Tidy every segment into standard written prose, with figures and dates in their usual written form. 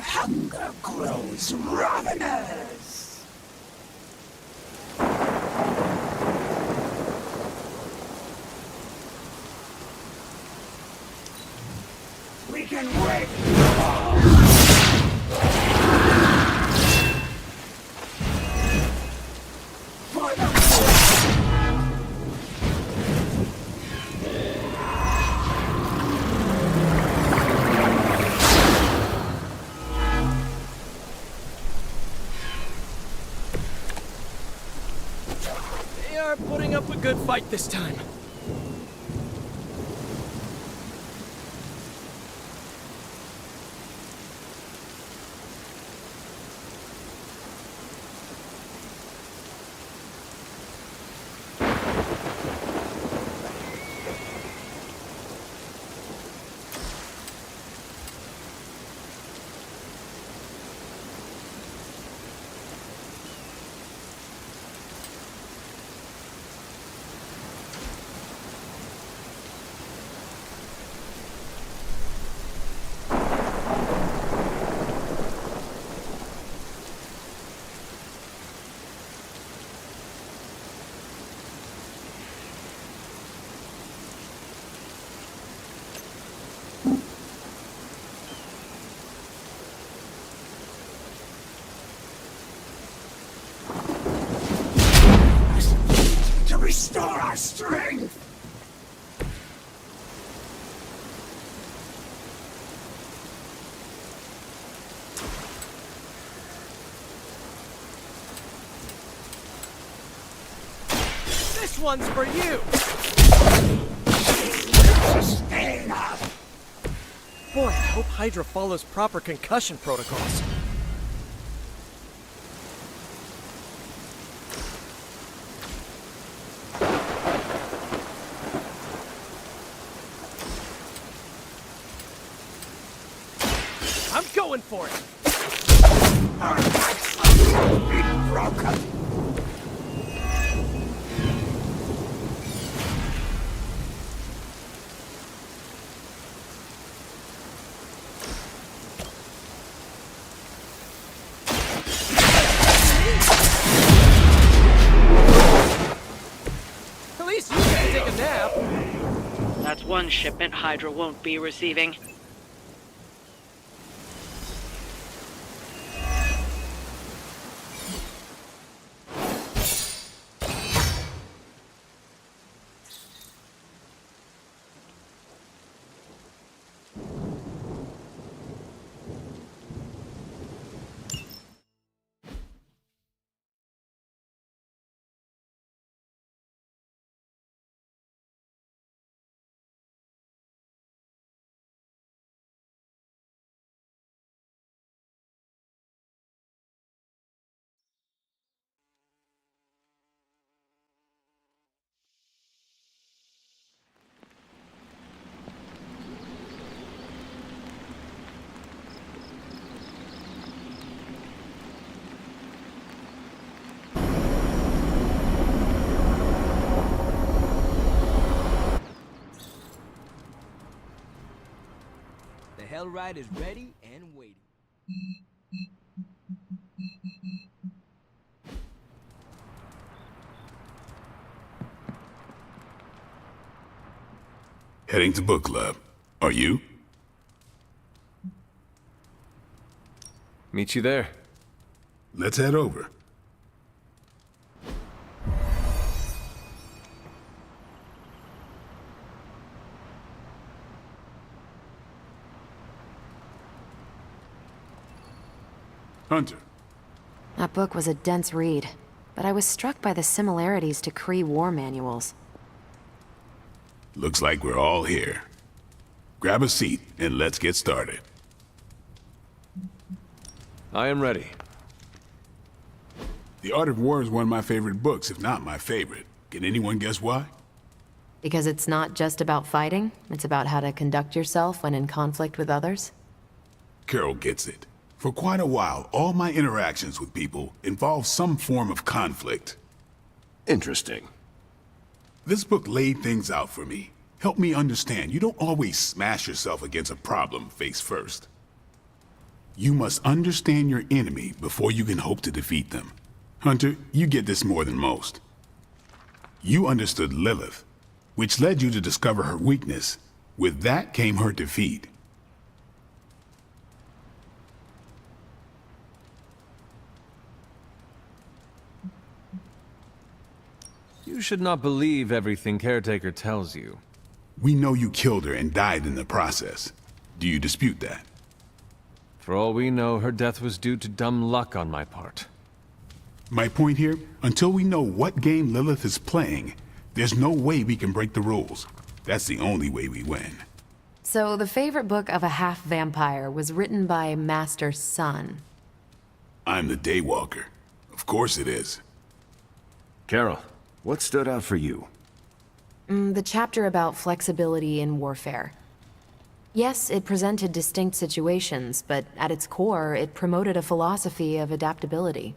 hunger grows ravenous. We can wait for the They are putting up a good fight this time. to restore our strength. This one's for you! Sustain us. Boy, I hope Hydra follows proper concussion protocols. I'm going for it! Our backs will be broken. At least you get to take a nap. That's one shipment Hydra won't be receiving. The Hellride is ready and waiting. Heading to book club. Are you? Meet you there. Let's head over. Hunter. That book was a dense read, but I was struck by the similarities to Kree war manuals. Looks like we're all here. Grab a seat and let's get started. I am ready. The Art of War is one of my favorite books, if not my favorite. Can anyone guess why? Because it's not just about fighting, it's about how to conduct yourself when in conflict with others. Carol gets it. For quite a while, all my interactions with people involve some form of conflict. Interesting. This book laid things out for me. Helped me understand you don't always smash yourself against a problem face first. You must understand your enemy before you can hope to defeat them. Hunter, you get this more than most. You understood Lilith, which led you to discover her weakness. With that came her defeat. You should not believe everything Caretaker tells you. We know you killed her and died in the process. Do you dispute that? For all we know, her death was due to dumb luck on my part. My point here, until we know what game Lilith is playing, there's no way we can break the rules. That's the only way we win. So the favorite book of a half-vampire was written by Master Sun. I'm the Daywalker. Of course it is. Carol, what stood out for you? The chapter about flexibility in warfare. Yes, it presented distinct situations, but at its core, it promoted a philosophy of adaptability.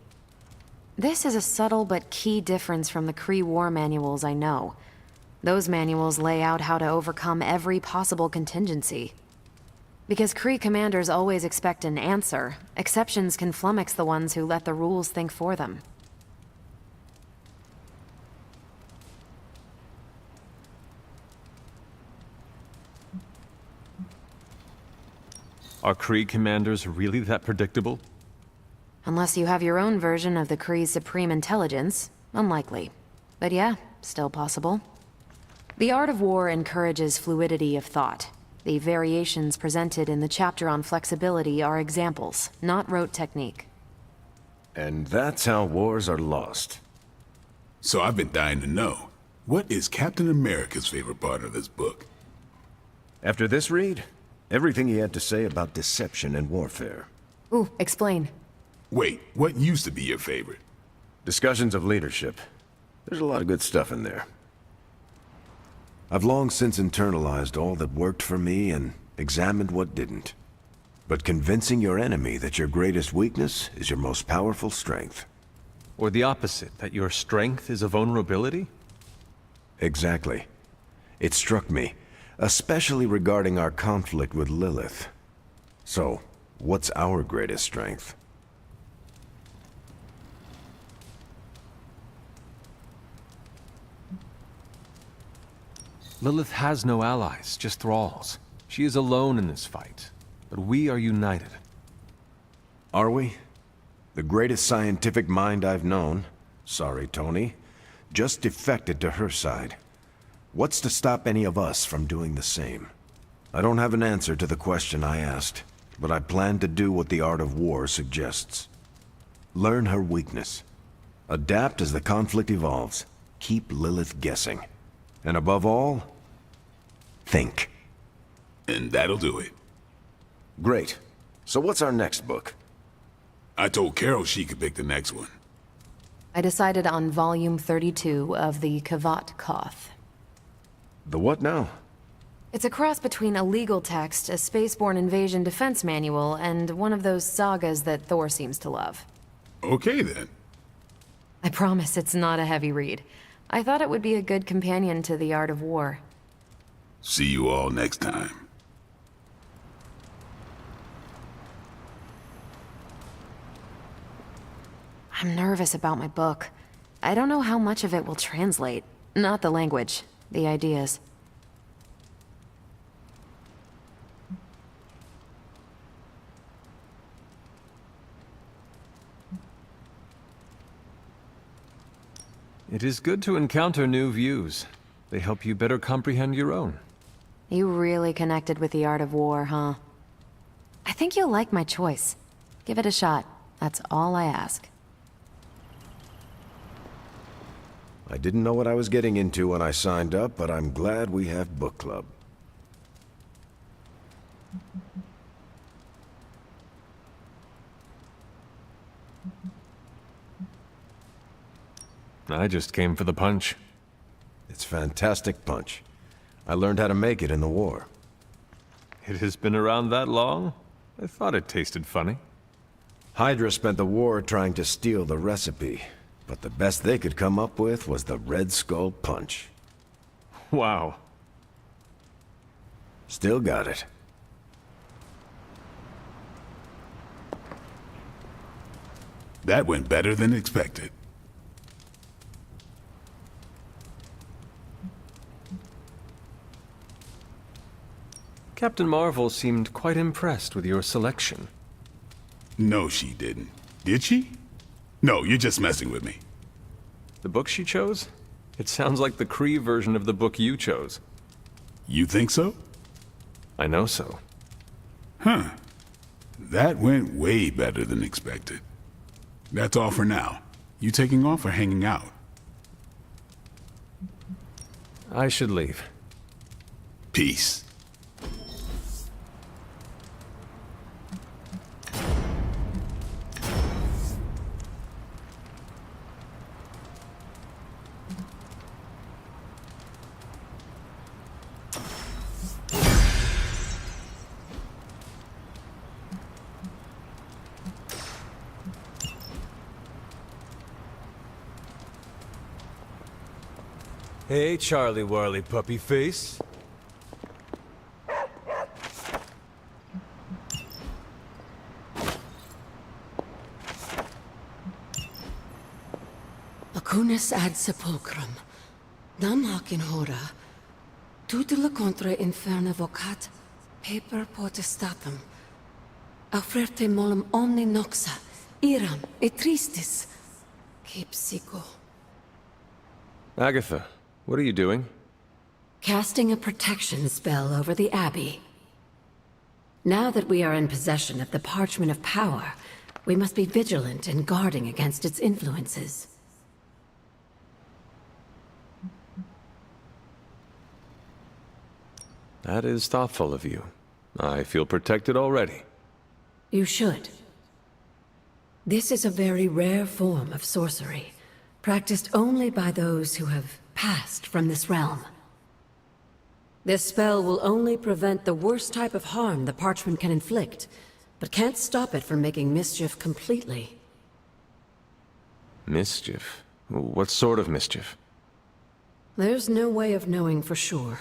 This is a subtle but key difference from the Kree war manuals I know. Those manuals lay out how to overcome every possible contingency. Because Kree commanders always expect an answer, exceptions can flummox the ones who let the rules think for them. Are Kree commanders really that predictable? Unless you have your own version of the Kree's supreme intelligence, unlikely. But yeah, still possible. The art of war encourages fluidity of thought. The variations presented in the chapter on flexibility are examples, not rote technique. And that's how wars are lost. So I've been dying to know, what is Captain America's favorite part of this book? After this read, everything he had to say about deception and warfare. Ooh, explain. Wait, what used to be your favorite? Discussions of leadership. There's a lot of good stuff in there. I've long since internalized all that worked for me and examined what didn't. But convincing your enemy that your greatest weakness is your most powerful strength. Or the opposite, that your strength is a vulnerability? Exactly. It struck me, especially regarding our conflict with Lilith. So, what's our greatest strength? Lilith has no allies, just thralls. She is alone in this fight, but we are united. Are we? The greatest scientific mind I've known, sorry Tony, just defected to her side. What's to stop any of us from doing the same? I don't have an answer to the question I asked, but I plan to do what the art of war suggests. Learn her weakness. Adapt as the conflict evolves. Keep Lilith guessing. And above all, think. And that'll do it. Great. So what's our next book? I told Carol she could pick the next one. I decided on volume 32 of the Kavat Koth. The what now? It's a cross between a legal text, a spaceborne invasion defense manual, and one of those sagas that Thor seems to love. Okay then. I promise it's not a heavy read. I thought it would be a good companion to the art of war. See you all next time. I'm nervous about my book. I don't know how much of it will translate. Not the language, the ideas. It is good to encounter new views. They help you better comprehend your own. You really connected with the art of war, huh? I think you'll like my choice. Give it a shot. That's all I ask. I didn't know what I was getting into when I signed up, but I'm glad we have book club. I just came for the punch. It's fantastic punch. I learned how to make it in the war. It has been around that long? I thought it tasted funny. Hydra spent the war trying to steal the recipe, but the best they could come up with was the Red Skull punch. Wow. Still got it. That went better than expected. Captain Marvel seemed quite impressed with your selection. No, she didn't. Did she? No, you're just messing with me. The book she chose? It sounds like the Kree version of the book you chose. You think so? I know so. Huh. That went way better than expected. That's all for now. You taking off or hanging out? I should leave. Peace. Hey, Charlie Warley puppy face. Acunis ad sepulchrum, nam hac in hora, tutela contra inferna vocat, paper potestatem, auferte molem omni noxa, iram et tristis, cape sico. Agatha, what are you doing? Casting a protection spell over the Abbey. Now that we are in possession of the Parchment of Power, we must be vigilant in guarding against its influences. That is thoughtful of you. I feel protected already. You should. This is a very rare form of sorcery, practiced only by those who have passed from this realm. This spell will only prevent the worst type of harm the parchment can inflict, but can't stop it from making mischief completely. Mischief? What sort of mischief? There's no way of knowing for sure.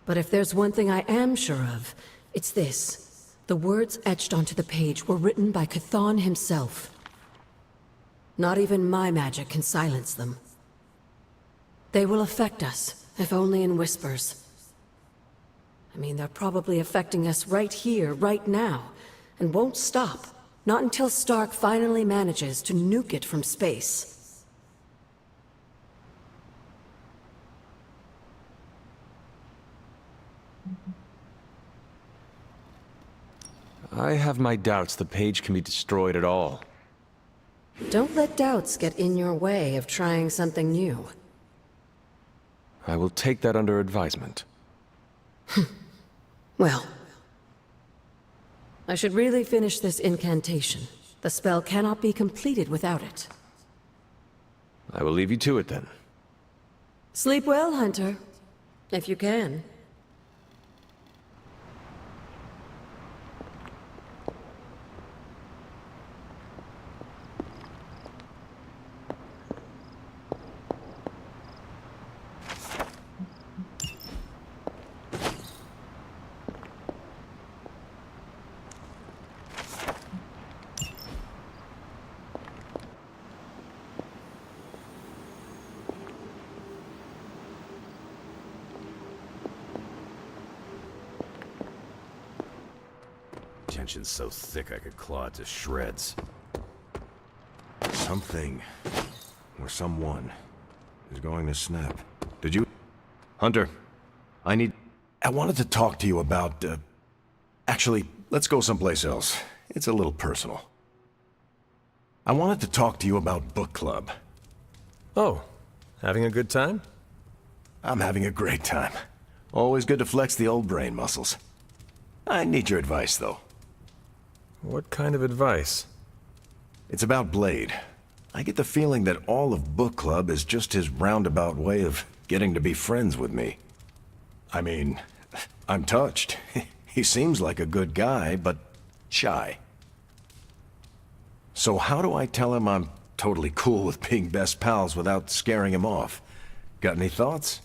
But if there's one thing I am sure of, it's this. The words etched onto the page were written by Chthon himself. Not even my magic can silence them. They will affect us, if only in whispers. I mean, they're probably affecting us right here, right now, and won't stop. Not until Stark finally manages to nuke it from space. I have my doubts the page can be destroyed at all. Don't let doubts get in your way of trying something new. I will take that under advisement. Well, I should really finish this incantation. The spell cannot be completed without it. I will leave you to it then. Sleep well, Hunter. If you can. Tension's so thick I could claw it to shreds. Something, or someone, is going to snap. Did you? Hunter, I wanted to talk to you about, Actually, let's go someplace else. It's a little personal. I wanted to talk to you about book club. Oh, having a good time? I'm having a great time. Always good to flex the old brain muscles. I need your advice, though. What kind of advice? It's about Blade. I get the feeling that all of book club is just his roundabout way of getting to be friends with me. I mean, I'm touched. He seems like a good guy, but shy. So how do I tell him I'm totally cool with being best pals without scaring him off? Got any thoughts?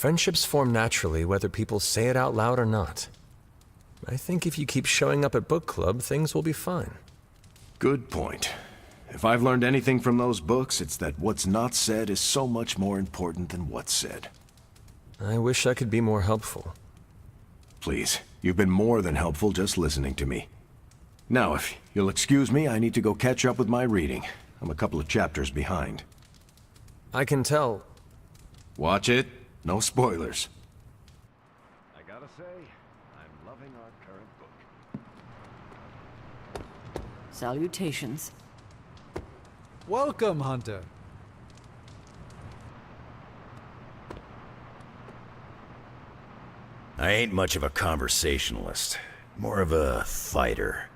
Friendships form naturally whether people say it out loud or not. I think if you keep showing up at book club, things will be fine. Good point. If I've learned anything from those books, it's that what's not said is so much more important than what's said. I wish I could be more helpful. Please, you've been more than helpful just listening to me. Now, if you'll excuse me, I need to go catch up with my reading. I'm a couple of chapters behind. I can tell. Watch it. No spoilers. I gotta say, I'm loving our current book. Salutations. Welcome, Hunter. I ain't much of a conversationalist. More of a fighter.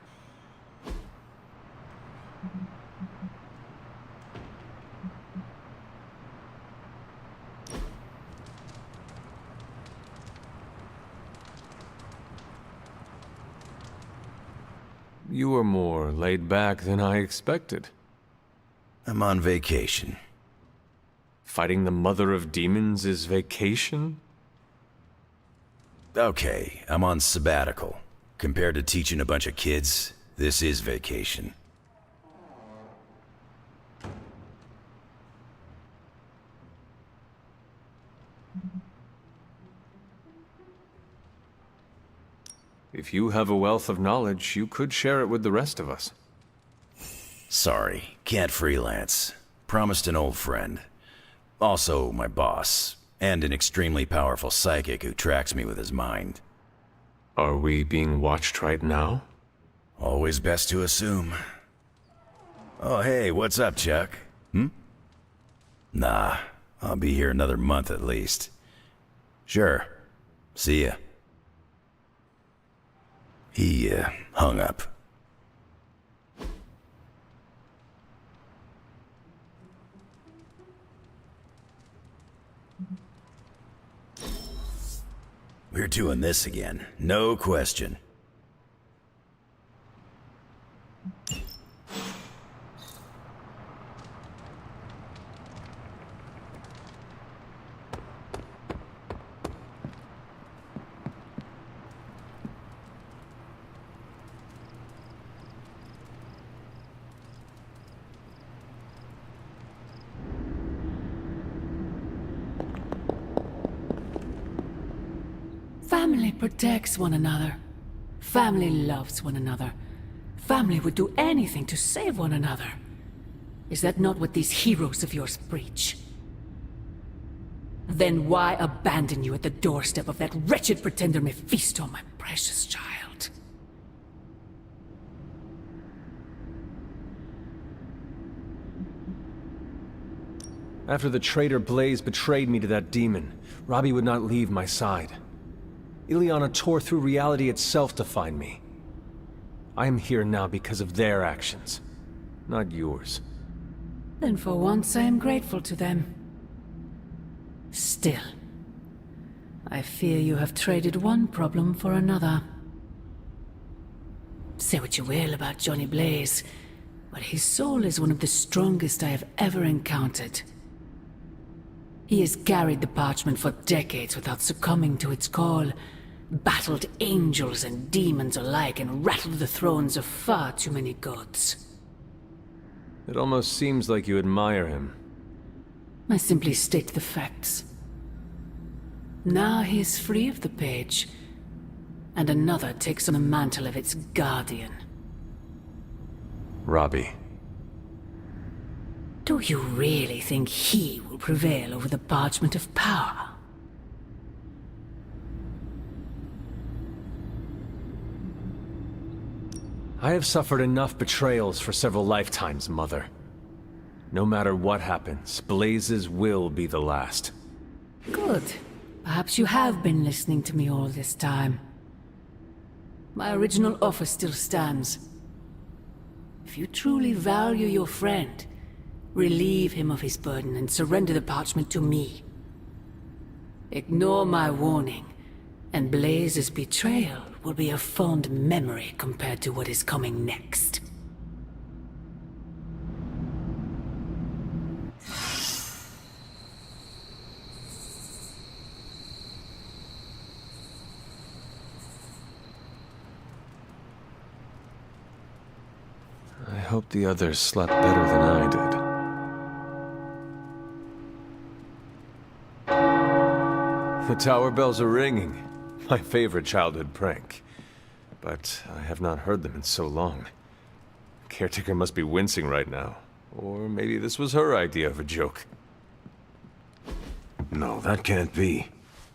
You were more laid back than I expected. I'm on vacation. Fighting the mother of demons is vacation? Okay, I'm on sabbatical. Compared to teaching a bunch of kids, this is vacation. If you have a wealth of knowledge, you could share it with the rest of us. Sorry, can't freelance. Promised an old friend. Also my boss, and an extremely powerful psychic who tracks me with his mind. Are we being watched right now? Always best to assume. Oh hey, what's up, Chuck? Nah, I'll be here another month at least. Sure. See ya. He, hung up. We're doing this again, no question. Family protects one another. Family loves one another. Family would do anything to save one another. Is that not what these heroes of yours preach? Then why abandon you at the doorstep of that wretched pretender Mephisto, my precious child? After the traitor Blaze betrayed me to that demon, Robbie would not leave my side. Ileana tore through reality itself to find me. I am here now because of their actions, not yours. Then for once I am grateful to them. Still, I fear you have traded one problem for another. Say what you will about Johnny Blaze, but his soul is one of the strongest I have ever encountered. He has carried the parchment for decades without succumbing to its call, battled angels and demons alike, and rattled the thrones of far too many gods. It almost seems like you admire him. I simply state the facts. Now he is free of the page, and another takes on the mantle of its guardian. Robbie. Do you really think he will prevail over the Parchment of Power? I have suffered enough betrayals for several lifetimes, Mother. No matter what happens, Blaze's will be the last. Good. Perhaps you have been listening to me all this time. My original offer still stands. If you truly value your friend, relieve him of his burden and surrender the parchment to me. Ignore my warning, and Blaze's betrayal will be a fond memory compared to what is coming next. hope the others slept better than I did. The tower bells are ringing. My favorite childhood prank. But I have not heard them in so long. Caretaker must be wincing right now. Or maybe this was her idea of a joke. No, that can't be.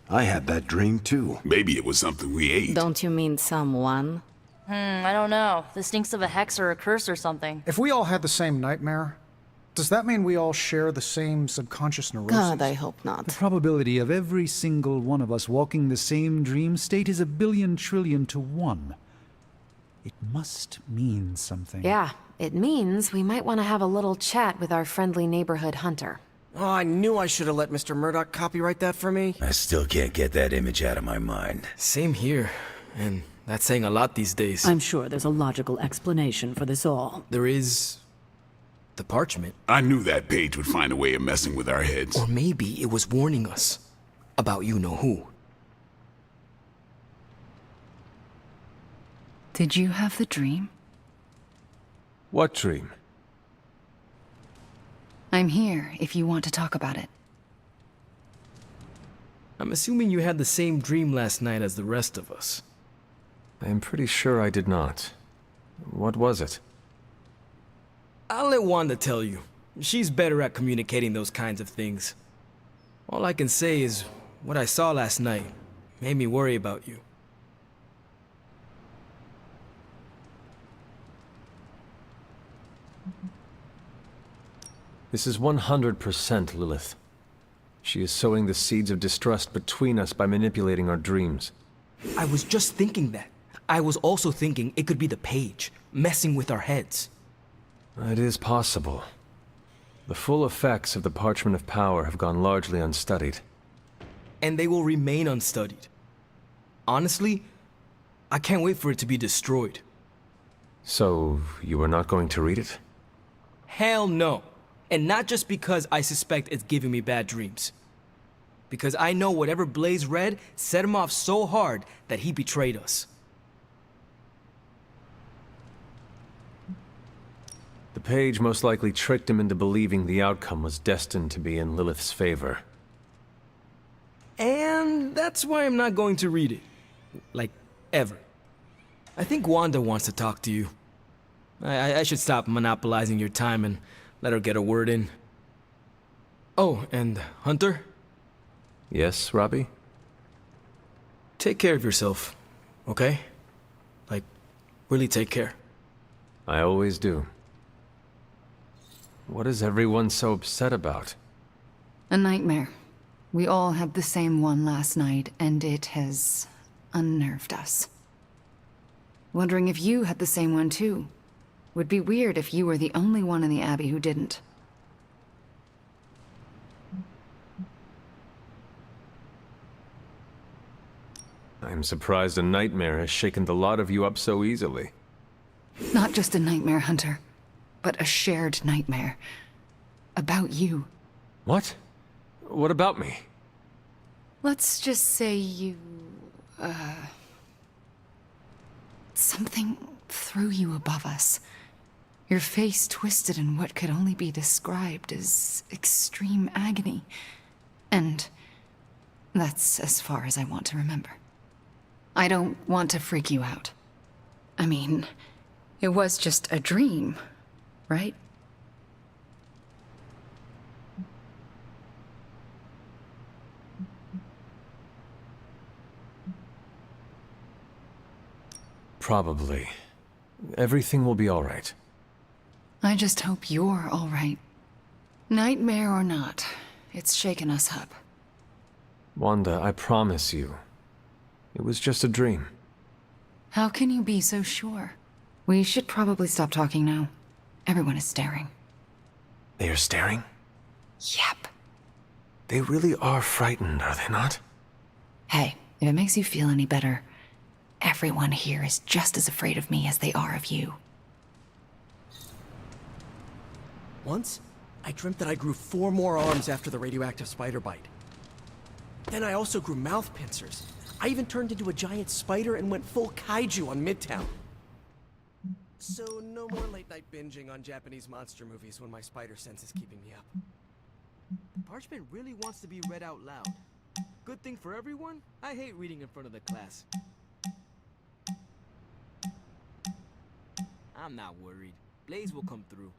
I had that dream too. Maybe it was something we ate. Don't you mean someone? I don't know. This stinks of a hex or a curse or something. If we all had the same nightmare, does that mean we all share the same subconscious neurosis? God, I hope not. The probability of every single one of us walking the same dream state is 1,000,000,000 trillion to 1. It must mean something. Yeah, it means we might want to have a little chat with our friendly neighborhood hunter. Oh, I knew I should have let Mr. Murdoch copyright that for me. I still can't get that image out of my mind. Same here. And that's saying a lot these days. I'm sure there's a logical explanation for this all. There is... the parchment. I knew that page would find a way of messing with our heads. Or maybe it was warning us about you-know-who. Did you have the dream? What dream? I'm here if you want to talk about it. I'm assuming you had the same dream last night as the rest of us. I am pretty sure I did not. What was it? I'll let Wanda tell you. She's better at communicating those kinds of things. All I can say is, what I saw last night made me worry about you. This is 100% Lilith. She is sowing the seeds of distrust between us by manipulating our dreams. I was just thinking that. I was also thinking it could be the page, messing with our heads. It is possible. The full effects of the Parchment of Power have gone largely unstudied. And they will remain unstudied. Honestly, I can't wait for it to be destroyed. So, you are not going to read it? Hell no. And not just because I suspect it's giving me bad dreams. Because I know whatever Blaze read set him off so hard that he betrayed us. The page most likely tricked him into believing the outcome was destined to be in Lilith's favor. And that's why I'm not going to read it. Like, ever. I think Wanda wants to talk to you. I should stop monopolizing your time and let her get a word in. Oh, and Hunter? Yes, Robbie? Take care of yourself, okay? Like, really take care. I always do. What is everyone so upset about? A nightmare. We all had the same one last night, and it has unnerved us. Wondering if you had the same one too. Would be weird if you were the only one in the Abbey who didn't. I'm surprised a nightmare has shaken the lot of you up so easily. Not just a nightmare, Hunter, but a shared nightmare. About you. What? What about me? Let's just say you... something threw you above us. Your face twisted in what could only be described as extreme agony. And that's as far as I want to remember. I don't want to freak you out. I mean, it was just a dream, right? Probably. Everything will be all right. I just hope you're all right. Nightmare or not, it's shaken us up. Wanda, I promise you, it was just a dream. How can you be so sure? We should probably stop talking now. Everyone is staring. They are staring? Yep. They really are frightened, are they not? Hey, if it makes you feel any better, everyone here is just as afraid of me as they are of you. Once, I dreamt that I grew 4 more arms after the radioactive spider bite. Then I also grew mouth pincers. I even turned into a giant spider and went full kaiju on Midtown. So no more late-night binging on Japanese monster movies when my spider sense is keeping me up. The parchment really wants to be read out loud. Good thing for everyone, I hate reading in front of the class. I'm not worried. Blaze will come through.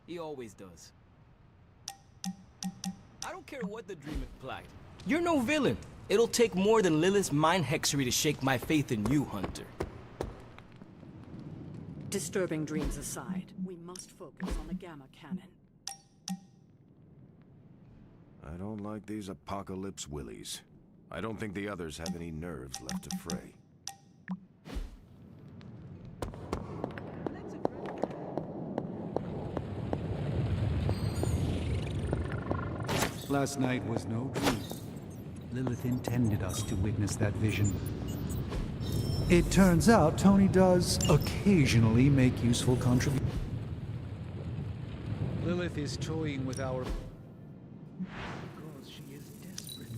He always does. I don't care what the dream implied. You're no villain. It'll take more than Lilith's mind hexery to shake my faith in you, Hunter. Disturbing dreams aside, we must focus on the Gamma Cannon. I don't like these apocalypse willies. I don't think the others have any nerves left to fray. Last night was no dream. Lilith intended us to witness that vision. It turns out Tony does occasionally make useful contributions. Lilith is toying with our... because she is desperate.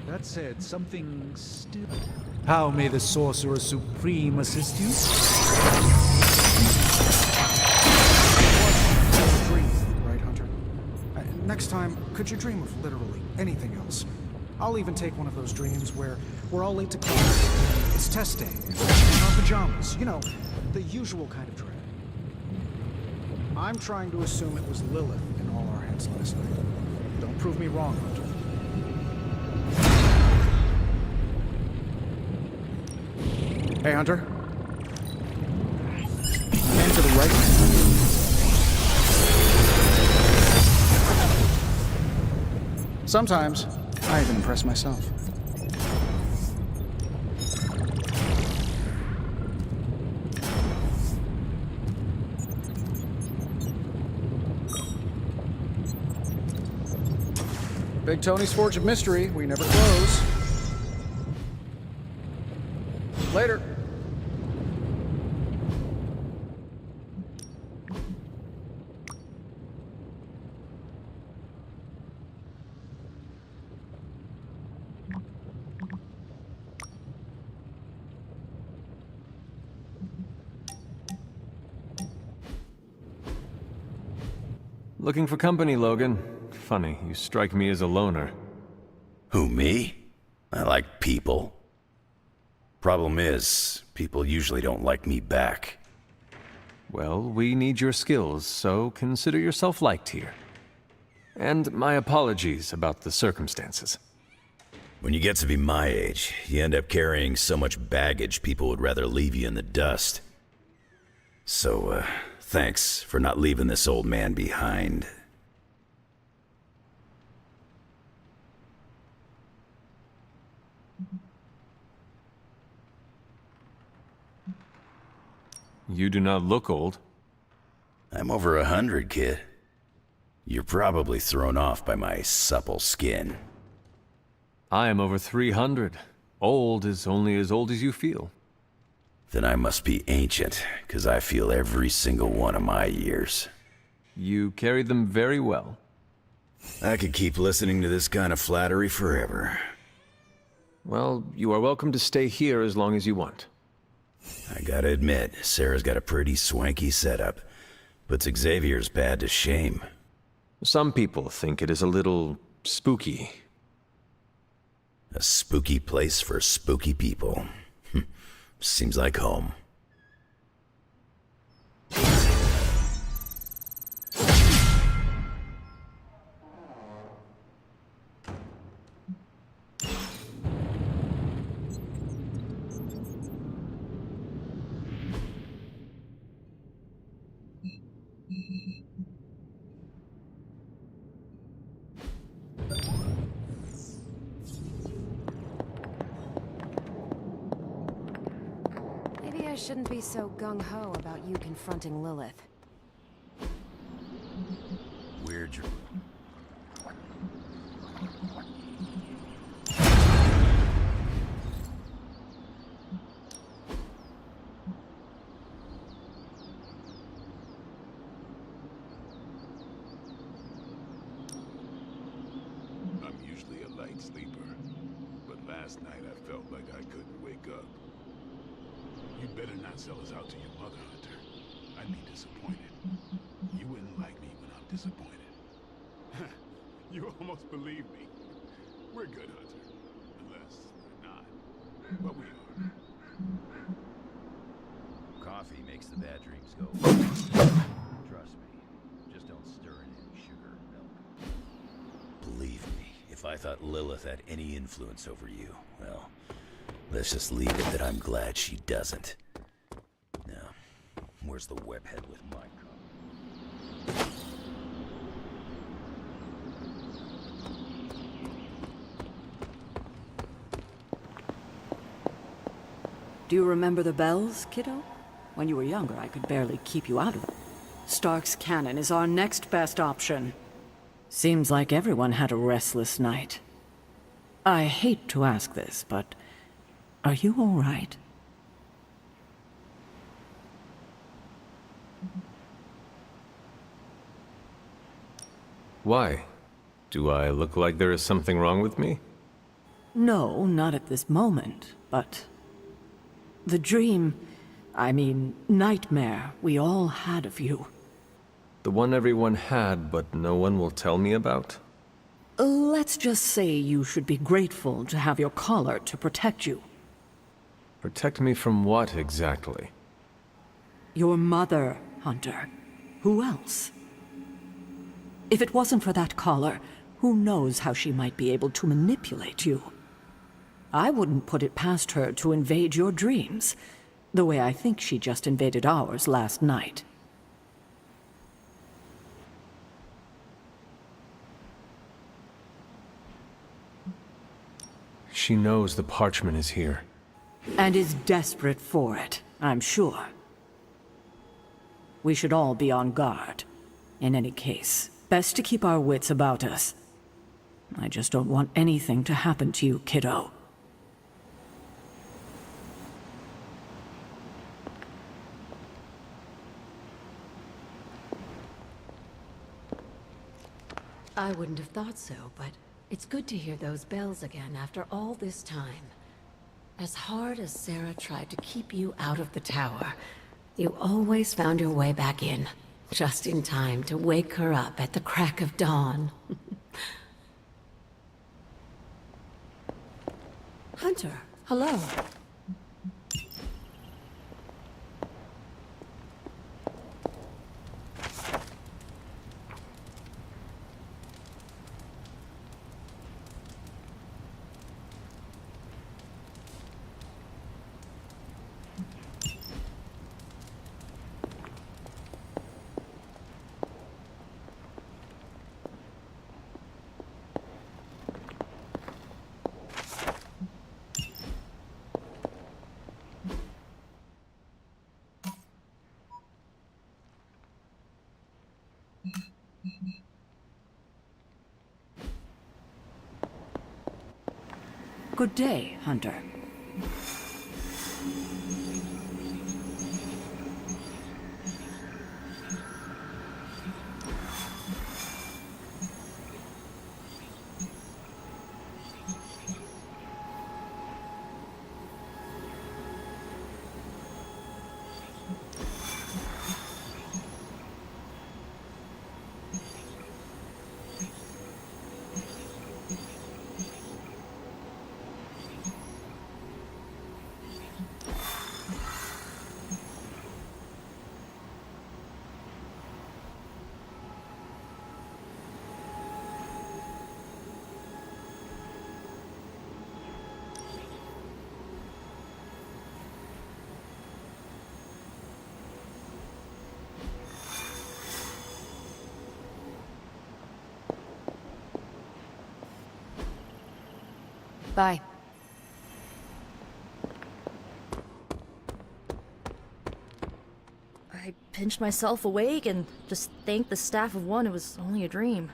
That said, something still... How may the Sorcerer Supreme assist you? Dream, right, Hunter? Next time, could you dream of literally anything else? I'll even take one of those dreams where we're all late to class. It's test day. In our pajamas. You know, the usual kind of dread. I'm trying to assume it was Lilith in all our heads last night. Don't prove me wrong, Hunter. Hey, Hunter. Hand to the right. Sometimes, I even impress myself. Big Tony's Forge of Mystery. We never close. Later. Looking for company, Logan. Funny, you strike me as a loner. Who, me? I like people. Problem is, people usually don't like me back. Well, we need your skills, so consider yourself liked here. And my apologies about the circumstances. When you get to be my age, you end up carrying so much baggage people would rather leave you in the dust. So, thanks for not leaving this old man behind. You do not look old. I'm over 100, kid. You're probably thrown off by my supple skin. I am over 300. Old is only as old as you feel. Then I must be ancient, 'cause I feel every single one of my years. You carried them very well. I could keep listening to this kind of flattery forever. Well, you are welcome to stay here as long as you want. I gotta admit, Sarah's got a pretty swanky setup. Puts Xavier's bad to shame. Some people think it is a little spooky. A spooky place for spooky people. Seems like home. Maybe I shouldn't be so gung-ho about you confronting Lilith. Weird. I'm usually a light sleeper, last night I felt like I couldn't wake up. You better not sell us out to your mother, Hunter. I'd be disappointed. You wouldn't like me when I'm disappointed. You almost believe me. We're good, Hunter. Unless we're not. But we are. Coffee makes the bad dreams go. Trust me. Just don't stir in any sugar or milk. Believe me, if I thought Lilith had any influence over you, well, let's just leave it that I'm glad she doesn't. Now, where's the webhead with my coffee? Do you remember the bells, kiddo? When you were younger, I could barely keep you out of them. Stark's Cannon is our next best option. Seems like everyone had a restless night. I hate to ask this, but are you all right? Why? Do I look like there is something wrong with me? No, not at this moment, but the dream, I mean, nightmare we all had of you. The one everyone had, but no one will tell me about? Let's just say you should be grateful to have your collar to protect you. Protect me from what, exactly? Your mother, Hunter. Who else? If it wasn't for that collar, who knows how she might be able to manipulate you? I wouldn't put it past her to invade your dreams, the way I think she just invaded ours last night. She knows the parchment is here. And is desperate for it, I'm sure. We should all be on guard. In any case, best to keep our wits about us. I just don't want anything to happen to you, kiddo. I wouldn't have thought so, but it's good to hear those bells again after all this time. As hard as Sarah tried to keep you out of the tower, you always found your way back in, just in time to wake her up at the crack of dawn. Hunter, hello. Good day, Hunter. Bye. I pinched myself awake and just thanked the staff of one it was only a dream.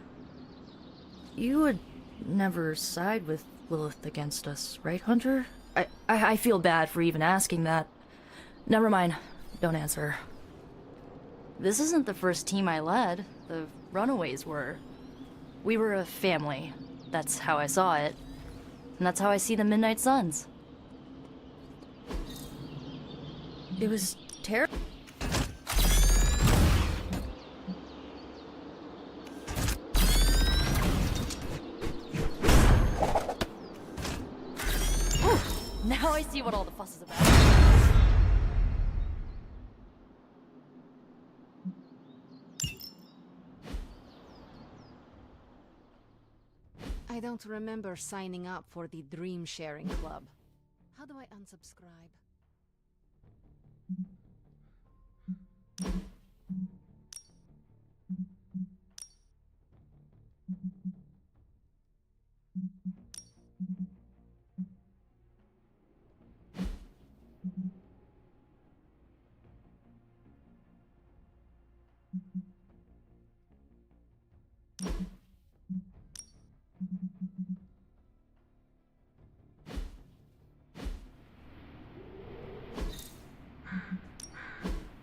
You would never side with Lilith against us, right, Hunter? I feel bad for even asking that. Never mind. Don't answer. This isn't the first team I led. The Runaways were. We were a family. That's how I saw it. And that's how I see the Midnight Suns. It was terrible. Now I see what all the fuss is about. I don't remember signing up for the Dream Sharing Club. How do I unsubscribe?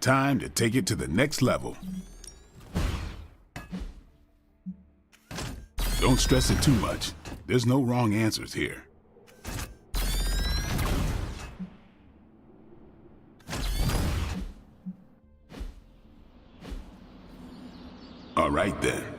Time to take it to the next level. Don't stress it too much. There's no wrong answers here. All right then.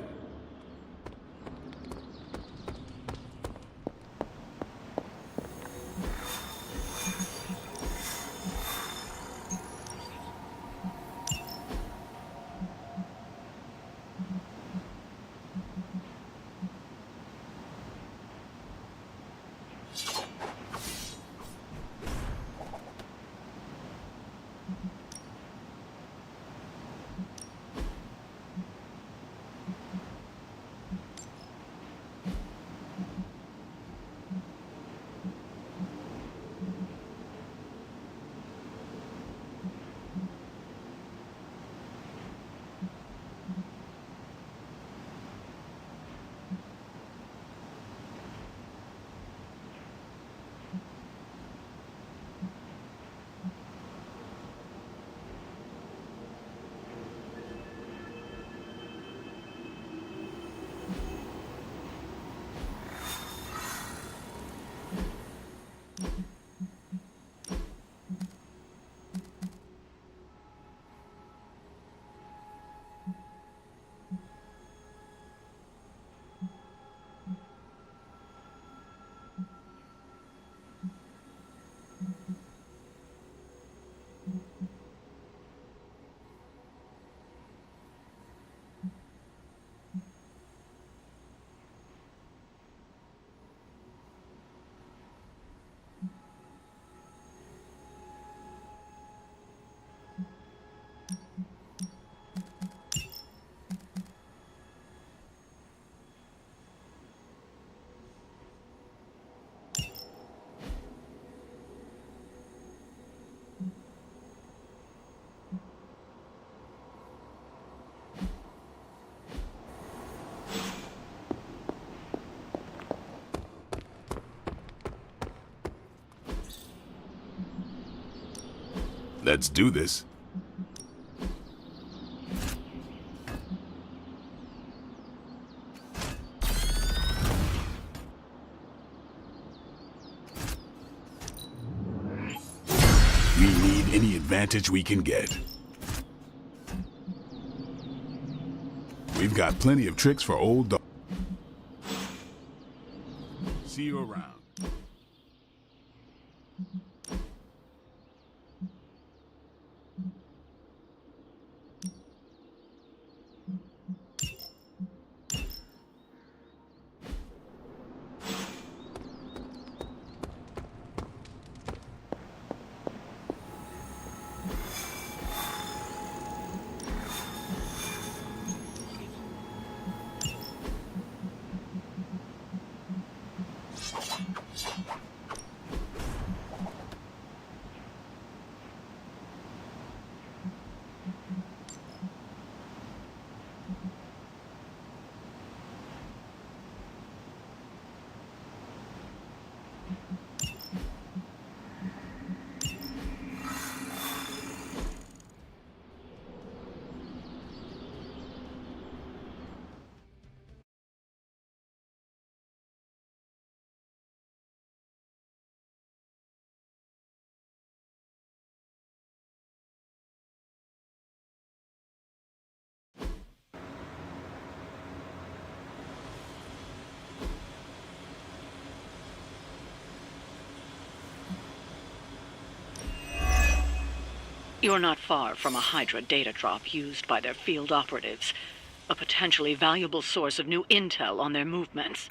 Let's do this. We need any advantage we can get. We've got plenty of tricks for old dog. See you around. You're not far from a Hydra data drop used by their field operatives. A potentially valuable source of new intel on their movements.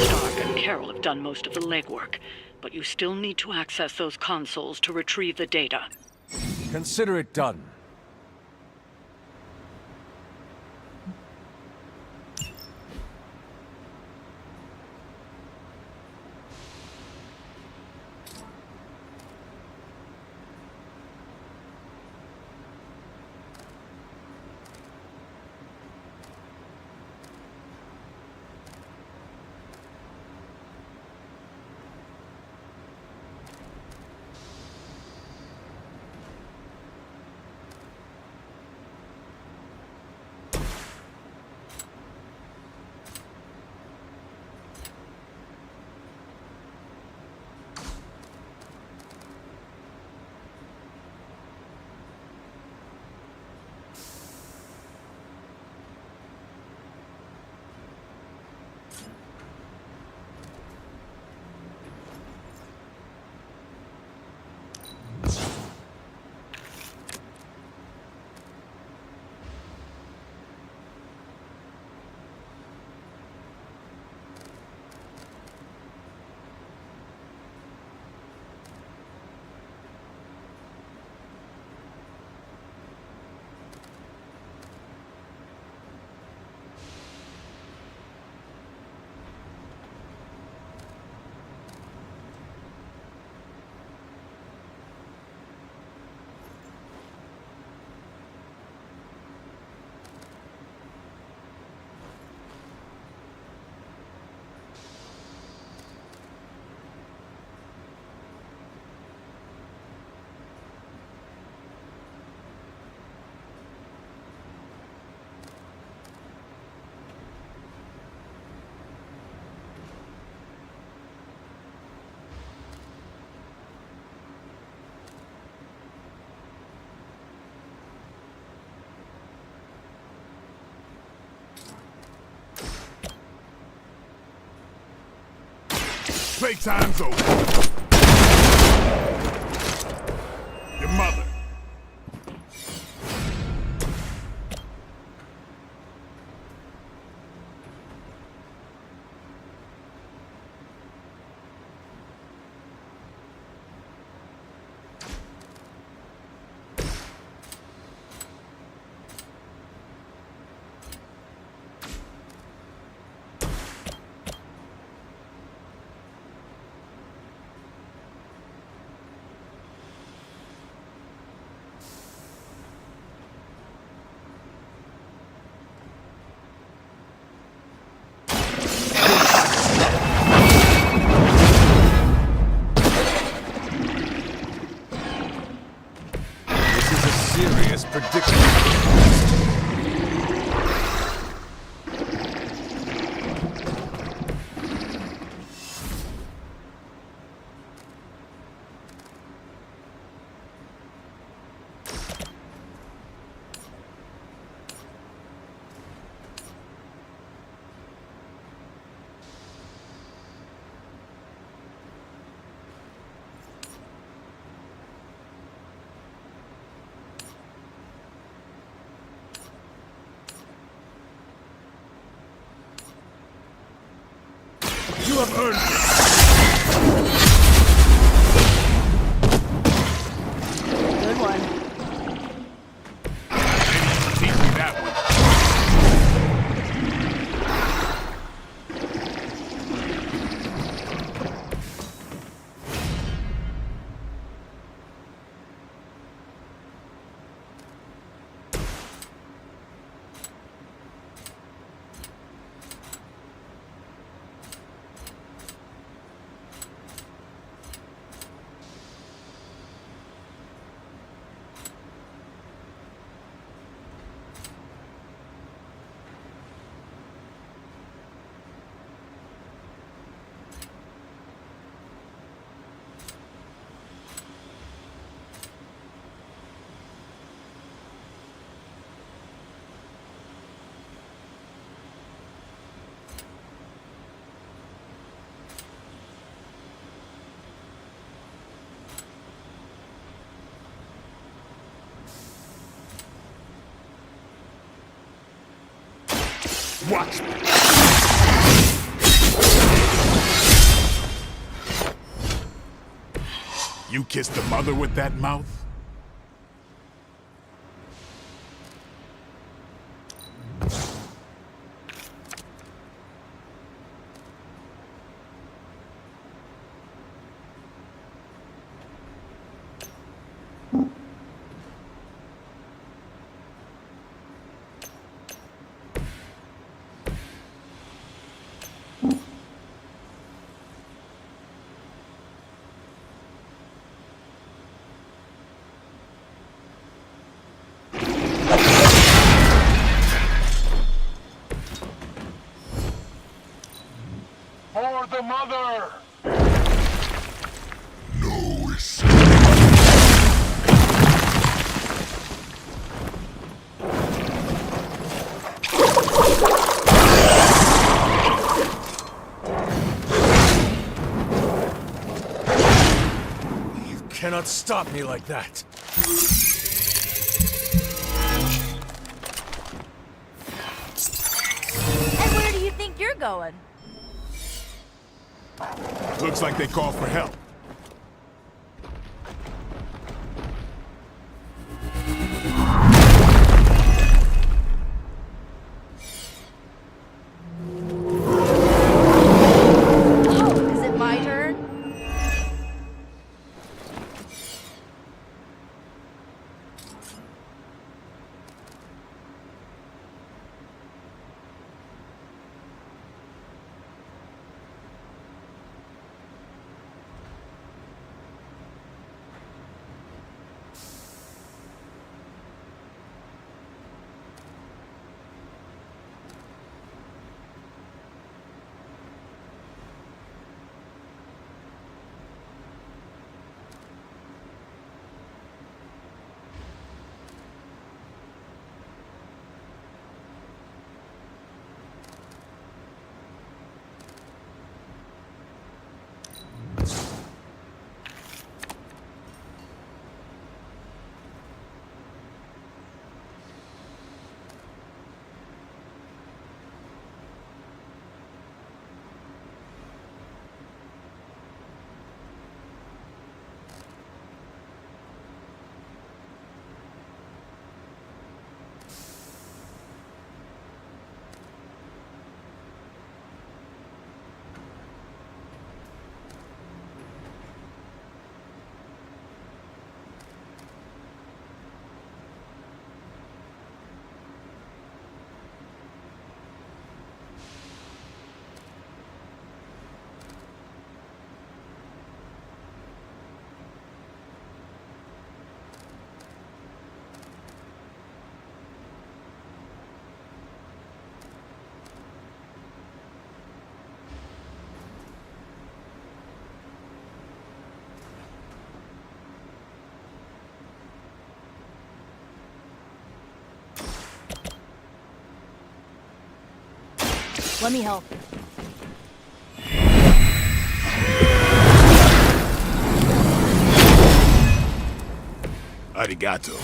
Stark and Carol have done most of the legwork, but you still need to access those consoles to retrieve the data. Consider it done. Playtime's over. Your mother. Serious predicament. You have earned it. Good one. Teach me that one. Watch me. You kissed the mother with that mouth? For the mother! No escape. You cannot stop me like that. And where do you think you're going? Looks like they called for help. Oh, is it my turn? Let me help. Arigato.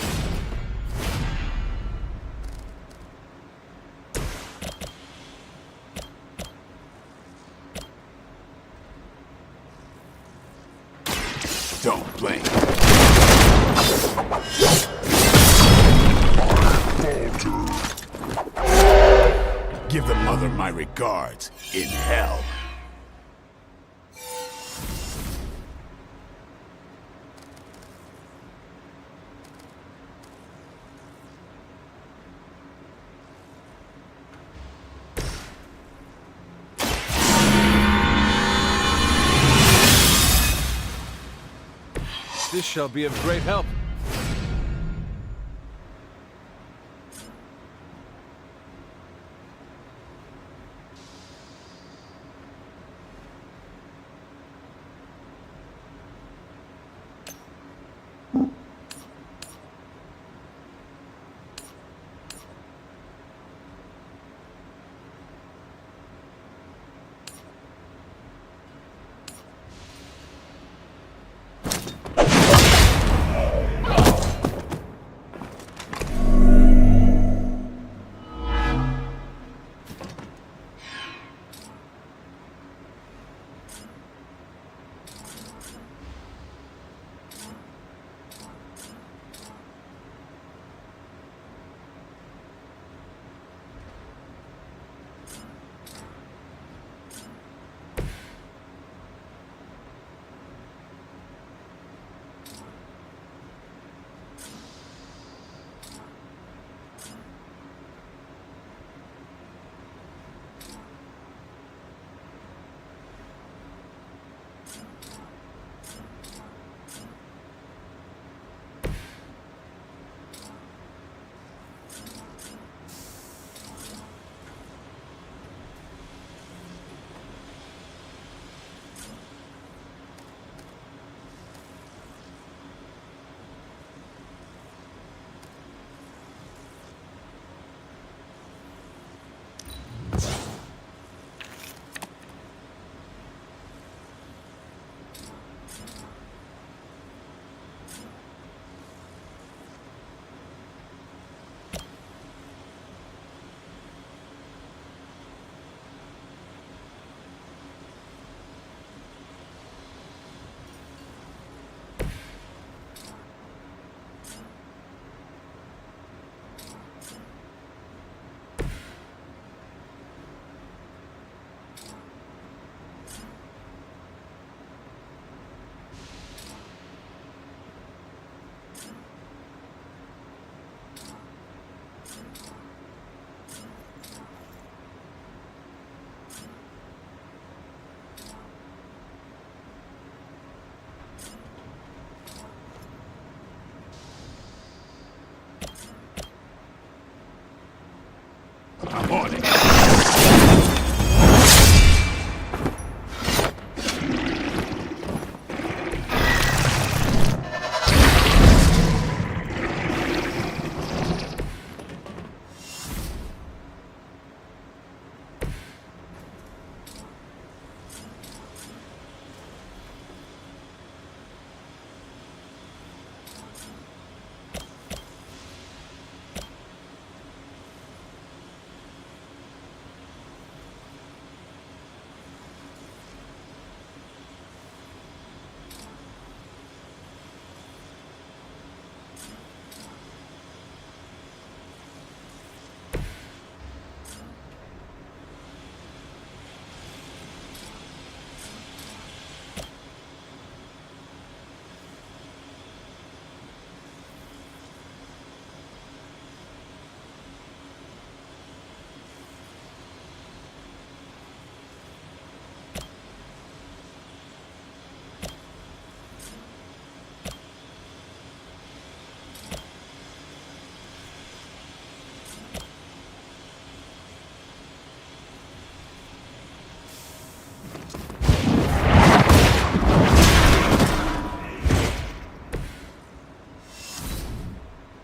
Don't blink. Give the mother my regards in hell. This shall be of great help. I'm on it.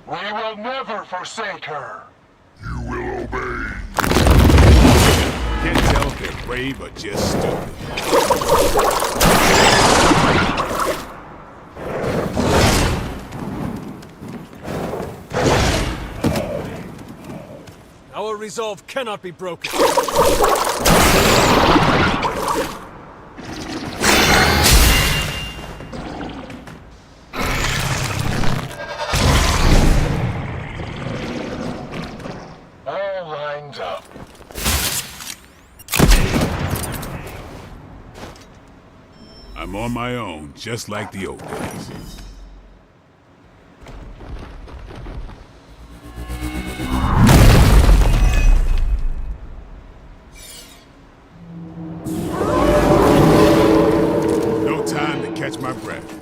We will never forsake her. You will obey. Can't tell if they're brave or just stupid. Our resolve cannot be broken. All lined up. I'm on my own, just like the old days. No time to catch my breath.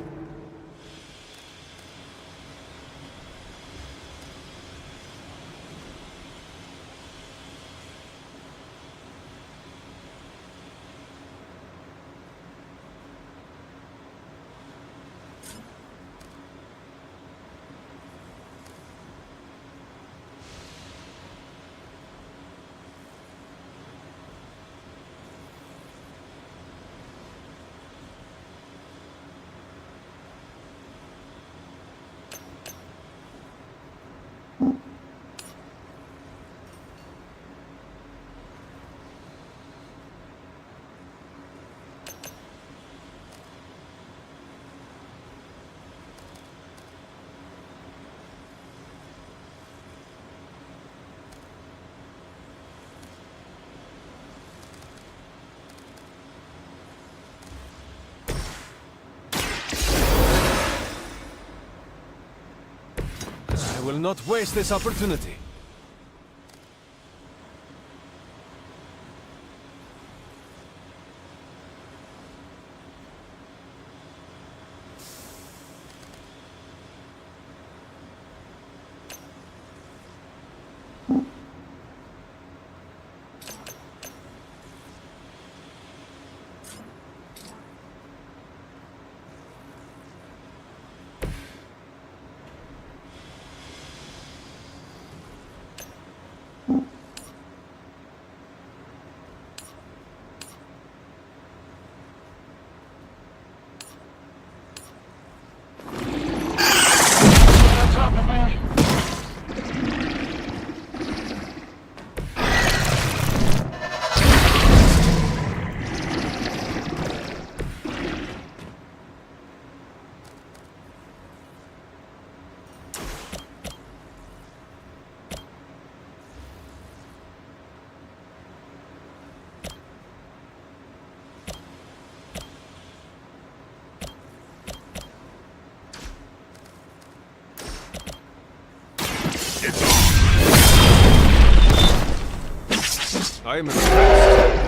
I will not waste this opportunity. I am impressed.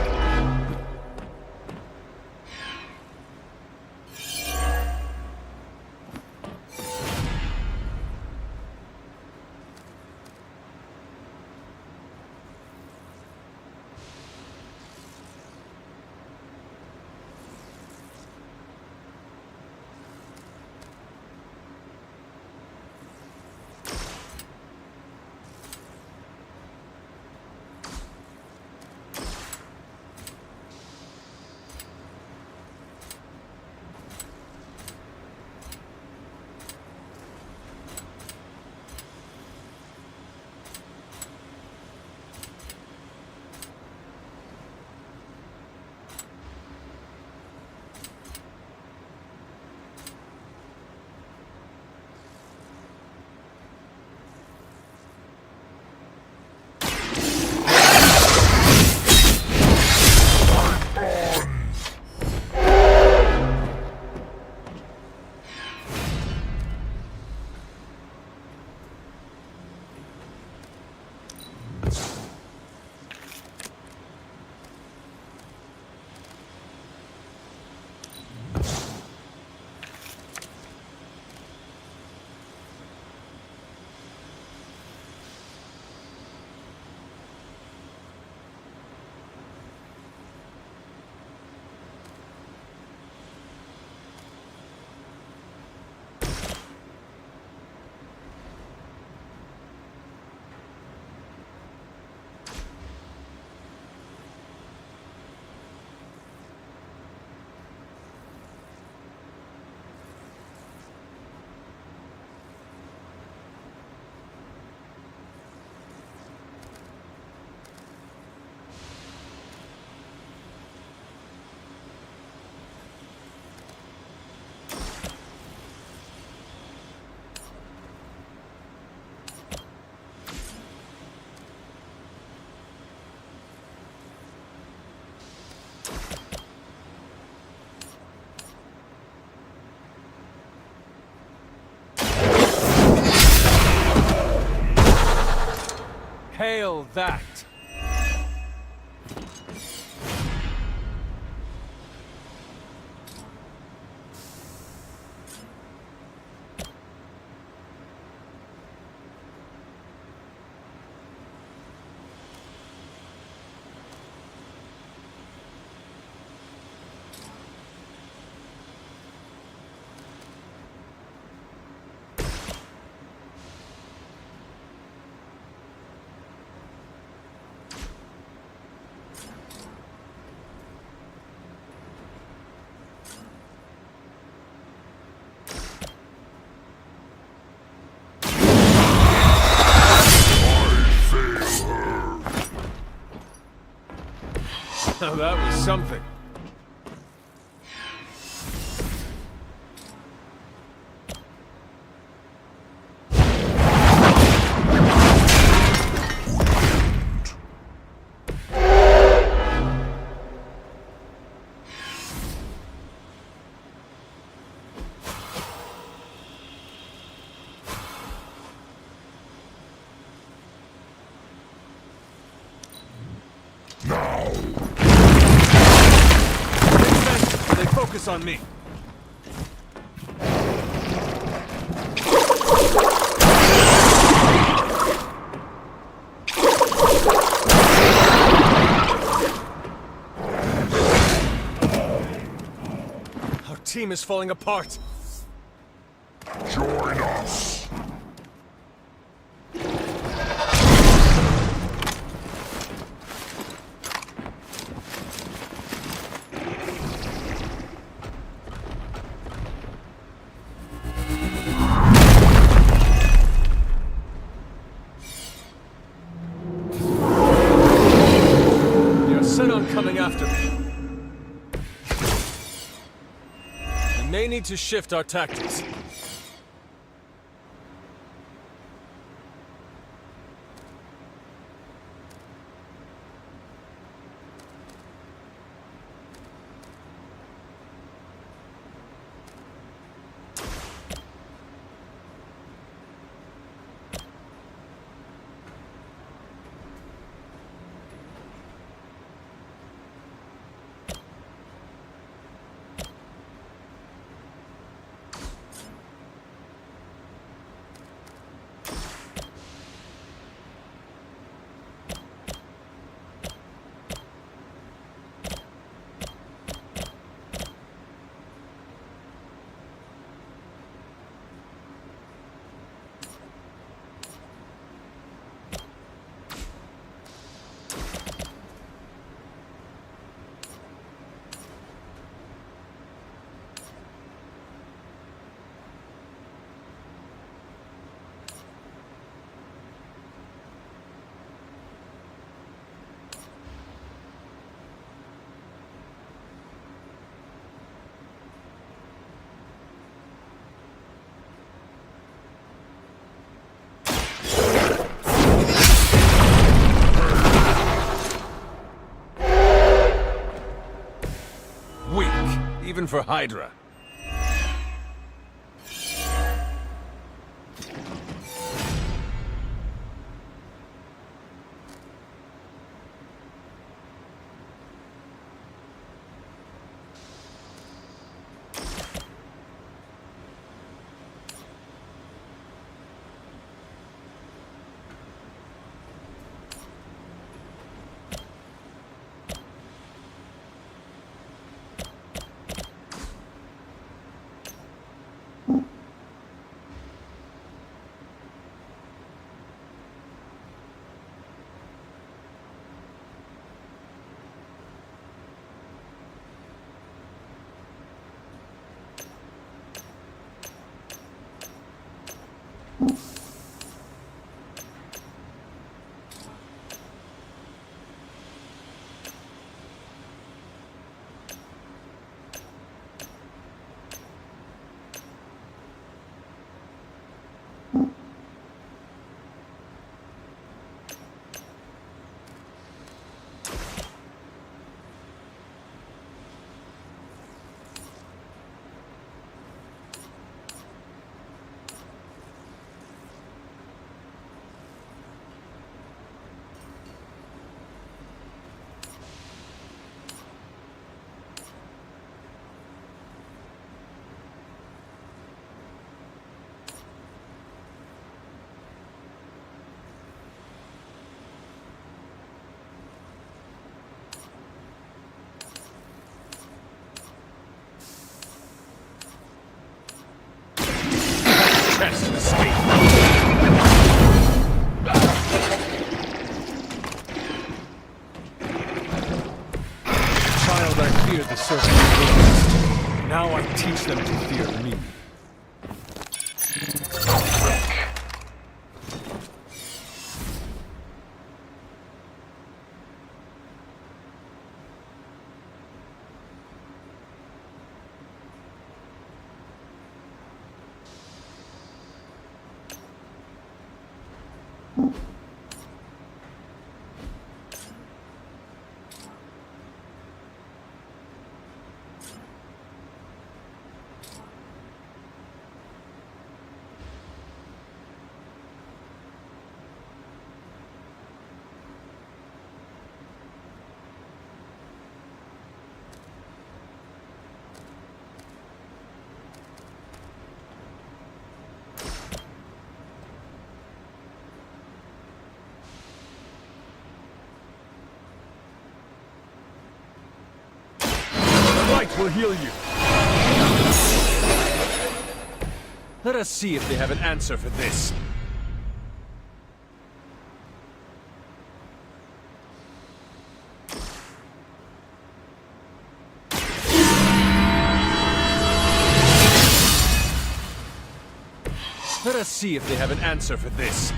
Hail that! Now that was something. Focus on me. Our team is falling apart. Join us. Coming after me. We may need to shift our tactics. even for Hydra. Chance to escape. Child, I feared the serpent. Now I teach them to fear me. Light will heal you. Let us see if they have an answer for this. Let us see if they have an answer for this.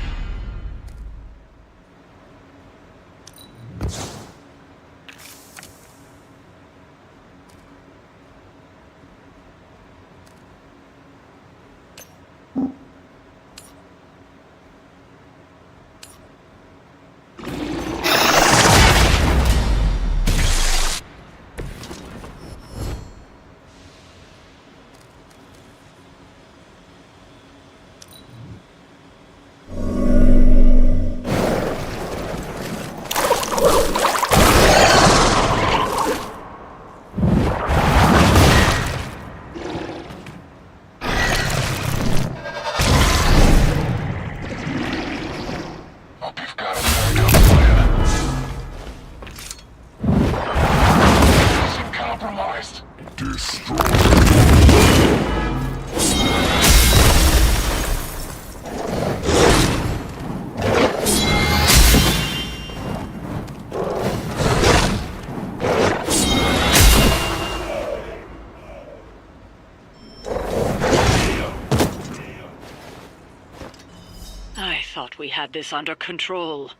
I thought we had this under control.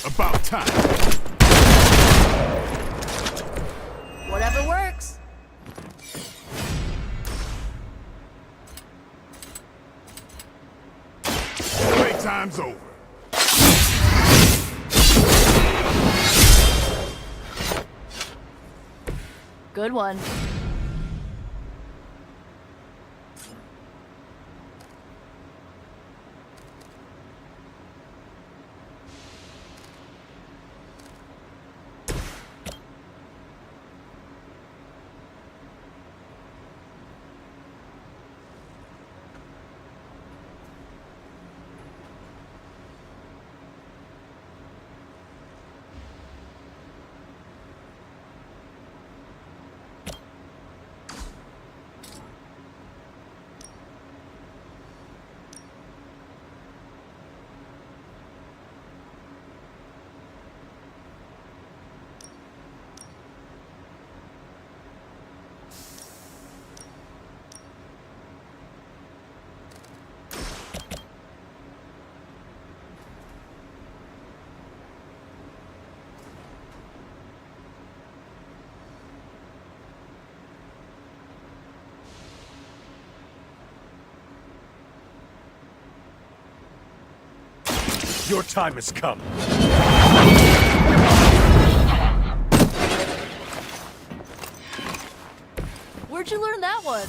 About time. Whatever works. Playtime's over. Good one. Your time has come. Where'd you learn that one?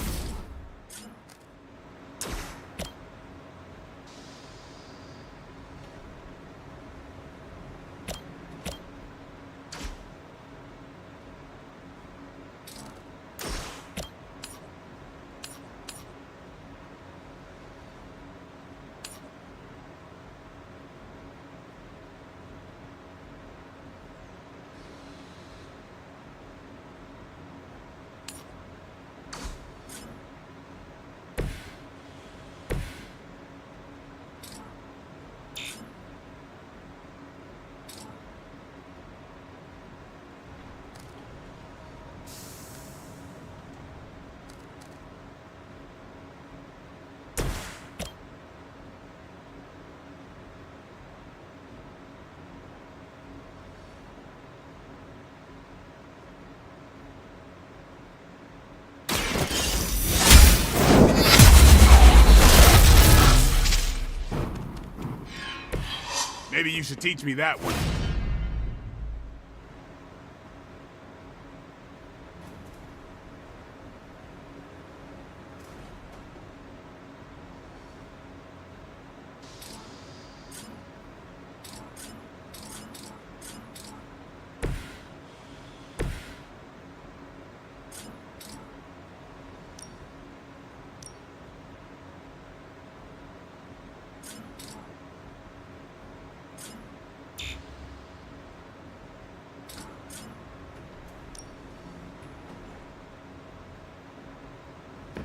Maybe you should teach me that one.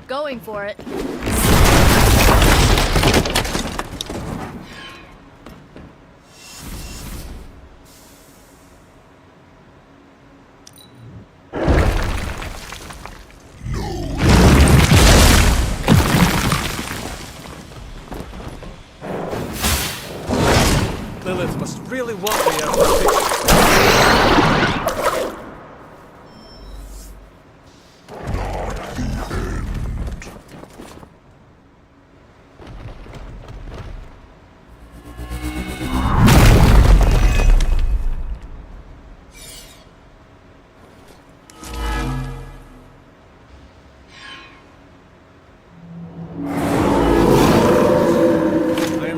Going for it. Lilith must really want me out of the picture.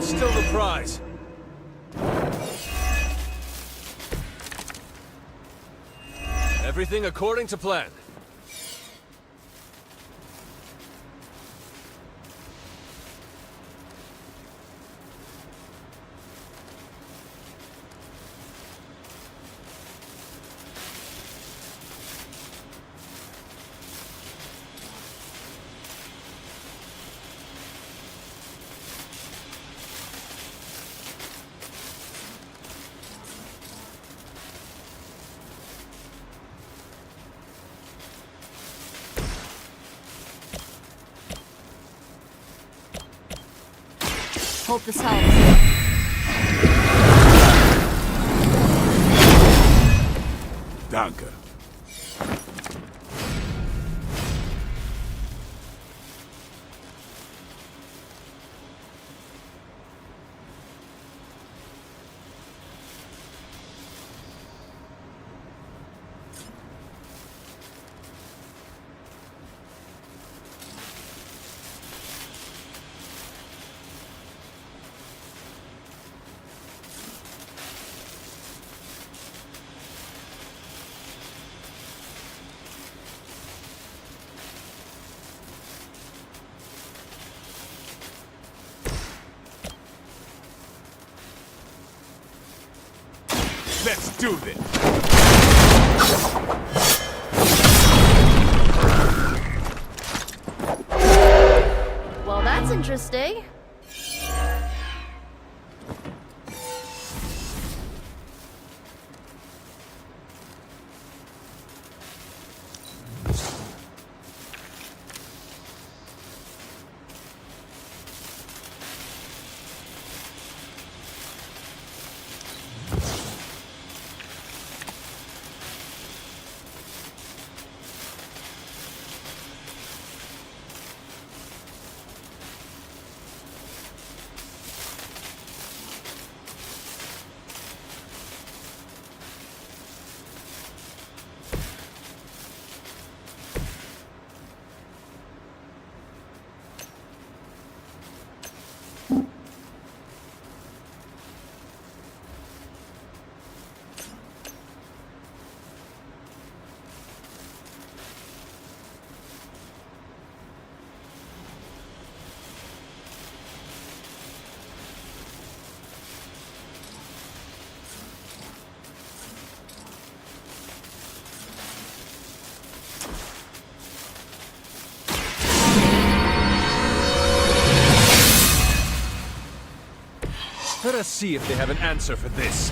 Still the prize. Everything according to plan. Hope this helps. Danke. Let's do this! Well, that's interesting. Let us see if they have an answer for this.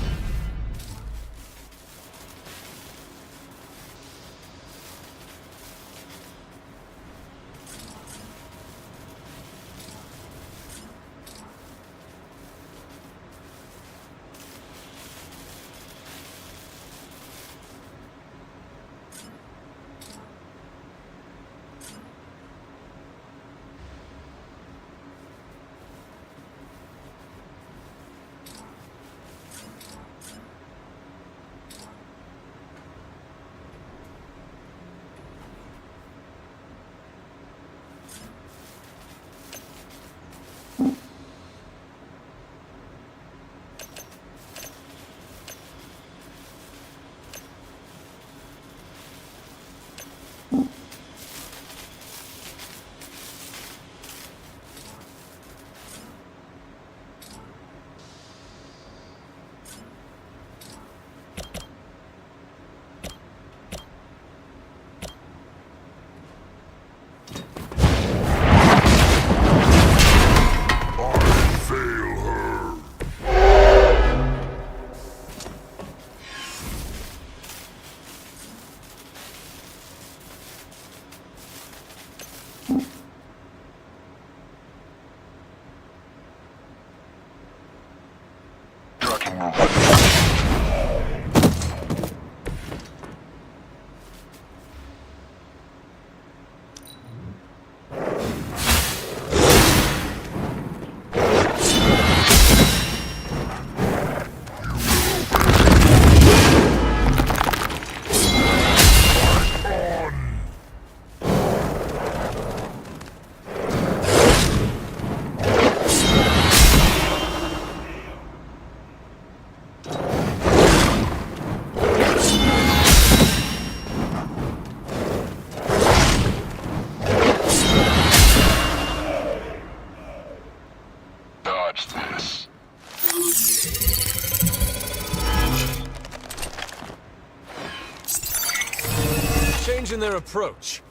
Changing their approach.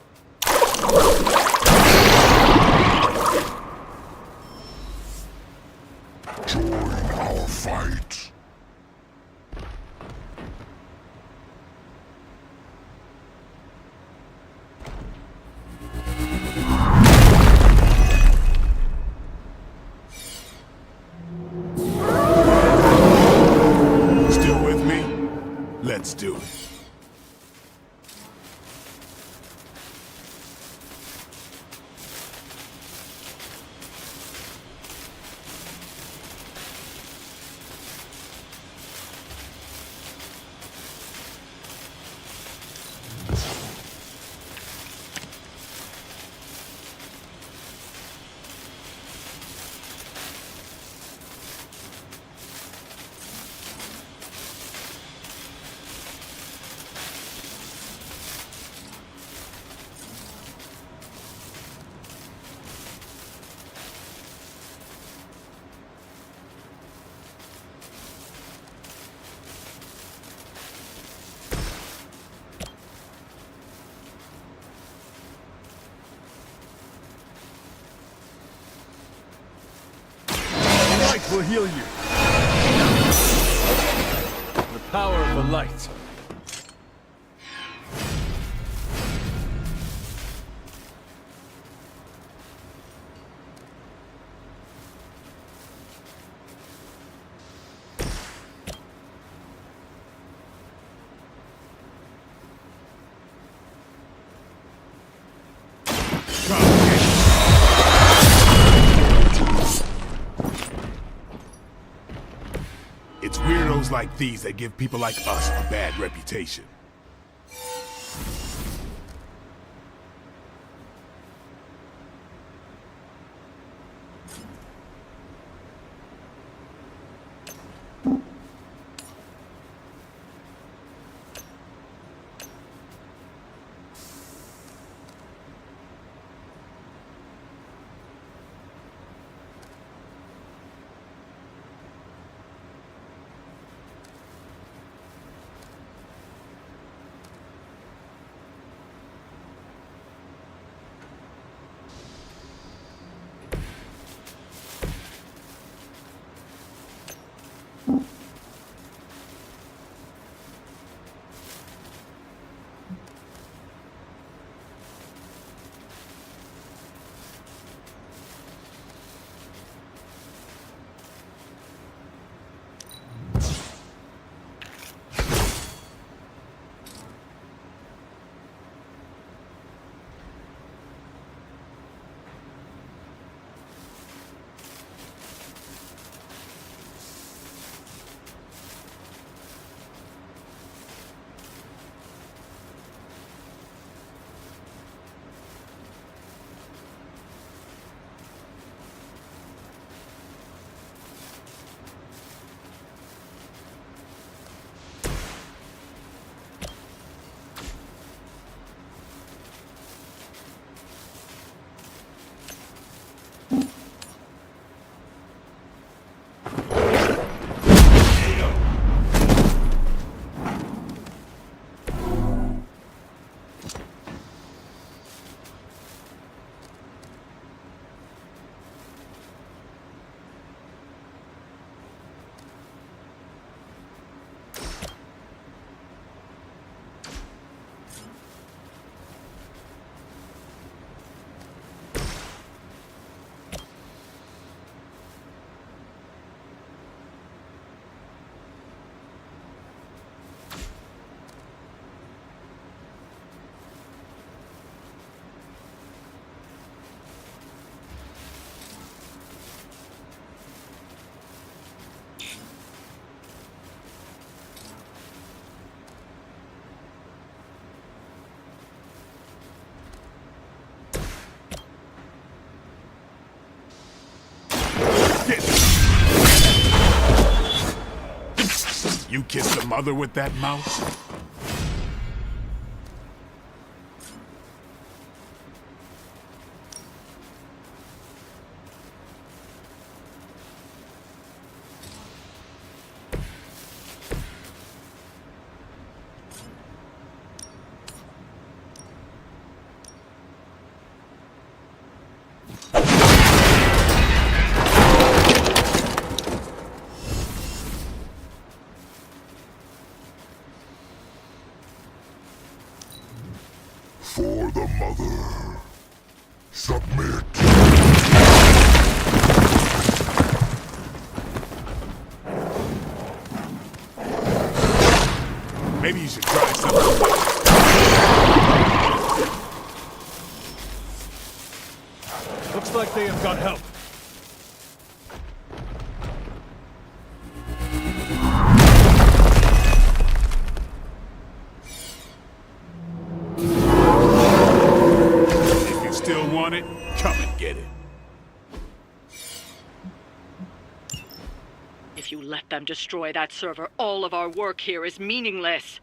Join our fight. Still with me? Let's do it. will heal you. The power of the light. It's weirdos like these that give people like us a bad reputation. You kissed the mother with that mouth? For the mother. Submit. Maybe you should try something. Looks like they have got help. Come and get it. If you let them destroy that server, all of our work here is meaningless.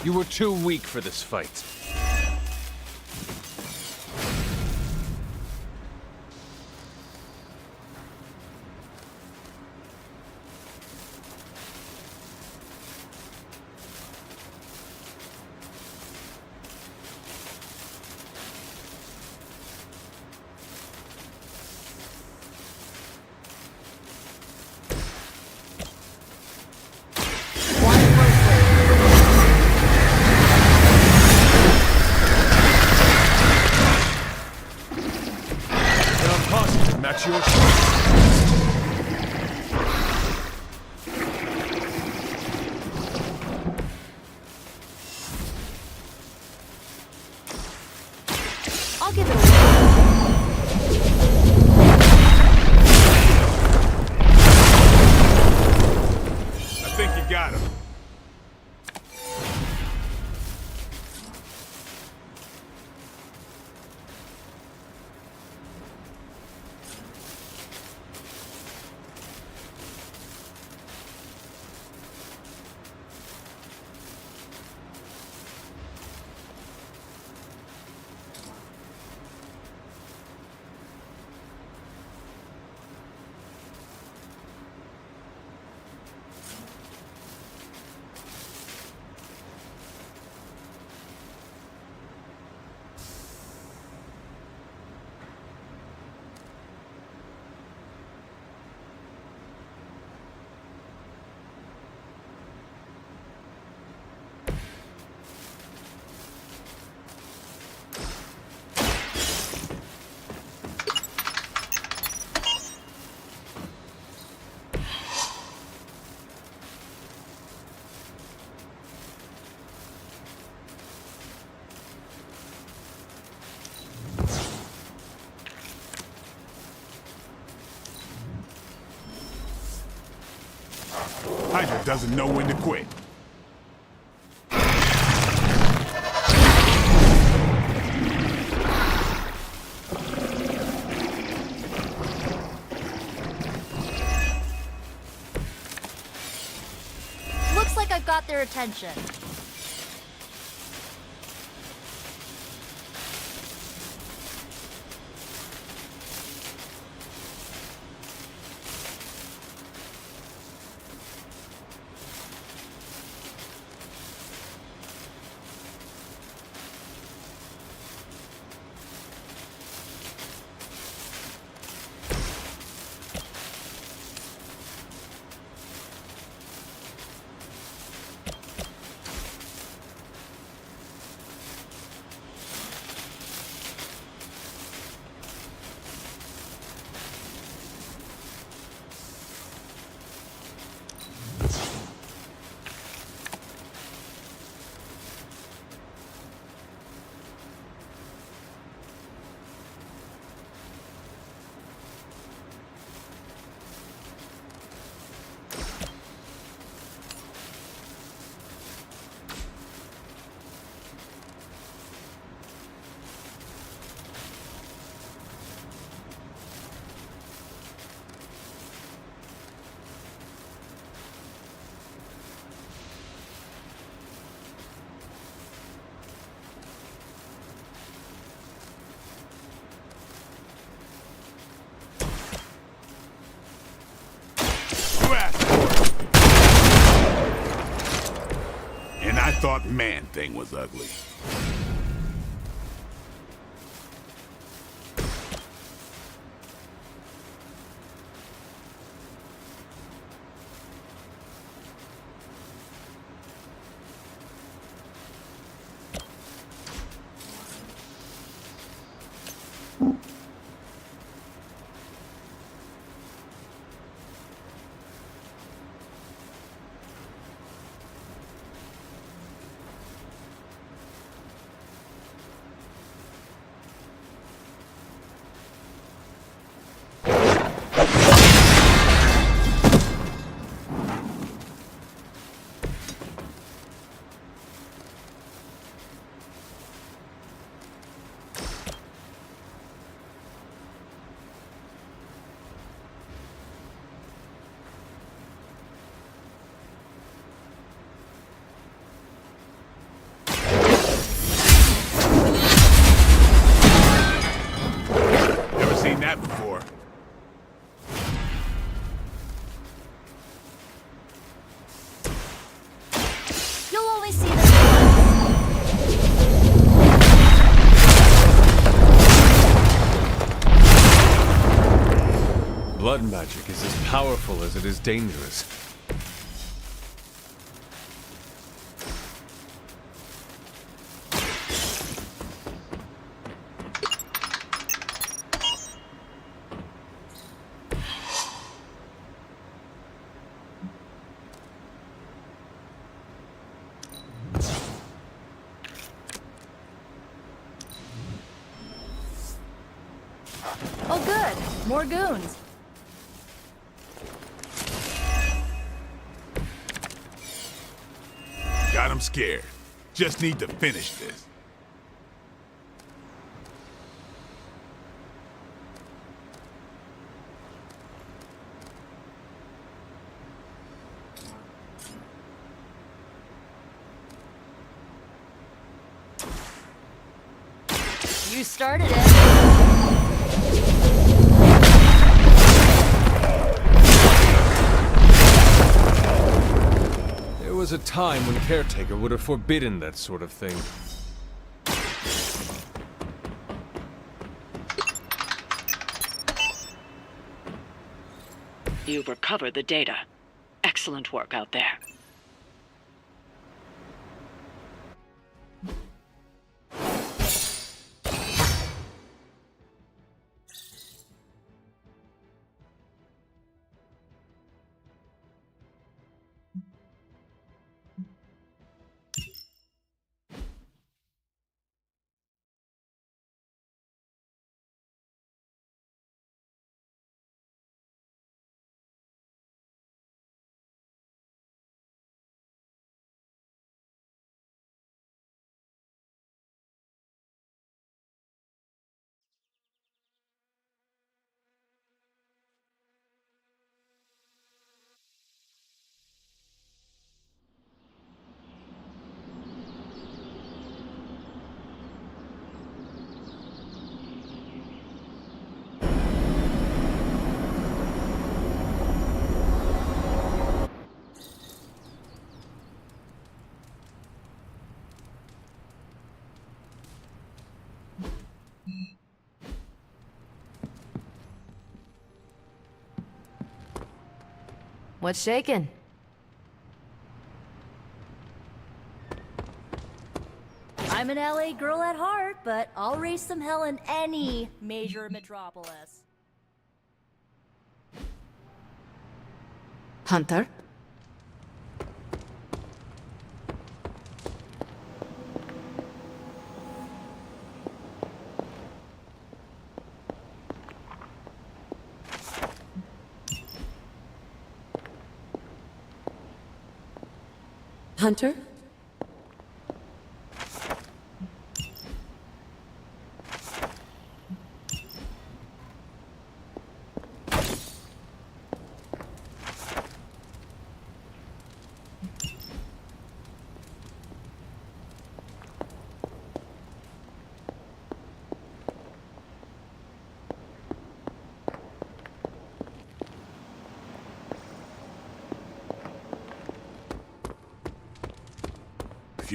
You were too weak for this fight. Match your I'll give it a whirl. I think you got him. Hydra doesn't know when to quit. Looks like I've got their attention. Man-Thing was ugly. Seen that before. You'll only see this once. Blood magic is as powerful as it is dangerous. Oh good, more goons. Got him scared. Just need to finish this. You started it. There was a time when Caretaker would have forbidden that sort of thing. You've recovered the data. Excellent work out there. What's shaking? I'm an LA girl at heart, but I'll raise some hell in any major metropolis. Hunter? Hunter?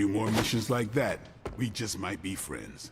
few more missions like that, we just might be friends.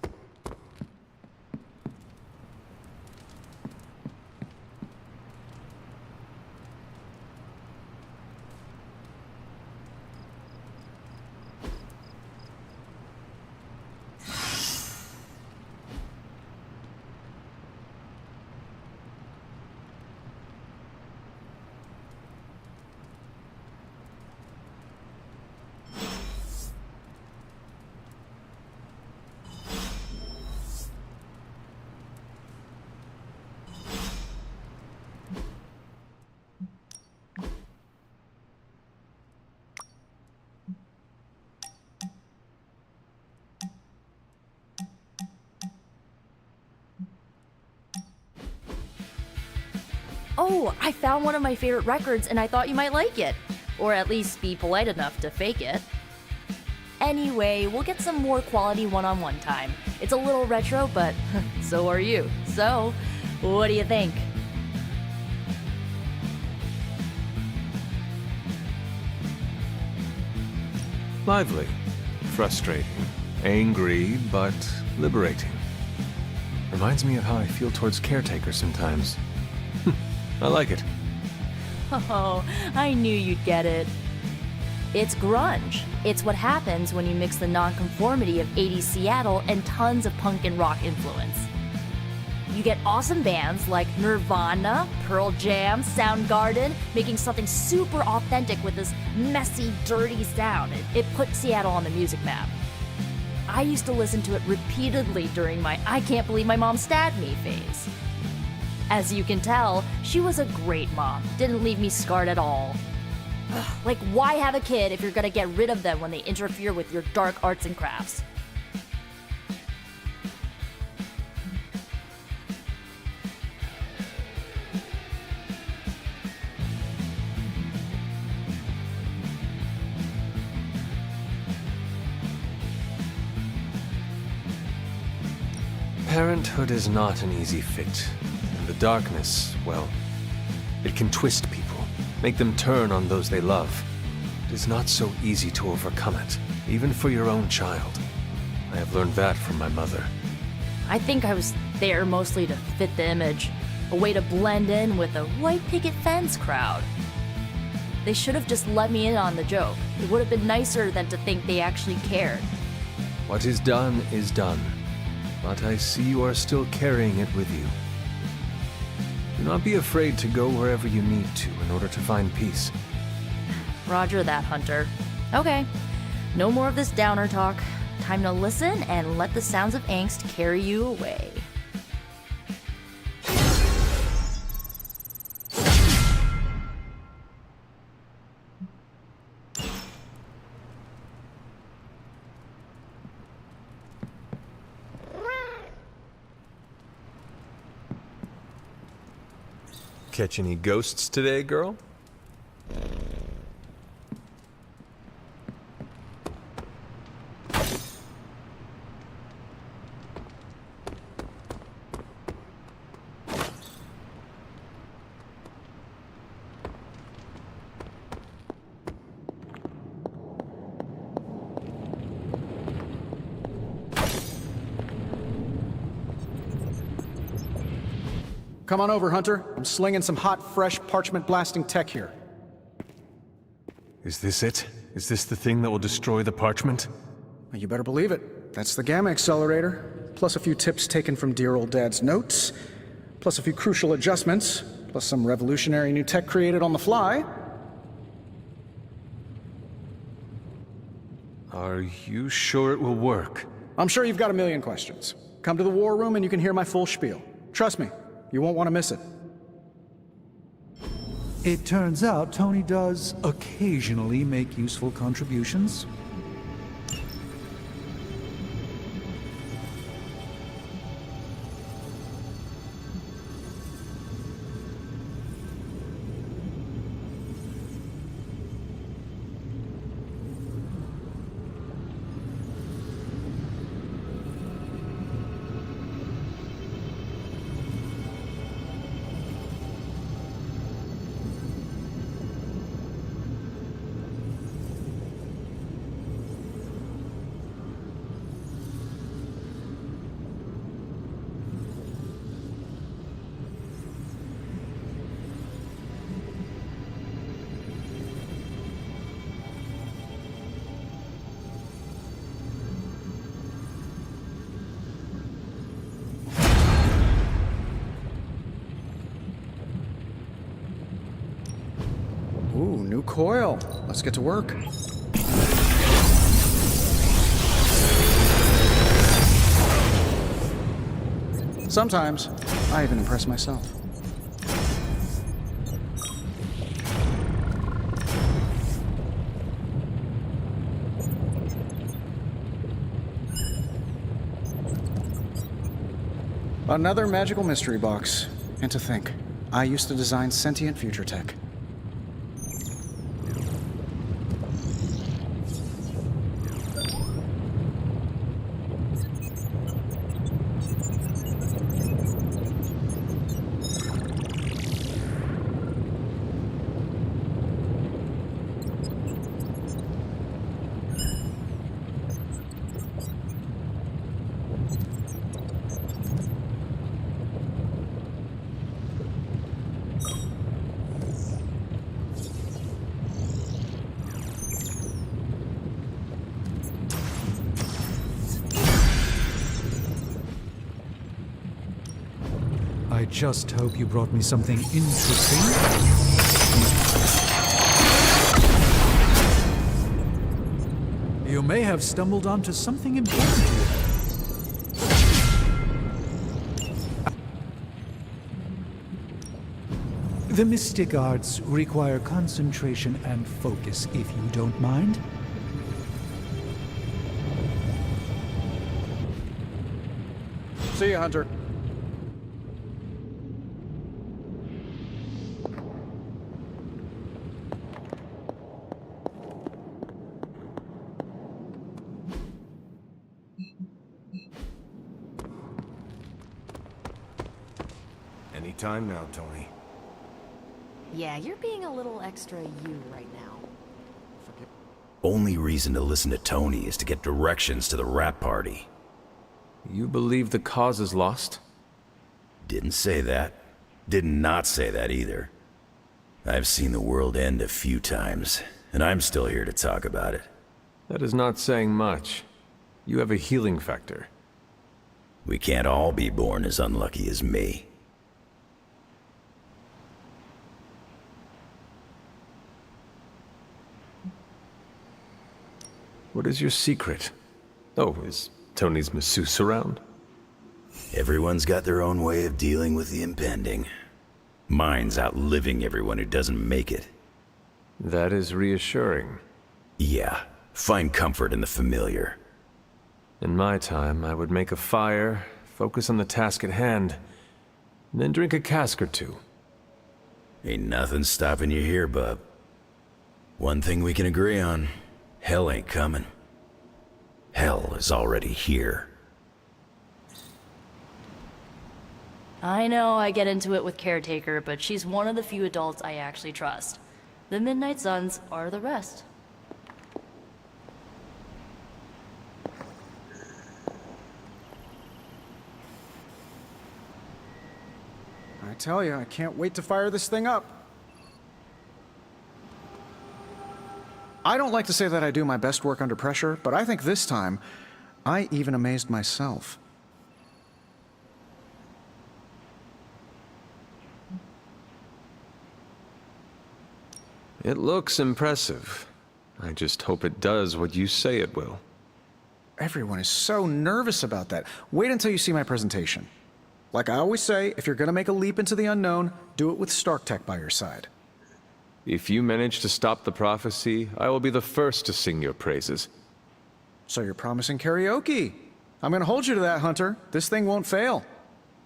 Oh, I found one of my favorite records and I thought you might like it. Or at least be polite enough to fake it. Anyway, we'll get some more quality one-on-one time. It's a little retro, but so are you. So, what do you think? Lively, frustrating, angry, but liberating. Reminds me of how I feel towards caretakers sometimes. I like it. Oh, I knew you'd get it. It's grunge. It's what happens when you mix the nonconformity of 80s Seattle and tons of punk and rock influence. You get awesome bands like Nirvana, Pearl Jam, Soundgarden, making something super authentic with this messy, dirty sound. It put Seattle on the music map. I used to listen to it repeatedly during my I can't believe my mom stabbed me phase. As you can tell, she was a great mom. Didn't leave me scarred at all. Ugh, like, why have a kid if you're gonna get rid of them when they interfere with your dark arts and crafts? Parenthood is not an easy fit. The darkness, well, it can twist people, make them turn on those they love. It is not so easy to overcome it, even for your own child. I have learned that from my mother. I think I was there mostly to fit the image, a way to blend in with the white picket fence crowd. They should have just let me in on the joke. It would have been nicer than to think they actually cared. What is done, but I see you are still carrying it with you. Do not be afraid to go wherever you need to in order to find peace. Roger that, Hunter. Okay, no more of this downer talk. Time to listen and let the sounds of angst carry you away. Catch any ghosts today, girl? Come on over, Hunter. I'm slinging some hot, fresh parchment blasting tech here. Is this it? Is this the thing that will destroy the parchment? You better believe it. That's the Gamma Accelerator, plus a few tips taken from dear old Dad's notes, plus a few crucial adjustments, plus some revolutionary new tech created on the fly. Are you sure it will work? I'm sure you've got a million questions. Come to the war room and you can hear my full spiel. Trust me, you won't want to miss it. It turns out Tony does occasionally make useful contributions. new coil. Let's get to work. Sometimes, I even impress myself. Another magical mystery box. And to think, I used to design sentient future tech. I just hope you brought me something interesting. You may have stumbled onto something important here. The mystic arts require concentration and focus, if you don't mind. See you, Hunter. Anytime now, Tony. Yeah, you're being a little extra you right now. Only reason to listen to Tony is to get directions to the rap party. You believe the cause is lost? Didn't say that. Did not say that either. I've seen the world end a few times, and I'm still here to talk about it. That is not saying much. You have a healing factor. We can't all be born as unlucky as me. What is your secret? Oh, is Tony's masseuse around? Everyone's got their own way of dealing with the impending. Mine's outliving everyone who doesn't make it. That is reassuring. Yeah, find comfort in the familiar. In my time, I would make a fire, focus on the task at hand, and then drink a cask or two. Ain't nothing stopping you here, bub. One thing we can agree on. Hell ain't coming. Hell is already here. I know I get into it with Caretaker, but she's one of the few adults I actually trust. The Midnight Suns are the rest. I tell you, I can't wait to fire this thing up. I don't like to say that I do my best work under pressure, but I think this time, I even amazed myself. It looks impressive. I just hope it does what you say it will. Everyone is so nervous about that. Wait until you see my presentation. Like I always say, if you're gonna make a leap into the unknown, do it with Stark Tech by your side. If you manage to stop the prophecy, I will be the first to sing your praises. So you're promising karaoke. I'm gonna hold you to that, Hunter. This thing won't fail.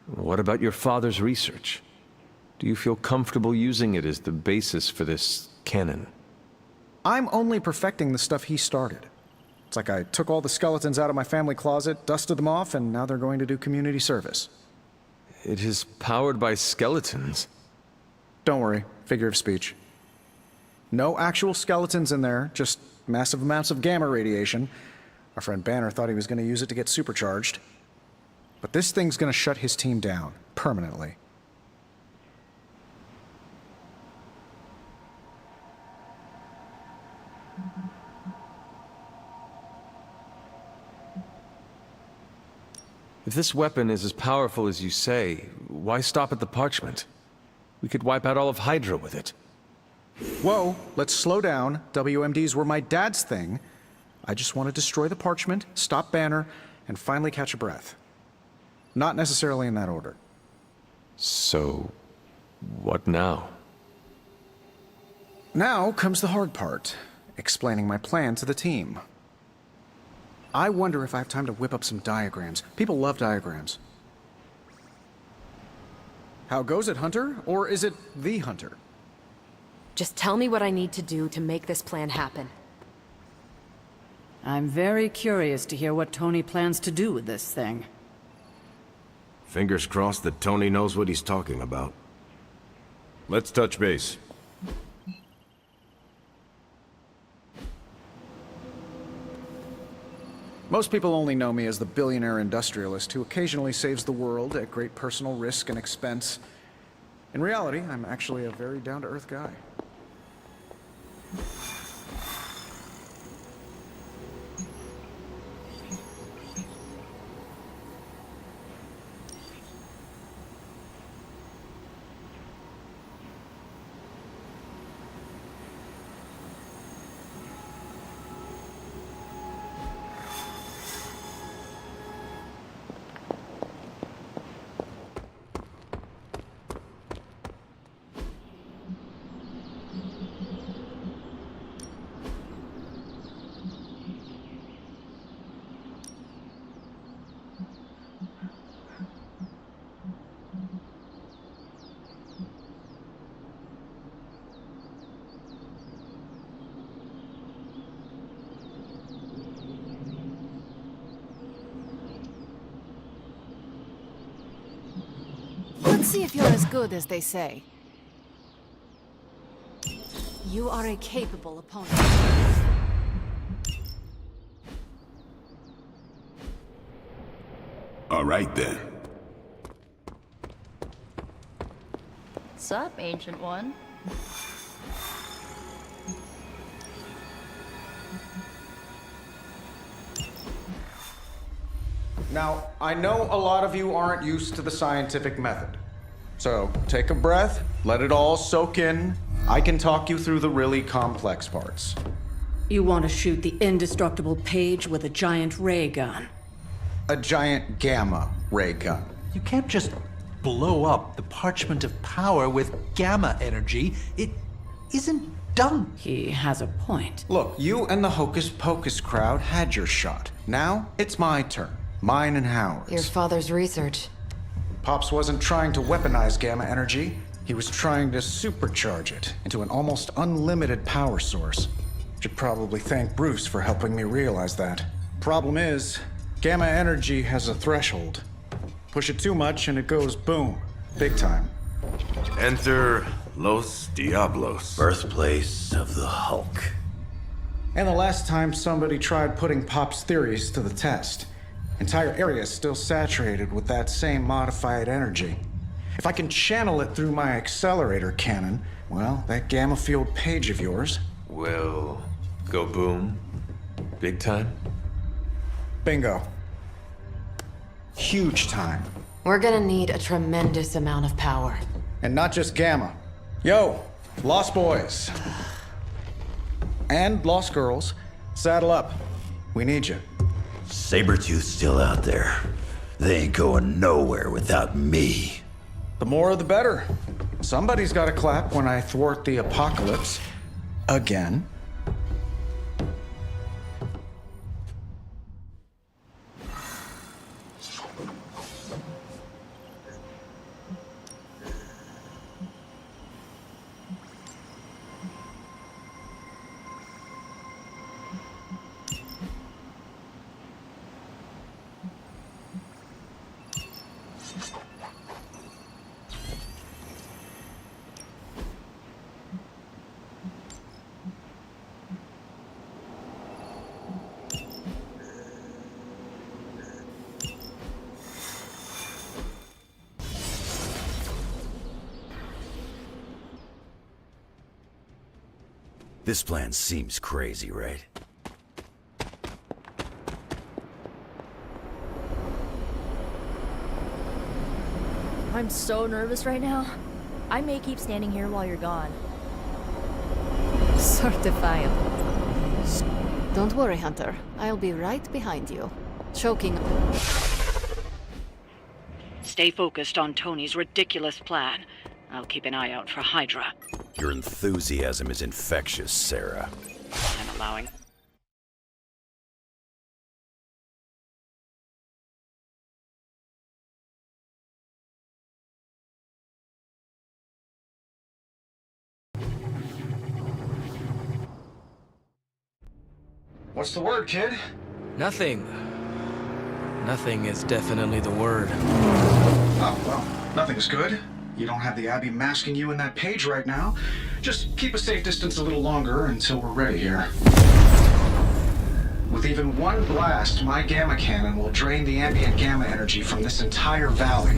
What about your father's research? Do you feel comfortable using it as the basis for this canon? I'm only perfecting the stuff he started. It's like I took all the skeletons out of my family closet, dusted them off, and now they're going to do community service. It is powered by skeletons. Don't worry, figure of speech. No actual skeletons in there, just massive amounts of gamma radiation. Our friend Banner thought he was going to use it to get supercharged. But this thing's going to shut his team down, permanently. If this weapon is as powerful as you say, why stop at the parchment? We could wipe out all of Hydra with it. Whoa, let's slow down. WMDs were my dad's thing. I just want to destroy the parchment, stop Banner, and finally catch a breath. Not necessarily in that order. So, what now? Now comes the hard part, explaining my plan to the team. I wonder if I have time to whip up some diagrams. People love diagrams. How goes it, Hunter? Or is it the Hunter? Just tell me what I need to do to make this plan happen. I'm very curious to hear what Tony plans to do with this thing. Fingers crossed that Tony knows what he's talking about. Let's touch base. Most people only know me as the billionaire industrialist who occasionally saves the world at great personal risk and expense. In reality, I'm actually a very down-to-earth guy. Let's see if you're as good as they say. You are a capable opponent. All right, then. Sup, Ancient One? Now, I know a lot of you aren't used to the scientific method. So, take a breath, let it all soak in. I can talk you through the really complex parts. You want to shoot the indestructible Page with a giant ray gun. A giant gamma ray gun. You can't just blow up the Parchment of Power with gamma energy. It isn't done. He has a point. Look, you and the Hocus Pocus crowd had your shot. Now, it's my turn. Mine and Howard's. Your father's research. Pops wasn't trying to weaponize gamma energy. He was trying to supercharge it into an almost unlimited power source. Should probably thank Bruce for helping me realize that. Problem is, gamma energy has a threshold. Push it too much and it goes boom. Big time. Enter Los Diablos. Birthplace of the Hulk. And the last time somebody tried putting Pop's theories to the test, entire area is still saturated with that same modified energy. If I can channel it through my accelerator cannon, well, that gamma field Page of yours will go boom. Big time? Bingo. Huge time. We're gonna need a tremendous amount of power. And not just gamma. Yo, Lost Boys. And Lost Girls, saddle up. We need you. Sabretooth's still out there. They ain't going nowhere without me. The more the better. Somebody's gotta clap when I thwart the apocalypse. Again. This plan seems crazy, right? I'm so nervous right now. I may keep standing here while you're gone. Certifiable. Don't worry, Hunter. I'll be right behind you. Choking. Stay focused on Tony's ridiculous plan. I'll keep an eye out for Hydra. Your enthusiasm is infectious, Sarah. I'm allowing. What's the word, kid? Nothing. Nothing is definitely the word. Oh, well, nothing's good. You don't have the Abbey masking you in that page right now. Just keep a safe distance a little longer until we're ready here. With even one blast, my gamma cannon will drain the ambient gamma energy from this entire valley.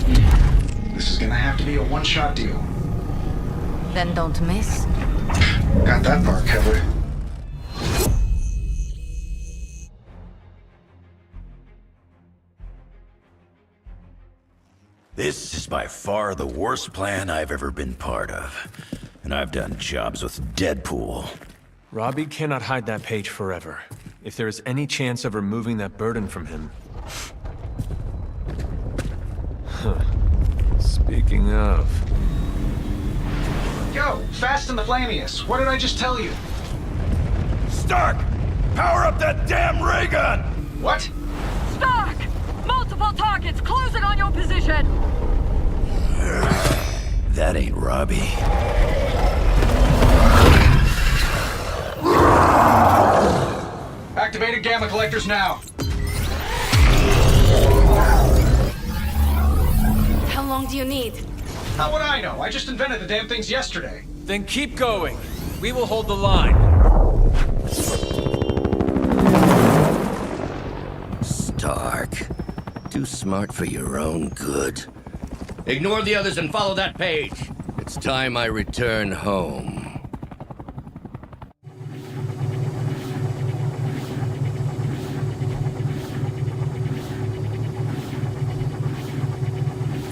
This is gonna have to be a one-shot deal. Then don't miss. Got that part covered. This is by far the worst plan I've ever been part of. And I've done jobs with Deadpool. Robbie cannot hide that page forever. If there is any chance of removing that burden from him... Huh. Speaking of... Yo, Fast and the Flamius, what did I just tell you? Stark! Power up that damn ray gun! What? Stark! Multiple targets closing on your position! That ain't Robbie. Activated gamma collectors now. How long do you need? How would I know? I just invented the damn things yesterday. Then keep going. We will hold the line. Stark. Too smart for your own good. Ignore the others and follow that page. It's time I return home.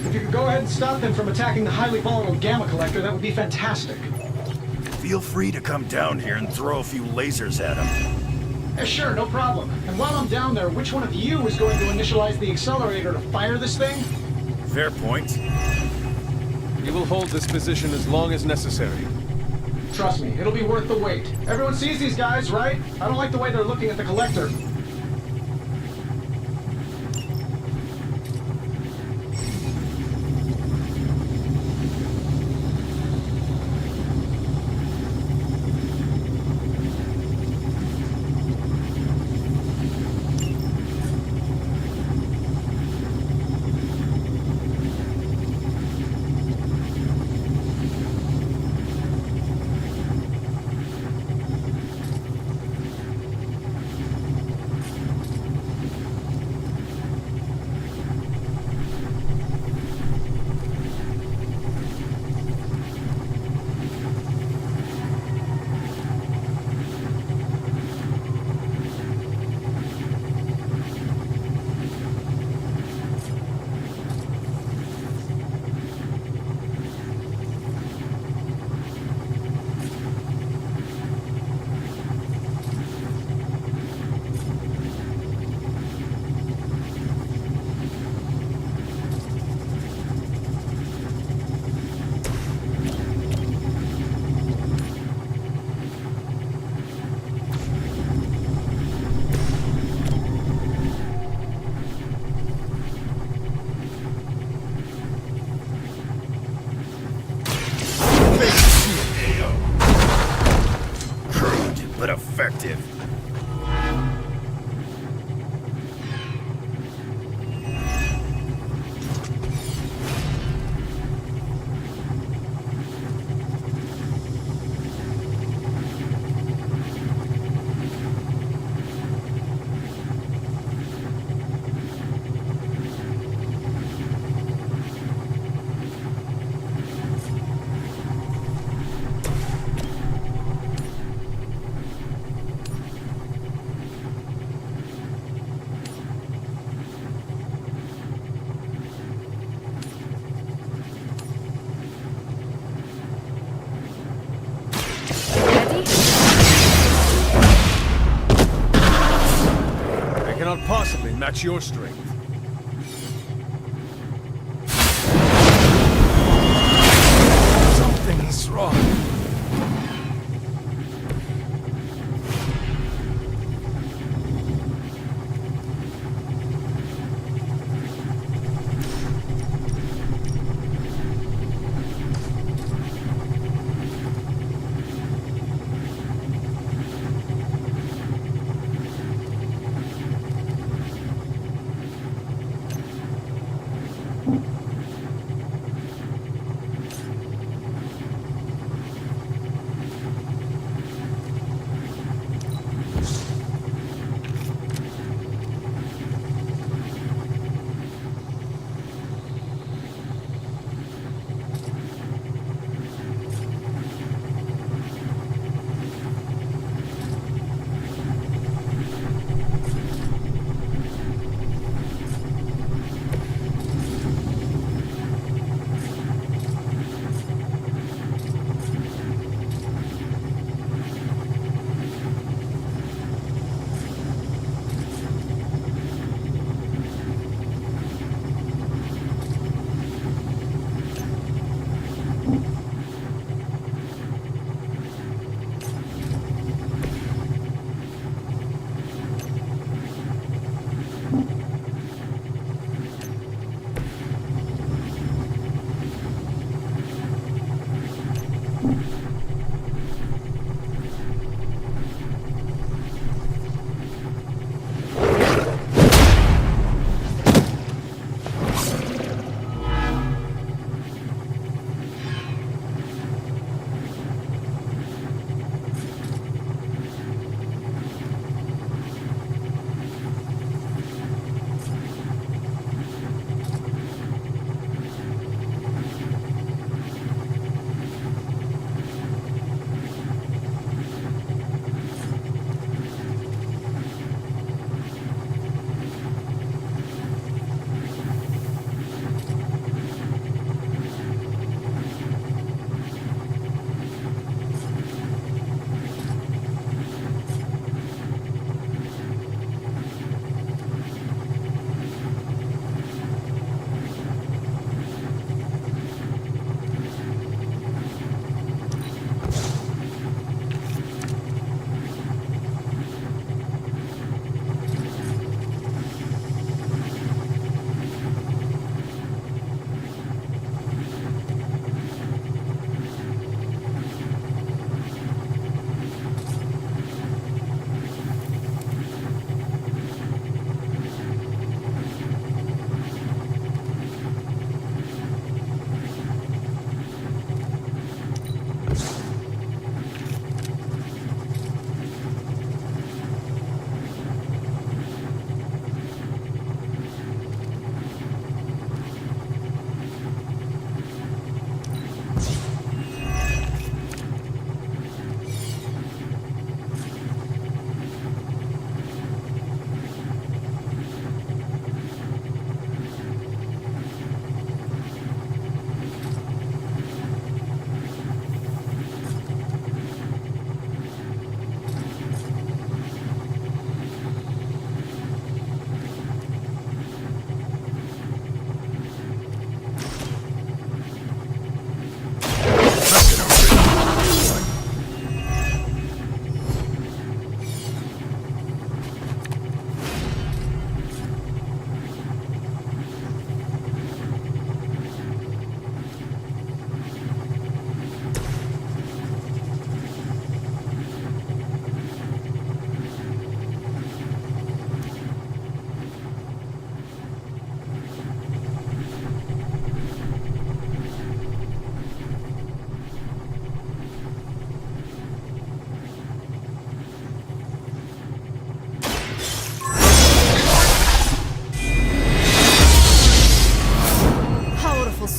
If you could go ahead and stop them from attacking the highly volatile gamma collector, that would be fantastic. Feel free to come down here and throw a few lasers at him. Yeah, sure, no problem. And while I'm down there, which one of you is going to initialize the accelerator to fire this thing? Fair point. We will hold this position as long as necessary. Trust me, it'll be worth the wait. Everyone sees these guys, right? I don't like the way they're looking at the collector. But effective. match your strength. Something's wrong.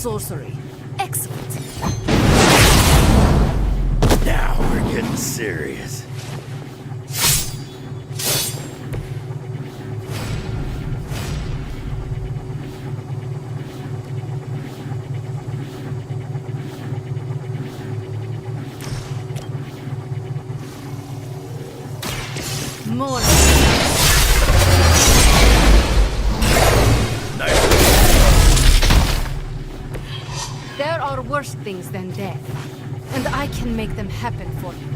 sorcery. Excellent. Now we're getting serious. More. worse things than death. And I can make them happen for you.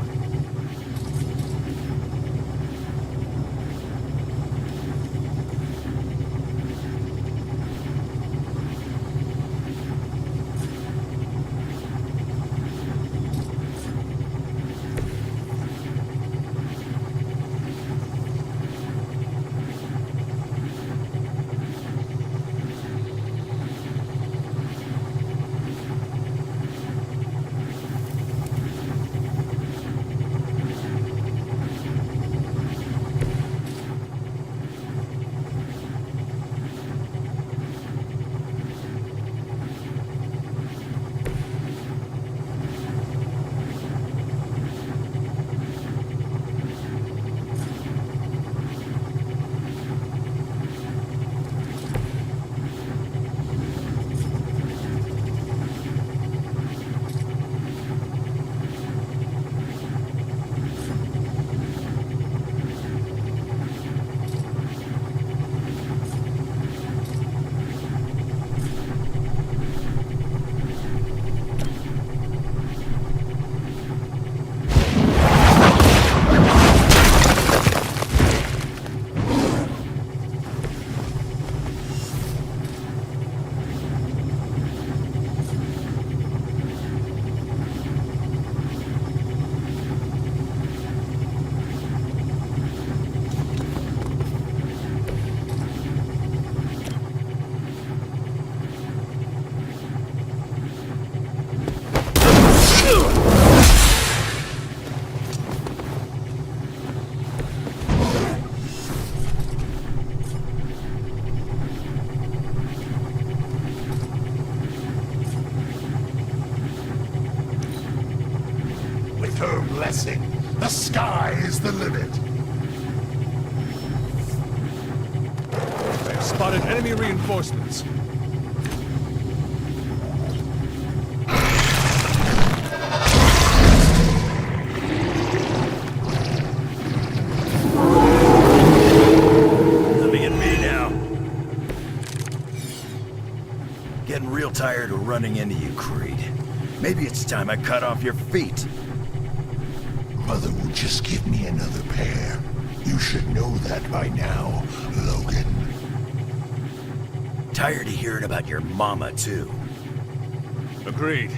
With her blessing, the sky is the limit. I've spotted enemy reinforcements. Living at me now. Getting real tired of running into you, Creed. Maybe it's time I cut off your feet. Mother will just give me another pair. You should know that by now, Logan. Tired of hearing about your mama, too. Agreed.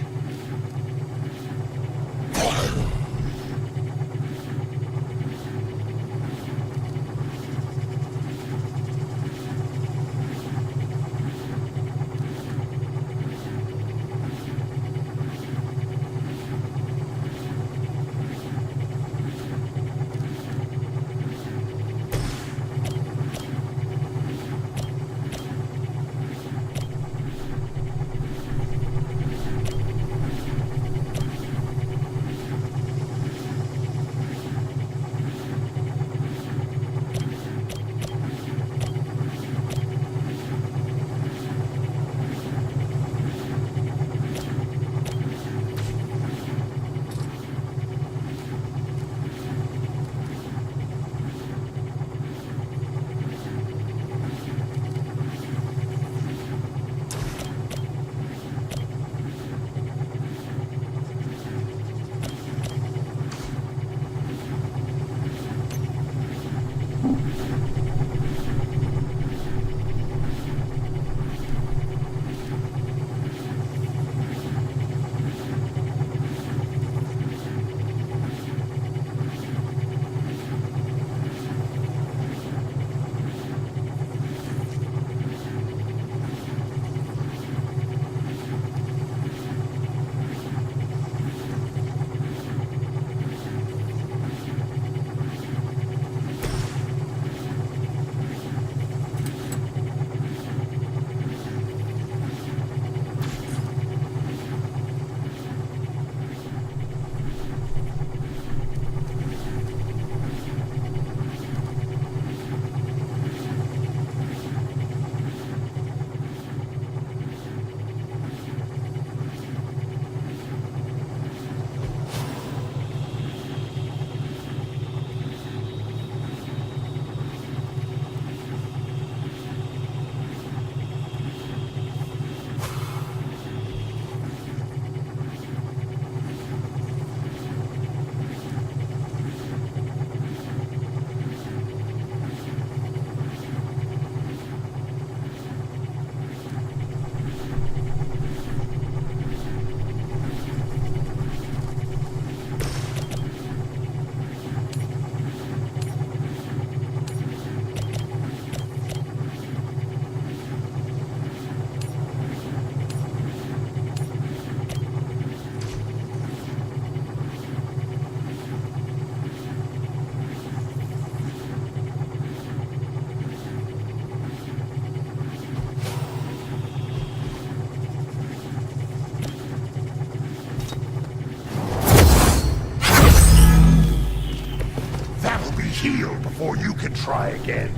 can try again.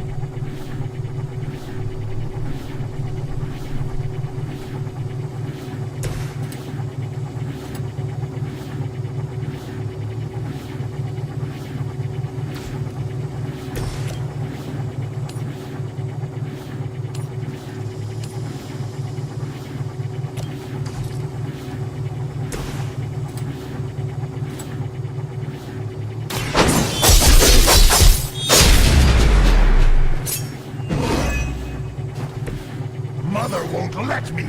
Mother won't let me.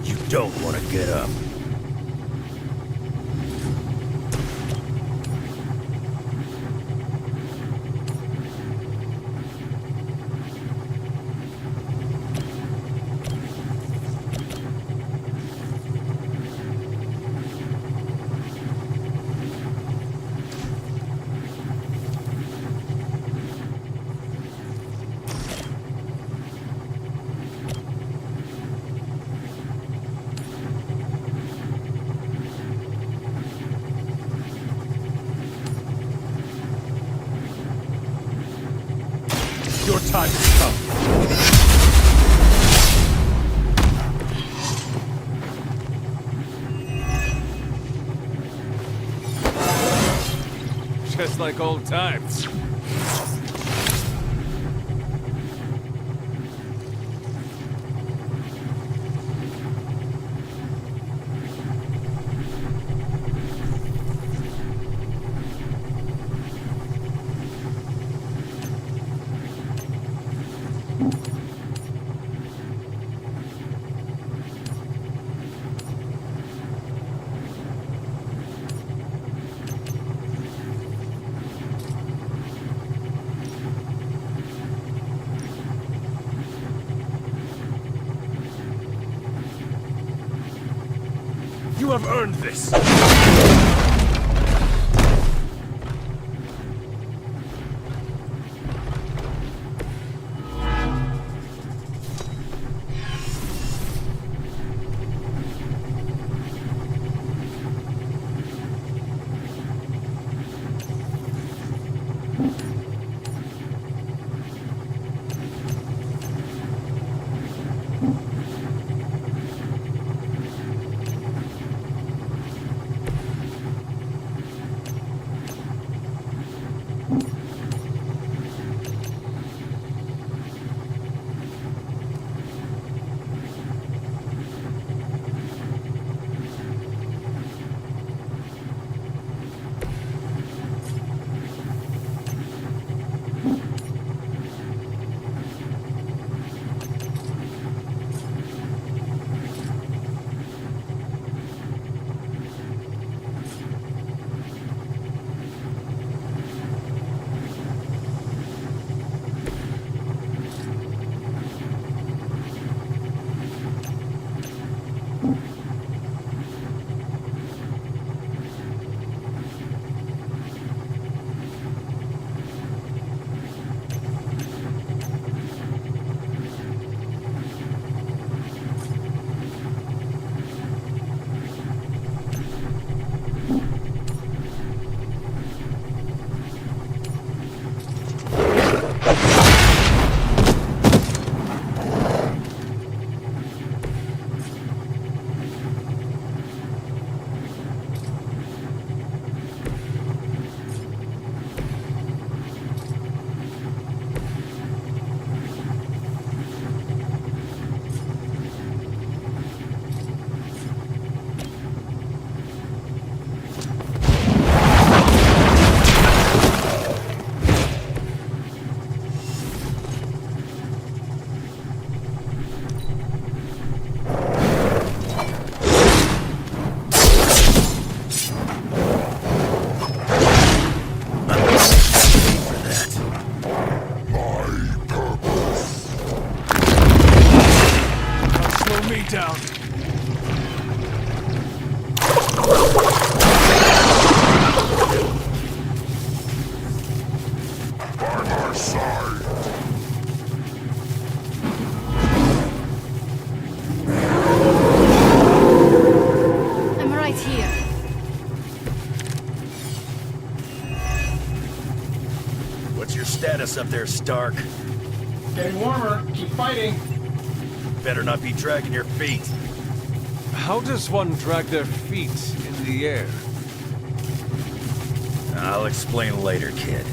You don't want to get up. Your time has come. Just like old times. You have earned this! up there, Stark? Getting warmer. Keep fighting. Better not be dragging your feet. How does one drag their feet in the air? I'll explain later, kid.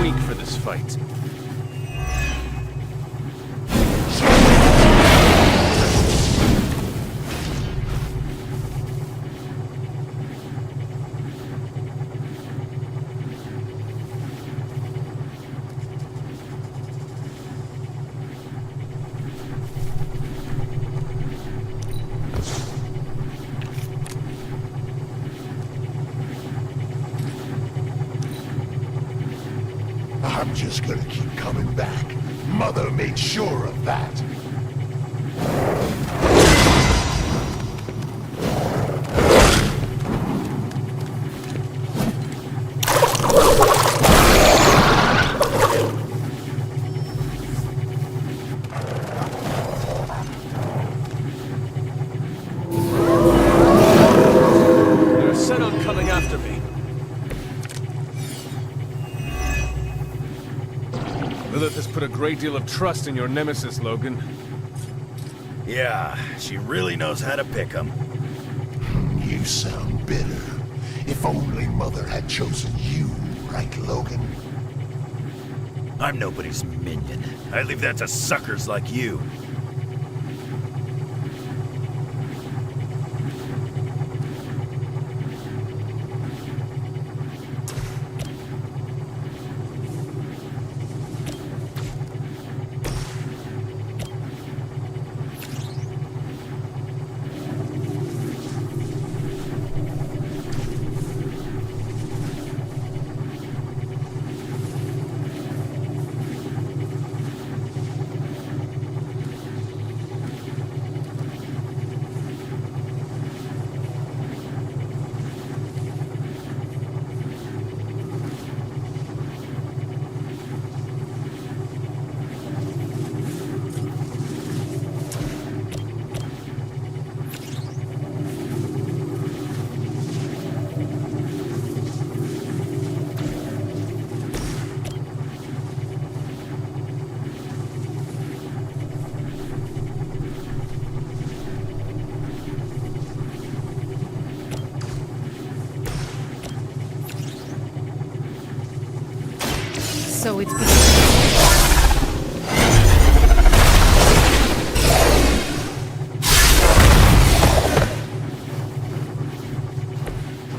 weak for this fight. I'm just gonna keep coming back. Mother made sure of that. They're set on coming after me. Lilith has put a great deal of trust in your nemesis, Logan. Yeah, she really knows how to pick 'em. You sound bitter. If only Mother had chosen you, right, Logan? I'm nobody's minion. I leave that to suckers like you. So it's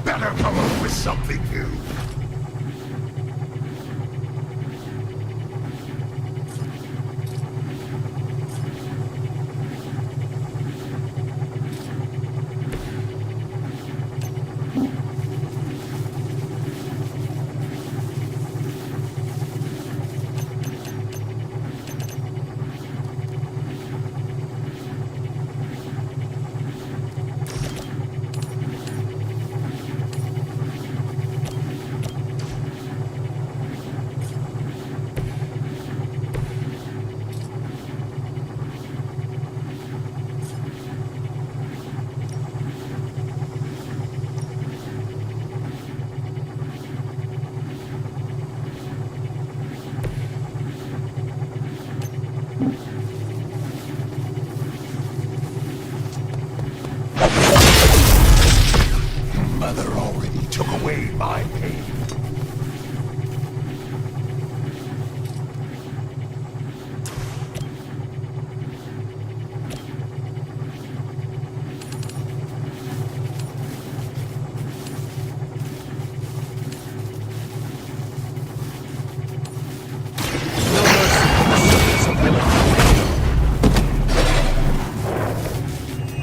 Better come up with something new. Mother already took away my pain.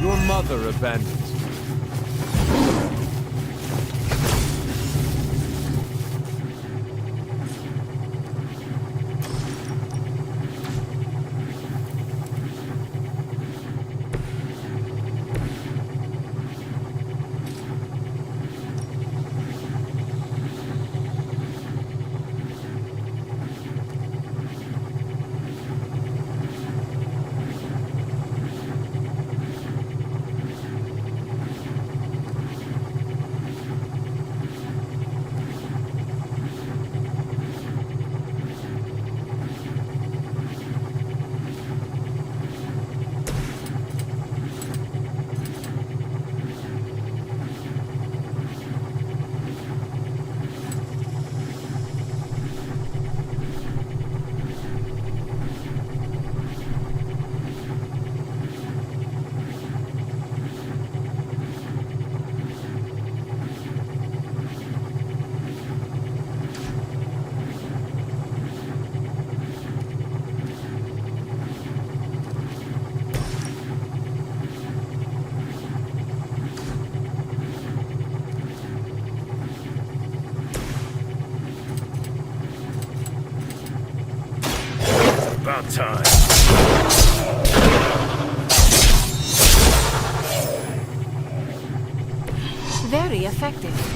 Your mother abandoned you. About time. Very effective.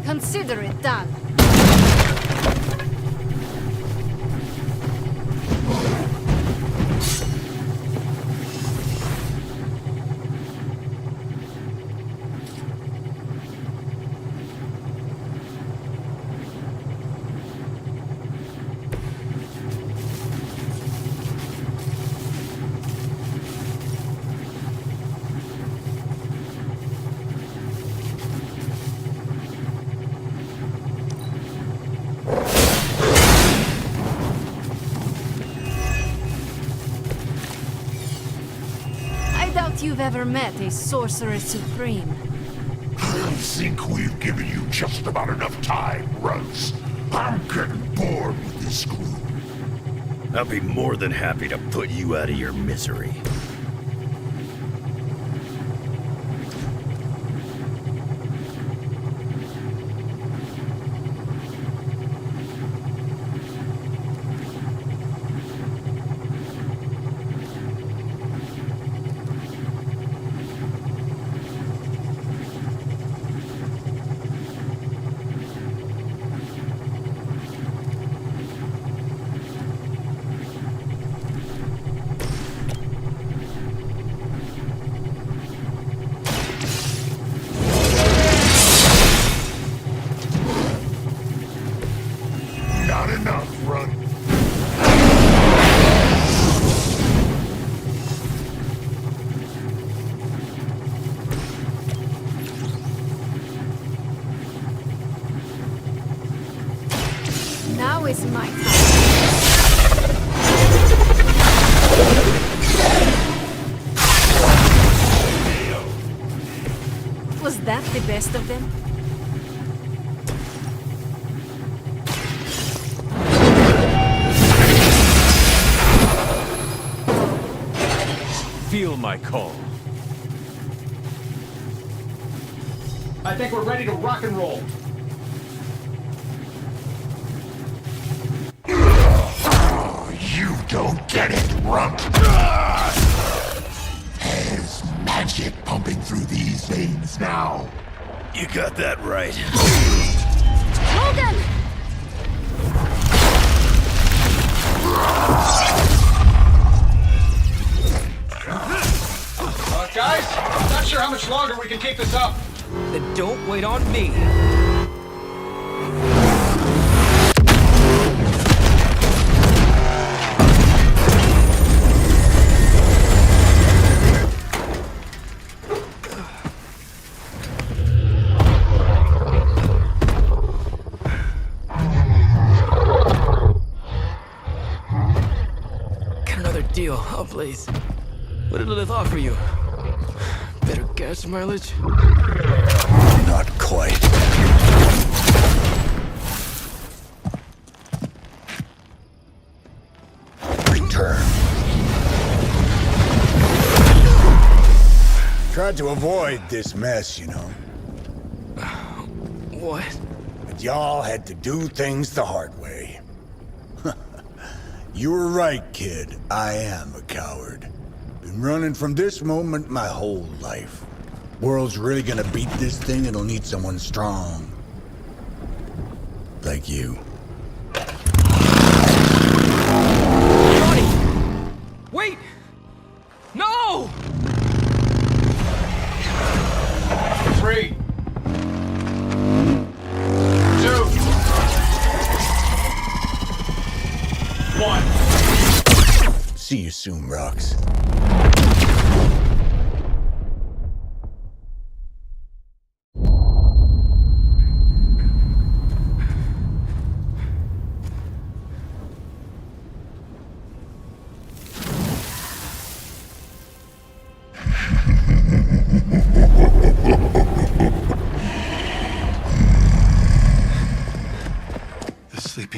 Consider it done. You've ever met a Sorcerer Supreme. I think we've given you just about enough time, Russ. I'm getting bored with this group. I'll be more than happy to put you out of your misery. Not enough, Run. Now is my time. Was that the best of them? Feel my call. I think we're ready to rock and roll. You don't get it, Rump. There's magic pumping through these veins now. You got that right. Logan! Guys, not sure how much longer we can keep this up. Then don't wait on me. Got another deal. Oh, please. What did Lilith offer you? Better gas mileage? Not quite. Return. Tried to avoid this mess, you know. What? But y'all had to do things the hard way. You were right, kid. I am a coward. Been running from this moment my whole life. World's really gonna beat this thing, it'll need someone strong. Like you. Johnny! Wait! No! 3, 2, 1. See you soon, Rox.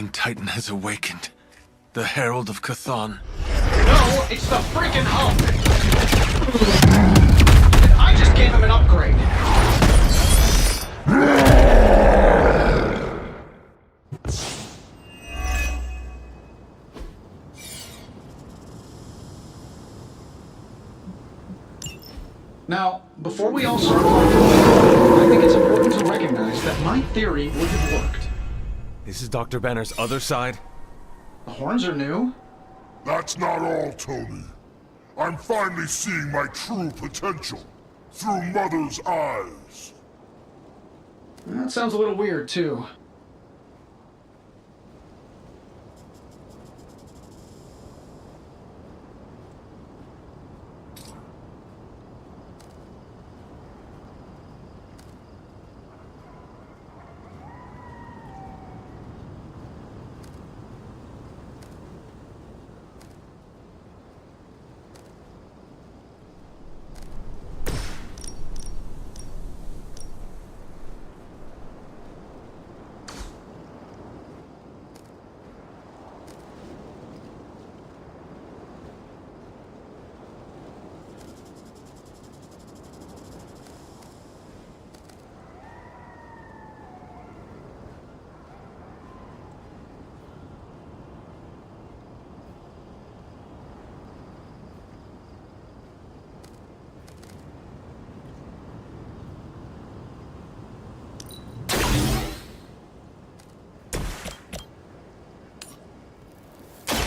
King Titan has awakened. The Herald of Chthon. No, it's the freaking Hulk! And I just gave him an upgrade. Now, before we all start fighting, I think it's important to recognize that my theory would have worked. This is Dr. Banner's other side? The horns are new. That's not all, Tony. I'm finally seeing my true potential through Mother's eyes. That sounds a little weird, too.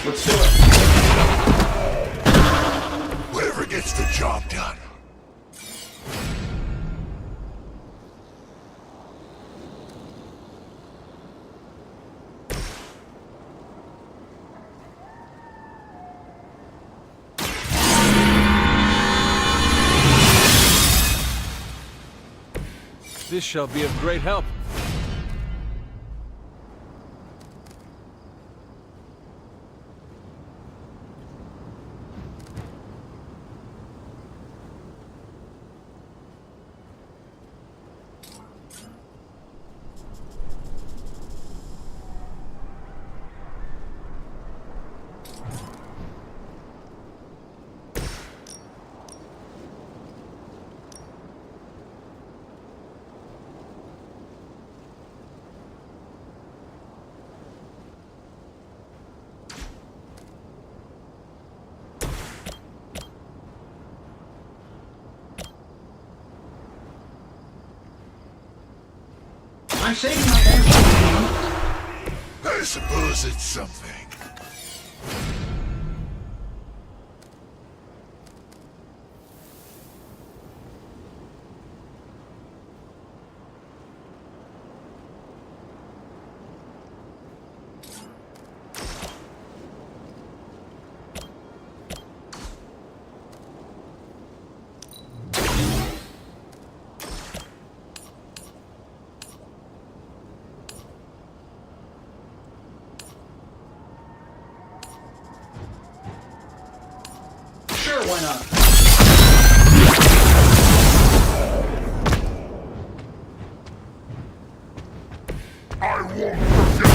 Let's do it. Whoever gets the job done. This shall be of great help. I'm saving my energy. I suppose it's something. Sure, why not? I won't forget.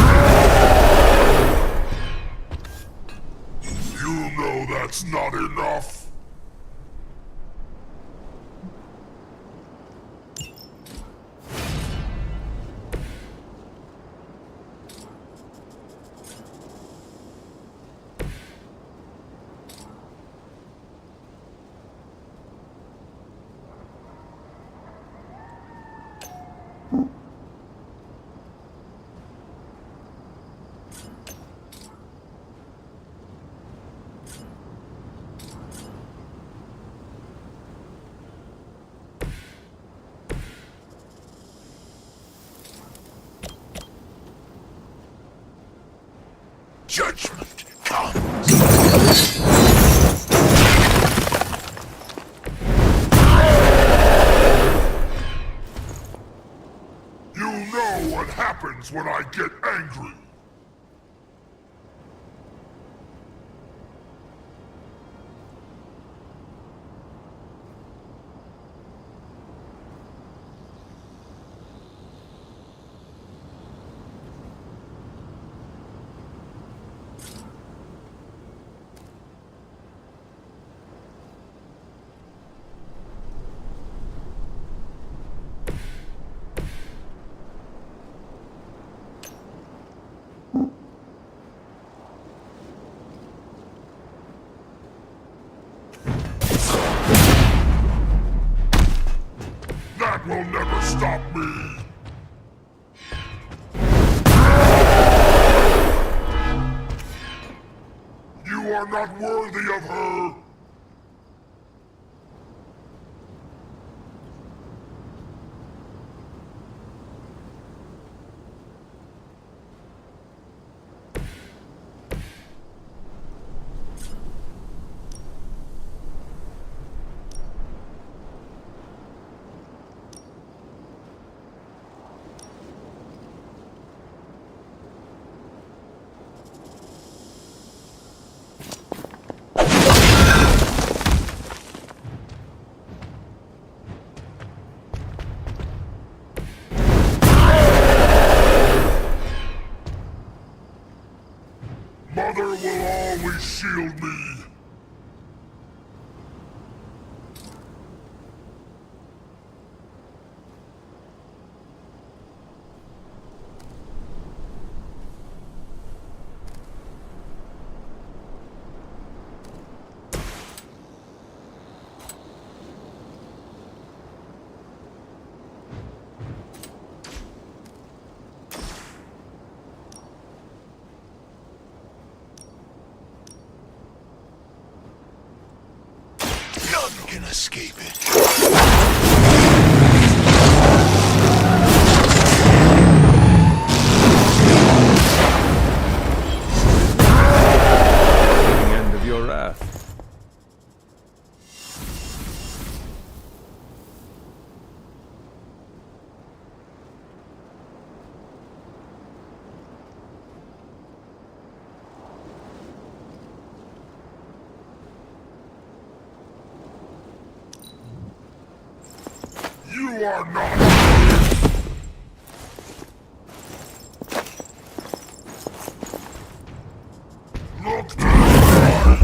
You know that's not enough. Judgment comes. You know what happens when I get angry. me! You are not worthy of her! Mother will always shield me. None can escape it. The end of your wrath. You are not. Look to the right.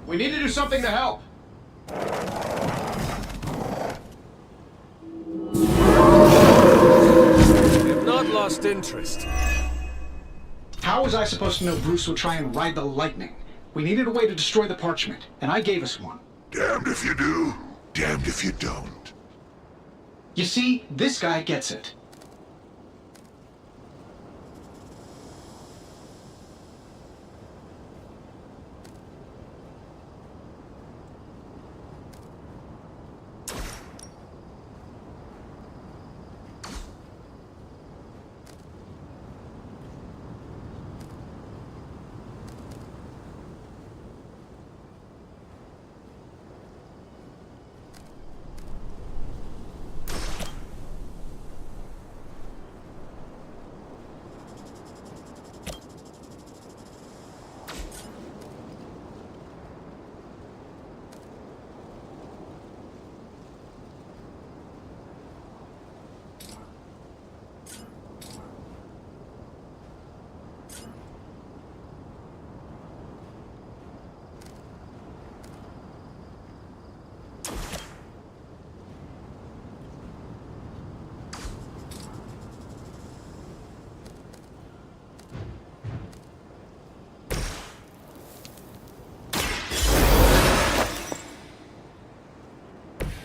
We need to do something to help. You've not lost interest. How was I supposed to know Bruce would try and ride the lightning? We needed a way to destroy the parchment, and I gave us one. Damned if you do, damned if you don't. You see, this guy gets it.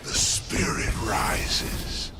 The spirit rises.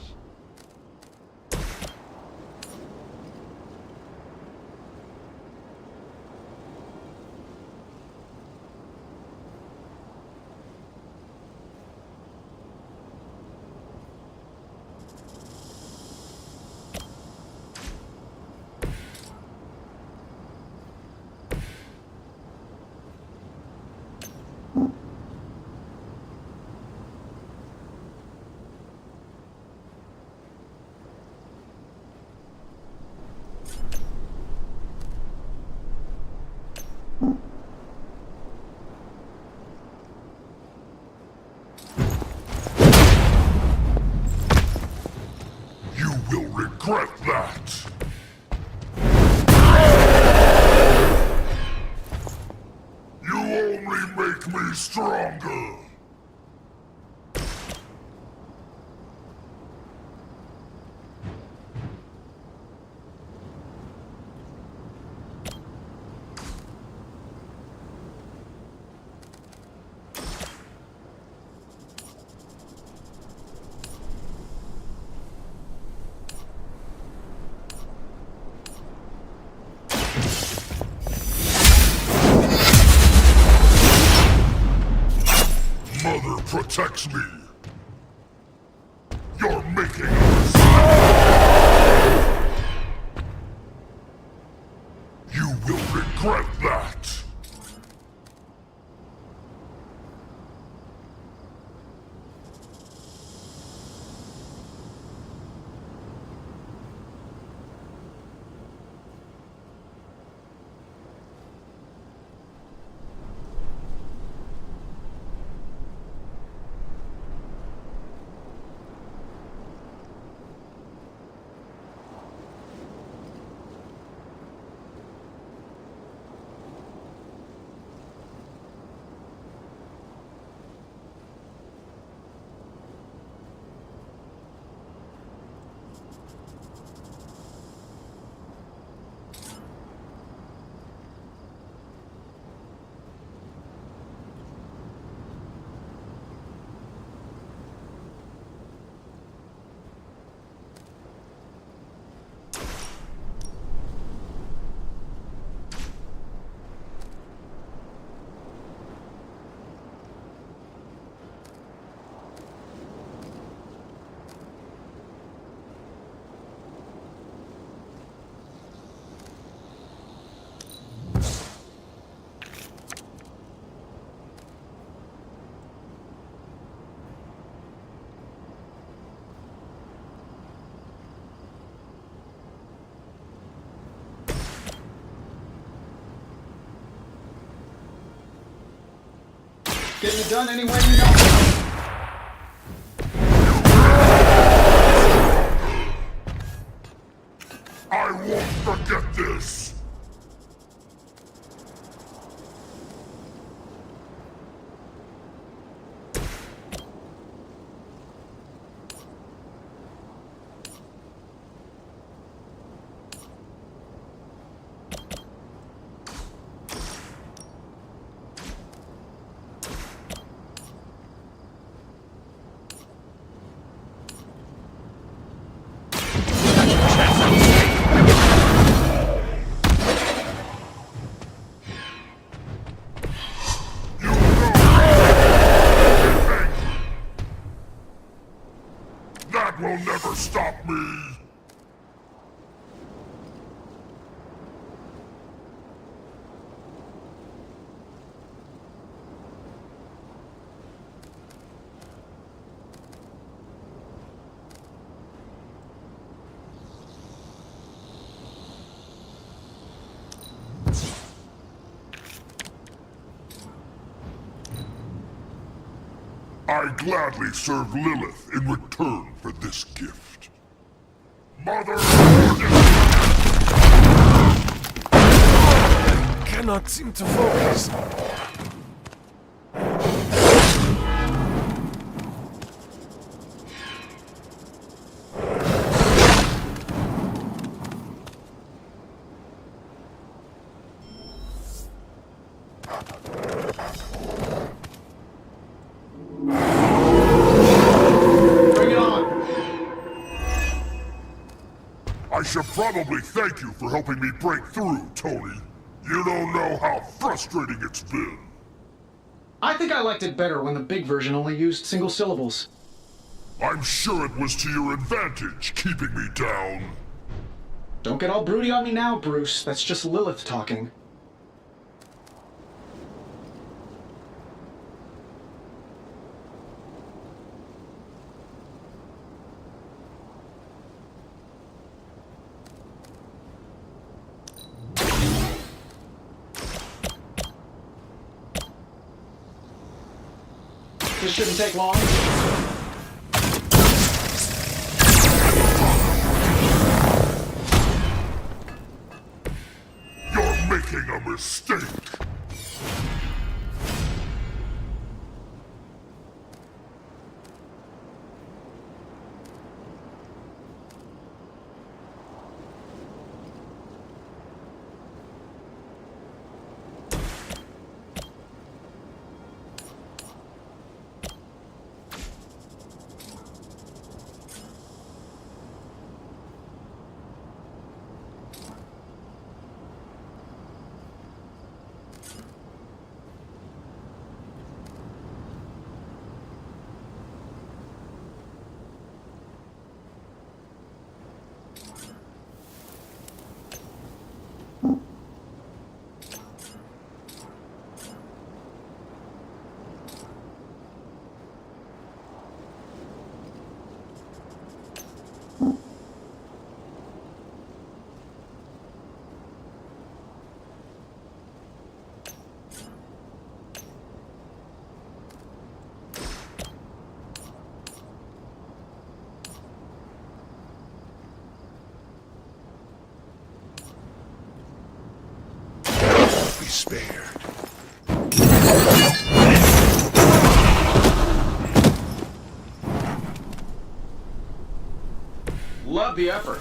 You will regret that. You only make me stronger. protects me. You're making a mistake. You will regret that. Getting it done any way you know. I won't forget this. That will never stop me! I gladly serve Lilith in return for this gift. Mother... Cannot seem to focus. I should probably thank you for helping me break through, Tony. You don't know how frustrating it's been. I think I liked it better when the big version only used single syllables. I'm sure it was to your advantage, keeping me down. Don't get all broody on me now, Bruce. That's just Lilith talking. This shouldn't take long. You're making a mistake. spared. Love the effort.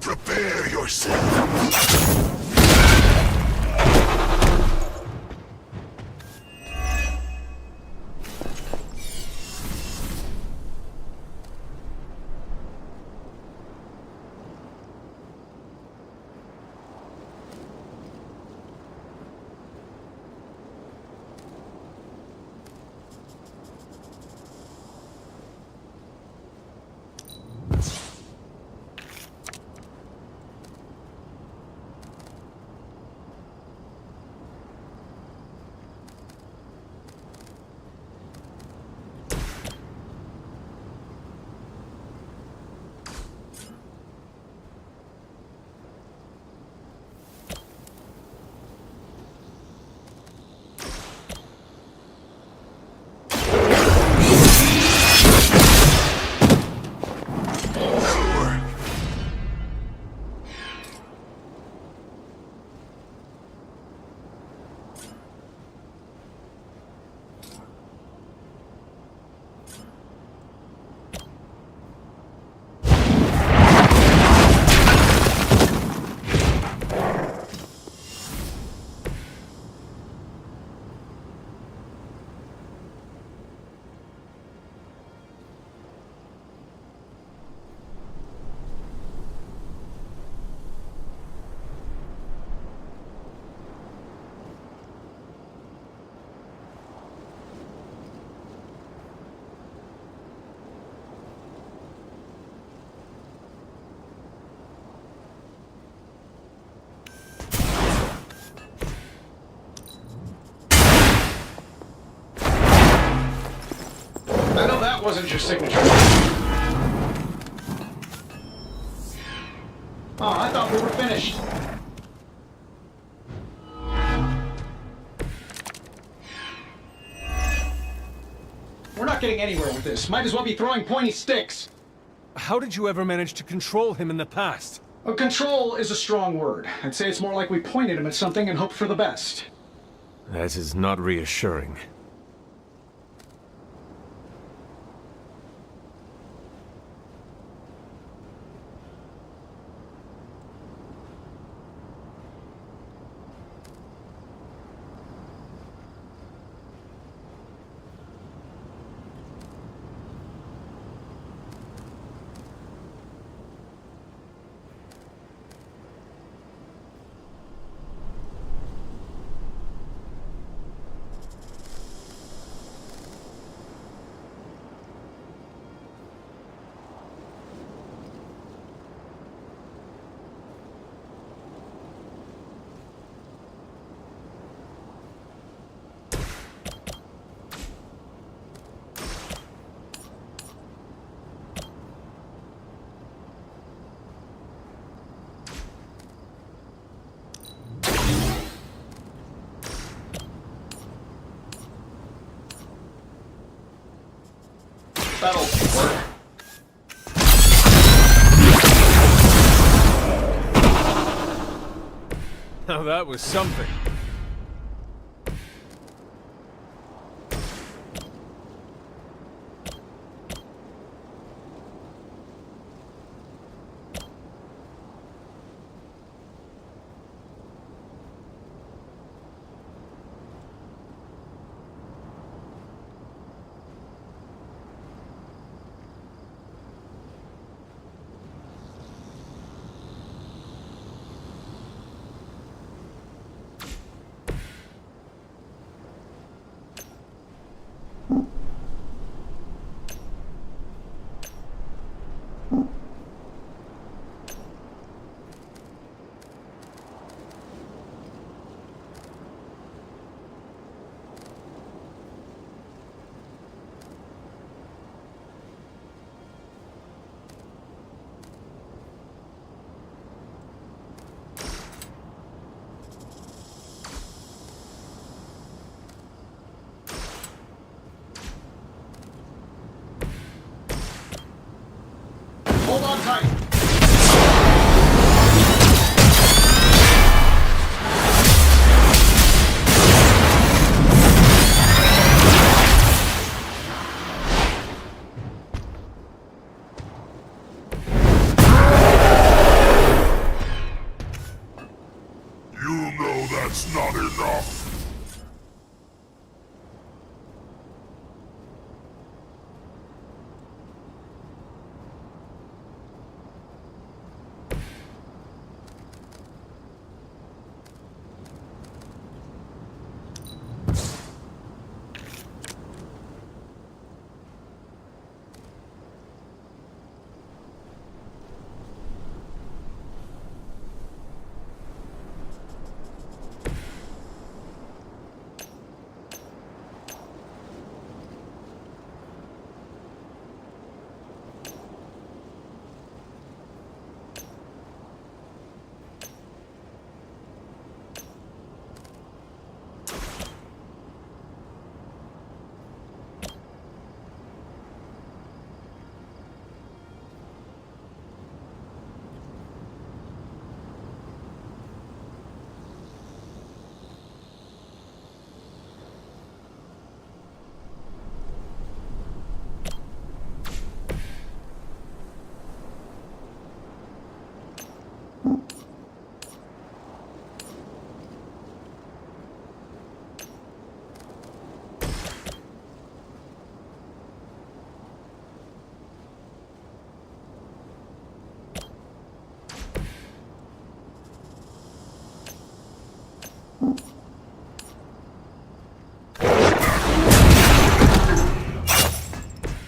Prepare yourself. I know that wasn't your signature. Oh, I thought we were finished. We're not getting anywhere with this. Might as well be throwing pointy sticks. How did you ever manage to control him in the past? Well, control is a strong word. I'd say it's more like we pointed him at something and hoped for the best. That is not reassuring. That'll work. Now that was something.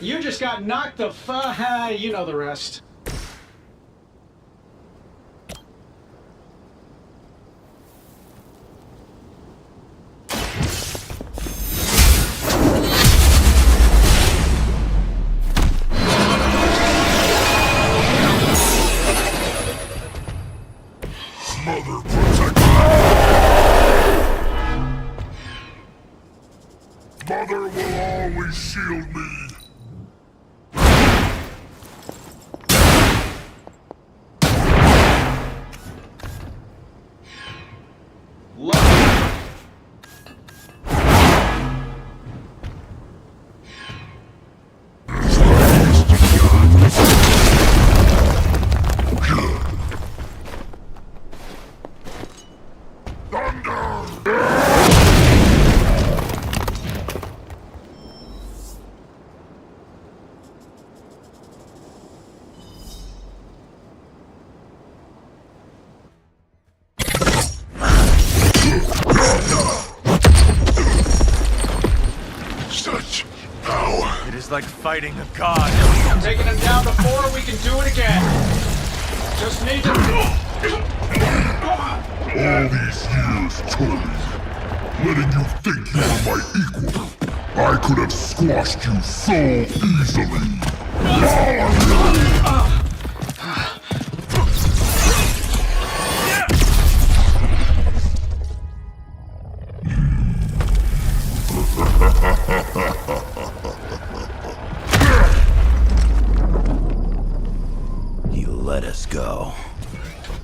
You just got knocked the you know the rest. Mother protect me! Mother will always shield me! Such power. It is like fighting a god. I'm taking him down before we can do it again. Just need to... All these years, Tony, letting you think you were my equal, I could have squashed you so easily. He let us go.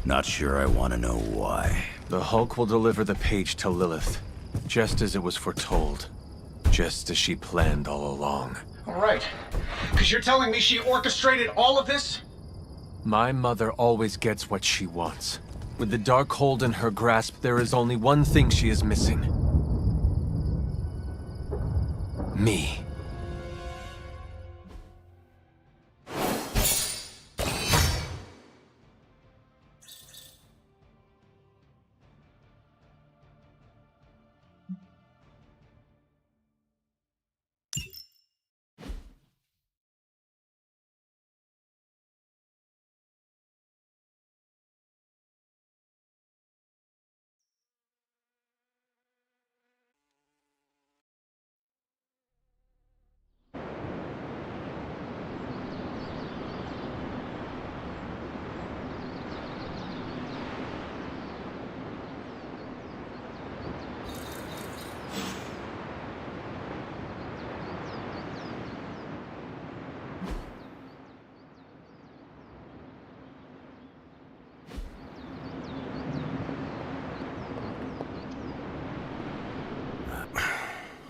Not sure I want to know why. The Hulk will deliver the page to Lilith, just as it was foretold. Just as she planned all along. All right. Because you're telling me she orchestrated all of this? My mother always gets what she wants. With the Darkhold in her grasp, there is only one thing she is missing. Me.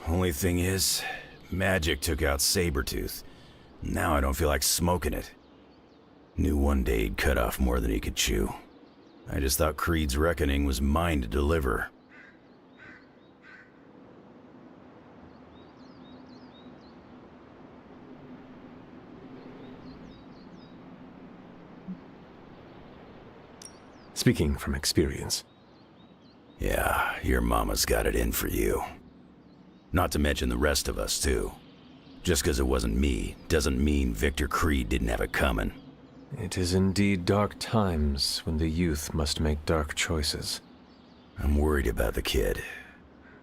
Only thing is, magic took out Sabretooth. Now I don't feel like smoking it. Knew one day he'd cut off more than he could chew. I just thought Creed's reckoning was mine to deliver. Speaking from experience. Yeah, your mama's got it in for you. Not to mention the rest of us, too. Just because it wasn't me, doesn't mean Victor Creed didn't have it coming. It is indeed dark times when the youth must make dark choices. I'm worried about the kid.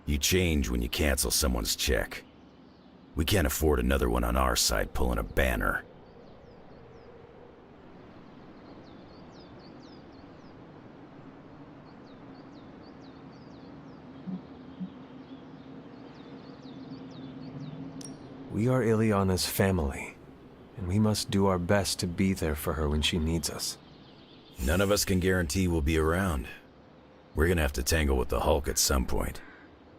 You change when you cancel someone's check. We can't afford another one on our side pulling a banner. We are Ileana's family, and we must do our best to be there for her when she needs us. None of us can guarantee we'll be around. We're gonna have to tangle with the Hulk at some point.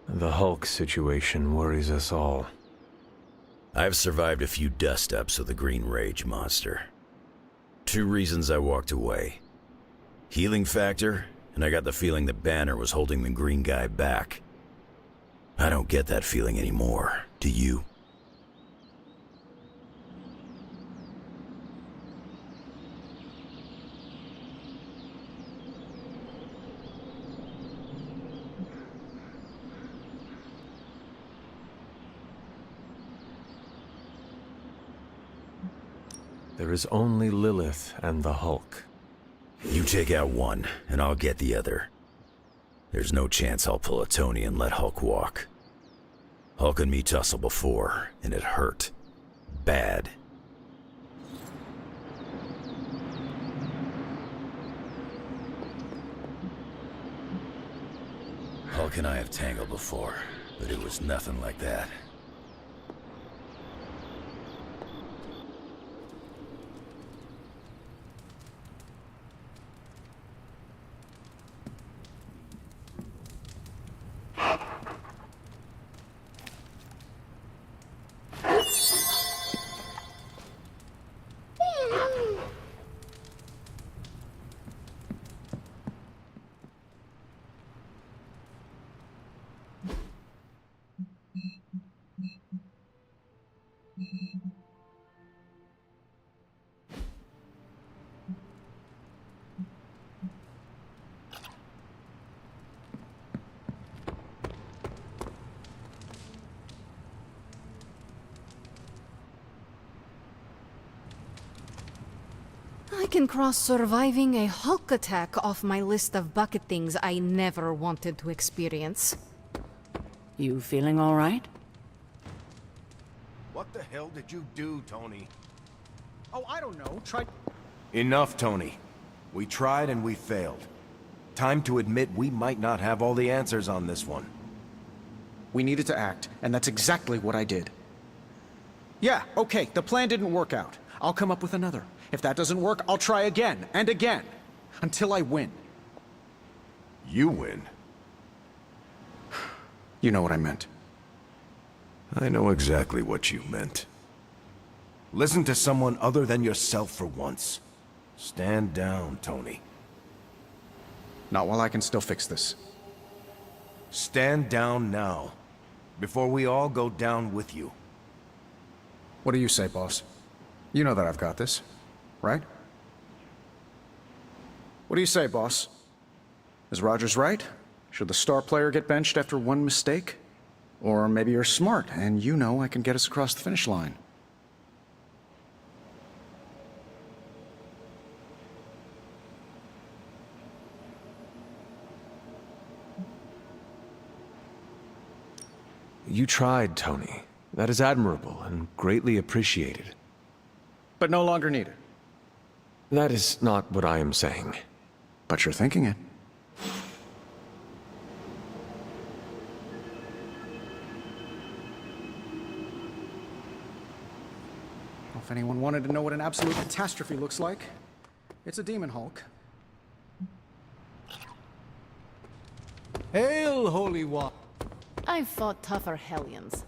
The Hulk situation worries us all. I've survived a few dust-ups with the Green Rage monster. 2 reasons I walked away. Healing factor, and I got the feeling that Banner was holding the green guy back. I don't get that feeling anymore, do you? There is only Lilith and the Hulk. You take out one, and I'll get the other. There's no chance I'll pull a Tony and let Hulk walk. Hulk and me tussled before, and it hurt. Bad. Hulk and I have tangled before, but it was nothing like that. I can cross surviving a Hulk attack off my list of bucket things I never wanted to experience. You feeling all right? What the hell did you do, Tony? Oh, I don't know. Try... Enough, Tony. We tried and we failed. Time to admit we might not have all the answers on this one. We needed to act, and that's exactly what I did. Yeah, okay, the plan didn't work out. I'll come up with another. If that doesn't work, I'll try again and again. Until I win. You win? You know what I meant. I know exactly what you meant. Listen to someone other than yourself for once. Stand down, Tony. Not while I can still fix this. Stand down now, before we all go down with you. What do you say, boss? You know that I've got this, right? What do you say, boss? Is Rogers right? Should the star player get benched after one mistake? Or maybe you're smart, and you know I can get us across the finish line. You tried, Tony. That is admirable and greatly appreciated. But no longer needed. That is not what I am saying. But you're thinking it. Well, if anyone wanted to know what an absolute catastrophe looks like, it's a Demon Hulk. Hail, Holy One! I've fought tougher Hellions.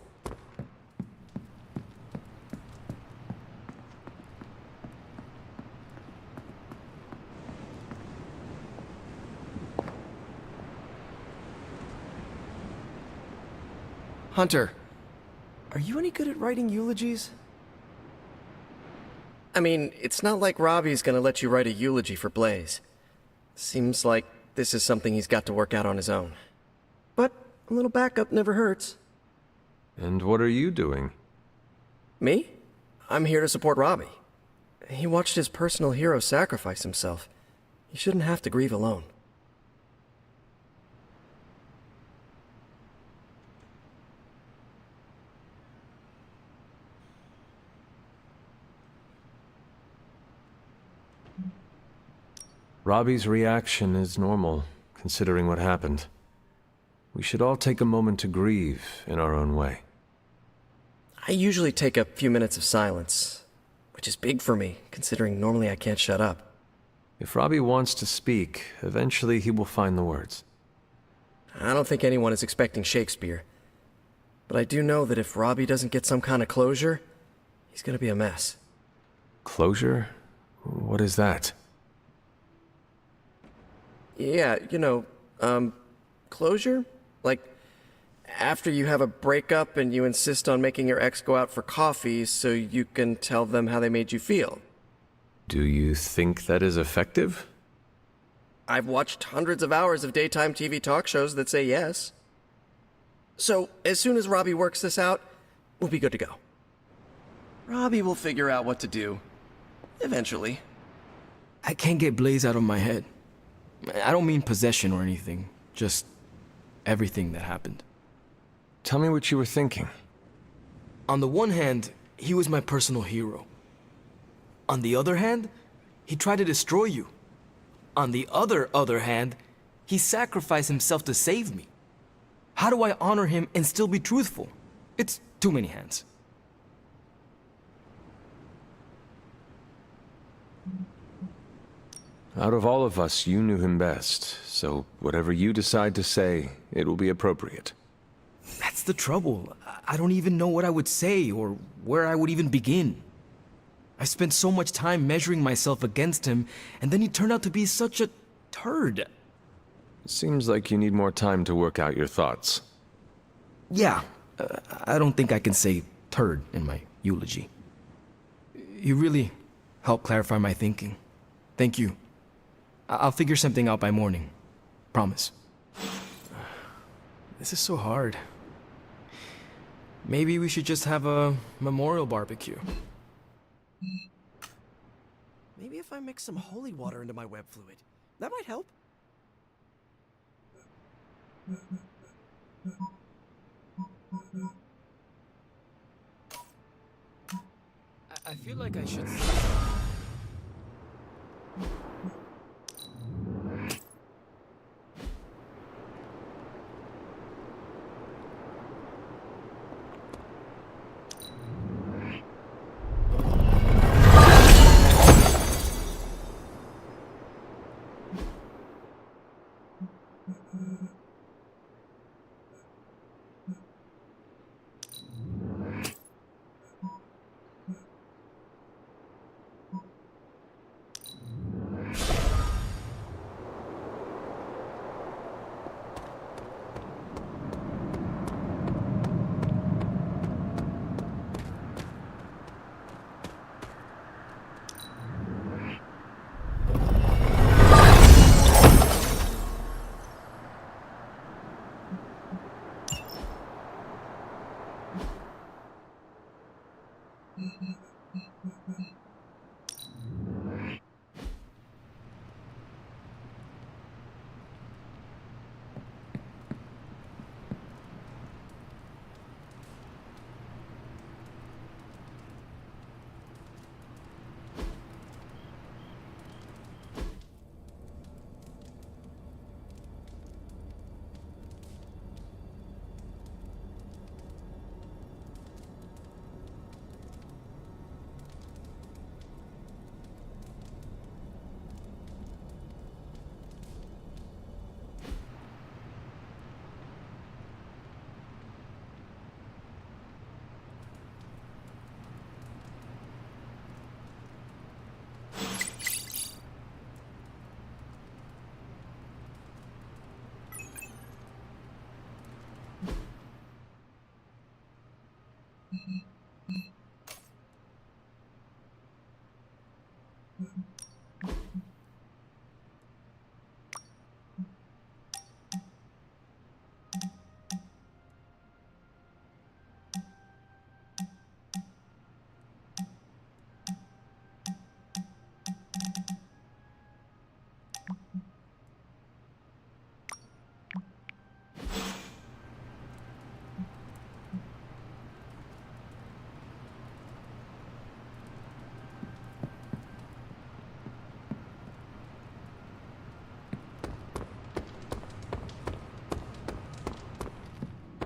Hunter, are you any good at writing eulogies? I mean, it's not like Robbie's gonna let you write a eulogy for Blaze. Seems like this is something he's got to work out on his own. But a little backup never hurts. And what are you doing? Me? I'm here to support Robbie. He watched his personal hero sacrifice himself. He shouldn't have to grieve alone. Robbie's reaction is normal, considering what happened. We should all take a moment to grieve in our own way. I usually take a few minutes of silence, which is big for me, considering normally I can't shut up. If Robbie wants to speak, eventually he will find the words. I don't think anyone is expecting Shakespeare. But I do know that if Robbie doesn't get some kind of closure, he's gonna be a mess. Closure? What is that? Yeah, closure? Like, after you have a breakup and you insist on making your ex go out for coffee so you can tell them how they made you feel. Do you think that is effective? I've watched hundreds of hours of daytime TV talk shows that say yes. So, as soon as Robbie works this out, we'll be good to go. Robbie will figure out what to do. Eventually. I can't get Blaze out of my head. I don't mean possession or anything, just everything that happened. Tell me what you were thinking. On the one hand, he was my personal hero. On the other hand, he tried to destroy you. On the other hand, he sacrificed himself to save me. How do I honor him and still be truthful? It's too many hands. Out of all of us, you knew him best, so whatever you decide to say, it will be appropriate. That's the trouble. I don't even know what I would say or where I would even begin. I spent so much time measuring myself against him, and then he turned out to be such a turd. Seems like you need more time to work out your thoughts. Yeah, I don't think I can say turd in my eulogy. You really helped clarify my thinking. Thank you. I'll figure something out by morning. Promise. This is so hard. Maybe we should just have a memorial barbecue. Maybe if I mix some holy water into my web fluid, that might help. I feel like I should...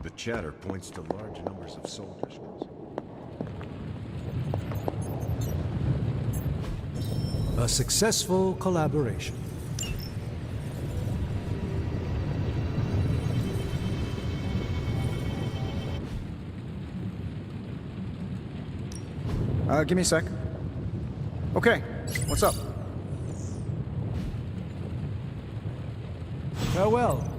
The chatter points to large numbers of soldiers. A successful collaboration. Give me a sec. Okay, what's up? Farewell.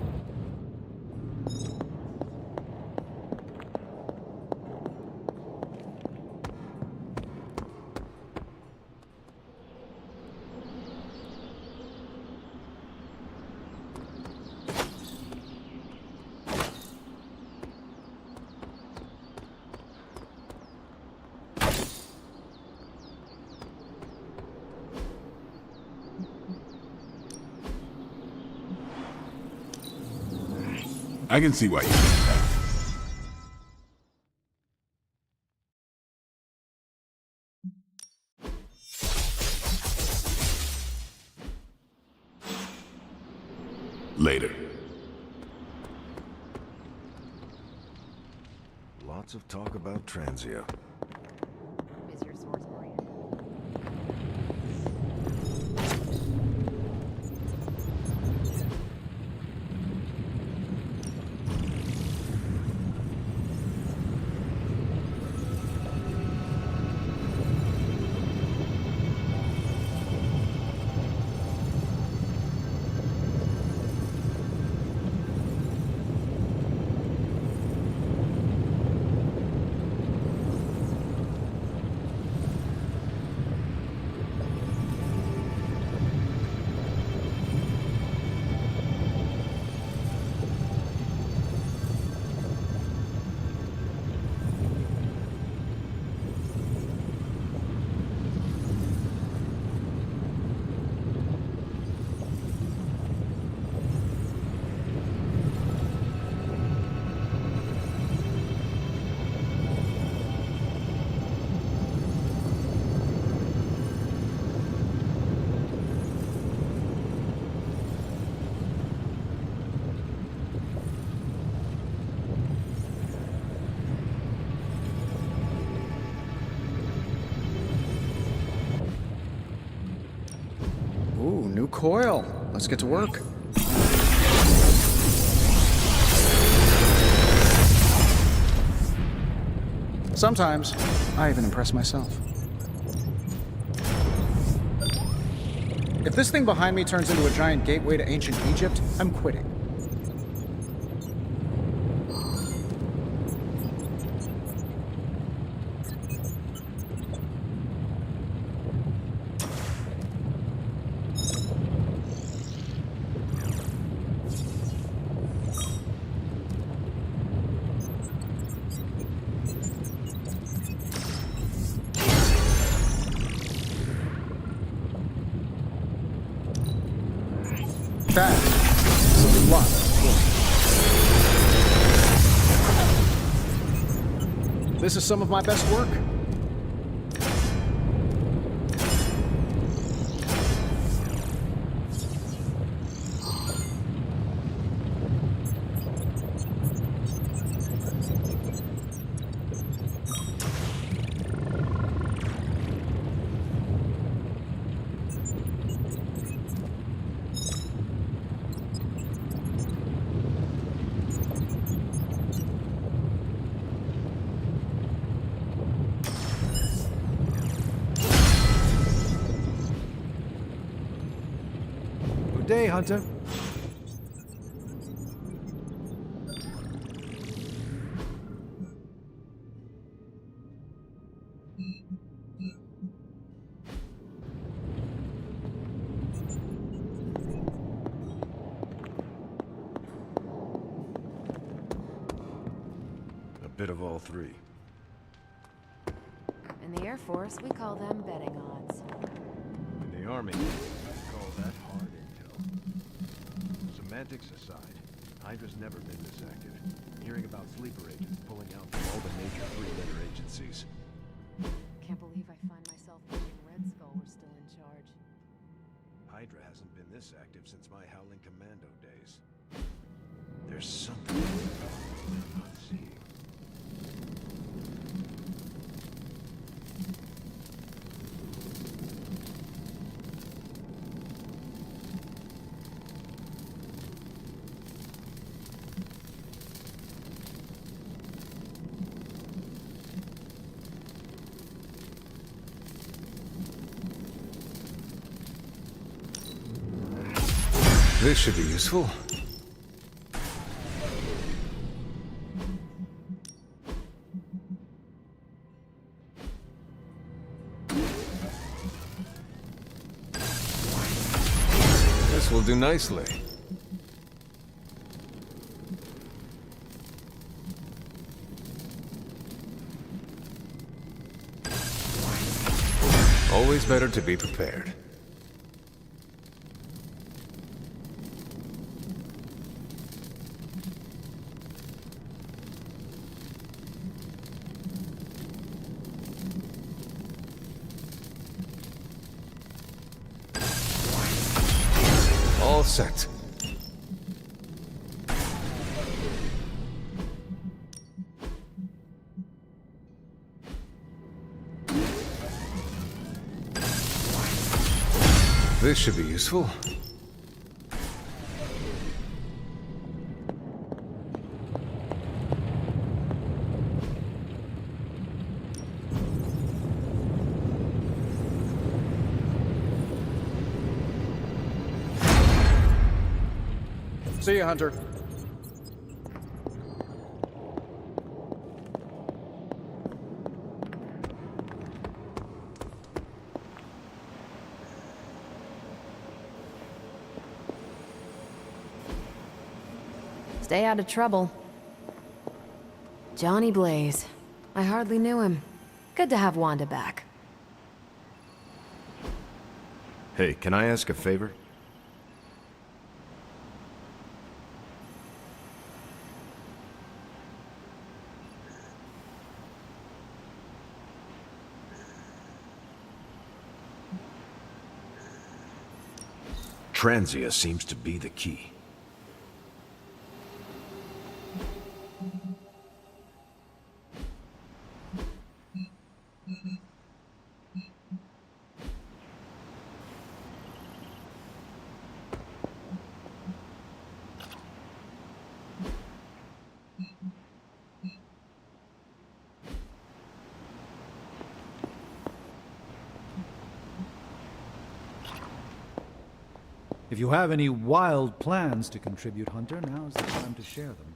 I can see why you think that. Later. Lots of talk about Transio. Is your source oriented? Ooh, new coil. Let's get to work. Sometimes, I even impress myself. If this thing behind me turns into a giant gateway to ancient Egypt, I'm quitting. That is a lot of work. This is some of my best work. Good day, Hunter. A bit of all three. In the Air Force, we call them betting odds. In the Army, I call that hard intel. Semantics aside, Hydra's never been this active. Hearing about sleeper agents pulling out from all the major three-letter agencies. Can't believe I find myself wishing Red Skull were still in charge. Hydra hasn't been this active since my Howling Commando days. There's something I'm not seeing. This should be useful. This will do nicely. Always better to be prepared. all set. This should be useful. See you, Hunter. Stay out of trouble. Johnny Blaze. I hardly knew him. Good to have Wanda back. Hey, can I ask a favor? Transia seems to be the key. If you have any wild plans to contribute, Hunter, now's the time to share them.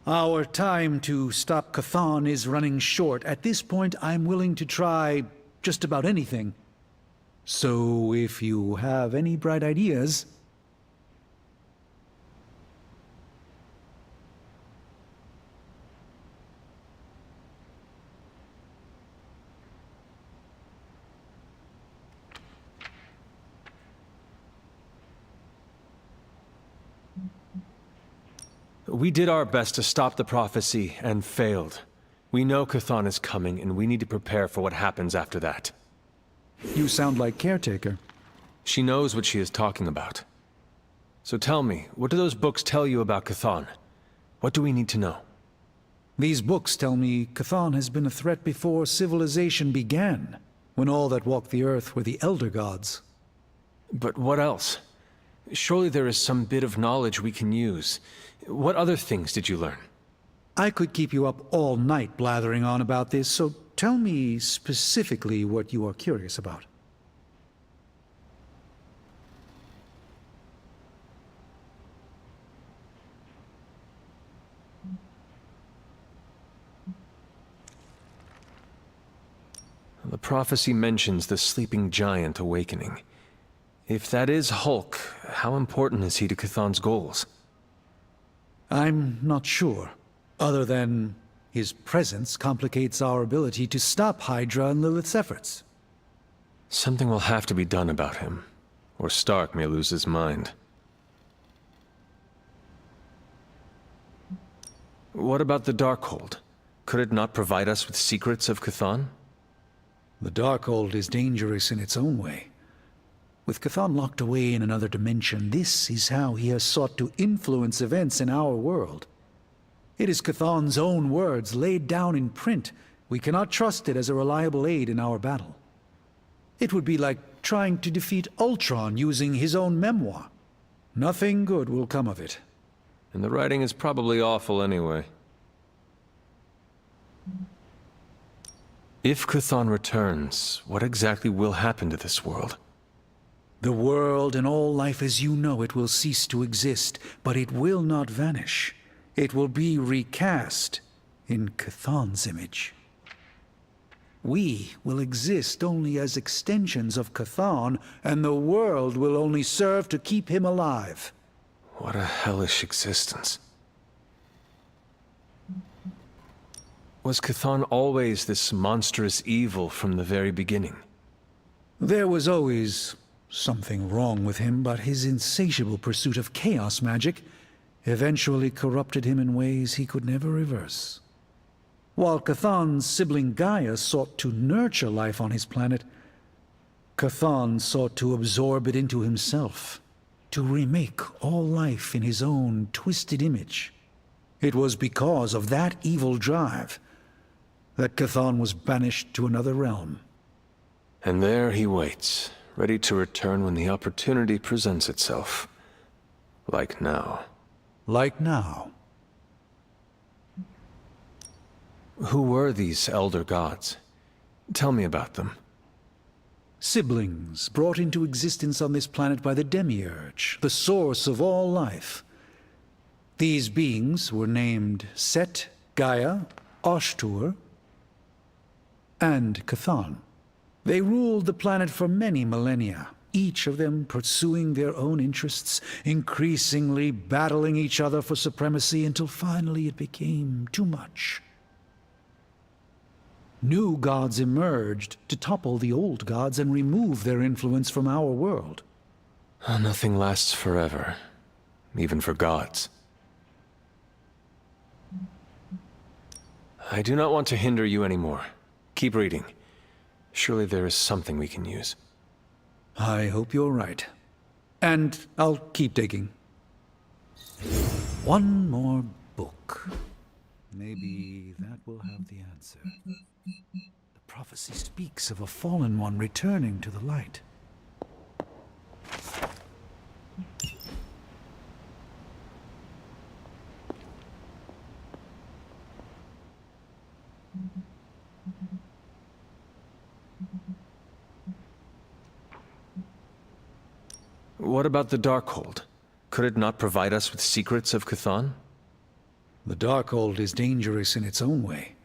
Our time to stop Chthon is running short. At this point, I'm willing to try just about anything. So if you have any bright ideas... We did our best to stop the prophecy and failed. We know Chthon is coming, and we need to prepare for what happens after that. You sound like Caretaker. She knows what she is talking about. So tell me, what do those books tell you about Chthon? What do we need to know? These books tell me Chthon has been a threat before civilization began, when all that walked the earth were the Elder Gods. But what else? Surely there is some bit of knowledge we can use. What other things did you learn? I could keep you up all night blathering on about this, so tell me specifically what you are curious about. The prophecy mentions the sleeping giant awakening. If that is Hulk, how important is he to Chthon's goals? I'm not sure, other than his presence complicates our ability to stop Hydra and Lilith's efforts. Something will have to be done about him, or Stark may lose his mind. What about the Darkhold? Could it not provide us with secrets of Chthon? The Darkhold is dangerous in its own way. With Chthon locked away in another dimension, this is how he has sought to influence events in our world. It is Chthon's own words laid down in print. We cannot trust it as a reliable aid in our battle. It would be like trying to defeat Ultron using his own memoir. Nothing good will come of it. And the writing is probably awful anyway. If Chthon returns, what exactly will happen to this world? The world and all life as you know it will cease to exist, but it will not vanish. It will be recast in Chthon's image. We will exist only as extensions of Chthon, and the world will only serve to keep him alive. What a hellish existence. Was Chthon always this monstrous evil from the very beginning? There was always something wrong with him, but his insatiable pursuit of chaos magic eventually corrupted him in ways he could never reverse. While Chthon's sibling Gaia sought to nurture life on his planet, Cthon sought to absorb it into himself, to remake all life in his own twisted image. It was because of that evil drive that Cthon was banished to another realm. And there he waits, ready to return when the opportunity presents itself. Like now. Like now. Who were these elder gods? Tell me about them. Siblings brought into existence on this planet by the Demiurge, the source of all life. These beings were named Set, Gaia, Ashtur, and Cthon. They ruled the planet for many millennia, each of them pursuing their own interests, increasingly battling each other for supremacy until finally it became too much. New gods emerged to topple the old gods and remove their influence from our world. Nothing lasts forever, even for gods. I do not want to hinder you anymore. Keep reading. Surely there is something we can use. I hope you're right. And I'll keep digging. One more book. Maybe that will have the answer. The prophecy speaks of a fallen one returning to the light. What about the Darkhold? Could it not provide us with secrets of Cthon? The Darkhold is dangerous in its own way.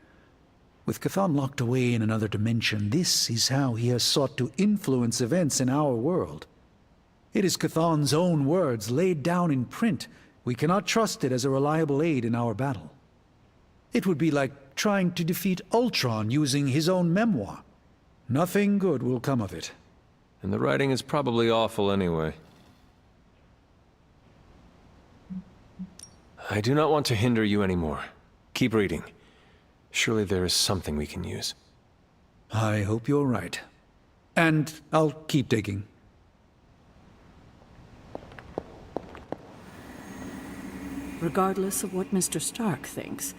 With Cthon locked away in another dimension, this is how he has sought to influence events in our world. It is Cthon's own words laid down in print. We cannot trust it as a reliable aid in our battle. It would be like trying to defeat Ultron using his own memoir. Nothing good will come of it. And the writing is probably awful anyway. I do not want to hinder you anymore. Keep reading. Surely there is something we can use. I hope you're right. And I'll keep digging. Regardless of what Mr. Stark thinks,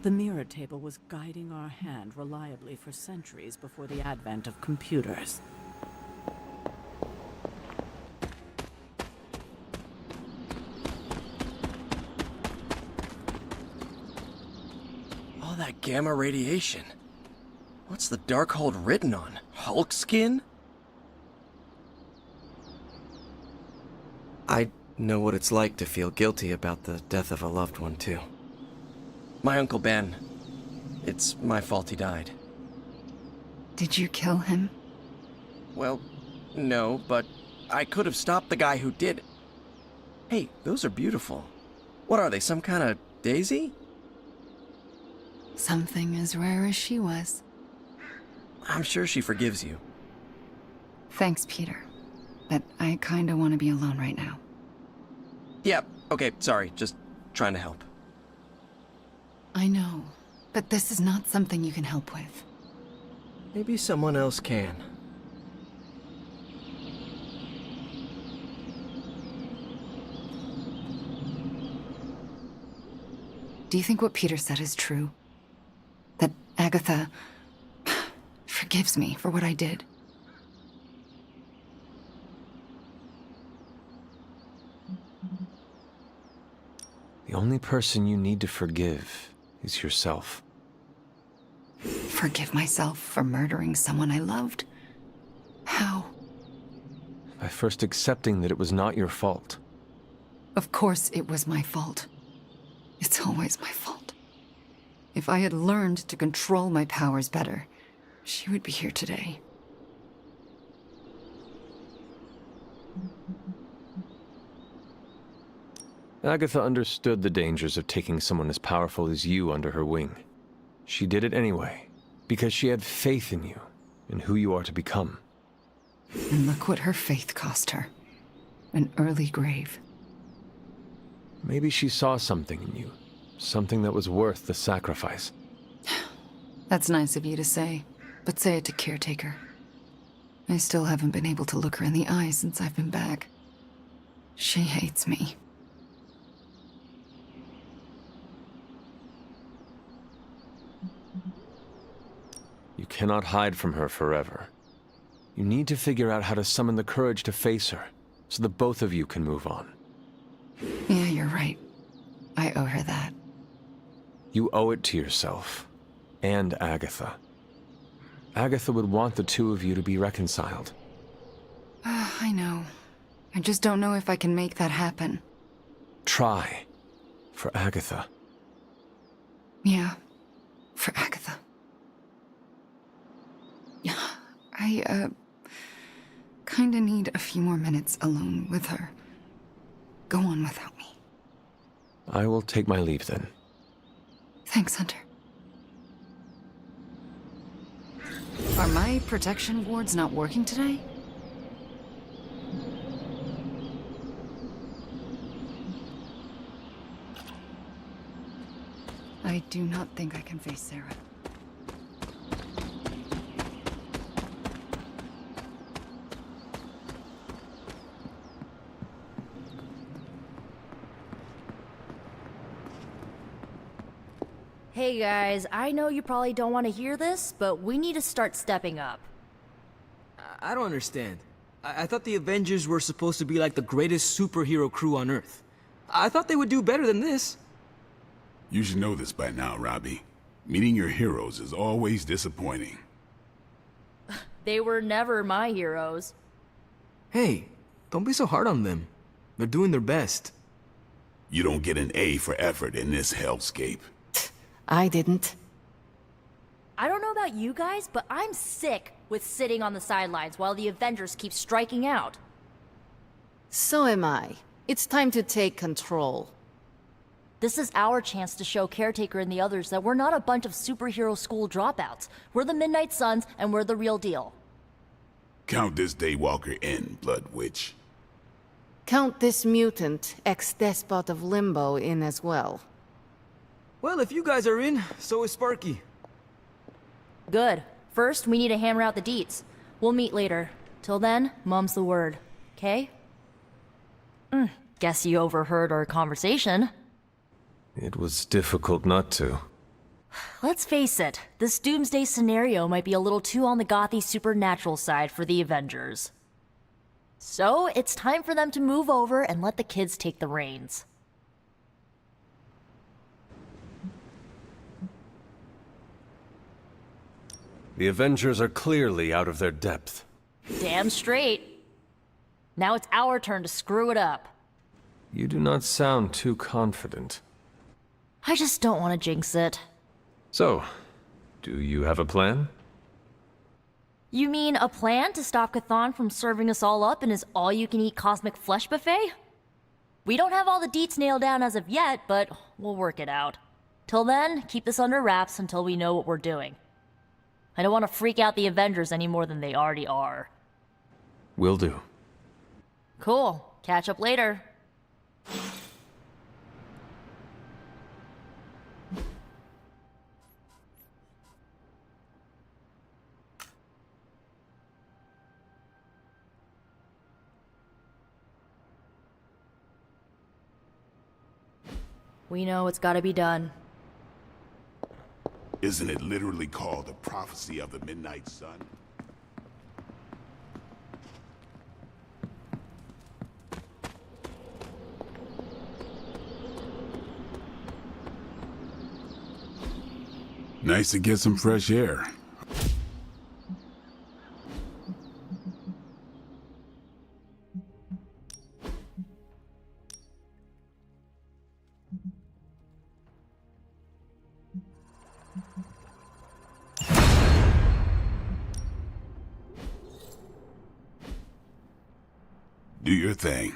the mirror table was guiding our hand reliably for centuries before the advent of computers. All that gamma radiation. What's the Darkhold written on? Hulk skin? I know what it's like to feel guilty about the death of a loved one, too. My Uncle Ben. It's my fault he died. Did you kill him? Well, no, but I could have stopped the guy who did. Hey, those are beautiful. What are they, some kind of daisy? Something as rare as she was. I'm sure she forgives you. Thanks, Peter. But I kinda want to be alone right now. Yeah, okay, sorry, just trying to help. I know, but this is not something you can help with. Maybe someone else can. Do you think what Peter said is true? That Agatha forgives me for what I did? The only person you need to forgive is yourself. Forgive myself for murdering someone I loved? How? By first accepting that it was not your fault. Of course it was my fault. It's always my fault. If I had learned to control my powers better, she would be here today. Agatha understood the dangers of taking someone as powerful as you under her wing. She did it anyway, because she had faith in you, and who you are to become. And look what her faith cost her. An early grave. Maybe she saw something in you, something that was worth the sacrifice. That's nice of you to say, but say it to Caretaker. I still haven't been able to look her in the eye since I've been back. She hates me. You cannot hide from her forever. You need to figure out how to summon the courage to face her, so that both of you can move on. Yeah, you're right. I owe her that. You owe it to yourself, and Agatha. Agatha would want the two of you to be reconciled. I know. I just don't know if I can make that happen. Try. For Agatha. Yeah, for Agatha. I, kinda need a few more minutes alone with her. Go on without me. I will take my leave then. Thanks, Hunter. Are my protection wards not working today? I do not think I can face Sarah. Hey guys, I know you probably don't want to hear this, but we need to start stepping up. I don't understand. I thought the Avengers were supposed to be like the greatest superhero crew on Earth. I thought they would do better than this. You should know this by now, Robbie. Meeting your heroes is always disappointing. They were never my heroes. Hey, don't be so hard on them. They're doing their best. You don't get an A for effort in this hellscape. I didn't. I don't know about you guys, but I'm sick with sitting on the sidelines while the Avengers keep striking out. So am I. It's time to take control. This is our chance to show Caretaker and the others that we're not a bunch of superhero school dropouts. We're the Midnight Suns, and we're the real deal. Count this Daywalker in, Blood Witch. Count this mutant, ex-despot of Limbo, in as well. Well, if you guys are in, so is Sparky. Good. First, we need to hammer out the deets. We'll meet later. Till then, mum's the word. Okay? Guess you overheard our conversation. It was difficult not to. Let's face it, this doomsday scenario might be a little too on the gothy supernatural side for the Avengers. So, it's time for them to move over and let the kids take the reins. The Avengers are clearly out of their depth. Damn straight. Now it's our turn to screw it up. You do not sound too confident. I just don't want to jinx it. So, do you have a plan? You mean a plan to stop Chthon from serving us all up in his all-you-can-eat cosmic flesh buffet? We don't have all the deets nailed down as of yet, but we'll work it out. Till then, keep this under wraps until we know what we're doing. I don't want to freak out the Avengers any more than they already are. Will do. Cool. Catch up later. We know it's gotta be done. Isn't it literally called the Prophecy of the Midnight Sun? Nice to get some fresh air. Do your thing.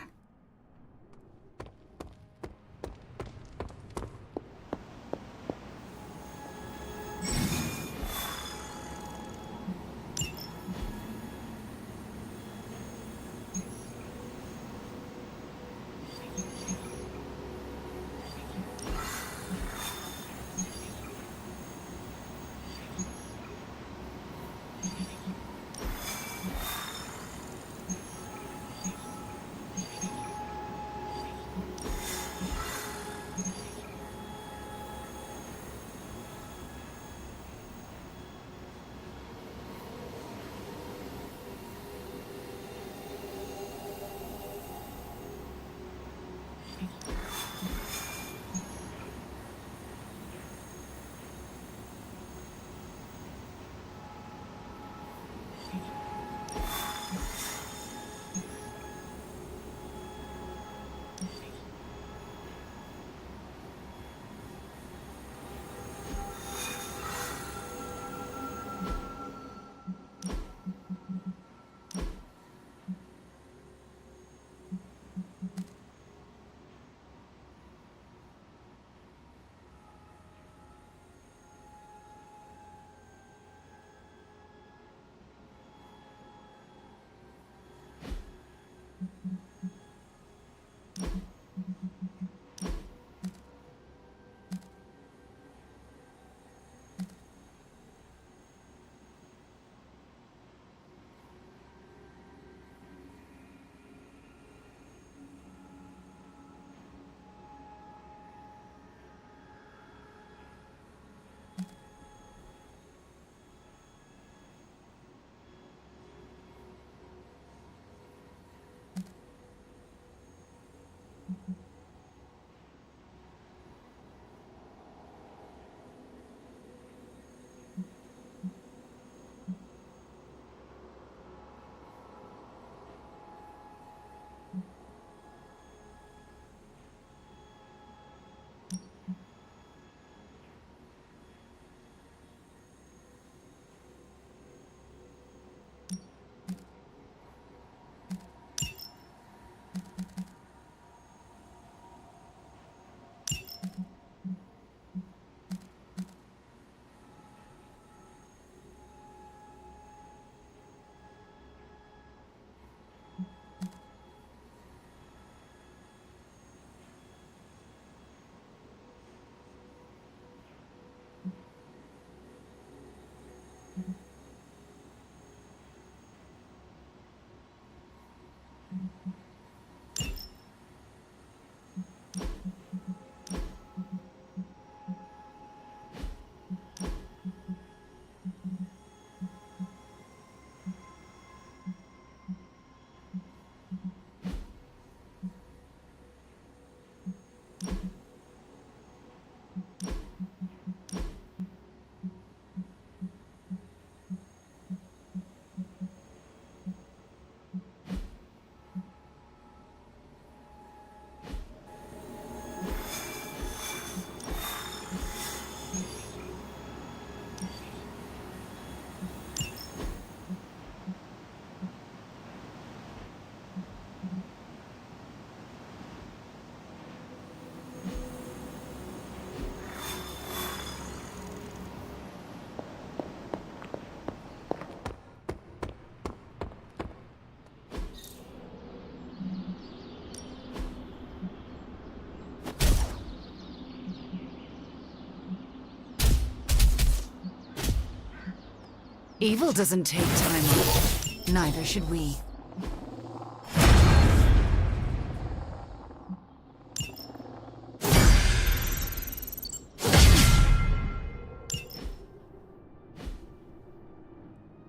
Evil doesn't take time off. Neither should we.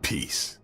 Peace.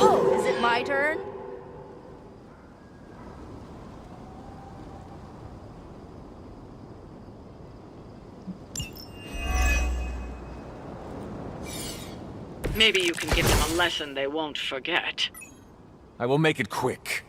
Oh, is it my turn? Maybe you can give them a lesson they won't forget. I will make it quick.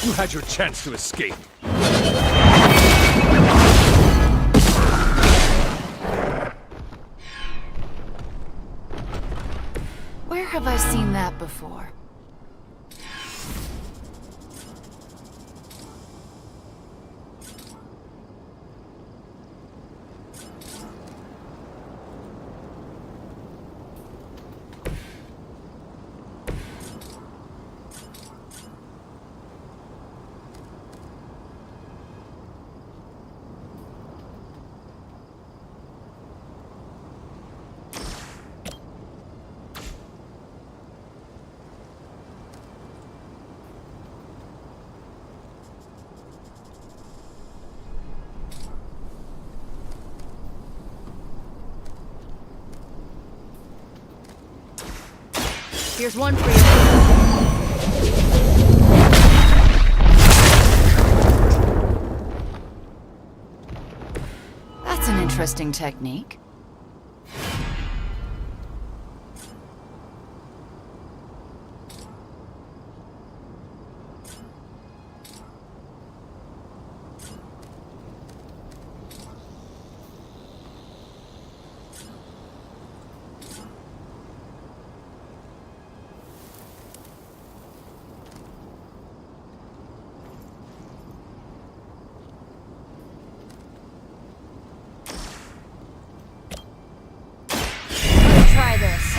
You had your chance to escape. Where have I seen that before? Here's one for you. That's an interesting technique. Try this.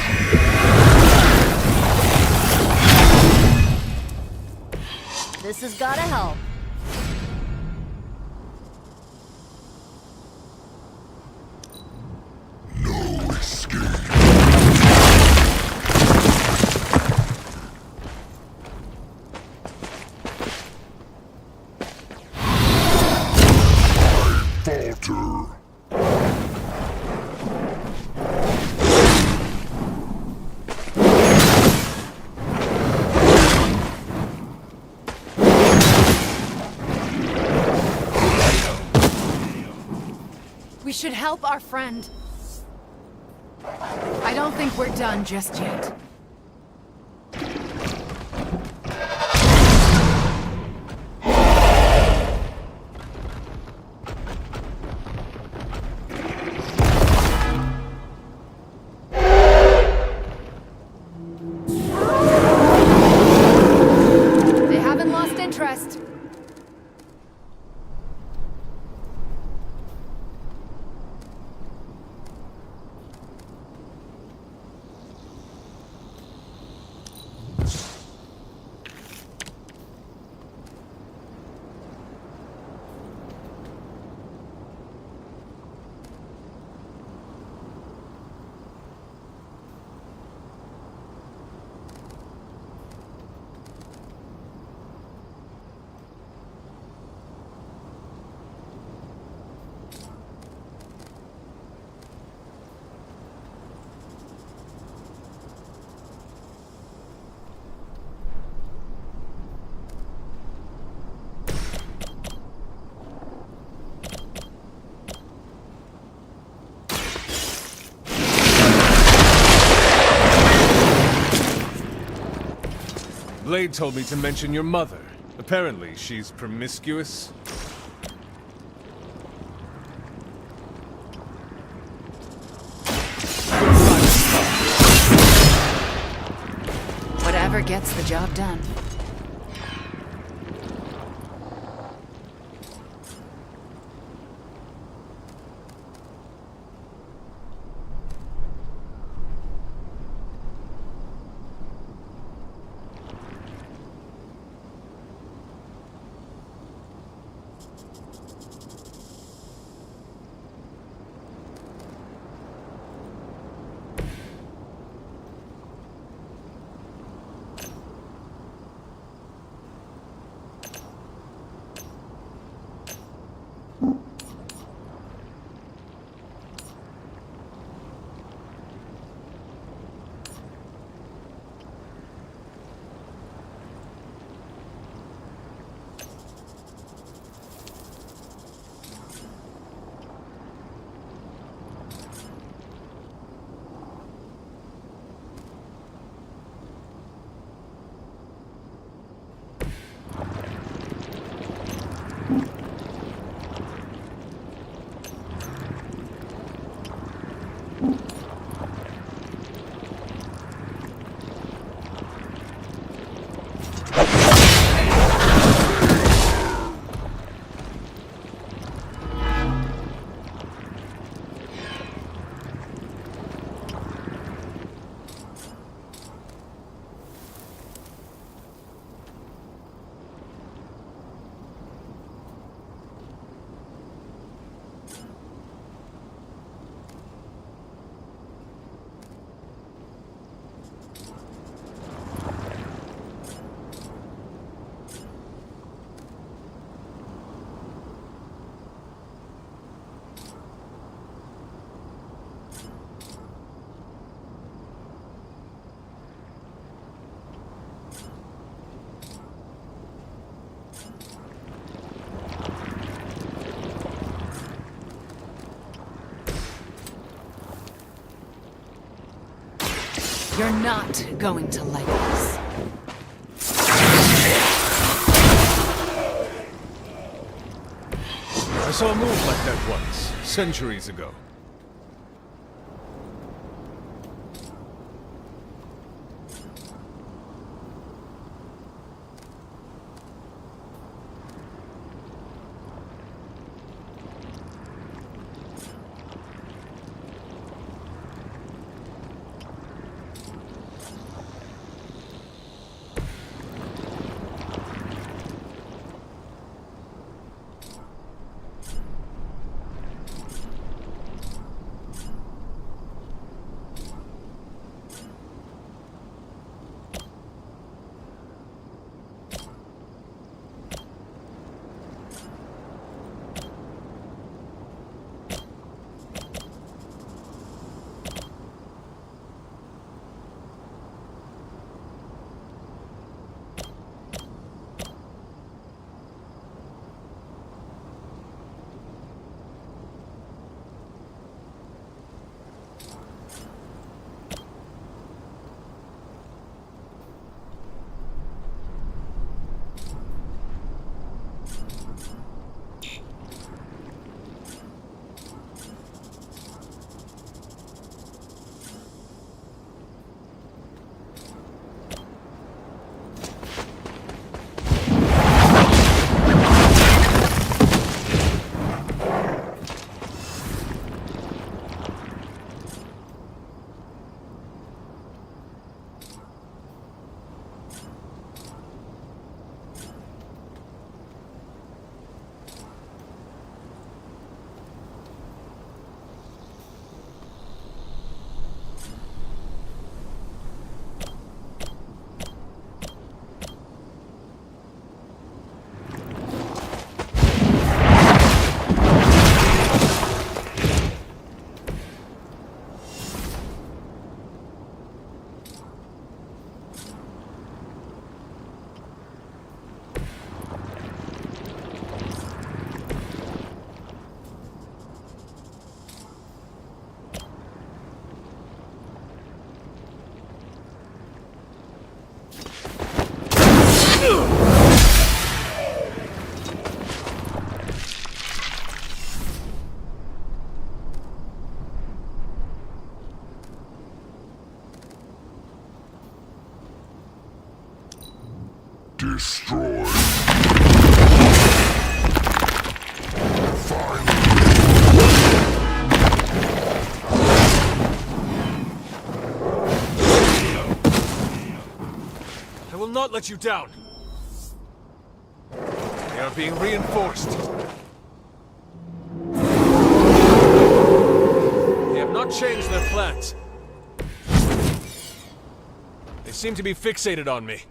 This has gotta help. No escape. I falter. We should help our friend. I don't think we're done just yet. They haven't lost interest. Blade told me to mention your mother. Apparently, she's promiscuous. Whatever gets the job done. You're not going to like this. I saw a move like that once, centuries ago. Destroy. I will not let you down. They are being reinforced. They have not changed their plans. They seem to be fixated on me.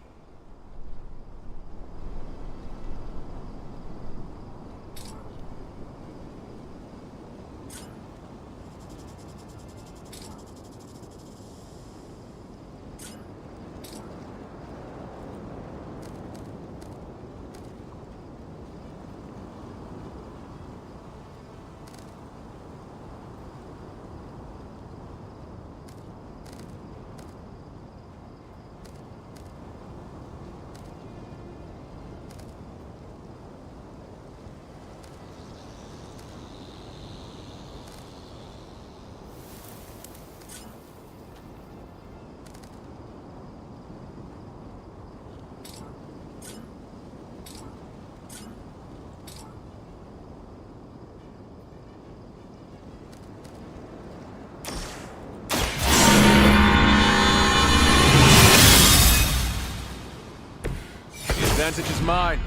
The advantage is mine.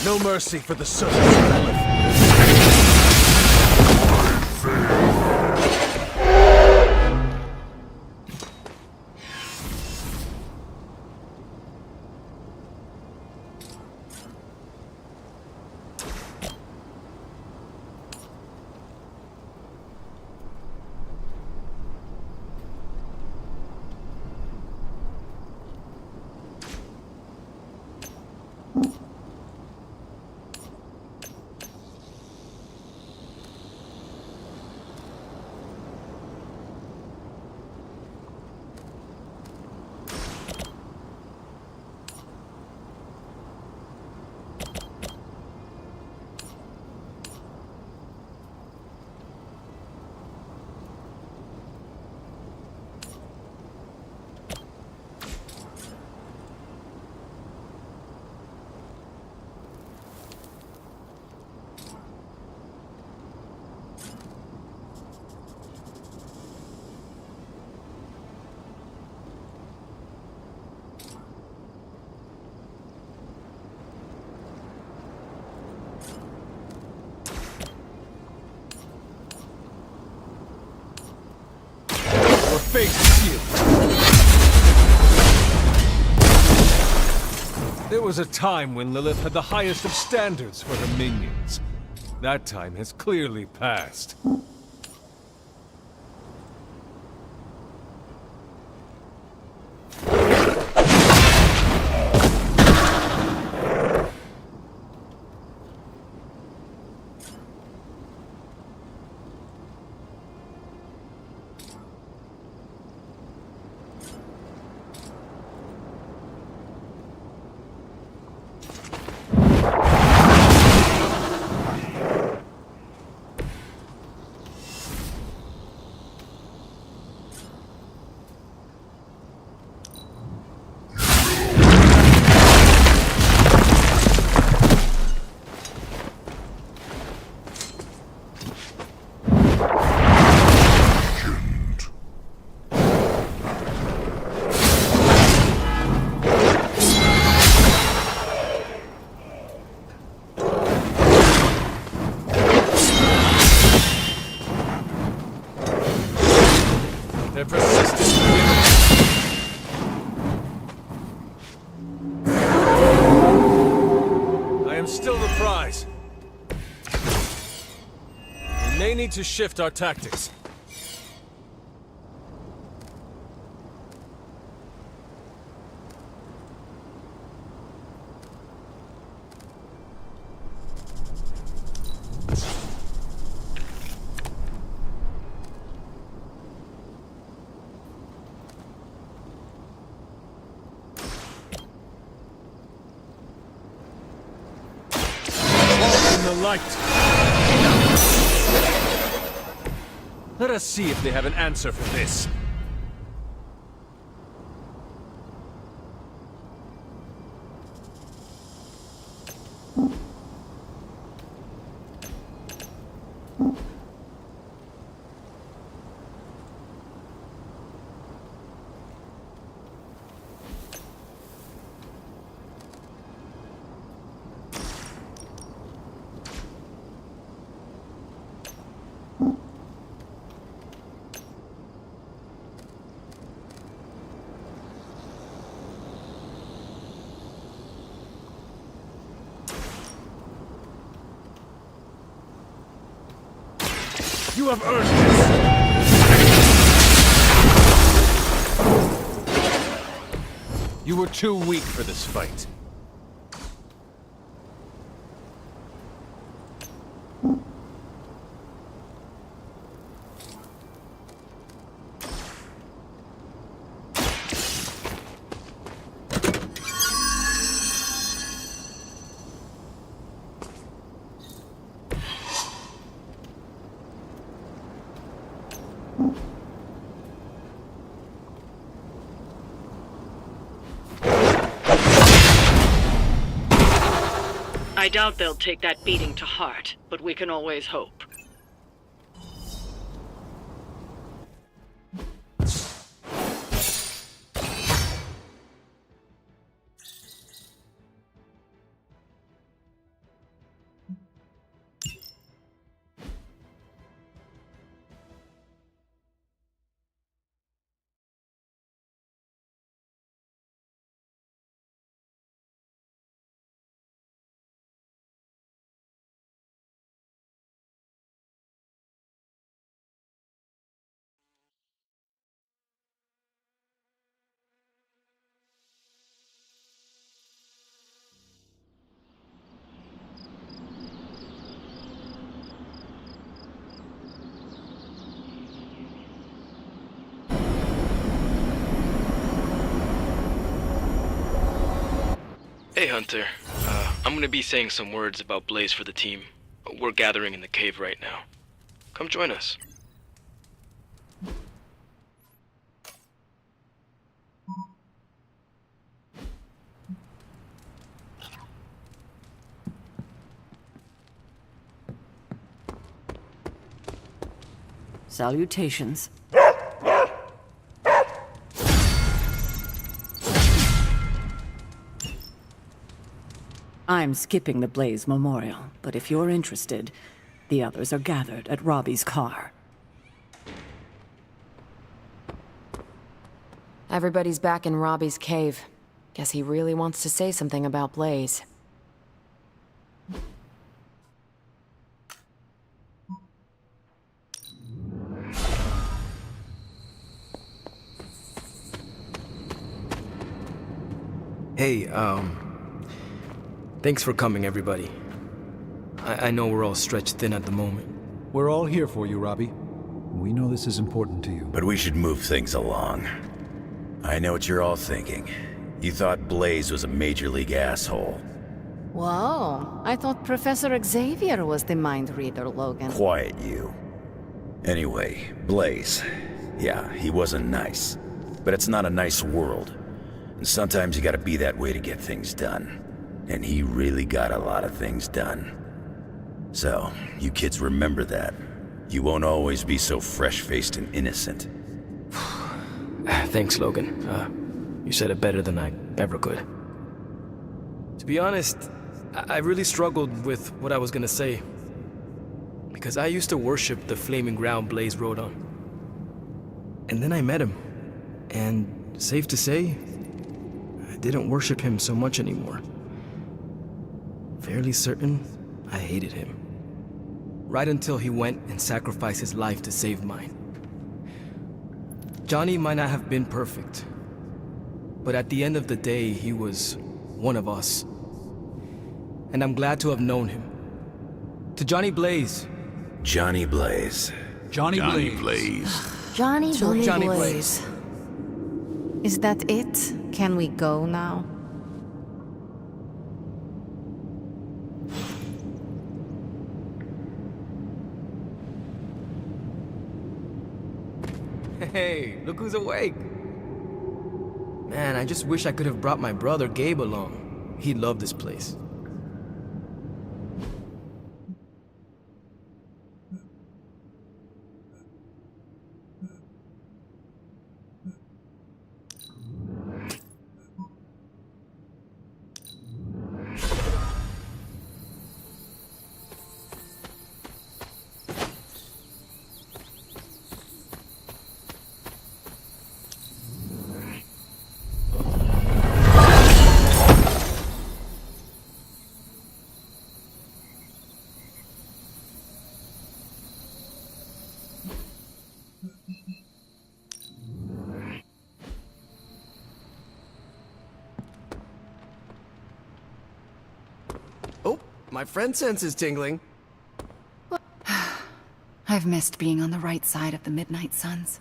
No mercy for the servants of Lilith. Fate sealed. There was a time when Lilith had the highest of standards for her minions. That time has clearly passed. Their persistence. I am still the prize. We may need to shift our tactics. The light. Let us see if they have an answer for this. You have earned this! You were too weak for this fight. I doubt they'll take that beating to heart, but we can always hope. Hey, Hunter. I'm gonna be saying some words about Blaze for the team. We're gathering in the cave right now. Come join us. Salutations. I'm skipping the Blaze Memorial, but if you're interested, the others are gathered at Robbie's car. Everybody's back in Robbie's cave. Guess he really wants to say something about Blaze. Hey, thanks for coming, everybody. I know we're all stretched thin at the moment. We're all here for you, Robbie. We know this is important to you. But we should move things along. I know what you're all thinking. You thought Blaze was a major league asshole. Whoa, I thought Professor Xavier was the mind reader, Logan. Quiet, you. Anyway, Blaze. Yeah, he wasn't nice. But it's not a nice world. And sometimes you gotta be that way to get things done. And he really got a lot of things done. So, you kids remember that. You won't always be so fresh-faced and innocent. Thanks, Logan. You said it better than I ever could. To be honest, I really struggled with what I was gonna say. Because I used to worship the flaming ground Blaze rode on. And then I met him. And safe to say, I didn't worship him so much anymore. Fairly certain I hated him. Right until he went and sacrificed his life to save mine. Johnny might not have been perfect, but at the end of the day, he was one of us. And I'm glad to have known him. To Johnny Blaze. Johnny Blaze. Johnny Blaze. Johnny Blaze. Johnny Blaze. Is that it? Can we go now? Hey, look who's awake. Man, I just wish I could have brought my brother Gabe along. He'd love this place. Oh, my friend sense is tingling. I've missed being on the right side of the Midnight Suns.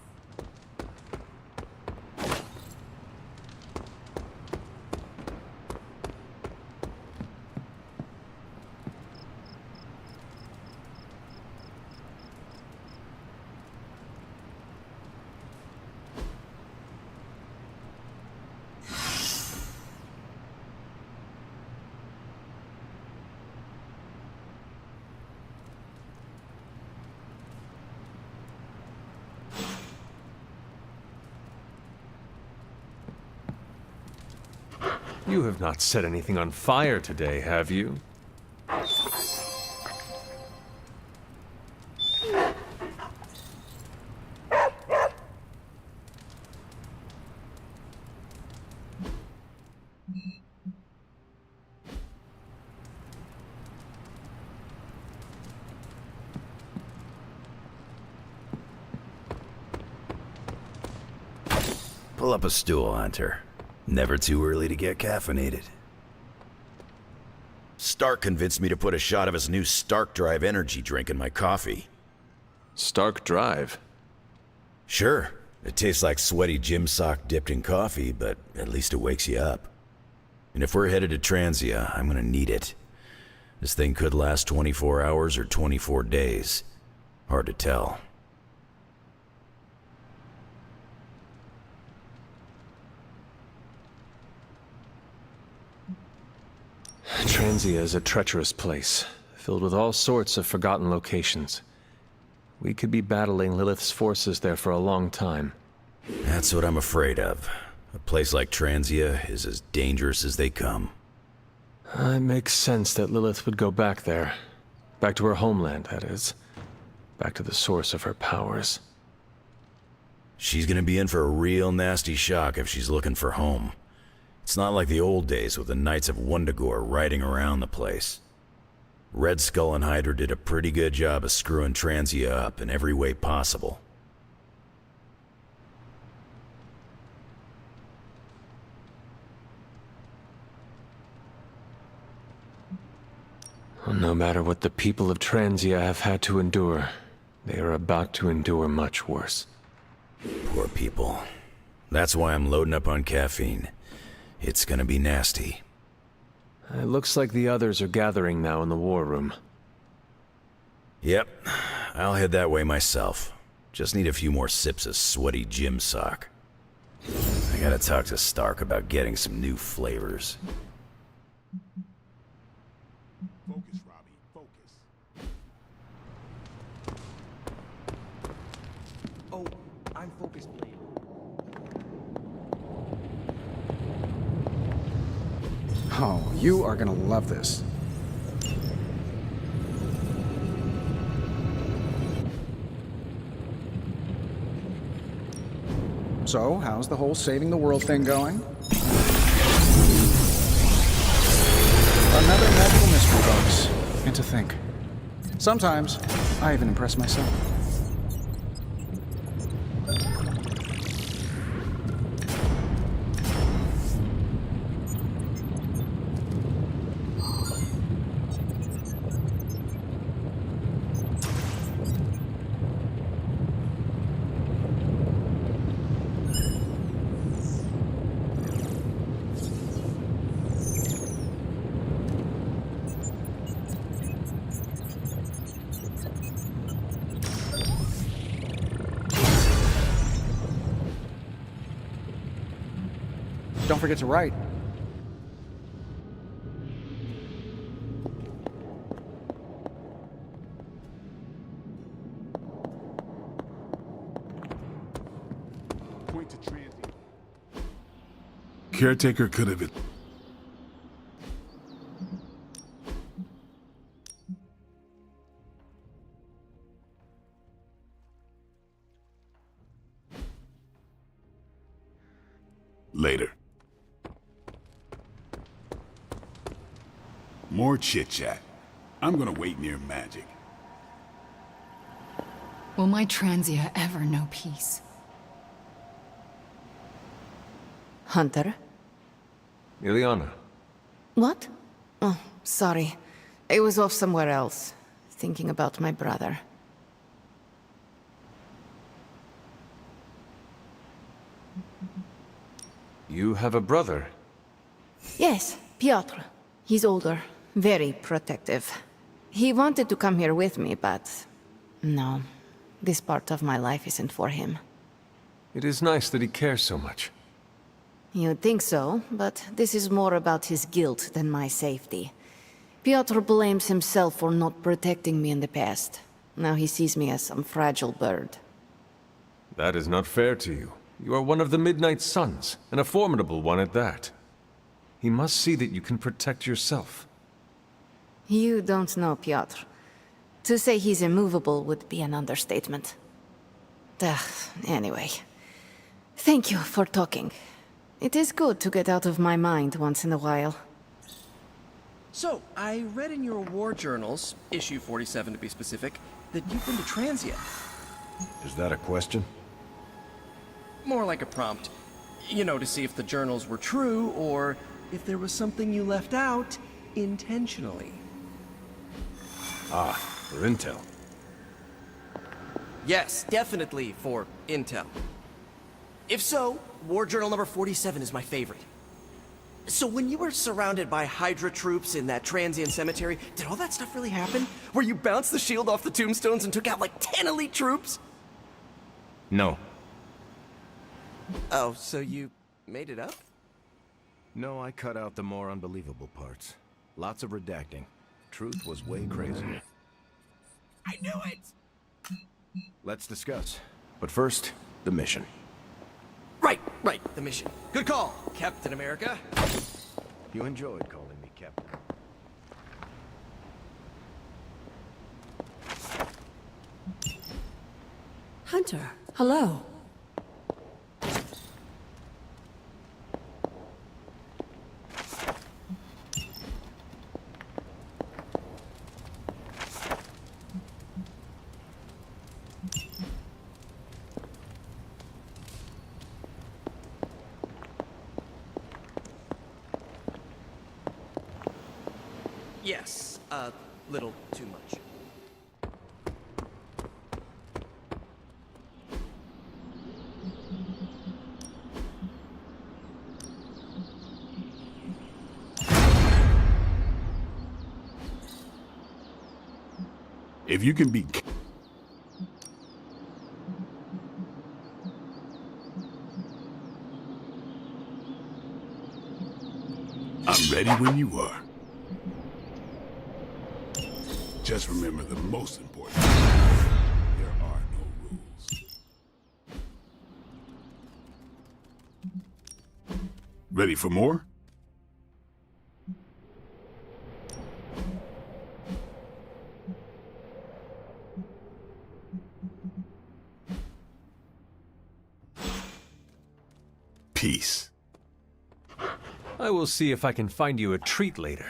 You have not set anything on fire today, have you? Pull up a stool, Hunter. Never too early to get caffeinated. Stark convinced me to put a shot of his new Stark Drive energy drink in my coffee. Stark Drive? Sure. It tastes like sweaty gym sock dipped in coffee, but at least it wakes you up. And if we're headed to Transia, I'm gonna need it. This thing could last 24 hours or 24 days. Hard to tell. Transia is a treacherous place, filled with all sorts of forgotten locations. We could be battling Lilith's forces there for a long time. That's what I'm afraid of. A place like Transia is as dangerous as they come. It makes sense that Lilith would go back there. Back to her homeland, that is. Back to the source of her powers. She's gonna be in for a real nasty shock if she's looking for home. It's not like the old days with the Knights of Wundagore riding around the place. Red Skull and Hydra did a pretty good job of screwing Transia up in every way possible. No matter what the people of Transia have had to endure, they are about to endure much worse. Poor people. That's why I'm loading up on caffeine. It's gonna be nasty. It looks like the others are gathering now in the war room. Yep, I'll head that way myself. Just need a few more sips of sweaty gym sock. I gotta talk to Stark about getting some new flavors. Focus, Robbie, focus. Oh, I'm focused, Blade. Oh, you are gonna love this. So, how's the whole saving the world thing going? Another magical mystery box. And to think, sometimes I even impress myself. Don't forget to write. Point to Transia. Caretaker could have... Later. More chit-chat. I'm gonna wait near Magic. Will my Transia ever know peace? Hunter? Ileana. What? Oh, sorry. I was off somewhere else, thinking about my brother. You have a brother? Yes, Piotr. He's older, very protective. He wanted to come here with me, but... no. This part of my life isn't for him. It is nice that he cares so much. You'd think so, but this is more about his guilt than my safety. Piotr blames himself for not protecting me in the past. Now he sees me as some fragile bird. That is not fair to you. You are one of the Midnight Suns, and a formidable one at that. He must see that you can protect yourself. You don't know Piotr. To say he's immovable would be an understatement. Anyway. Thank you for talking. It is good to get out of my mind once in a while. So, I read in your war journals, issue 47 to be specific, that you've been to Transia. Is that a question? More like a prompt. You know, to see if the journals were true, or if there was something you left out intentionally. Ah, for intel. Yes, definitely for intel. If so, War Journal number 47 is my favorite. So when you were surrounded by Hydra troops in that transient cemetery, did all that stuff really happen? Where you bounced the shield off the tombstones and took out like 10 elite troops? No. Oh, so you made it up? No, I cut out the more unbelievable parts. Lots of redacting. Truth was way crazier. I knew it! Let's discuss. But first, the mission. Right, the mission. Good call, Captain America. You enjoyed calling me Captain. Hunter, hello. Yes, a little too much. If you can beat... I'm ready when you are. Just remember the most important thing. There are no rules. Ready for more? Peace. I will see if I can find you a treat later.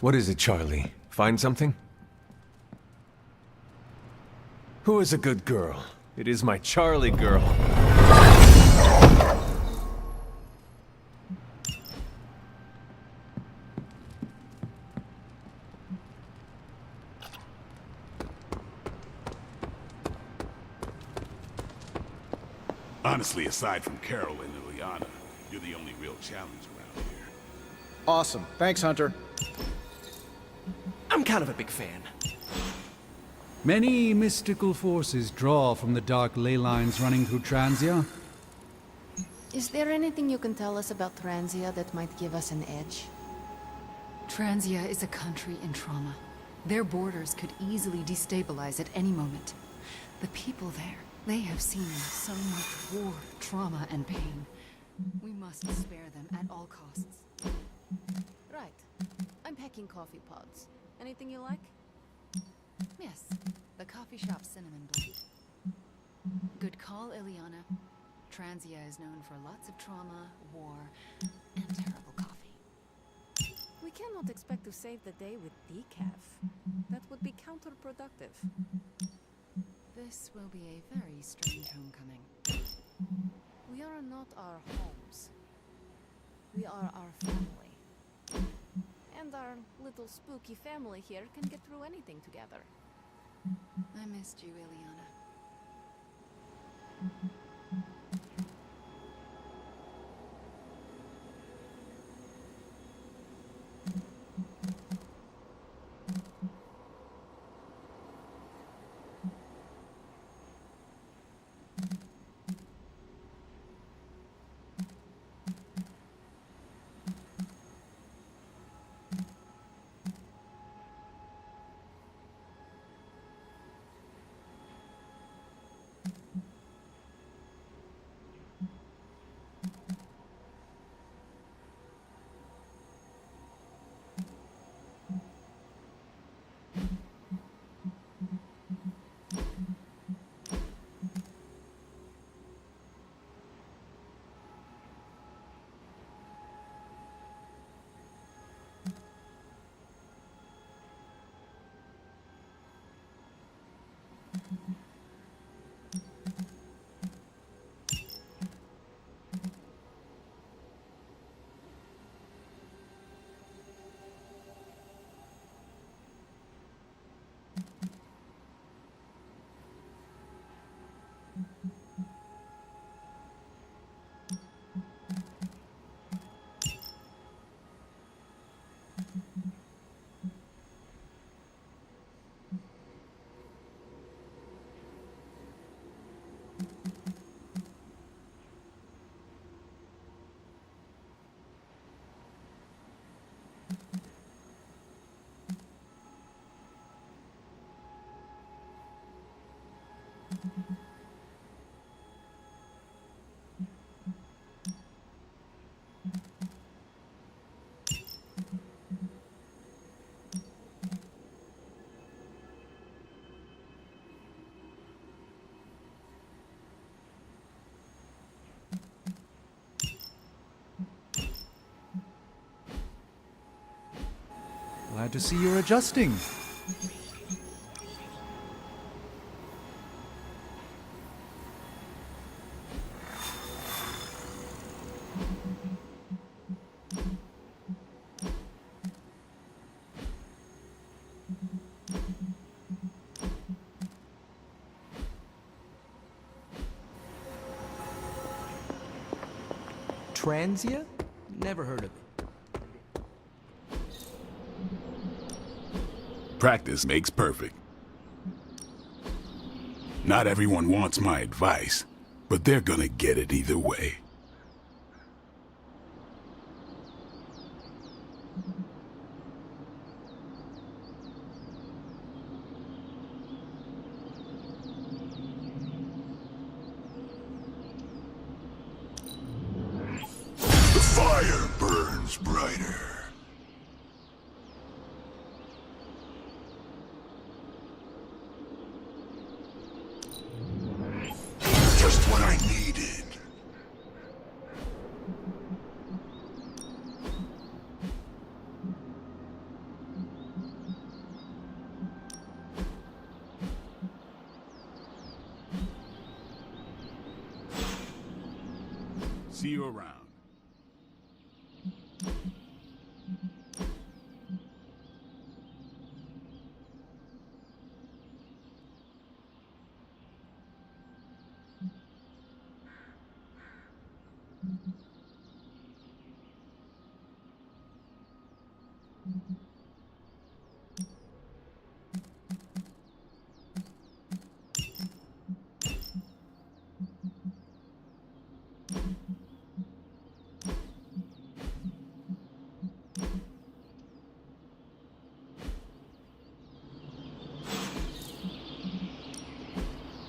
What is it, Charlie? Find something? Who is a good girl? It is my Charlie girl. Honestly, aside from Carol and Ileana, you're the only real challenge around here. Awesome. Thanks, Hunter. I'm kind of a big fan. Many mystical forces draw from the dark ley lines running through Transia. Is there anything you can tell us about Transia that might give us an edge? Transia is a country in trauma. Their borders could easily destabilize at any moment. The people there, they have seen so much war, trauma, and pain. We must spare them at all costs. Right. I'm packing coffee pods. Anything you like? Yes, the coffee shop Cinnamon Blend. Good call, Ileana. Transia is known for lots of trauma, war, and terrible coffee. We cannot expect to save the day with decaf. That would be counterproductive. This will be a very strange homecoming. We are not our homes. We are our family. And our little spooky family here can get through anything together. I missed you, Ileana. Glad to see you're adjusting. Transia? Never heard of it. Practice makes perfect. Not everyone wants my advice, but they're gonna get it either way. The fire burns brighter. Just what I needed. See you around.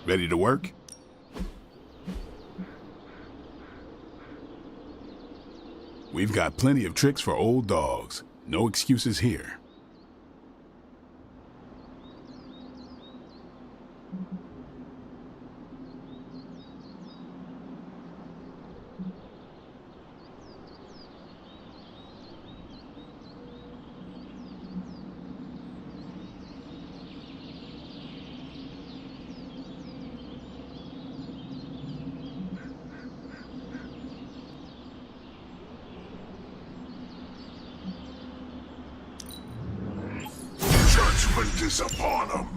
Ready to work? We've got plenty of tricks for old dogs. No excuses here. Judgment is upon them.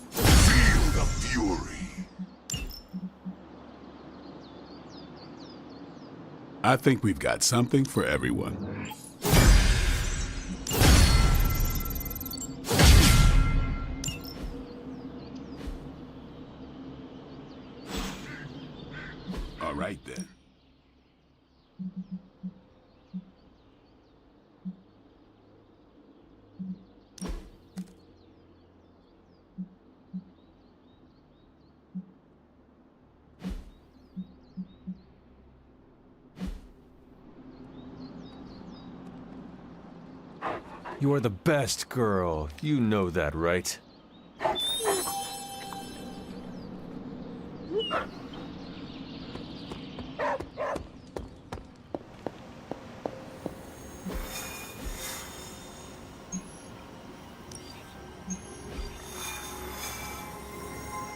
Feel the fury. I think we've got something for everyone. All right then. You are the best girl. You know that, right?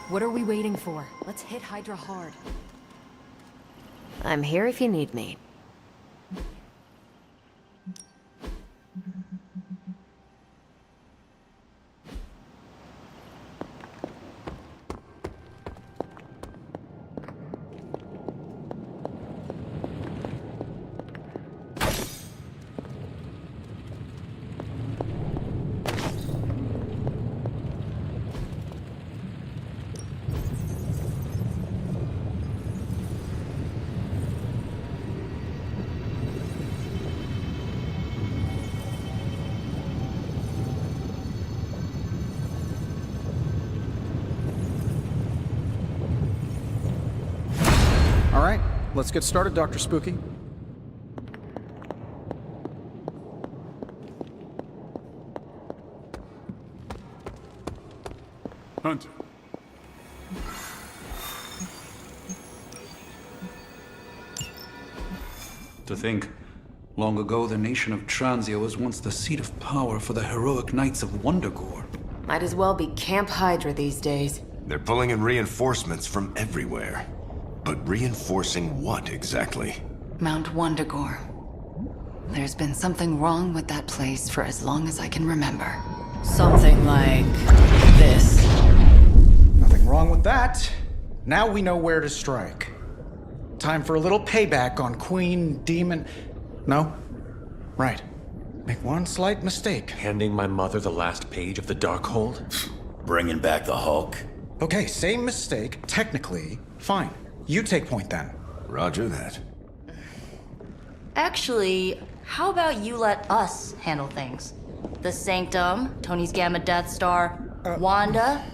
What are we waiting for? Let's hit Hydra hard. I'm here if you need me. Let's get started, Dr. Spooky. Hunter. To think, long ago the nation of Transia was once the seat of power for the heroic knights of Wundagore. Might as well be Camp Hydra these days. They're pulling in reinforcements from everywhere. But reinforcing what exactly? Mount Wundagore. There's been something wrong with that place for as long as I can remember. Something like this. Nothing wrong with that. Now we know where to strike. Time for a little payback on Queen, Demon... No? Right. Make one slight mistake. Handing my mother the last page of the Darkhold? Bringing back the Hulk. Okay, same mistake. Technically, fine. You take point then. Roger that. Actually, how about you let us handle things? The Sanctum, Tony's Gamma Death Star, Wanda.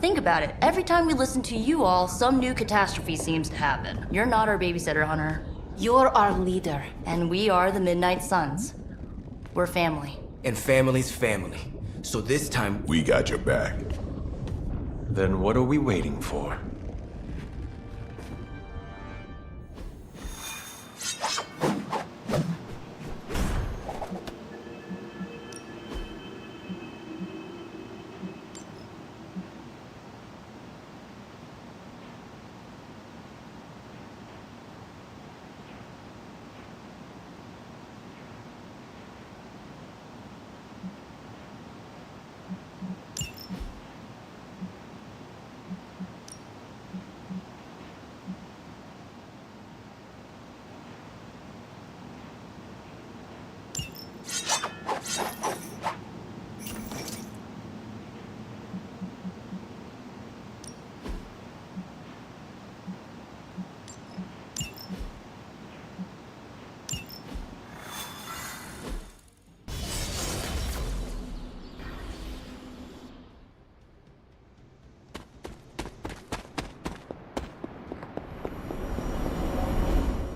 Think about it. Every time we listen to you all, some new catastrophe seems to happen. You're not our babysitter, Hunter. You're our leader. And we are the Midnight Suns. We're family. And family's family. So this time, We got your back. Then what are we waiting for?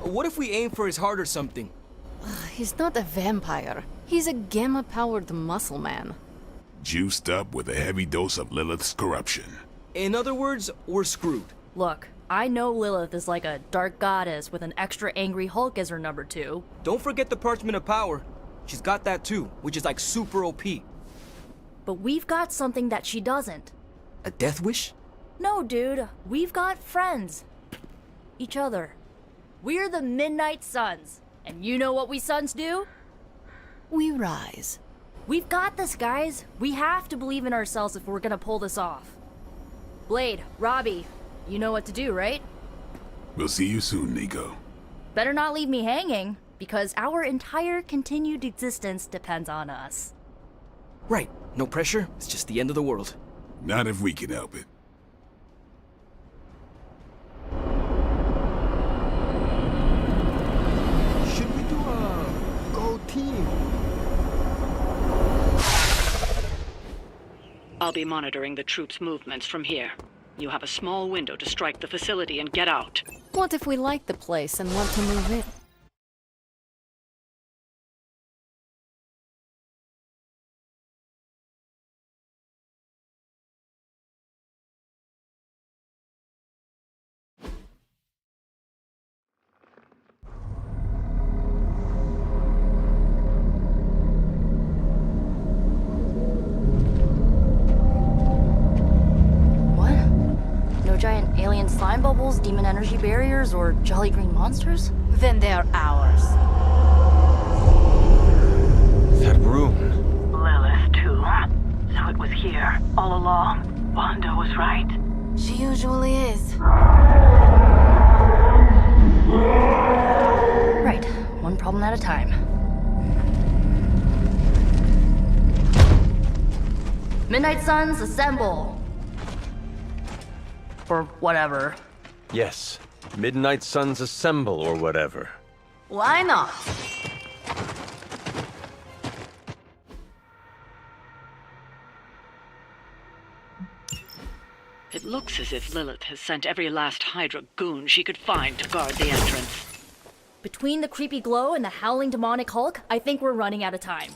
what if we aim for his heart or something? He's not a vampire. He's a gamma-powered muscle man. Juiced up with a heavy dose of Lilith's corruption. In other words, we're screwed. Look, I know Lilith is like a dark goddess with an extra angry Hulk as her number 2. Don't forget the Parchment of Power. She's got that too, which is like super OP. But we've got something that she doesn't. A death wish? No, dude. We've got friends. Each other. We're the Midnight Suns. And you know what we Suns do? We rise. We've got this, guys. We have to believe in ourselves if we're gonna pull this off. Blade, Robbie, you know what to do, right? We'll see you soon, Nico. Better not leave me hanging, because our entire continued existence depends on us. Right. No pressure. It's just the end of the world. Not if we can help it. Should we do a go team? I'll be monitoring the troops' movements from here. You have a small window to strike the facility and get out. What if we like the place and want to move in? Giant alien slime bubbles, demon energy barriers, or jolly green monsters? Then they're ours. That room. Lilith, too. So it was here, all along. Wanda was right. She usually is. Right. One problem at a time. Midnight Suns, assemble! Or whatever. Yes. Midnight Suns assemble or whatever. Why not? It looks as if Lilith has sent every last Hydra goon she could find to guard the entrance. Between the creepy glow and the howling demonic Hulk, I think we're running out of time.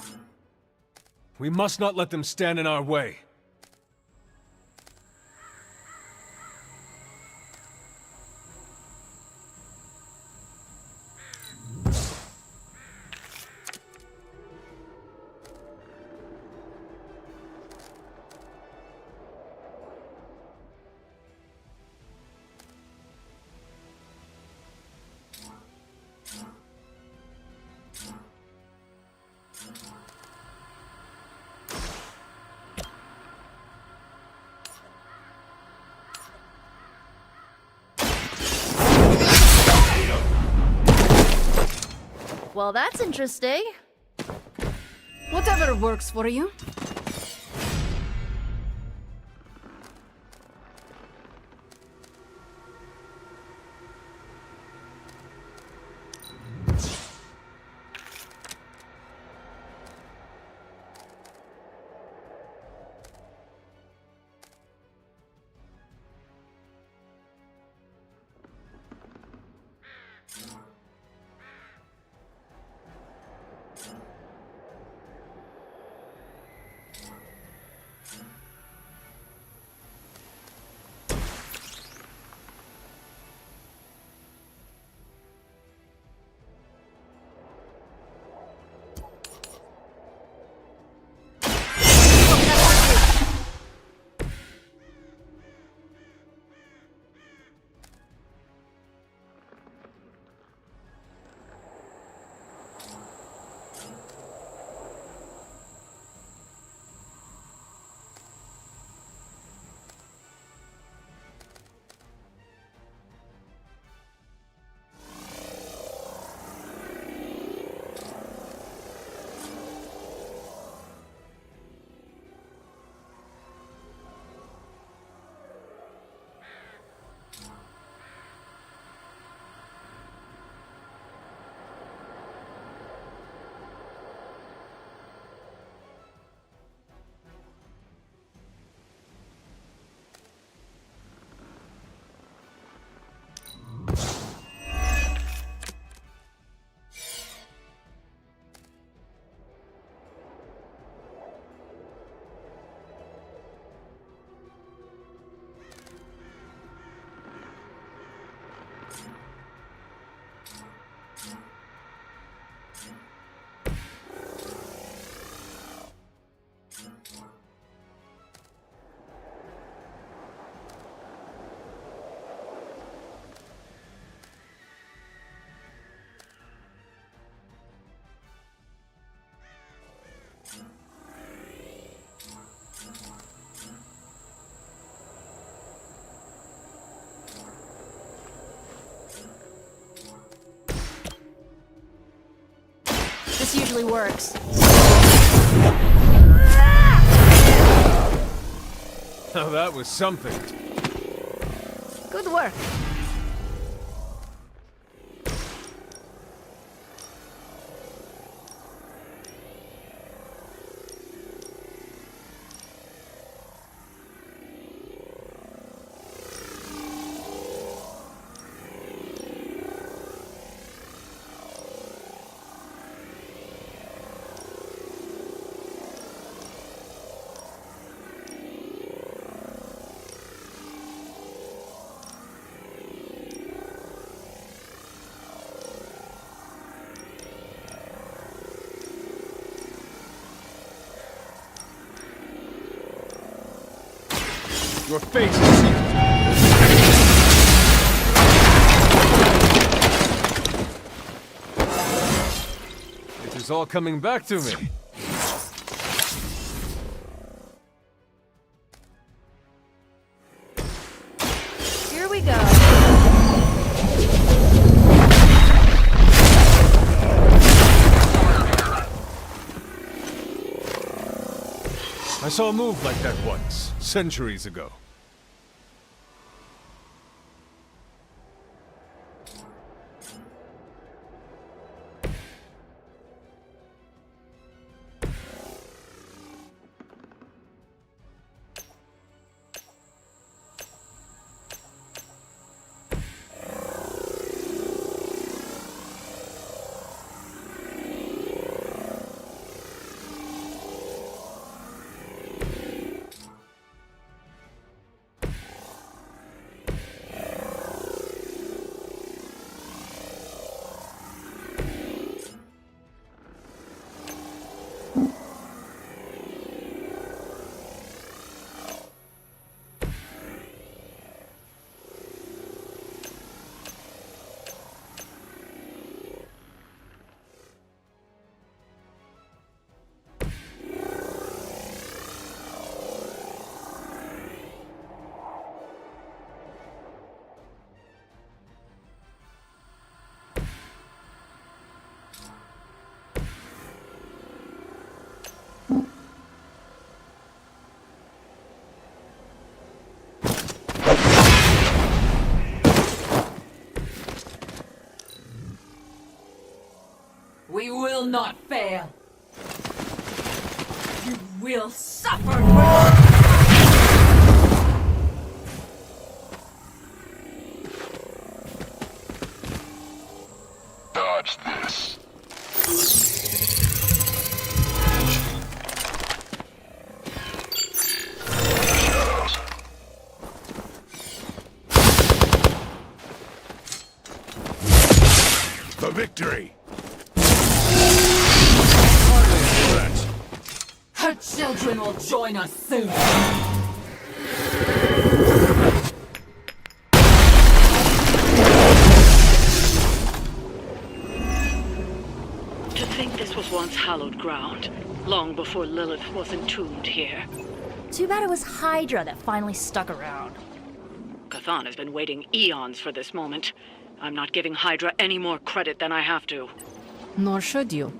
We must not let them stand in our way. Well, that's interesting. Whatever works for you. This usually works. Now that was something. Good work. Your fate is sealed. It is all coming back to me. Here we go. I saw a move like that once, centuries ago. not fail. You will suffer. Dodge this. Shadows. The victory! Her children will join us soon. To think this was once hallowed ground, long before Lilith was entombed here. Too bad it was Hydra that finally stuck around. Chthon has been waiting eons for this moment. I'm not giving Hydra any more credit than I have to. Nor should you.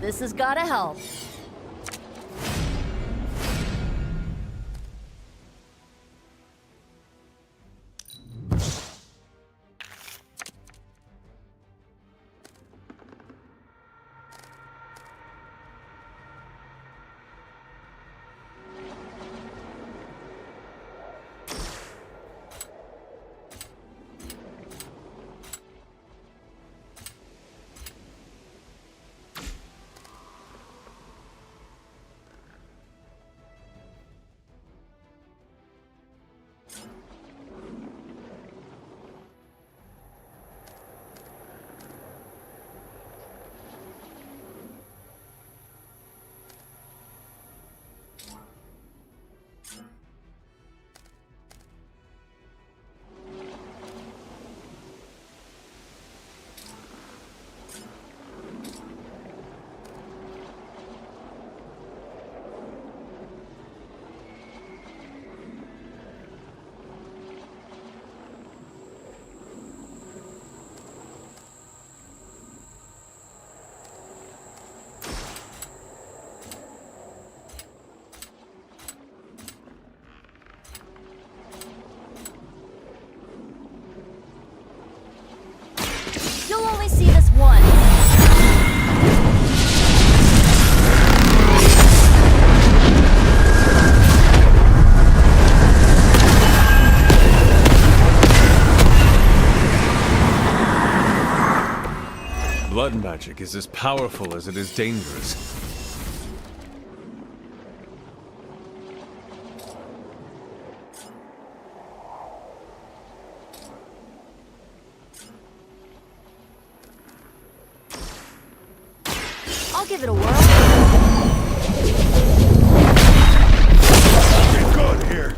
This has gotta help. magic is as powerful as it is dangerous. I'll give it a whirl. Get good here.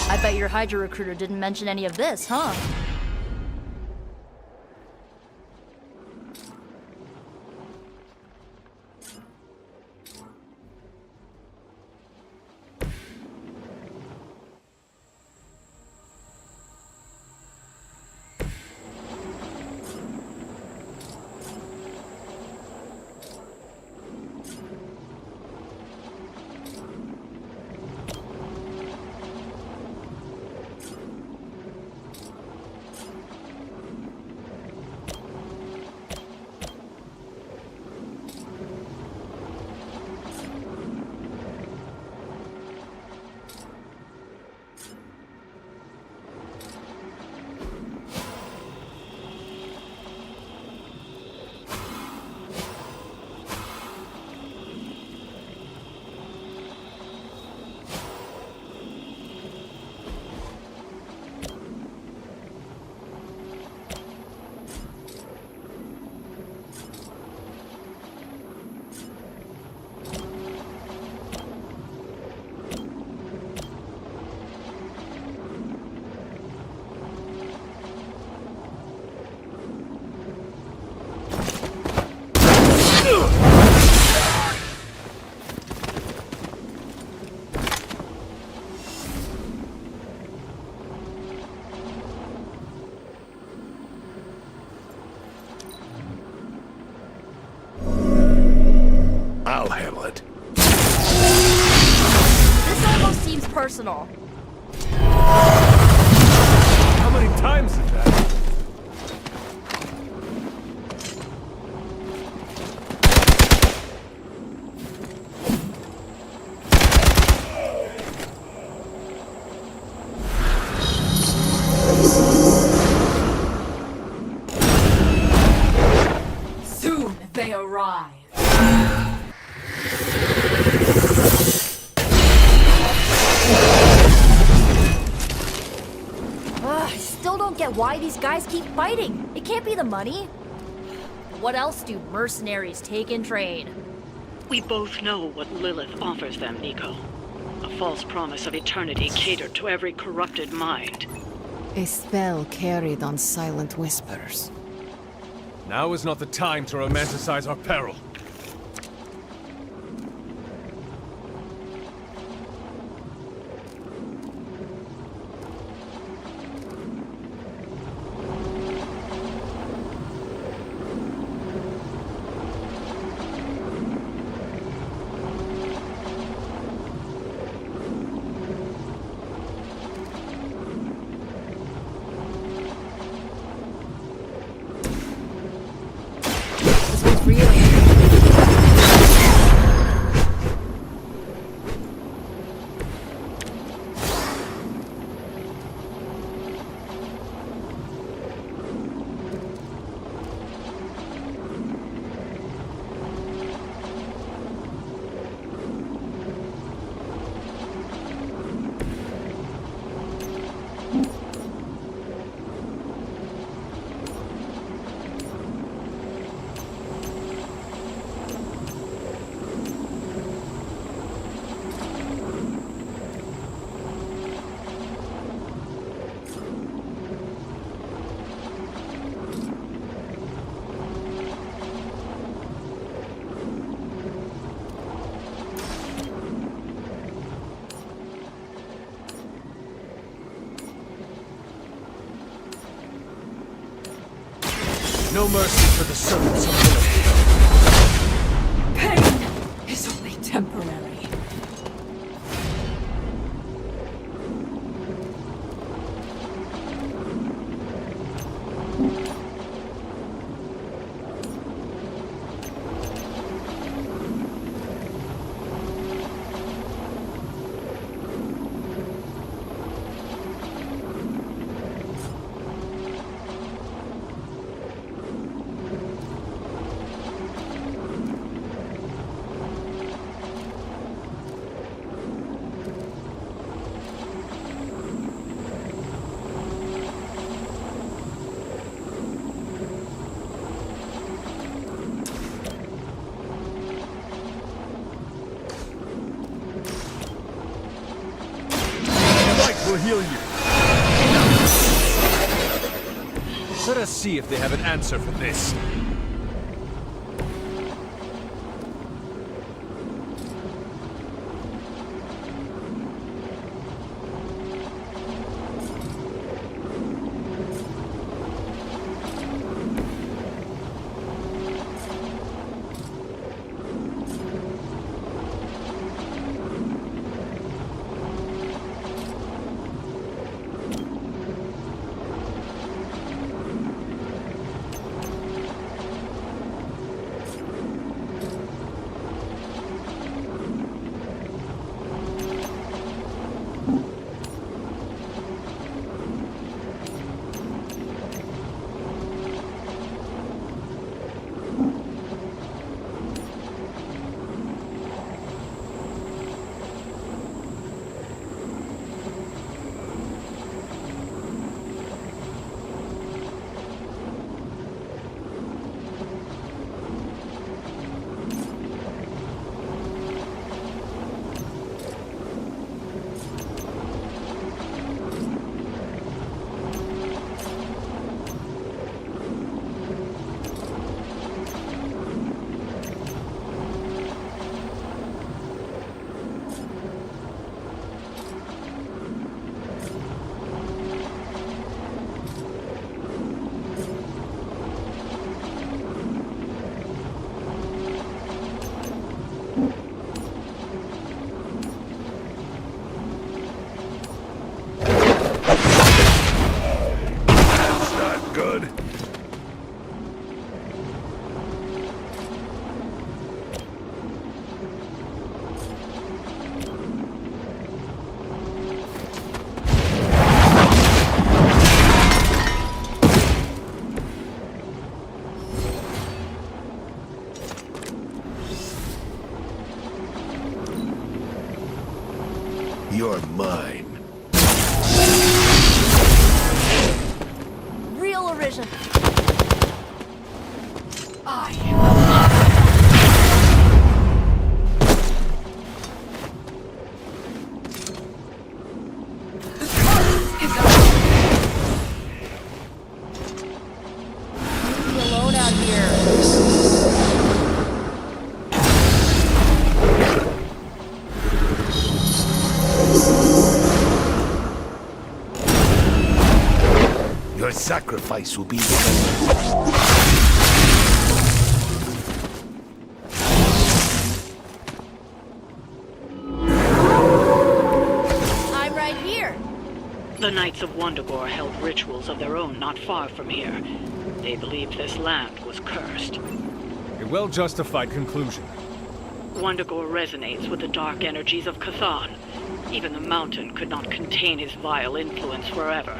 I bet your Hydra recruiter didn't mention any of this, huh? I'll handle it. This almost seems personal. How many times is that? Soon they arrive. I still don't get why these guys keep fighting. It can't be the money. What else do mercenaries take in trade? We both know what Lilith offers them, Nico. A false promise of eternity catered to every corrupted mind. A spell carried on silent whispers. Now is not the time to romanticize our peril. This one's for you. No mercy for the servants of Lilith. Pain is only temporary. will heal you. Let us see if they have an answer for this. You're mine. Real Origin. Leave me alone out here. Your sacrifice will be I'm right here. The Knights of Wundagore held rituals of their own not far from here. They believed this land was cursed. A well-justified conclusion. Wundagore resonates with the dark energies of Chthon. Even the mountain could not contain his vile influence forever.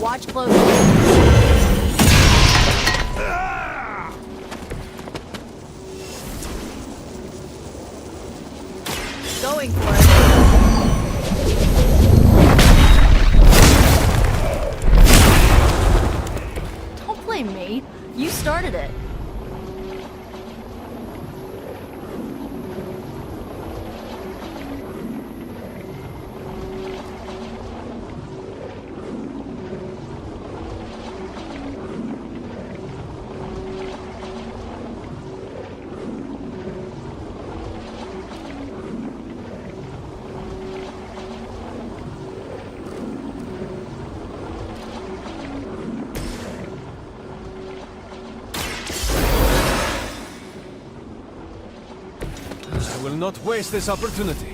Watch closely. Going for it. Don't blame me. You started it. I will not waste this opportunity.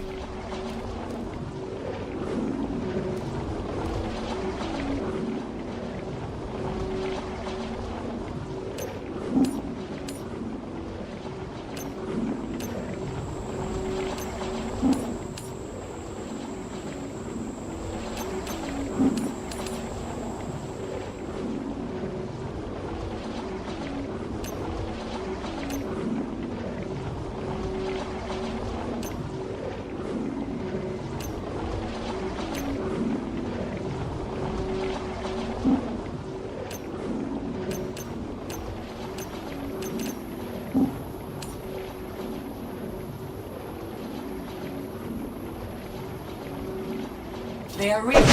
They are ready.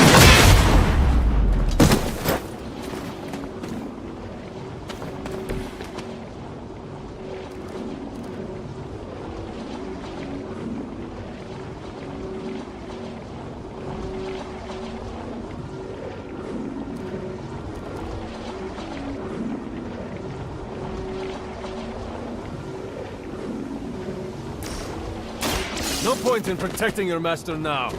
No point in protecting your master now.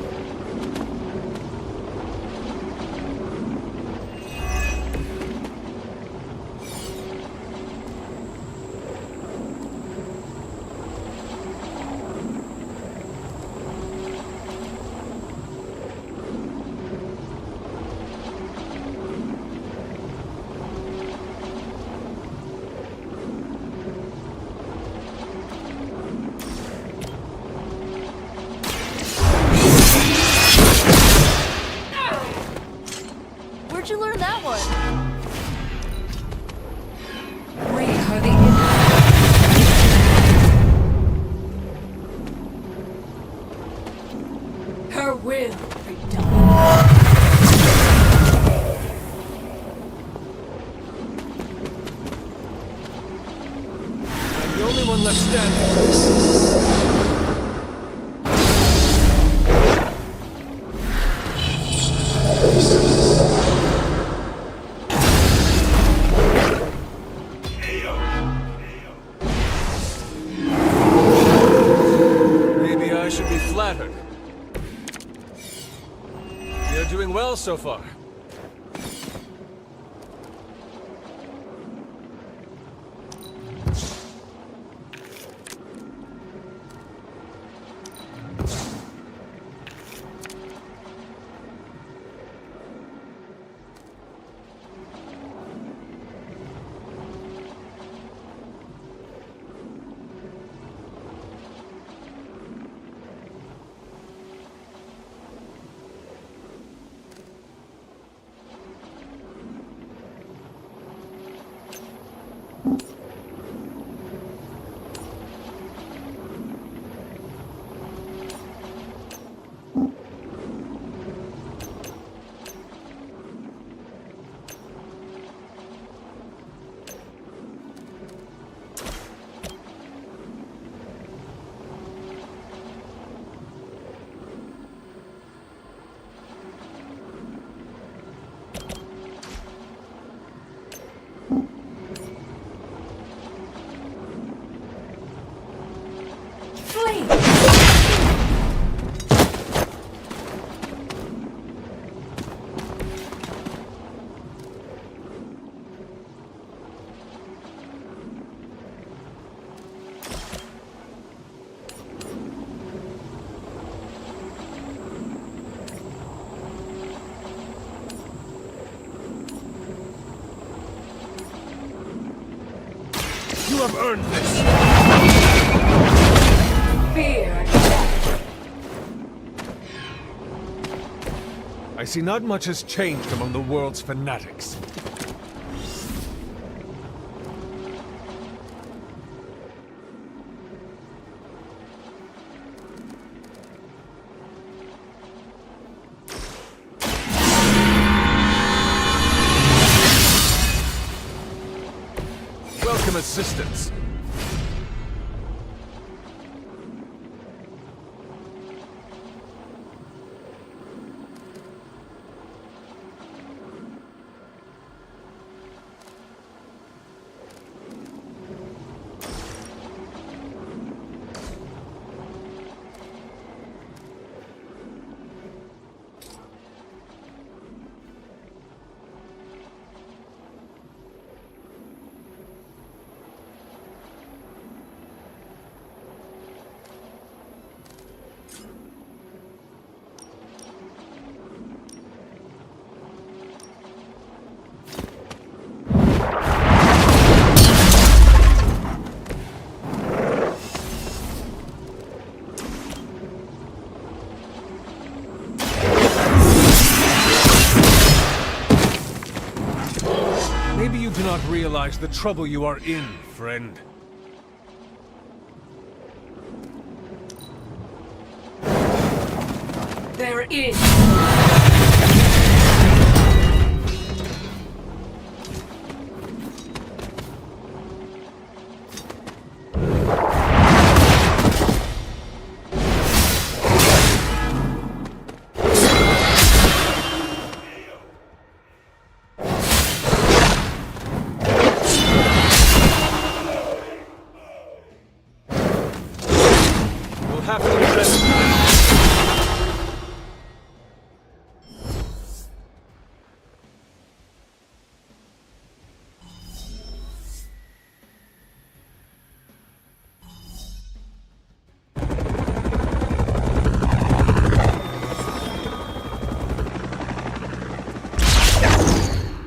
Where'd you learn that one? We are the Her will be done. I'm the only one left standing. Maybe I should be flattered. You're doing well so far. have earned this! Fear. I see not much has changed among the world's fanatics. Welcome assistance. Maybe you do not realize the trouble you are in, friend. There is. We'll have to address you.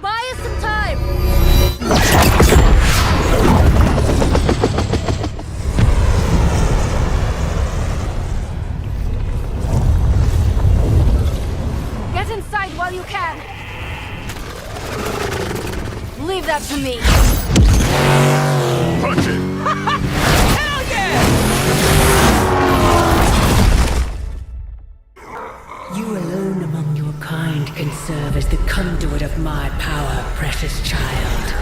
Buy us some time! Get inside while you can! Leave that to me! Punch it! Hell yeah! You alone among your kind can serve as the conduit of my power, precious child.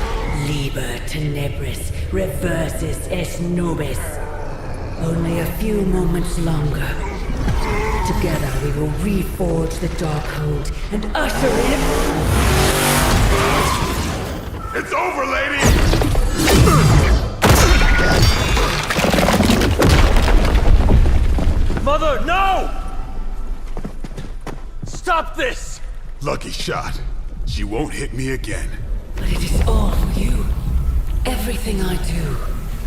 Liber tenebris, reversus est nobis. Only a few moments longer. Together we will reforge the Darkhold and usher in... It's over, lady! Mother, no! Stop this! Lucky shot. She won't hit me again. But it is all for you. Everything I do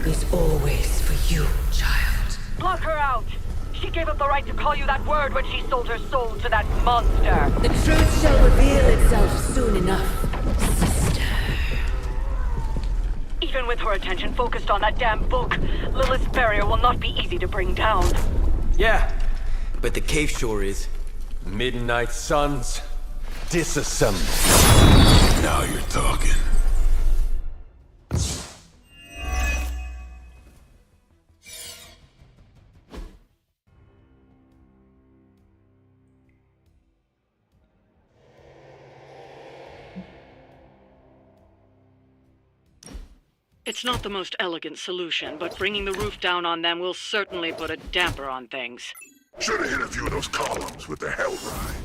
is always for you, child. Block her out! She gave up the right to call you that word when she sold her soul to that monster. The truth shall reveal itself soon enough, sister. Even with her attention focused on that damn book, Lilith's barrier will not be easy to bring down. Yeah, but the cave sure is. Midnight Suns, disassemble. Now you're talking. It's not the most elegant solution, but bringing the roof down on them will certainly put a damper on things. Should have hit a few of those columns with the hell ride.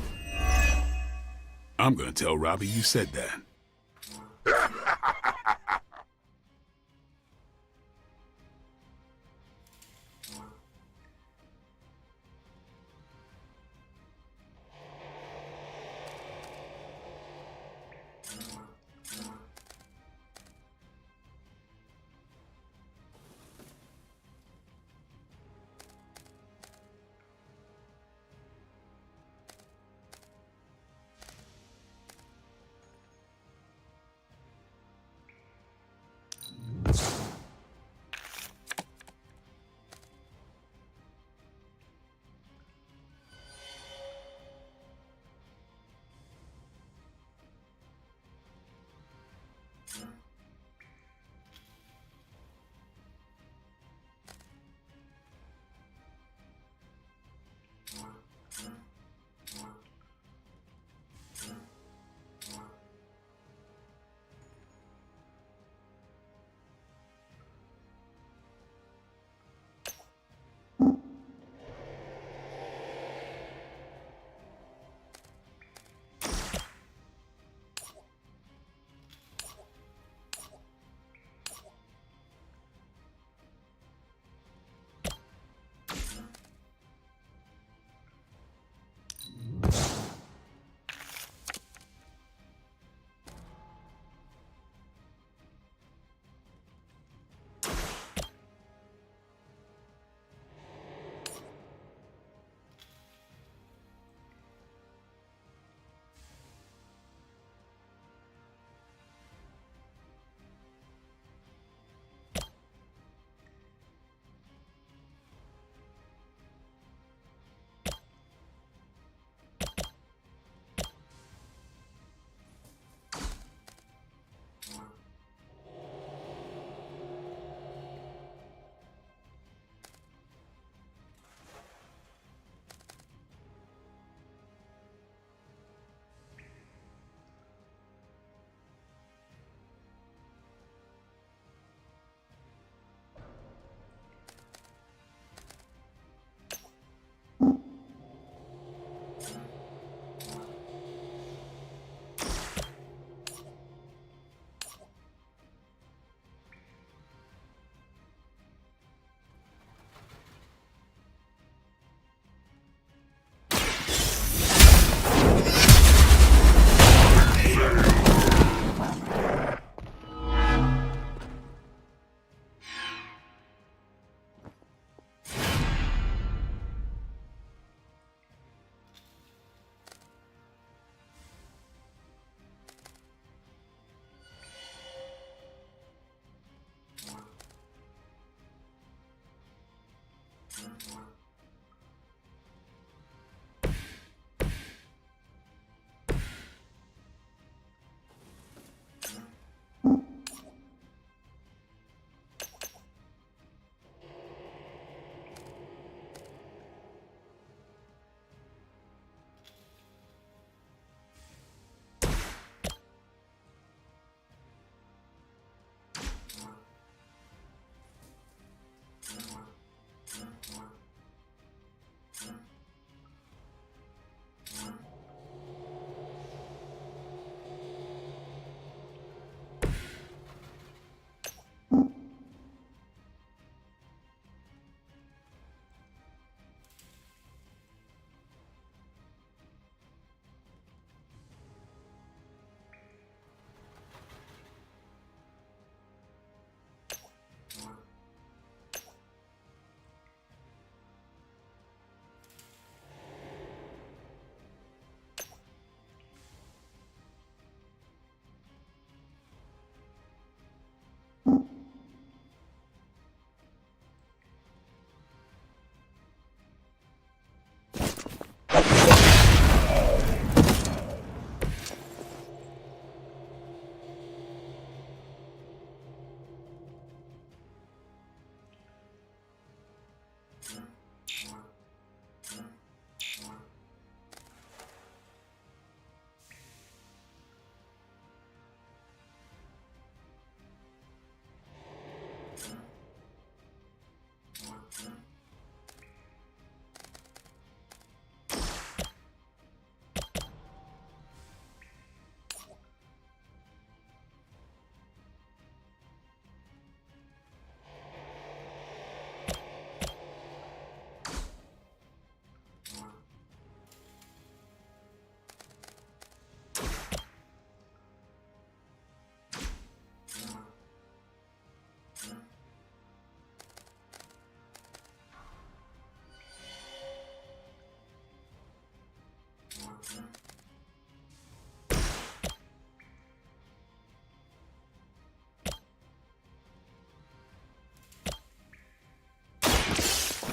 I'm gonna tell Robbie you said that.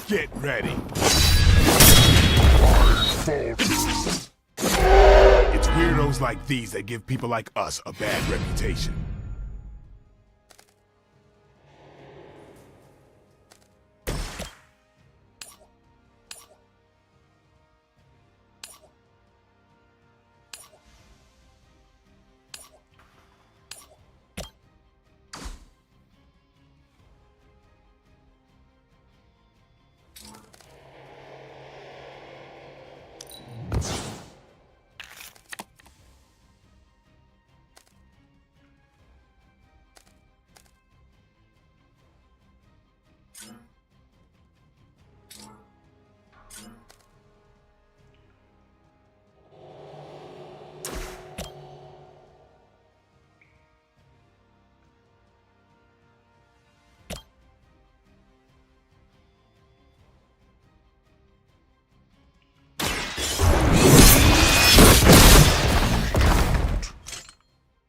Get ready. It's weirdos like these that give people like us a bad reputation.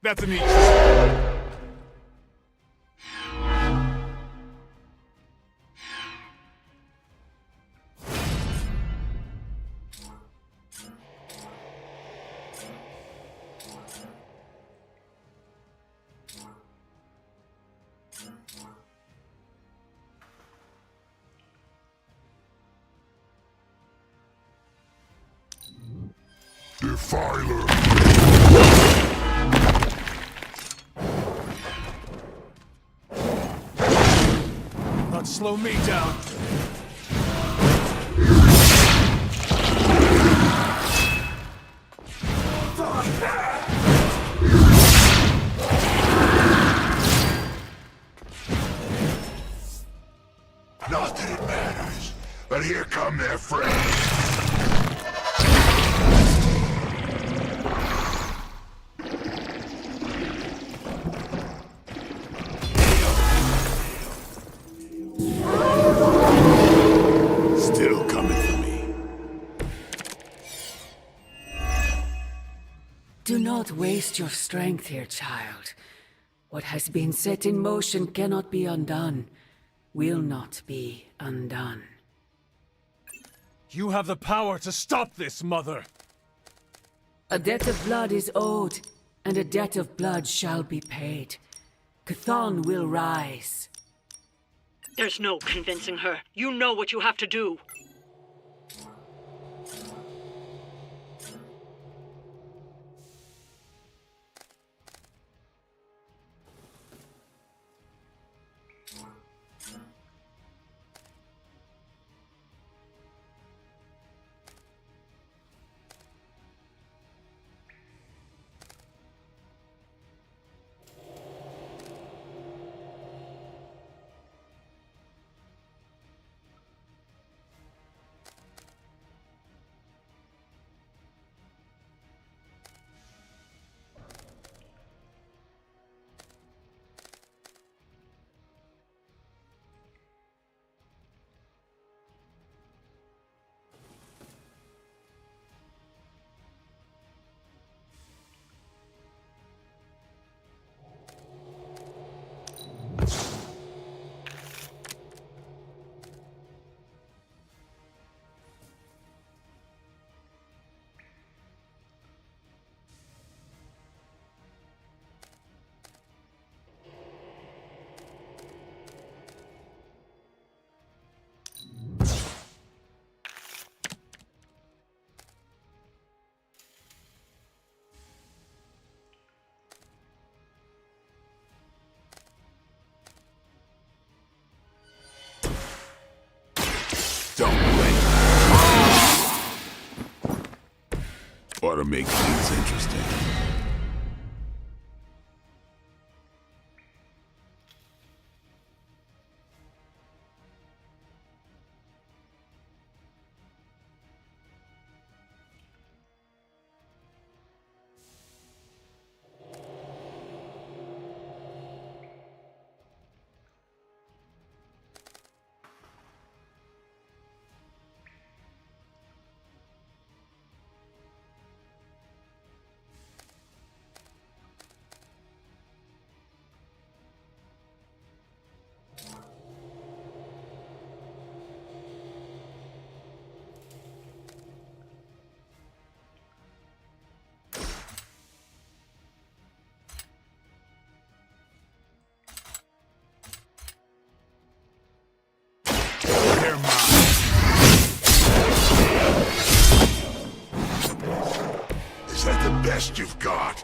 That's a neat trick. Defiler. Not slow me down. Not that it matters, but here come their friends. Still coming for me. Do not waste your strength here, child. What has been set in motion cannot be undone, will not be undone. You have the power to stop this, Mother! A debt of blood is owed, and a debt of blood shall be paid. Chthon will rise. There's no convincing her. You know what you have to do. Ought to make things interesting. Is that the best you've got?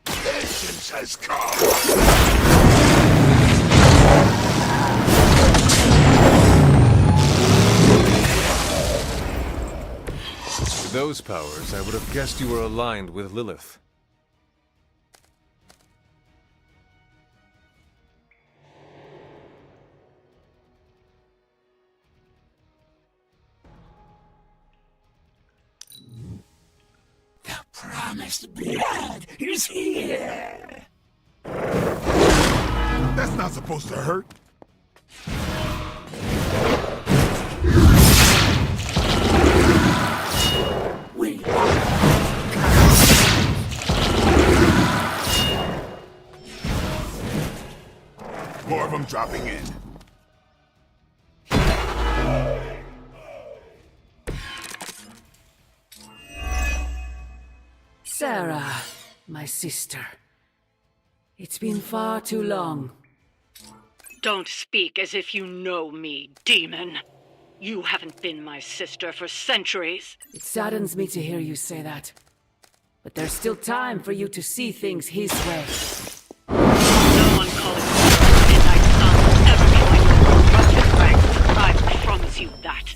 Vengeance has come! With those powers, I would have guessed you were aligned with Lilith. Promised blood is here! That's not supposed to hurt. More of them dropping in. Sarah, my sister. It's been far too long. Don't speak as if you know me, demon. You haven't been my sister for centuries. It saddens me to hear you say that. But there's still time for you to see things his way. No one calling me Midnight Sun will ever be my corrupted ranks. I promise you that.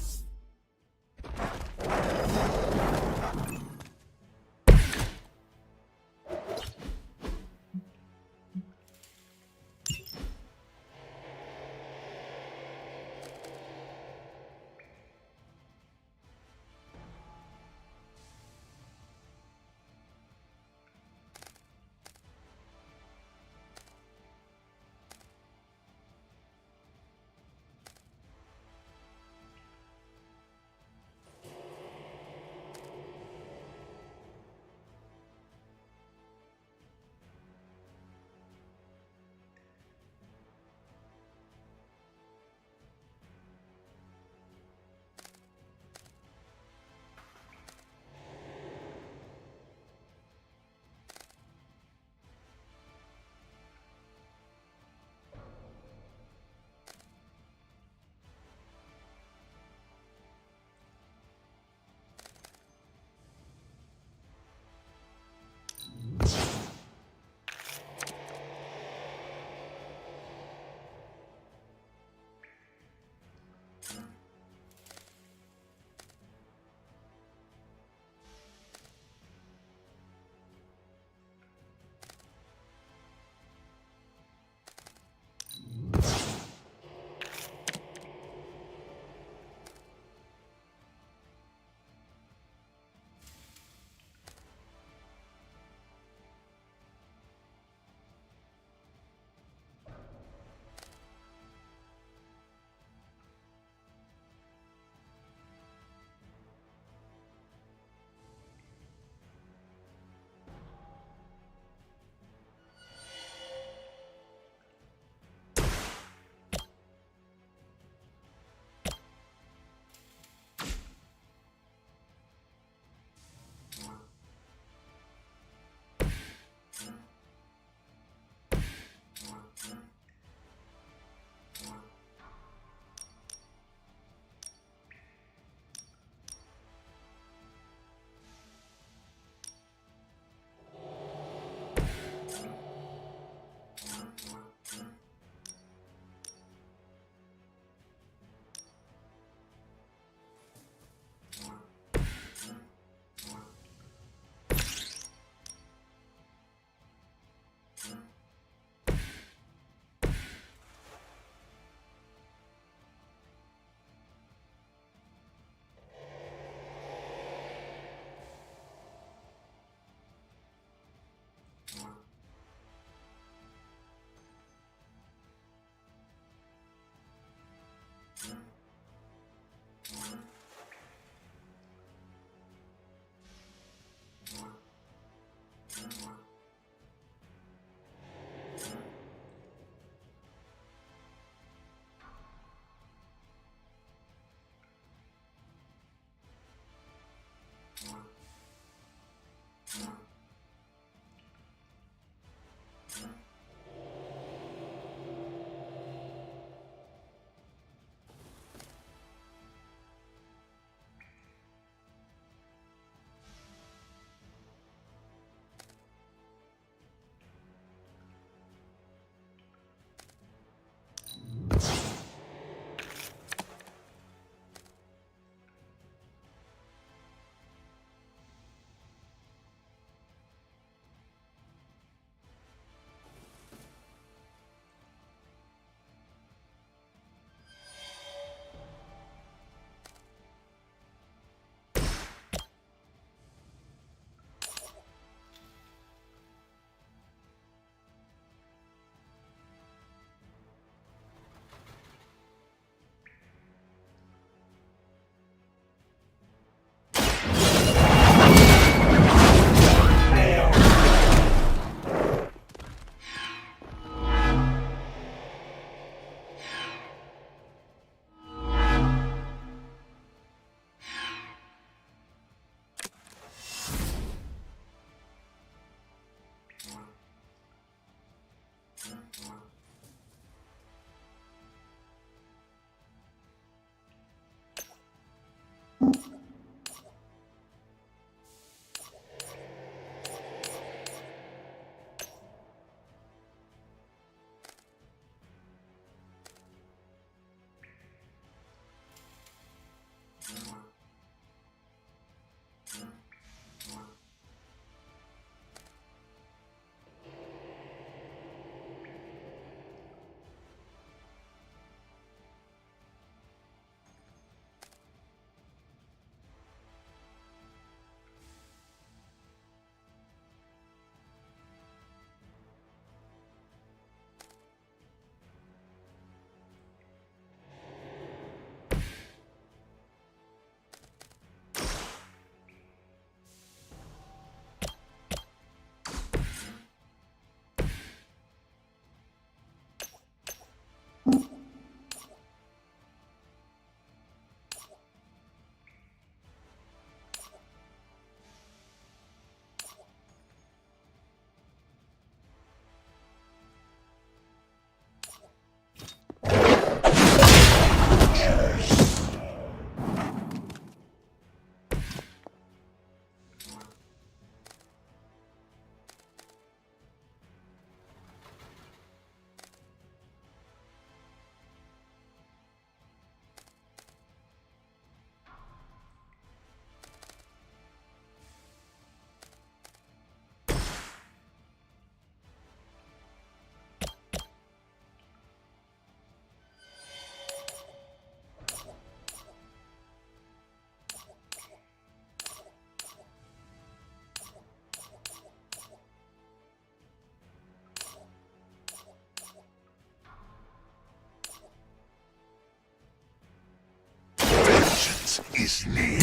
his name.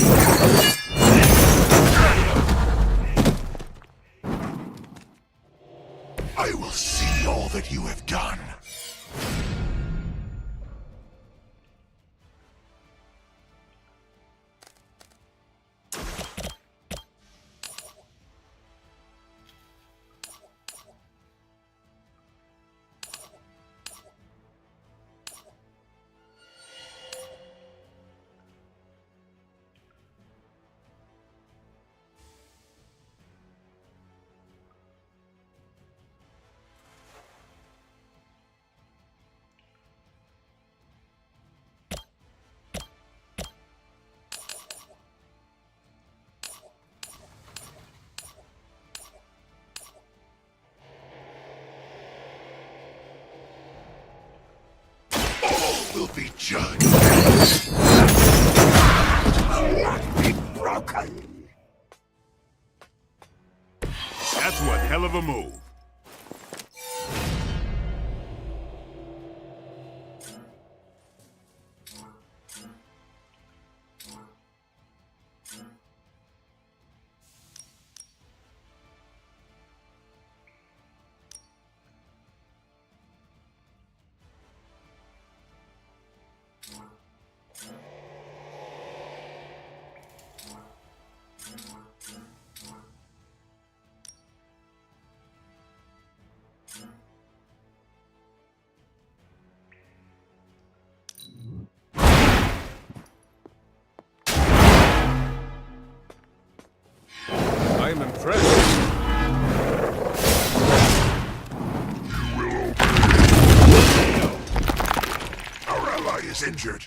I will see all that you have done. Will be judged. Be broken. That's one hell of a move. I am impressed. You will obey. Our ally is injured.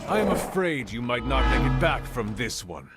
I am afraid you might not make it back from this one.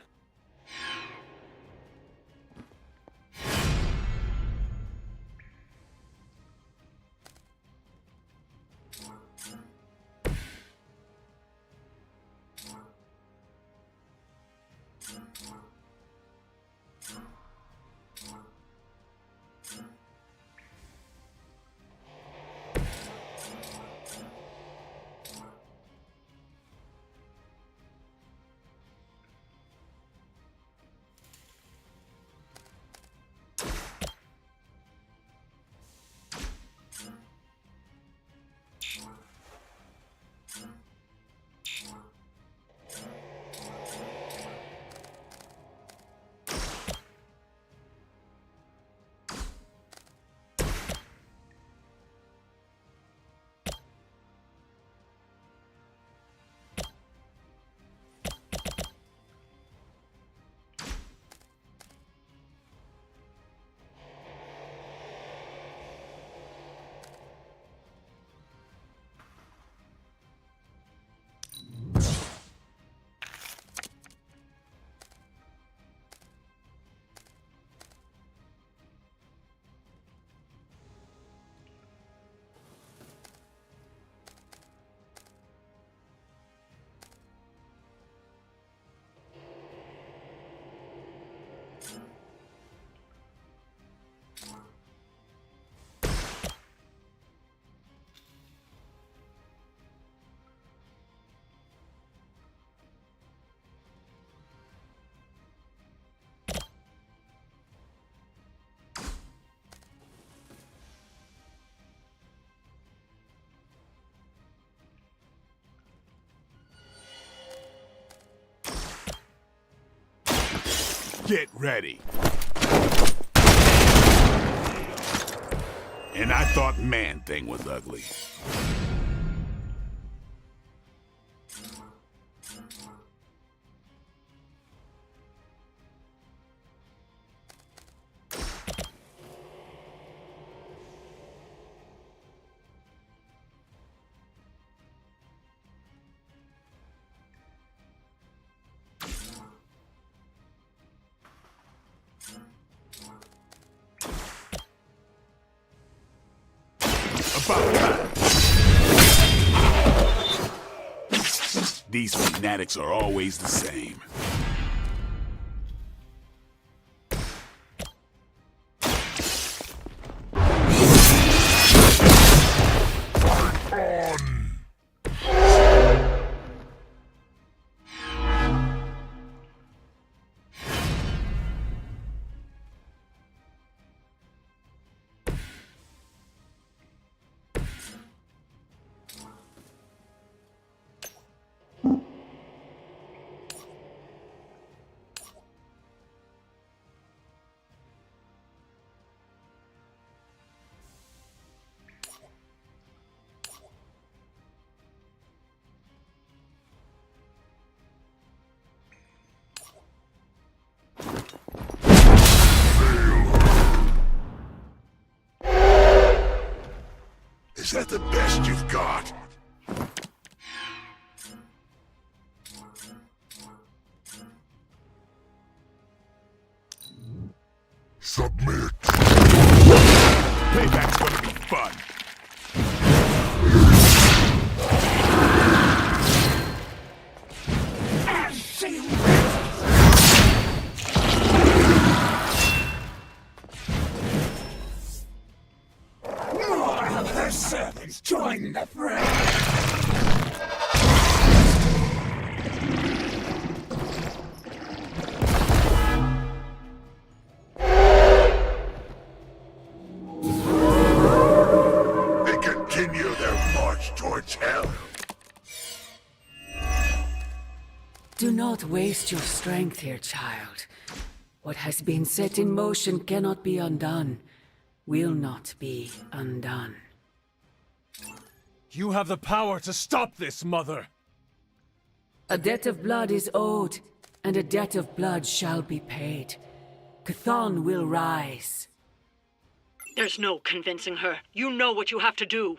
Get ready. And I thought Man-Thing was ugly. About time. These fanatics are always the same. Is that the best you've got? Submit. Payback's gonna be fun. More of her servants join the fray. They continue their march towards hell. Do not waste your strength here, child. What has been set in motion cannot be undone. Will not be undone. You have the power to stop this, Mother! A debt of blood is owed, and a debt of blood shall be paid. Chthon will rise. There's no convincing her. You know what you have to do.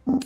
Make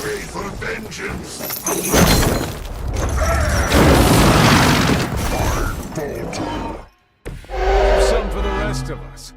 way for vengeance! Some for the rest of us.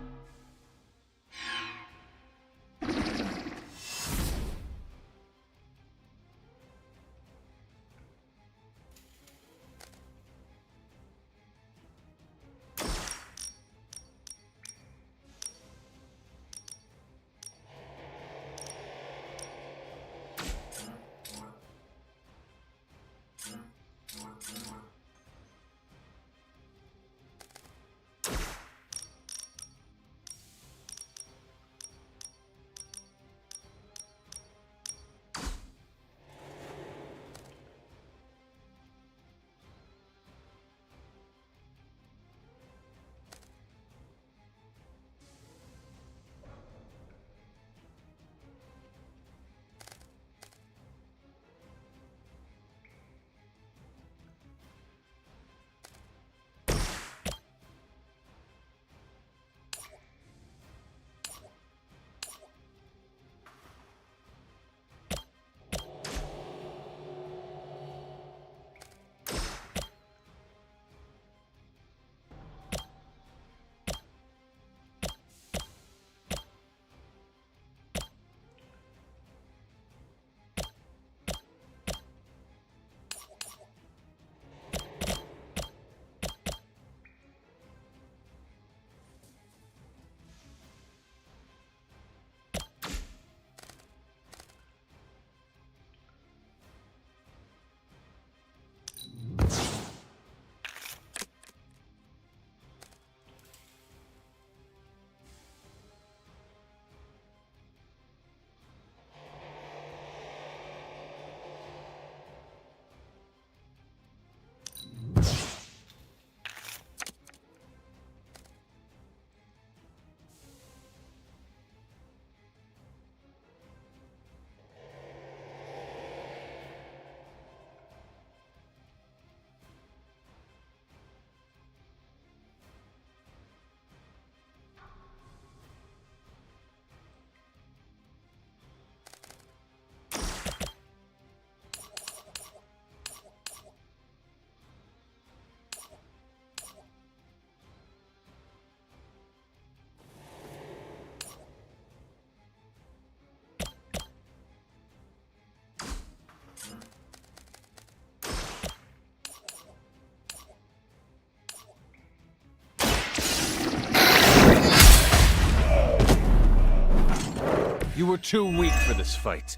You were too weak for this fight.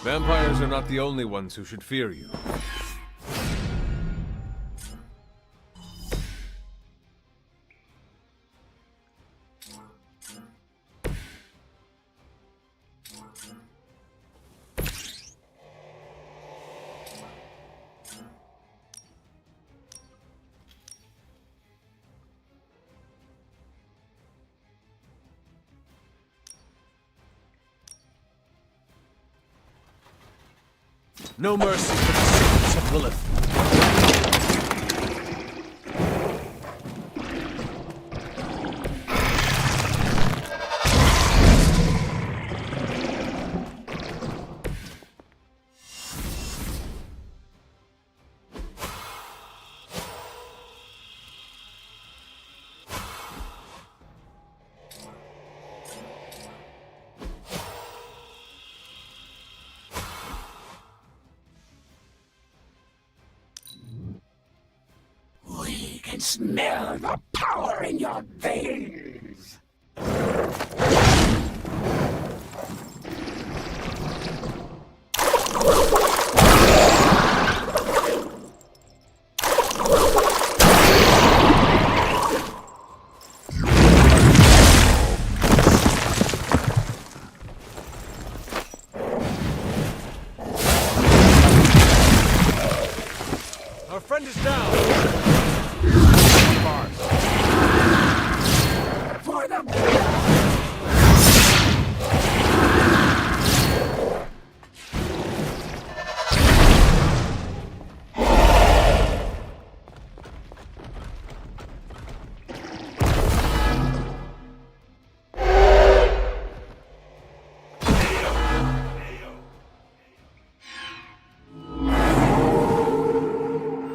Vampires are not the only ones who should fear you. No mercy for the secrets of Lilith. We can smell the power in your veins. Our friend is down! For the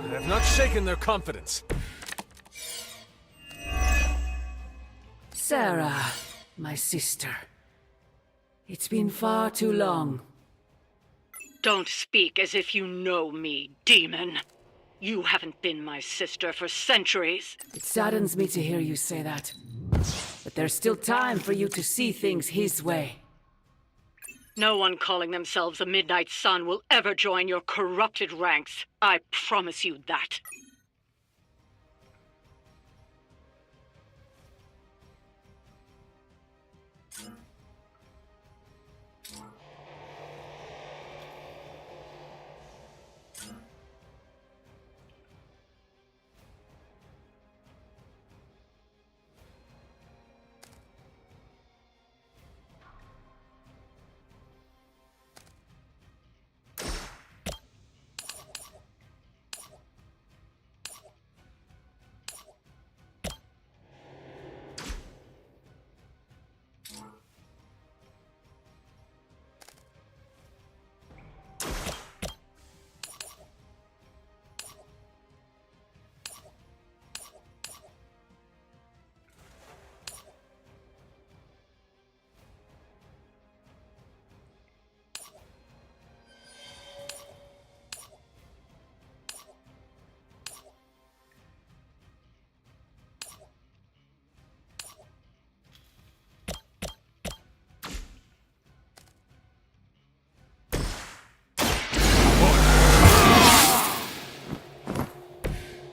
I have not shaken their confidence. Sarah, my sister. It's been far too long. Don't speak as if you know me, demon. You haven't been my sister for centuries. It saddens me to hear you say that. But there's still time for you to see things his way. No one calling themselves a Midnight Sun will ever join your corrupted ranks. I promise you that.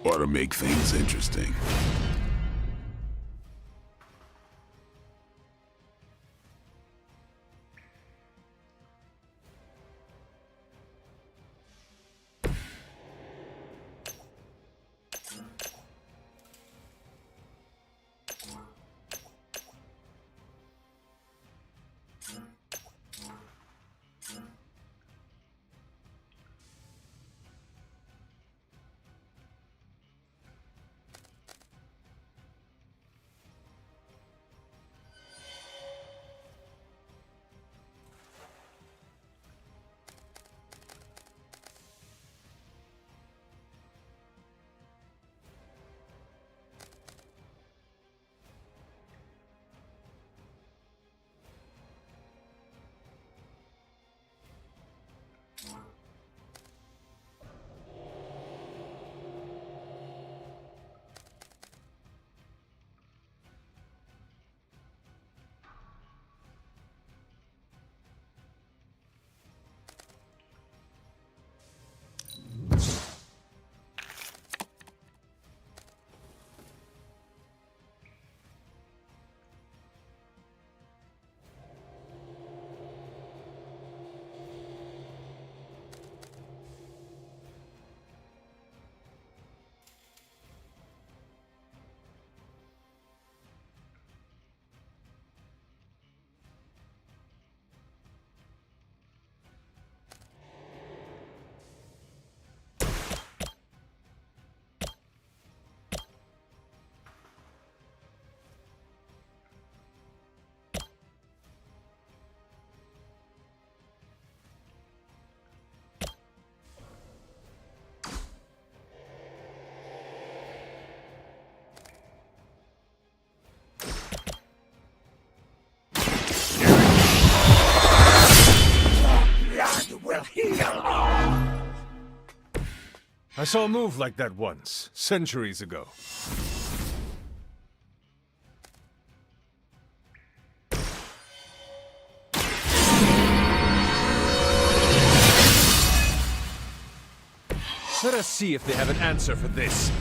Ought to make things interesting. saw a move like that once, centuries ago. Let us see if they have an answer for this.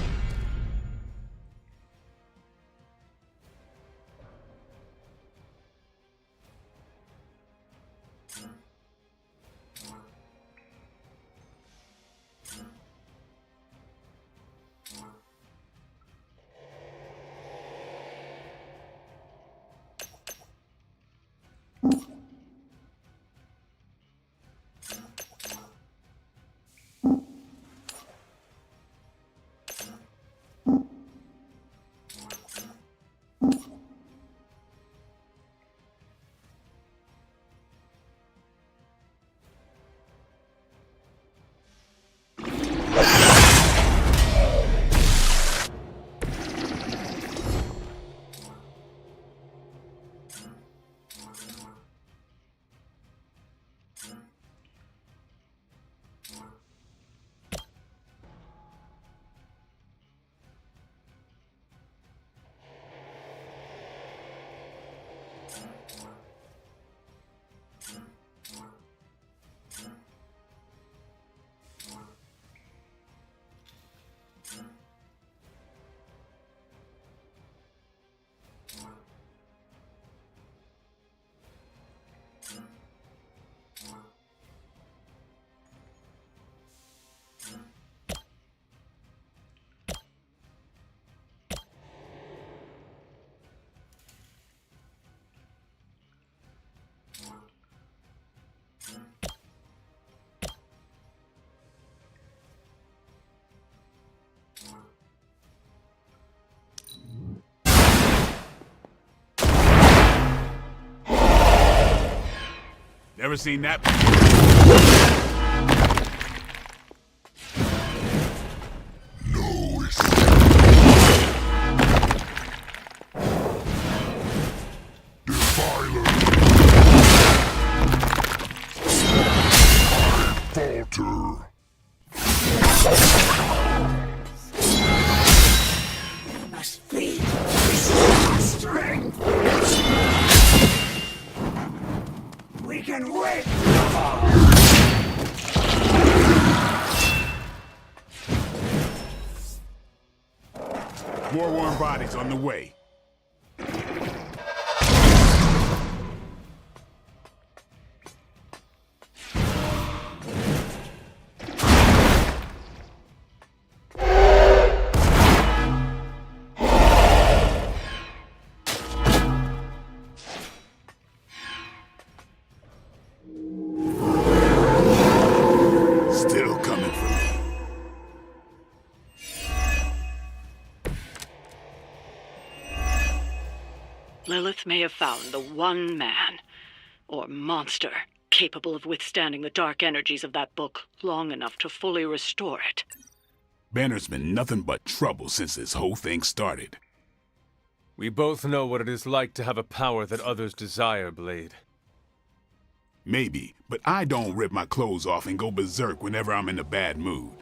Never seen that. No Defiler. I falter. You must be restore strength. We can wait. More warm bodies on the way. Still coming for me. Lilith may have found the one man, or monster, capable of withstanding the dark energies of that book long enough to fully restore it. Banner's been nothing but trouble since this whole thing started. We both know what it is like to have a power that others desire, Blade. Maybe, but I don't rip my clothes off and go berserk whenever I'm in a bad mood.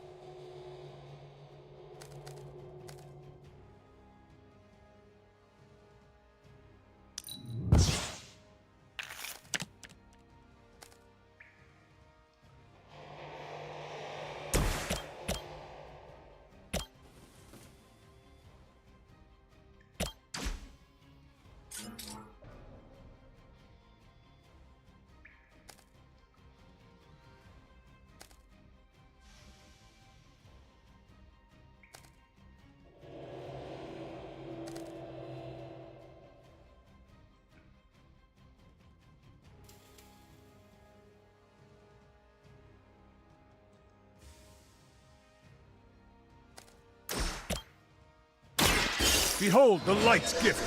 Behold the light's gift!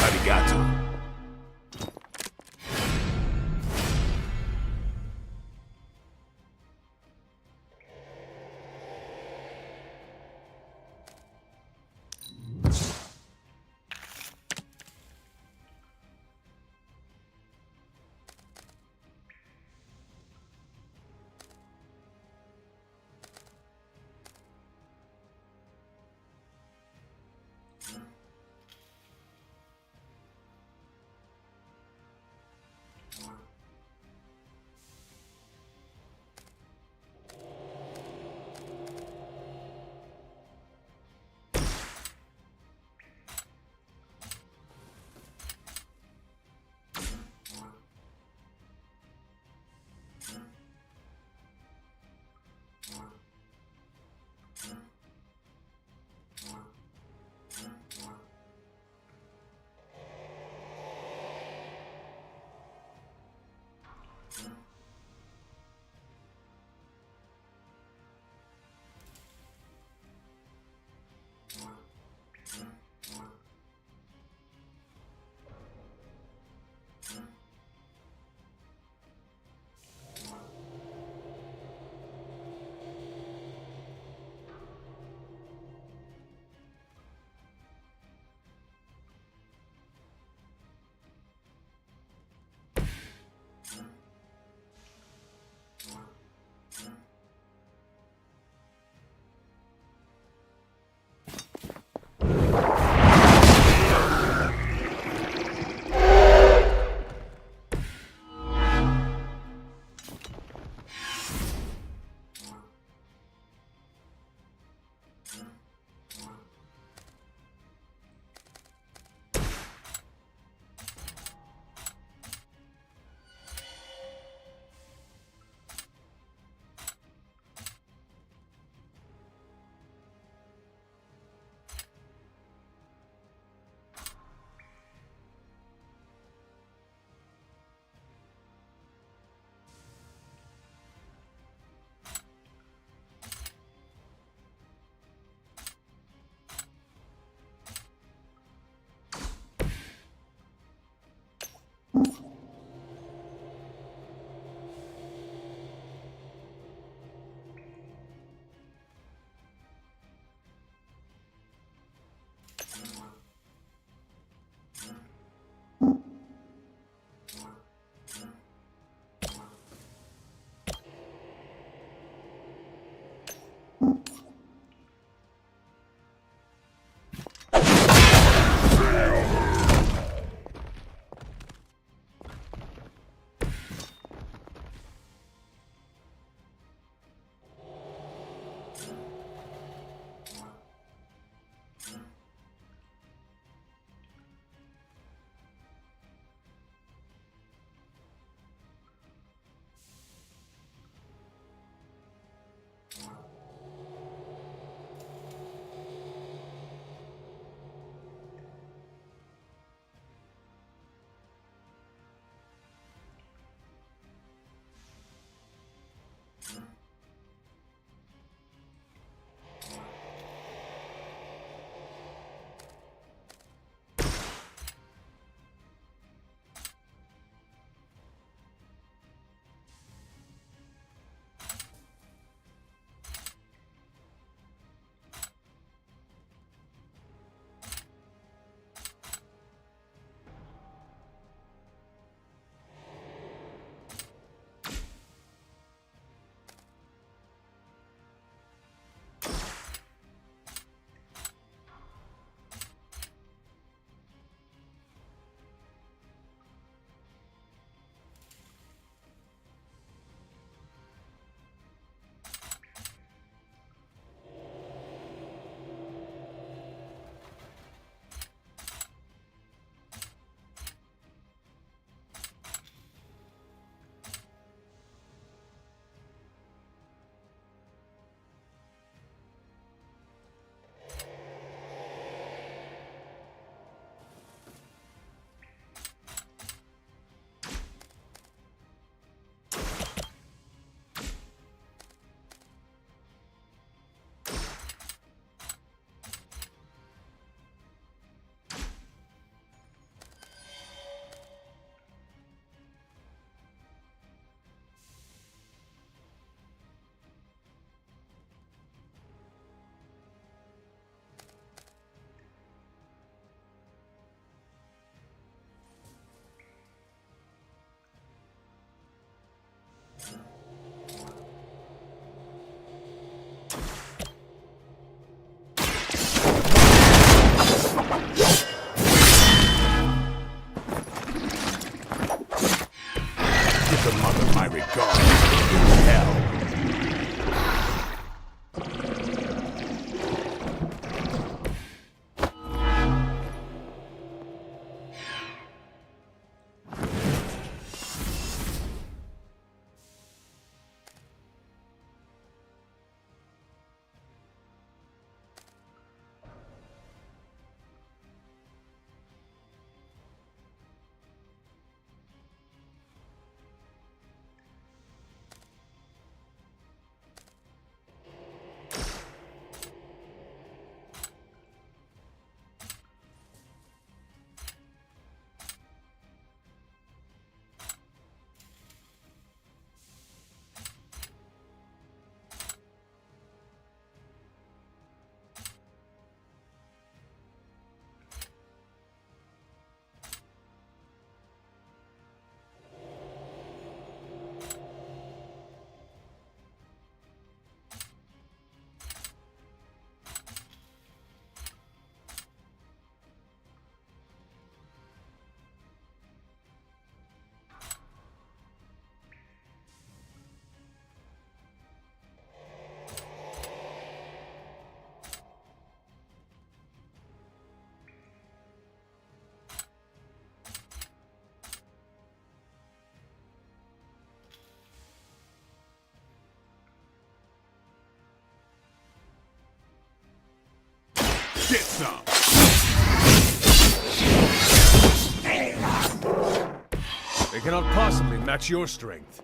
Arigato. Give the mother my regard. Hell. Get some! They cannot possibly match your strength.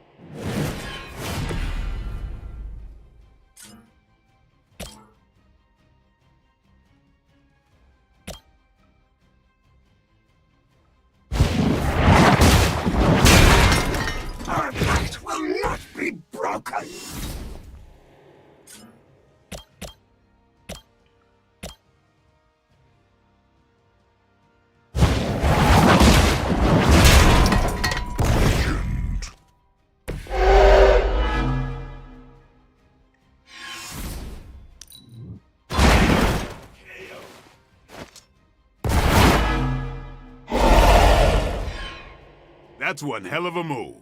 That's one hell of a move.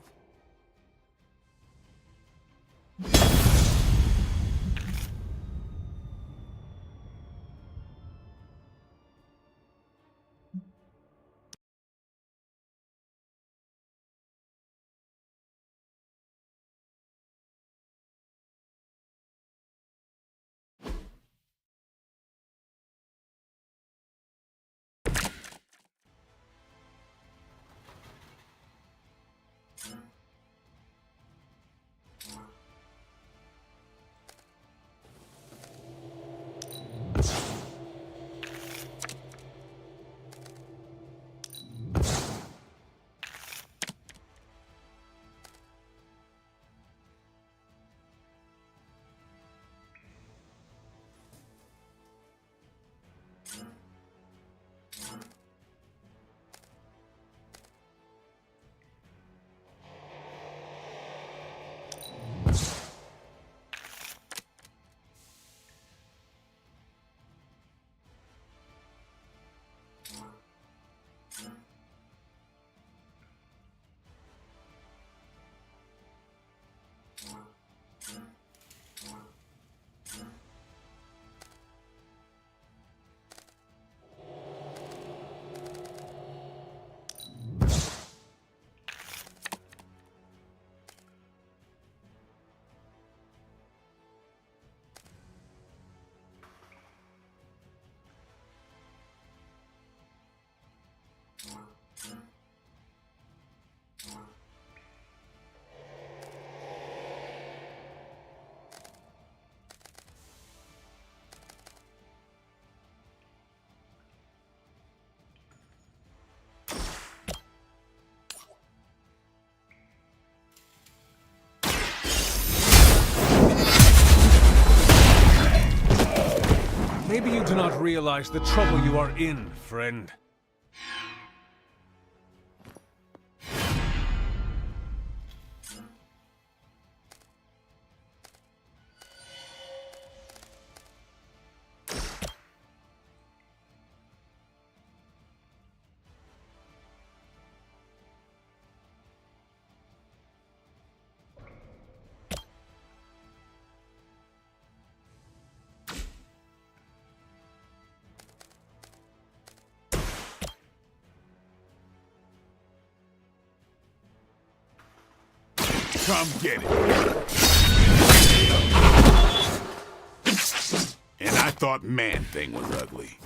Maybe you do not realize the trouble you are in, friend. Come get it. And I thought Man-Thing was ugly.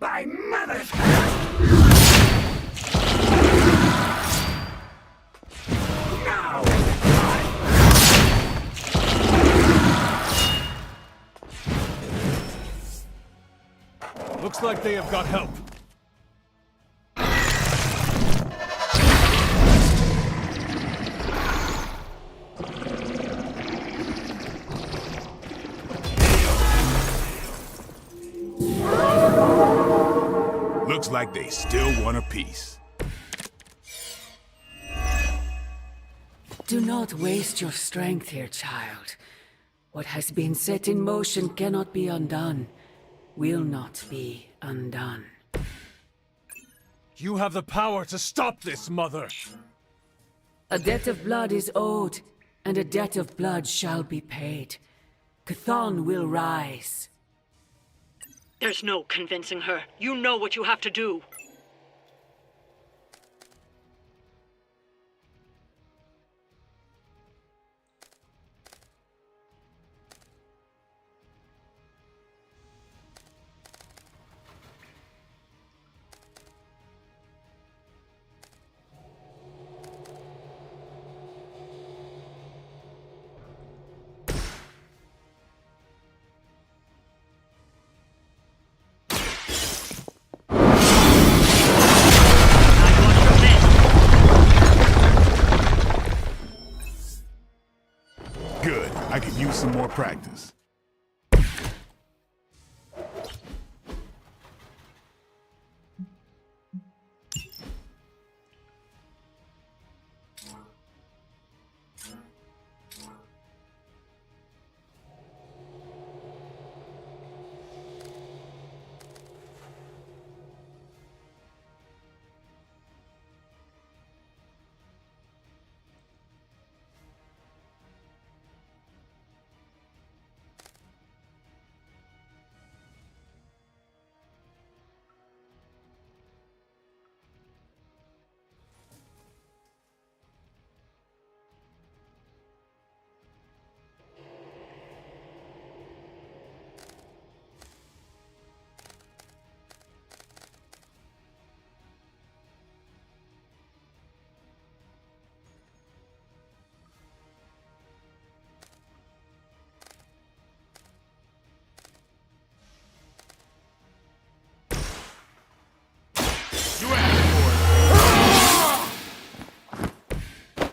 My mother's Looks like they have got help. Looks like they still want a piece. Do not waste your strength here, child. What has been set in motion cannot be undone. Will not be undone. You have the power to stop this, Mother! A debt of blood is owed, and a debt of blood shall be paid. Chthon will rise. There's no convincing her. You know what you have to do. Good. I could use some more practice.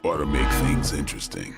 Ought to make things interesting.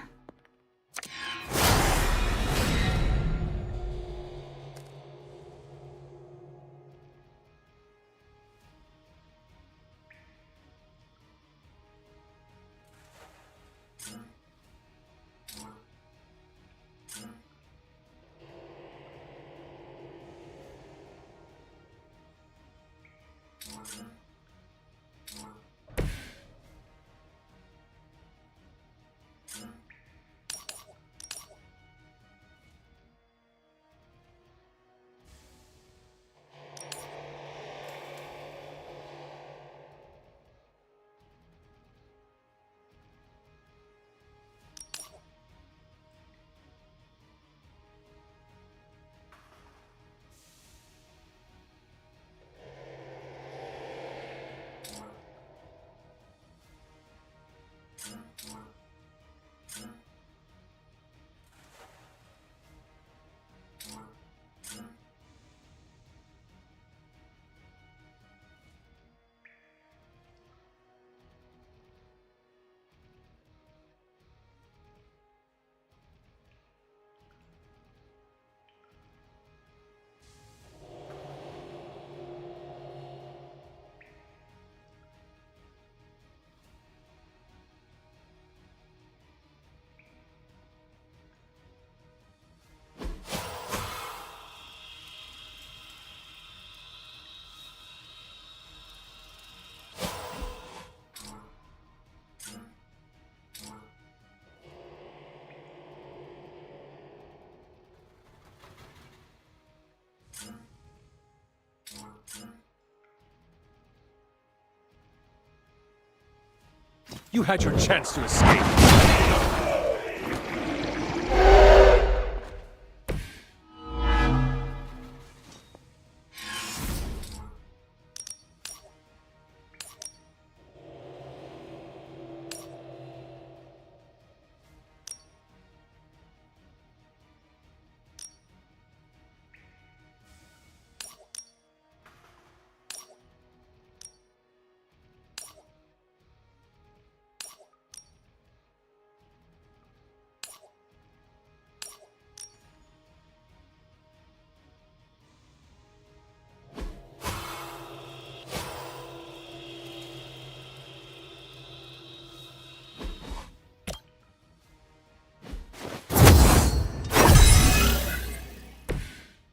You had your chance to escape.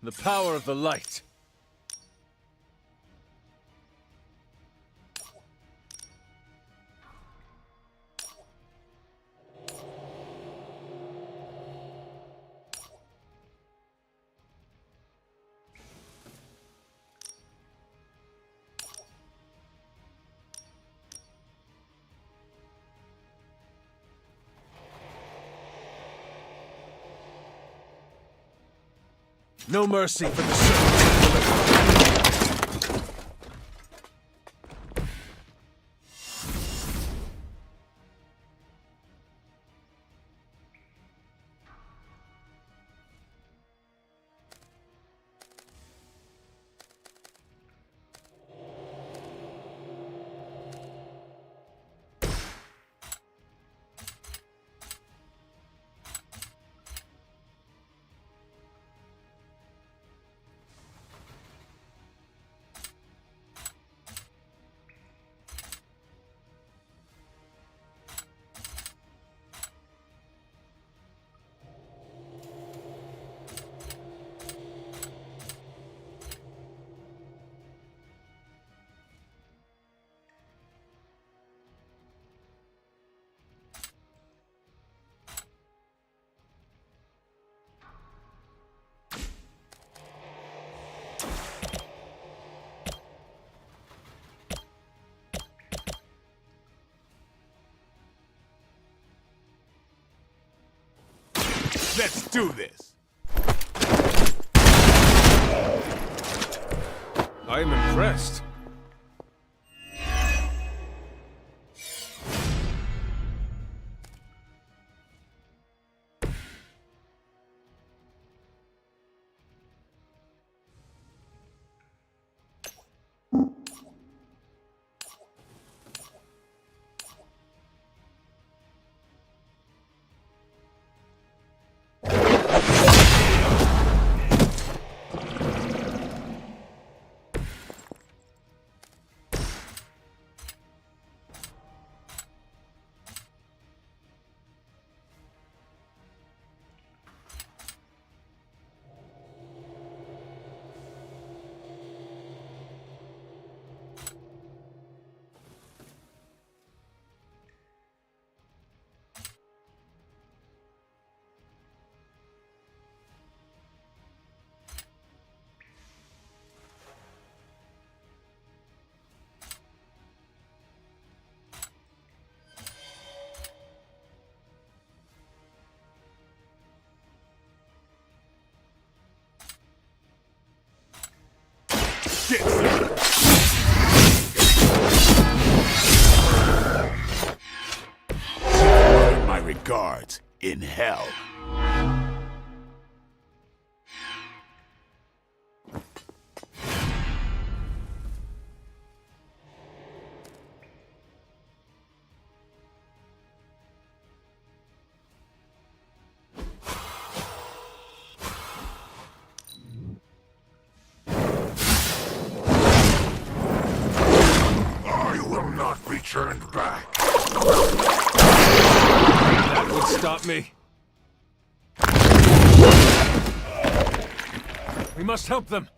The power of the light. No mercy for the servant. Let's do this! I am impressed. Get some! My regards in hell. Turned back. That would stop me. We must help them.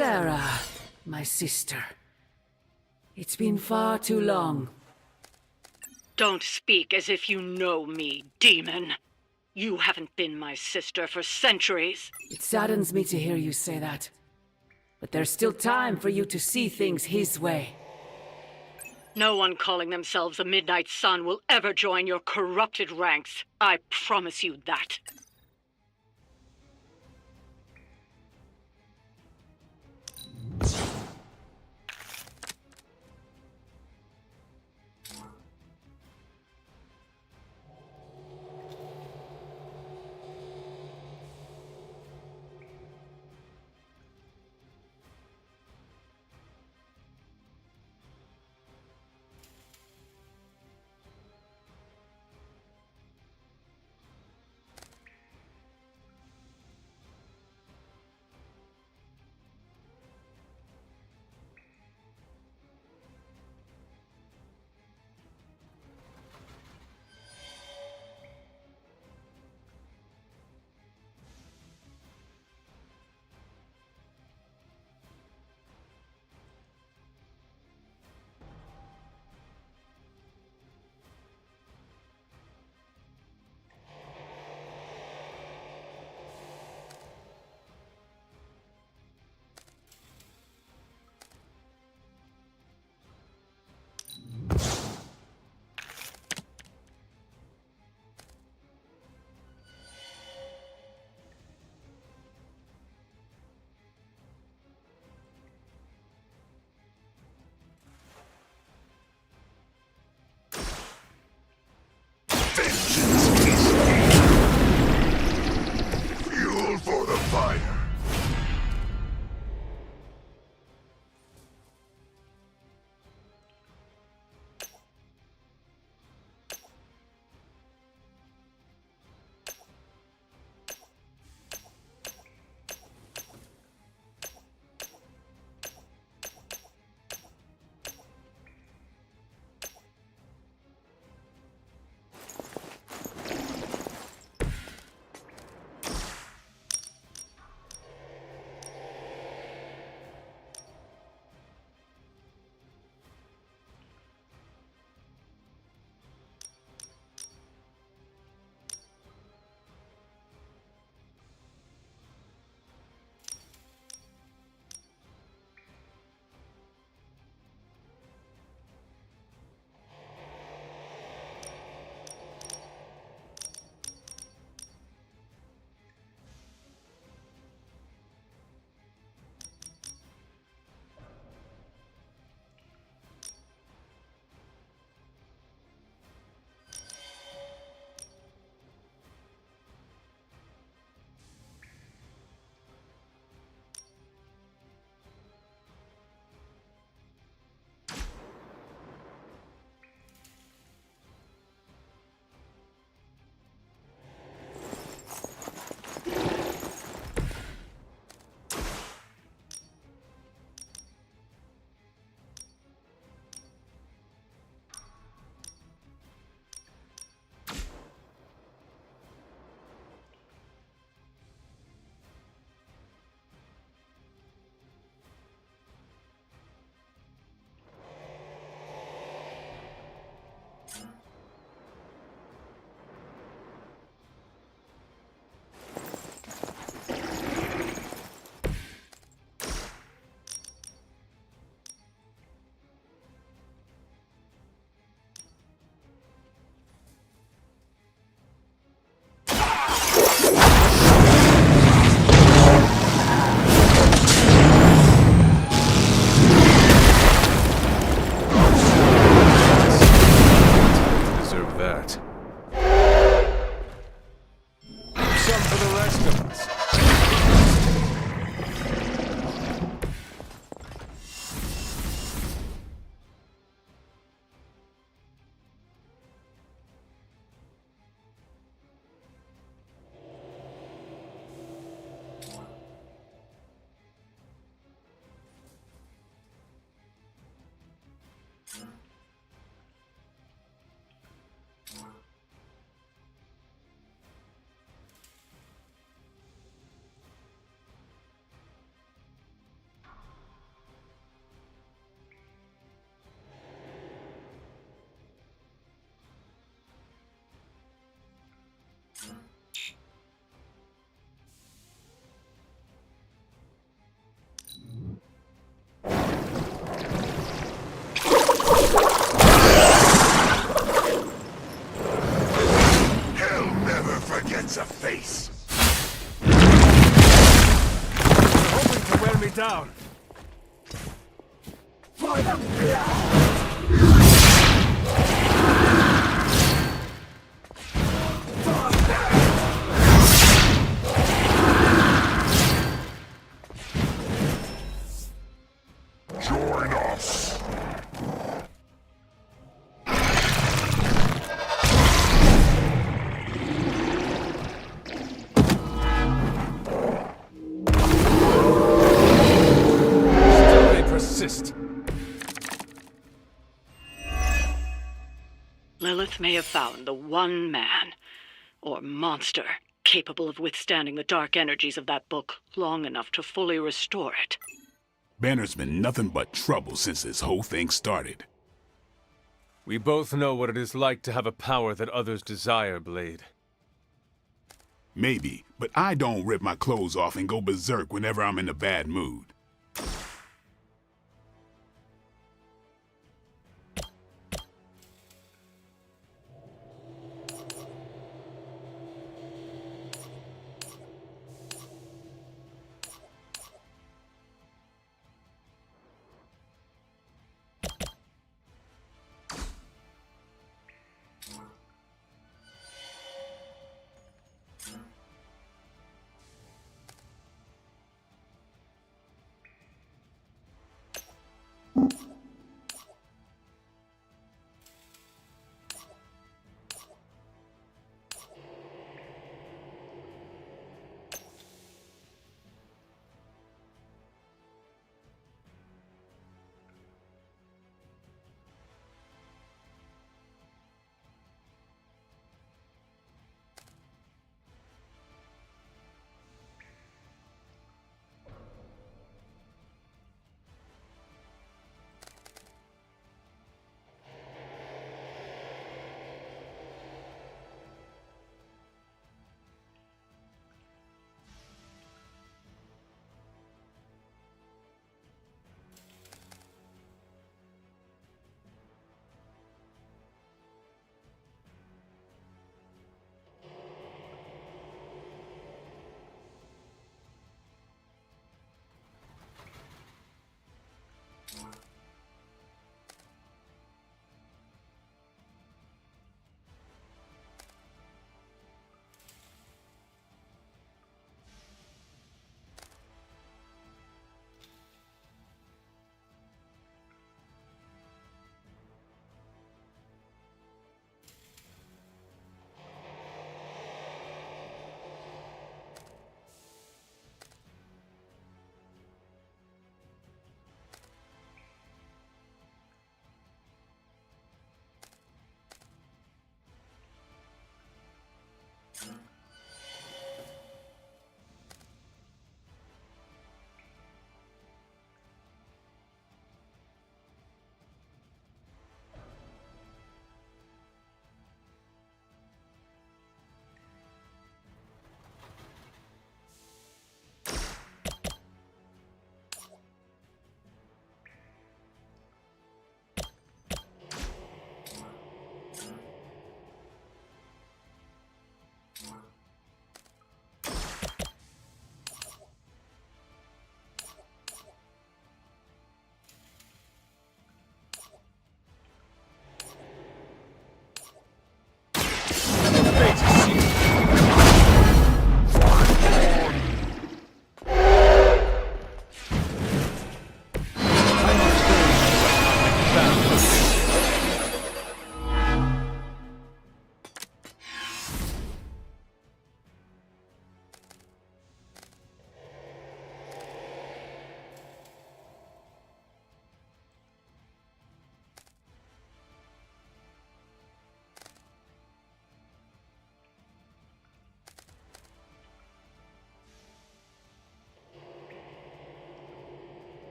Sarah, my sister. It's been far too long. Don't speak as if you know me, demon. You haven't been my sister for centuries. It saddens me to hear you say that. But there's still time for you to see things his way. No one calling themselves a Midnight Sun will ever join your corrupted ranks. I promise you that. down. Join us. Still they persist. Lilith may have found the one man, or monster, capable of withstanding the dark energies of that book long enough to fully restore it. Banner's been nothing but trouble since this whole thing started. We both know what it is like to have a power that others desire, Blade. Maybe, but I don't rip my clothes off and go berserk whenever I'm in a bad mood.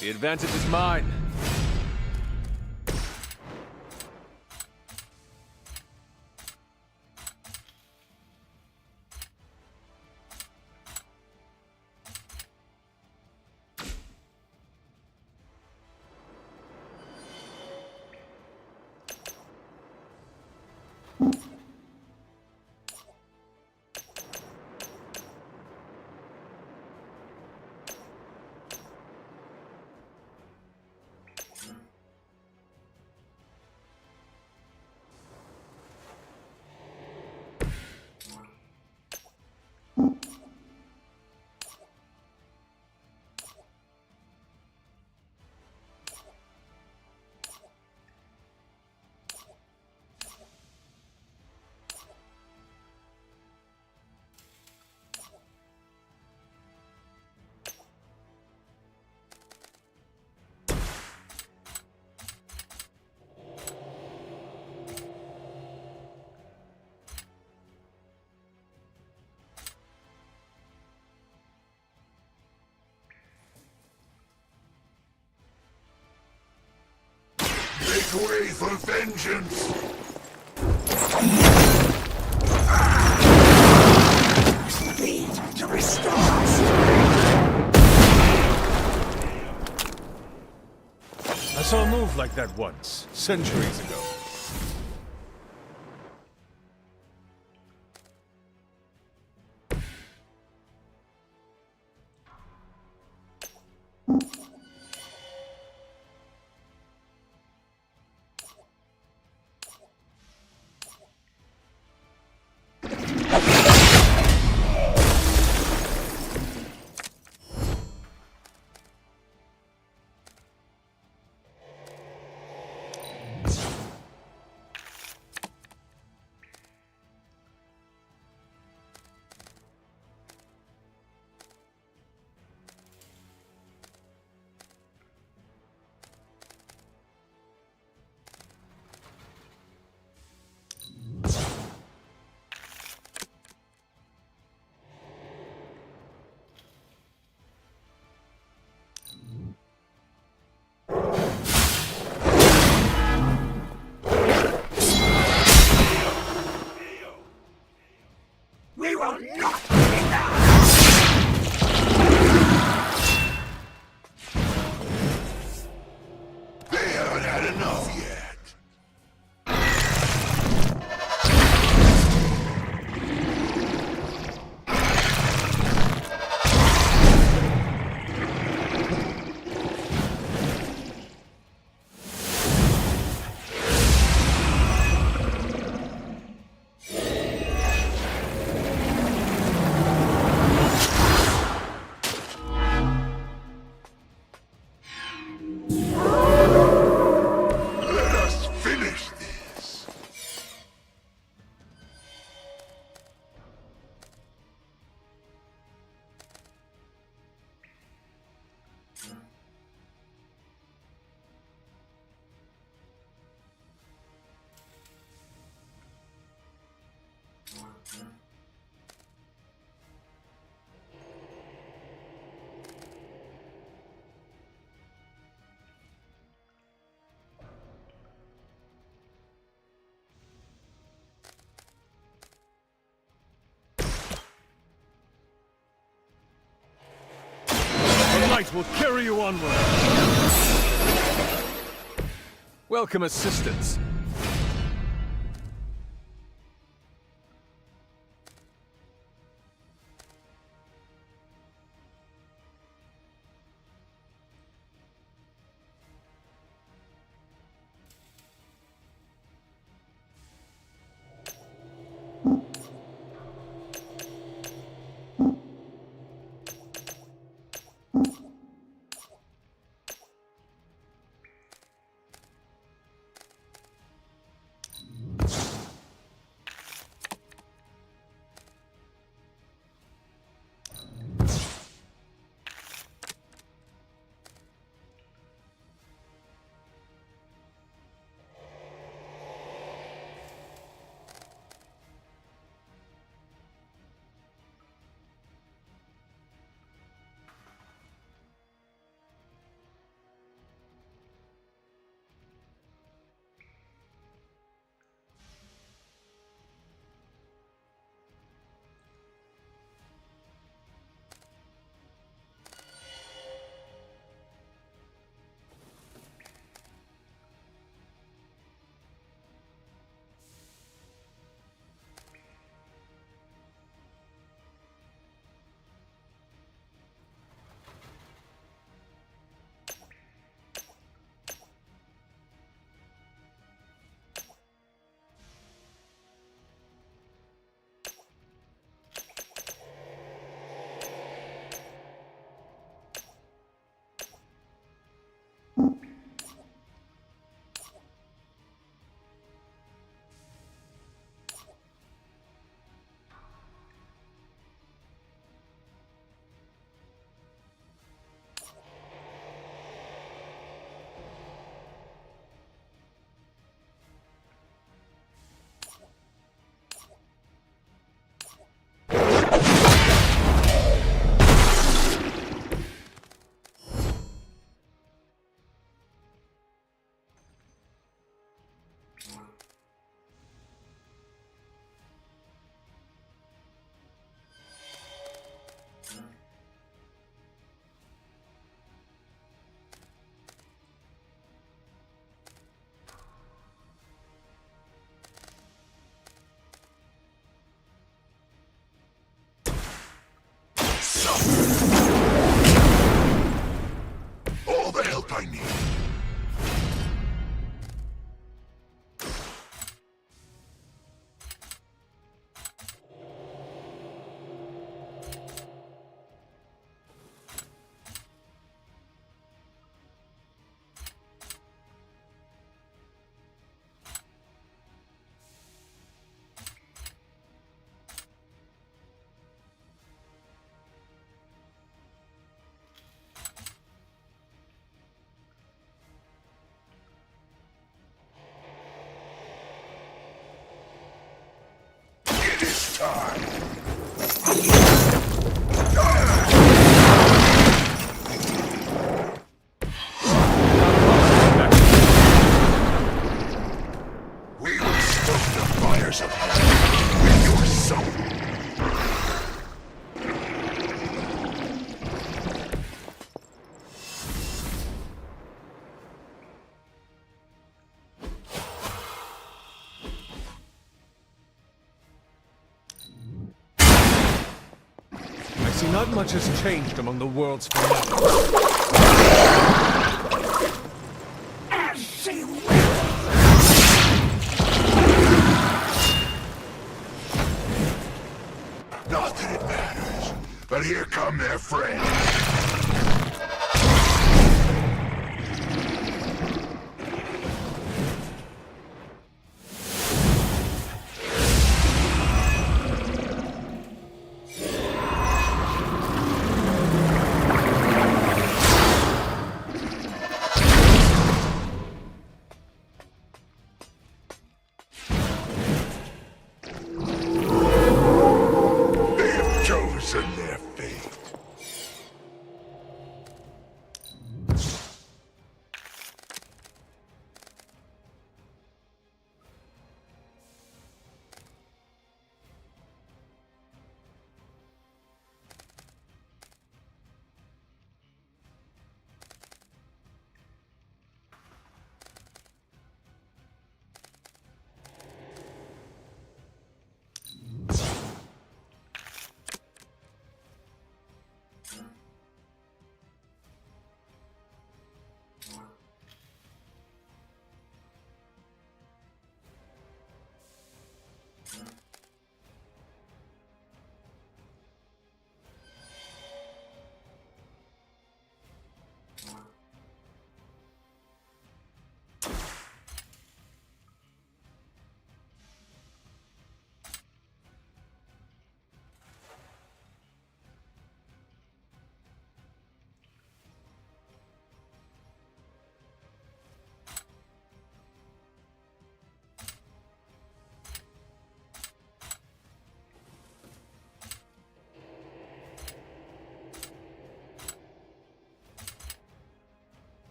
The advantage is mine. Make way for vengeance! Speed to restore us! I saw a move like that once, centuries ago. We will not They haven't had enough yet. Let us finish this. The light will carry you onward. Welcome assistance. time. We will stoke the fires of hell with your soul. I see not much has changed among the world's fanatics. Not that it matters, but here come their friends. They have chosen their fate.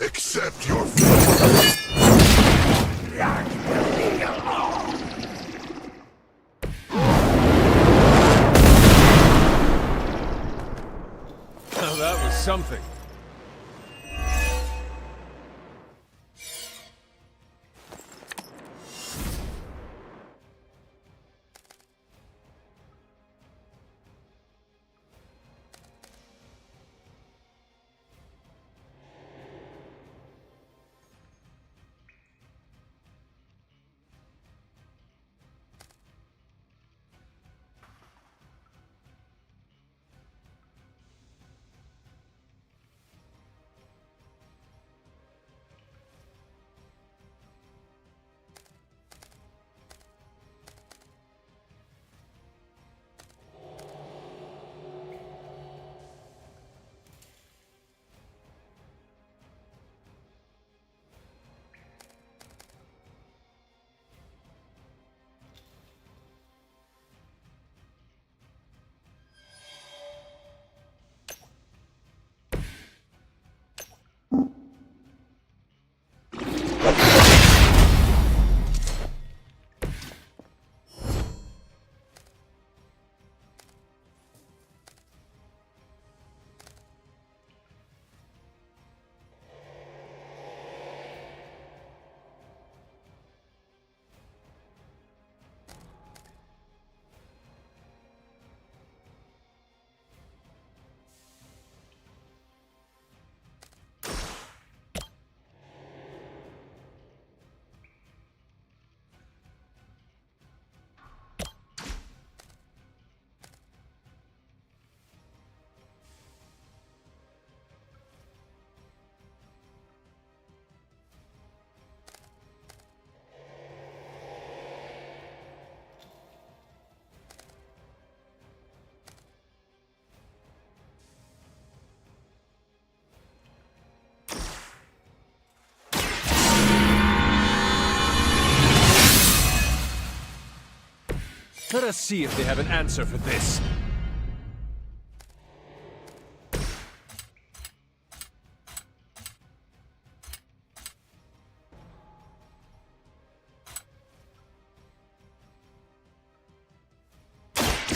Accept your fate. Now that was something. Let us see if they have an answer for this.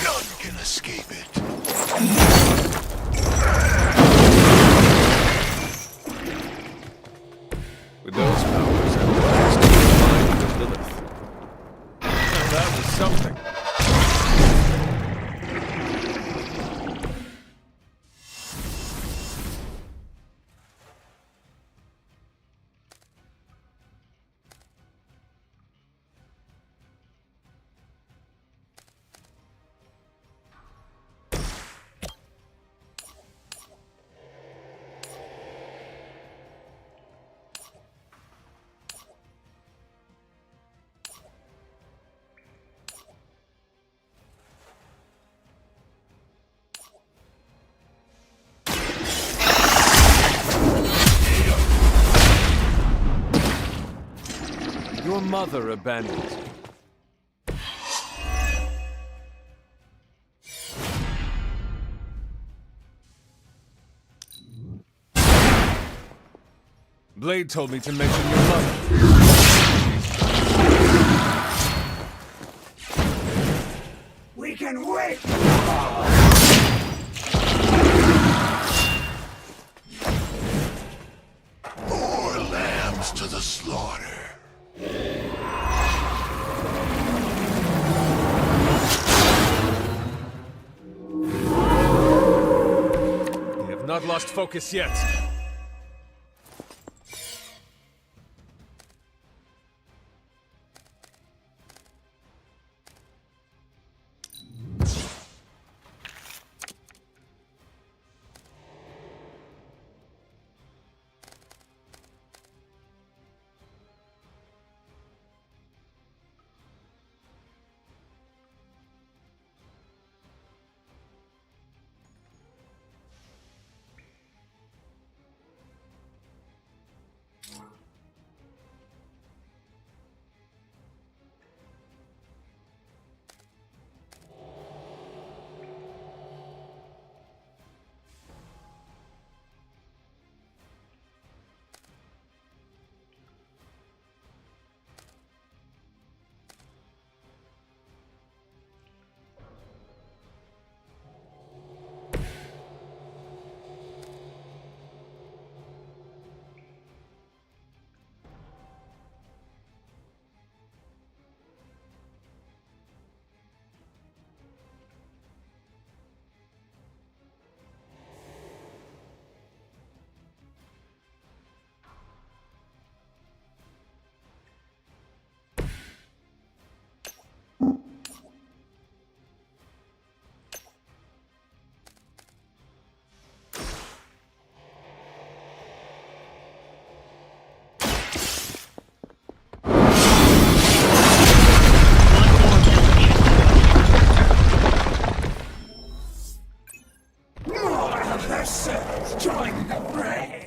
None can escape it. With those powers, I would last to combine with Lilith. Now that was something. Your mother abandoned you. Blade told me to mention your mother. We can wait! More lambs to the slaughter. We have not lost focus yet. Join the fray!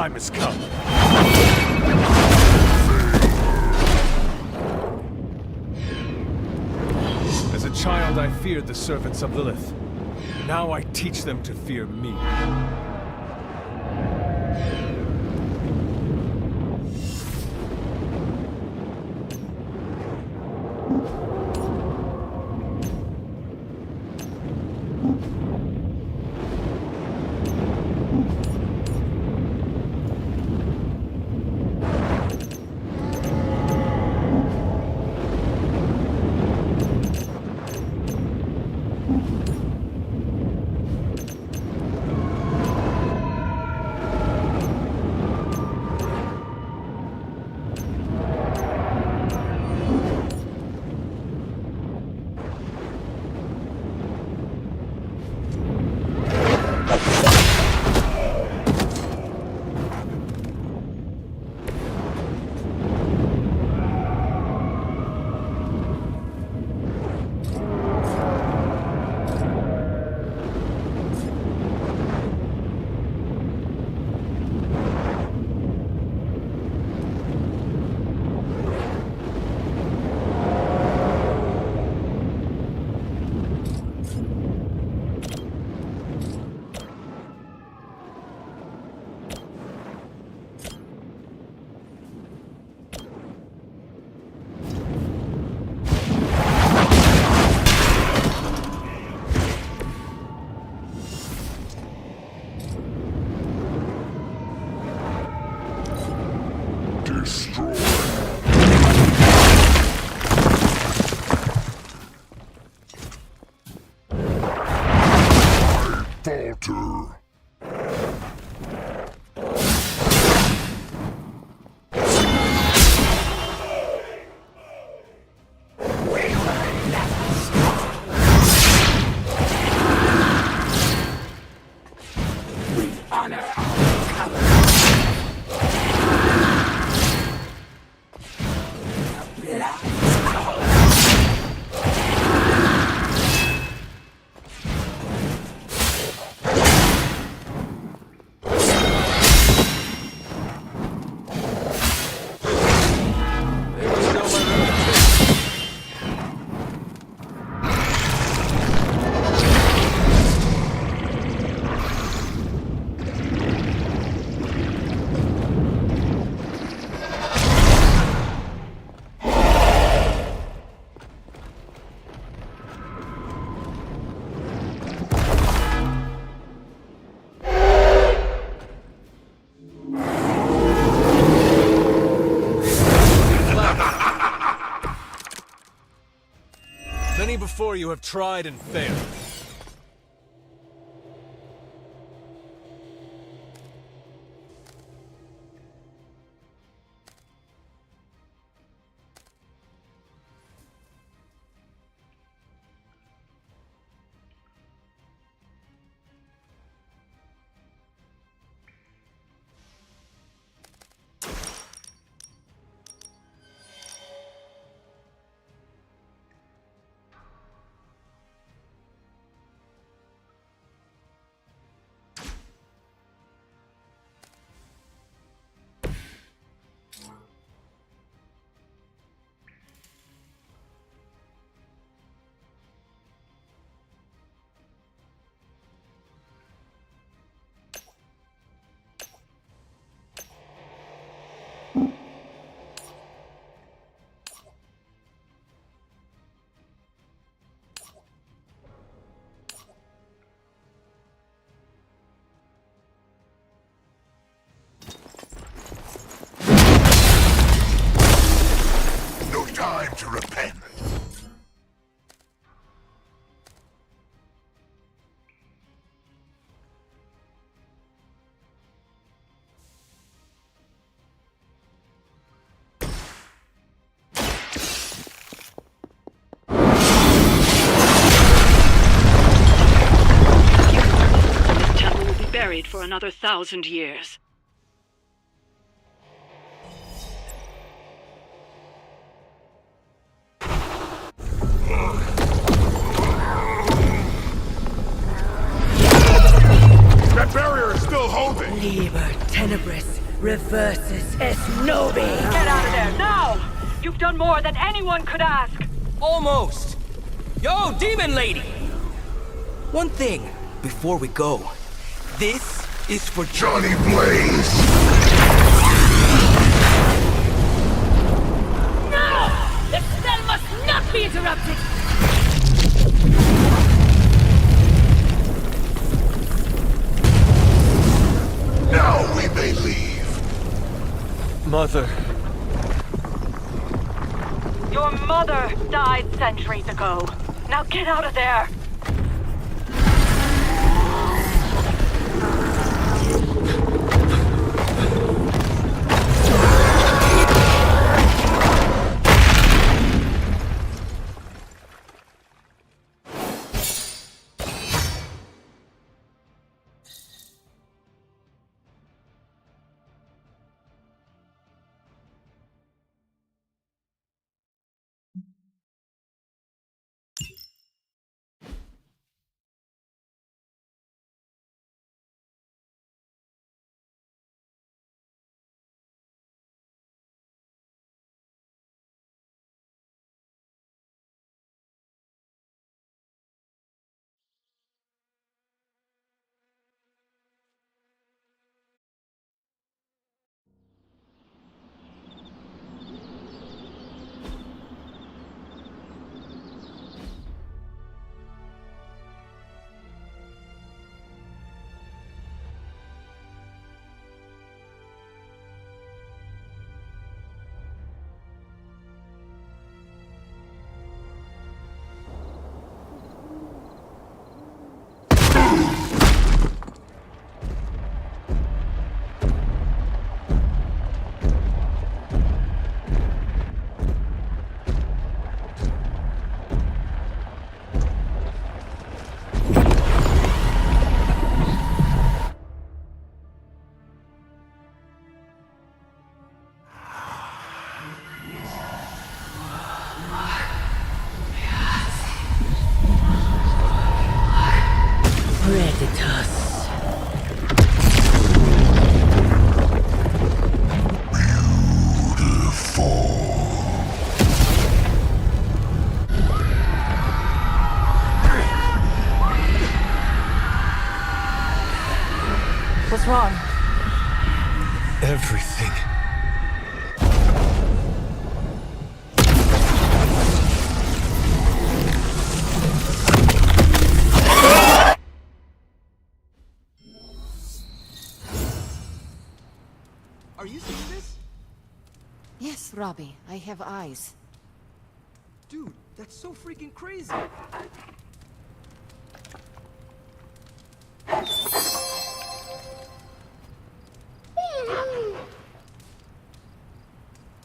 time has come. As a child, I feared the servants of Lilith. Now I teach them to fear me. Falter. Many before you have tried and failed. No time to repent. This temple will be buried for another 1,000 years. That barrier is still holding! Liber Tenebris reverses es nobi. Get out of there, now! You've done more than anyone could ask! Almost! Yo, demon lady! One thing, before we go. This is for Johnny Blaze! No! The spell must not be interrupted! Now we may leave. Mother. Your mother died centuries ago. Now get out of there! What's wrong? Everything. Are you seeing this? Yes, Robbie, I have eyes. Dude, that's so freaking crazy.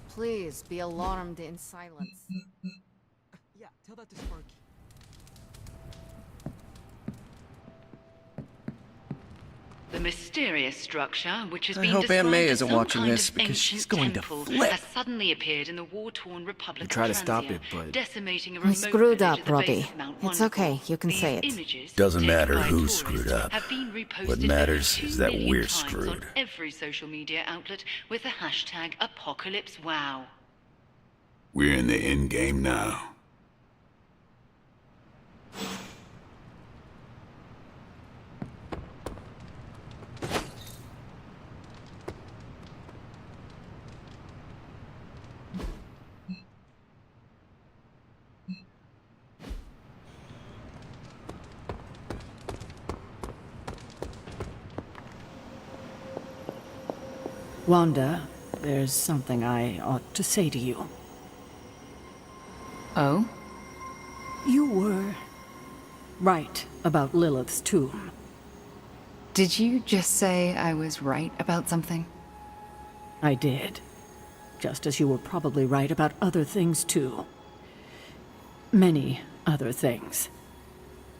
Please be alarmed in silence. Yeah, tell that to Sparky. The mysterious structure, which has I been hope described Aunt May as isn't some watching kind this, of because she's ancient going to temple, flip. has suddenly appeared in the war-torn Republic We of try to stop Transia, it, but decimating a I remote screwed village up, at the base Robbie. of Mount It's Wonderful. okay, you can These say it. images, Doesn't taken matter by who tourists, screwed up. have been reposted What over matters 2 is that million we're times screwed. on every social media outlet with the hashtag #ApocalypseWow. We're in the end game now. Wanda, there's something I ought to say to you. Oh? You were right about Lilith's tomb. Did you just say I was right about something? I did. Just as you were probably right about other things, too. Many other things.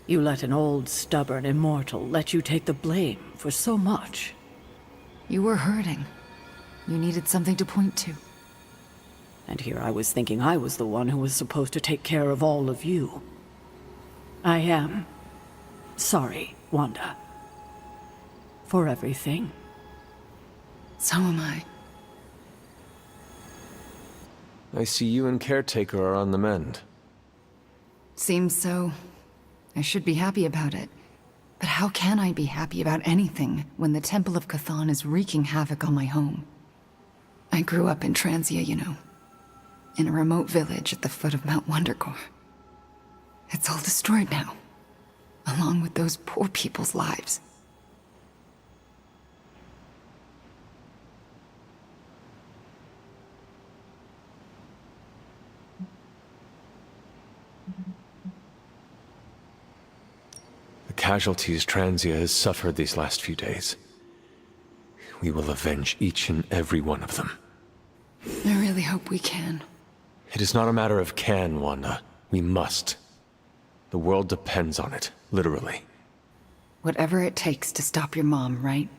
You let an old, stubborn immortal let you take the blame for so much. You were hurting. You needed something to point to. And here I was thinking I was the one who was supposed to take care of all of you. I am sorry, Wanda. For everything. So am I. I see you and Caretaker are on the mend. Seems so. I should be happy about it. But how can I be happy about anything when the Temple of Chthon is wreaking havoc on my home? I grew up in Transia, you know. In a remote village at the foot of Mount Wondergore. It's all destroyed now, along with those poor people's lives. The casualties Transia has suffered these last few days. We will avenge each and every one of them. I really hope we can. It is not a matter of can, Wanda. We must. The world depends on it, literally. Whatever it takes to stop your mom, right?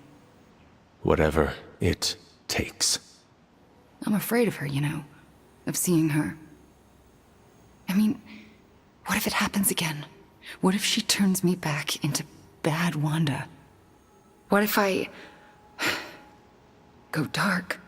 Whatever it takes. I'm afraid of her, you know. Of seeing her. I mean, what if it happens again? What if she turns me back into bad Wanda? What if I go dark?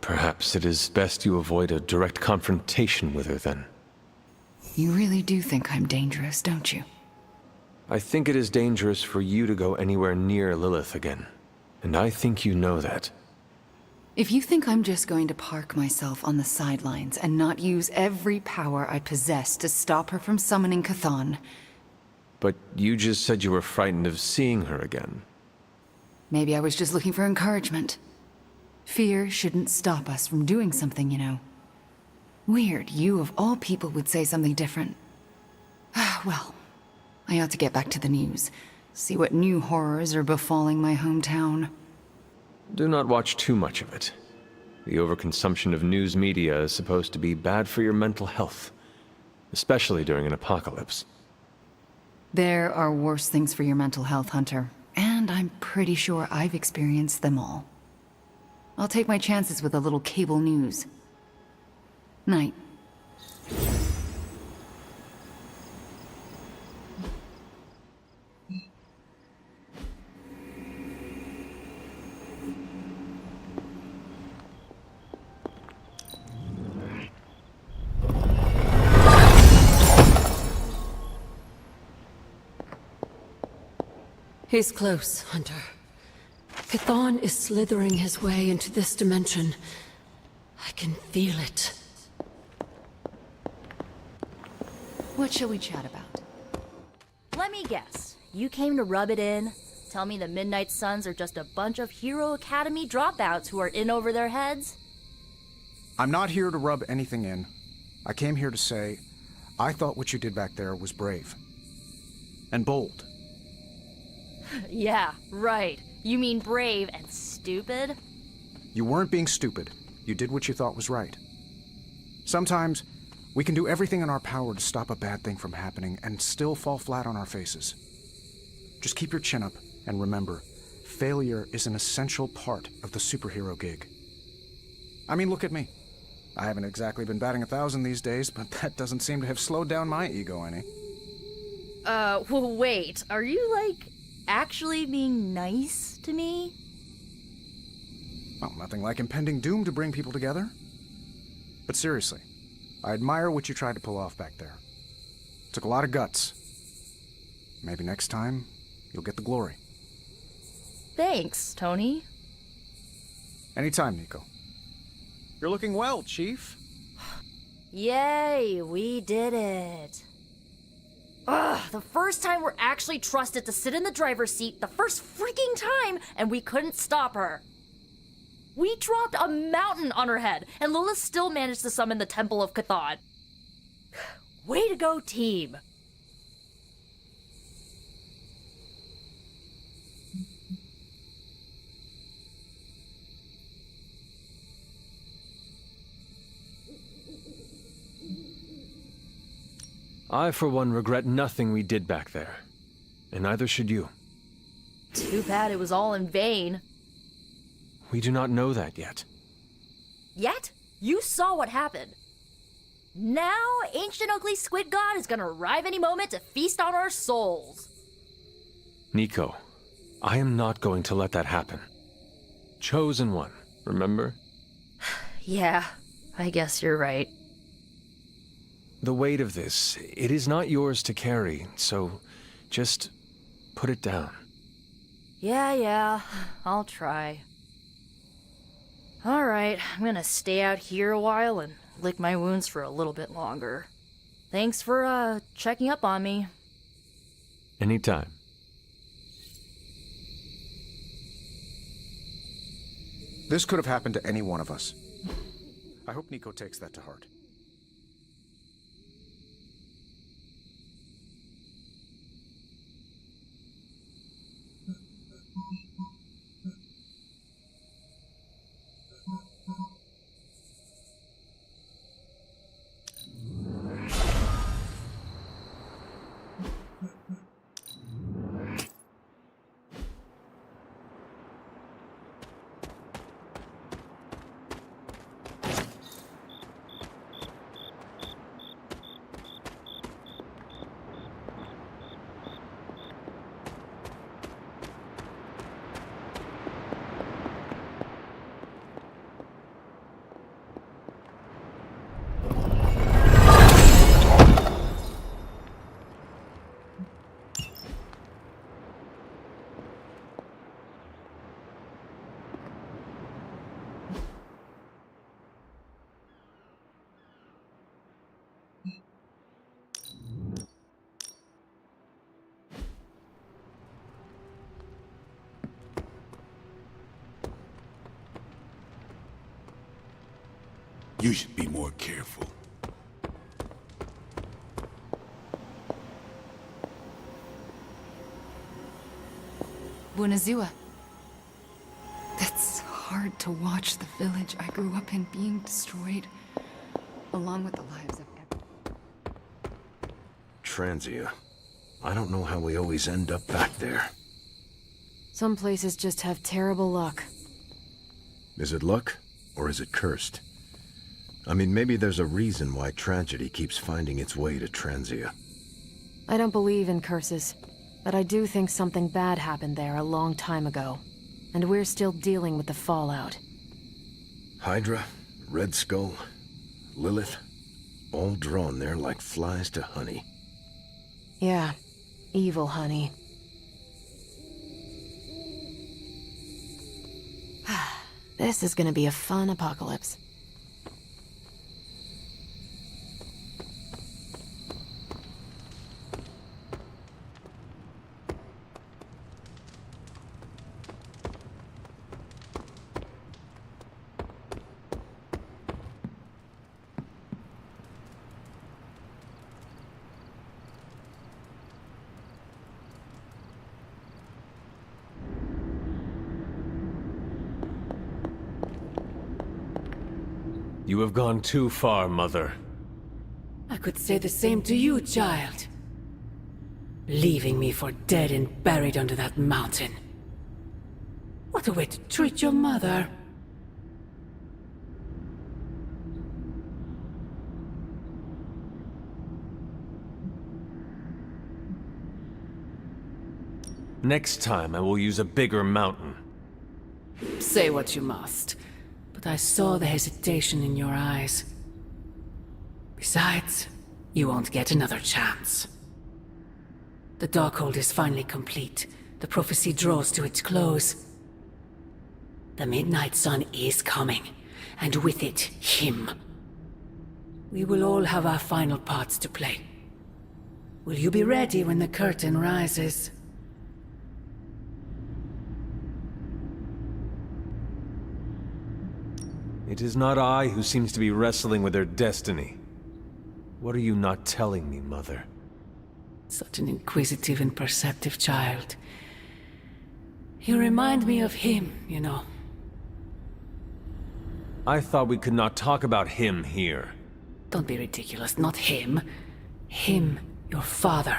Perhaps it is best you avoid a direct confrontation with her then. You really do think I'm dangerous, don't you? I think it is dangerous for you to go anywhere near Lilith again. And I think you know that. If you think I'm just going to park myself on the sidelines and not use every power I possess to stop her from summoning Chthon... But you just said you were frightened of seeing her again. Maybe I was just looking for encouragement. Fear shouldn't stop us from doing something, you know. Weird, you of all people would say something different. Well, I ought to get back to the news. See what new horrors are befalling my hometown. Do not watch too much of it. The overconsumption of news media is supposed to be bad for your mental health. Especially during an apocalypse. There are worse things for your mental health, Hunter. And I'm pretty sure I've experienced them all. I'll take my chances with a little cable news. Night. He's close, Hunter. Chthon is slithering his way into this dimension. I can feel it. What shall we chat about? Let me guess. You came to rub it in? Tell me the Midnight Suns are just a bunch of Hero Academy dropouts who are in over their heads? I'm not here to rub anything in. I came here to say, I thought what you did back there was brave. And bold. Yeah, right. You mean brave and stupid? You weren't being stupid. You did what you thought was right. Sometimes, we can do everything in our power to stop a bad thing from happening and still fall flat on our faces. Just keep your chin up and remember, failure is an essential part of the superhero gig. I mean, look at me. I haven't exactly been batting 1,000 these days, but that doesn't seem to have slowed down my ego any. Well, wait. Are you, like, actually being nice to me? Well, nothing like impending doom to bring people together. But seriously, I admire what you tried to pull off back there. Took a lot of guts. Maybe next time, you'll get the glory. Thanks, Tony. Anytime, Nico. You're looking well, Chief. Yay, we did it. Ugh, the first time we're actually trusted to sit in the driver's seat, the first freaking time, and we couldn't stop her. We dropped a mountain on her head, and Lilith still managed to summon the Temple of Chthon. Way to go, team. I, for one, regret nothing we did back there. And neither should you. Too bad it was all in vain. We do not know that yet. Yet? You saw what happened. Now, ancient ugly squid god is gonna arrive any moment to feast on our souls. Nico, I am not going to let that happen. Chosen one, remember? Yeah, I guess you're right. The weight of this, it is not yours to carry, so just put it down. Yeah, I'll try. Alright, I'm gonna stay out here a while and lick my wounds for a little bit longer. Thanks for, checking up on me. Anytime. This could have happened to any one of us. I hope Nico takes that to heart. You should be more careful. Buenazua. That's hard to watch the village I grew up in being destroyed, along with the lives of everyone. Transia. I don't know how we always end up back there. Some places just have terrible luck. Is it luck, or is it cursed? I mean, maybe there's a reason why tragedy keeps finding its way to Transia. I don't believe in curses, but I do think something bad happened there a long time ago. And we're still dealing with the fallout. Hydra, Red Skull, Lilith, all drawn there like flies to honey. Yeah, evil honey. This is gonna be a fun apocalypse. You have gone too far, Mother. I could say the same to you, child. Leaving me for dead and buried under that mountain. What a way to treat your mother. Next time, I will use a bigger mountain. Say what you must, but I saw the hesitation in your eyes. Besides, you won't get another chance. The Darkhold is finally complete. The prophecy draws to its close. The Midnight Sun is coming, and with it, him. We will all have our final parts to play. Will you be ready when the curtain rises? It is not I who seems to be wrestling with their destiny. What are you not telling me, Mother? Such an inquisitive and perceptive child. You remind me of him, you know. I thought we could not talk about him here. Don't be ridiculous, not him. Him, your father.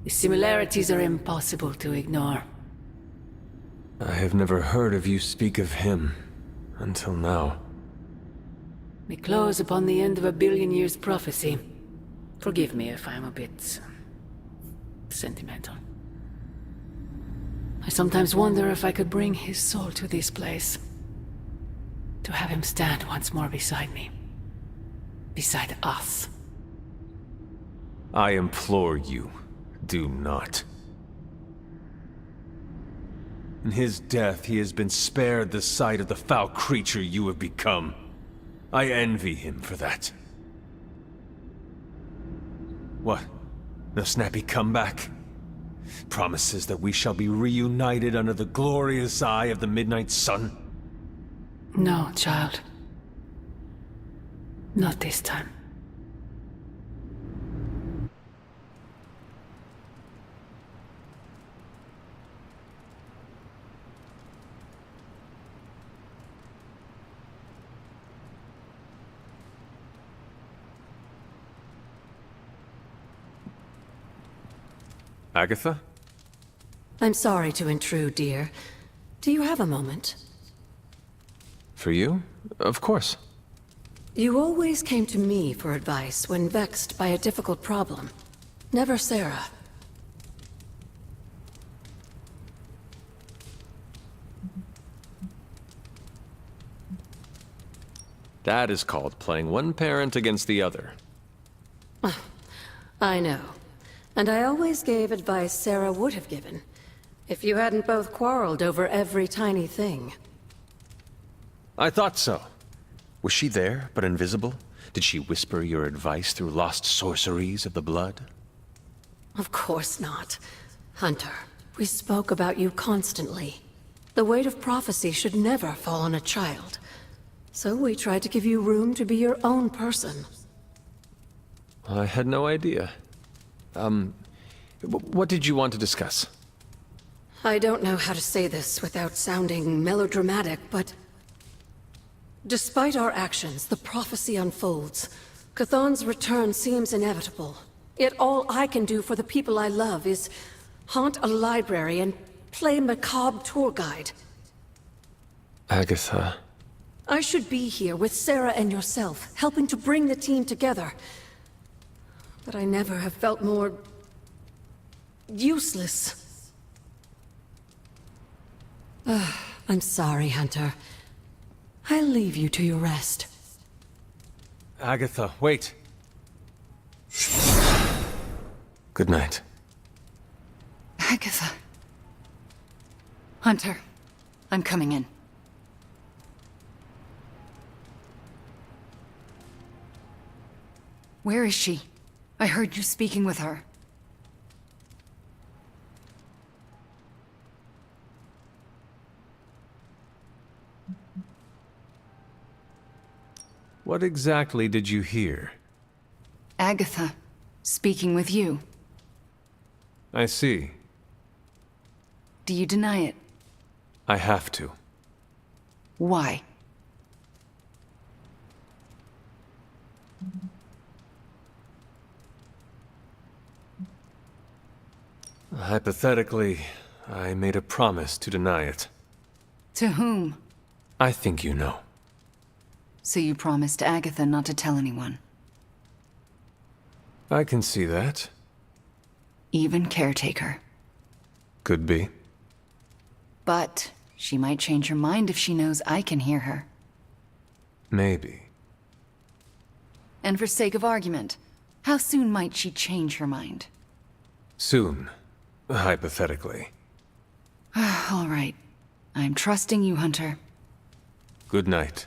The similarities are impossible to ignore. I have never heard of you speak of him until now. We close upon the end of a billion years prophecy. Forgive me if I'm a bit sentimental. I sometimes wonder if I could bring his soul to this place. To have him stand once more beside me. Beside us. I implore you, do not. In his death, he has been spared the sight of the foul creature you have become. I envy him for that. What? No snappy comeback? Promises that we shall be reunited under the glorious eye of the midnight sun? No, child. Not this time. Agatha? I'm sorry to intrude, dear. Do you have a moment? For you? Of course. You always came to me for advice when vexed by a difficult problem. Never Sarah. That is called playing one parent against the other. I know. And I always gave advice Sarah would have given, if you hadn't both quarreled over every tiny thing. I thought so. Was she there, but invisible? Did she whisper your advice through lost sorceries of the blood? Of course not. Hunter, we spoke about you constantly. The weight of prophecy should never fall on a child. So we tried to give you room to be your own person. I had no idea. What did you want to discuss? I don't know how to say this without sounding melodramatic, but... Despite our actions, the prophecy unfolds. Chthon's return seems inevitable. Yet all I can do for the people I love is haunt a library and play macabre tour guide. Agatha... I should be here with Sarah and yourself, helping to bring the team together. But I never have felt more... useless. I'm sorry, Hunter. I'll leave you to your rest. Agatha, wait. Good night. Agatha. Hunter, I'm coming in. Where is she? I heard you speaking with her. What exactly did you hear? Agatha, speaking with you. I see. Do you deny it? I have to. Why? Hypothetically, I made a promise to deny it. To whom? I think you know. So you promised Agatha not to tell anyone? I can see that. Even Caretaker. Could be. But she might change her mind if she knows I can hear her. Maybe. And for sake of argument, how soon might she change her mind? Soon. Hypothetically. All right. I'm trusting you, Hunter. Good night.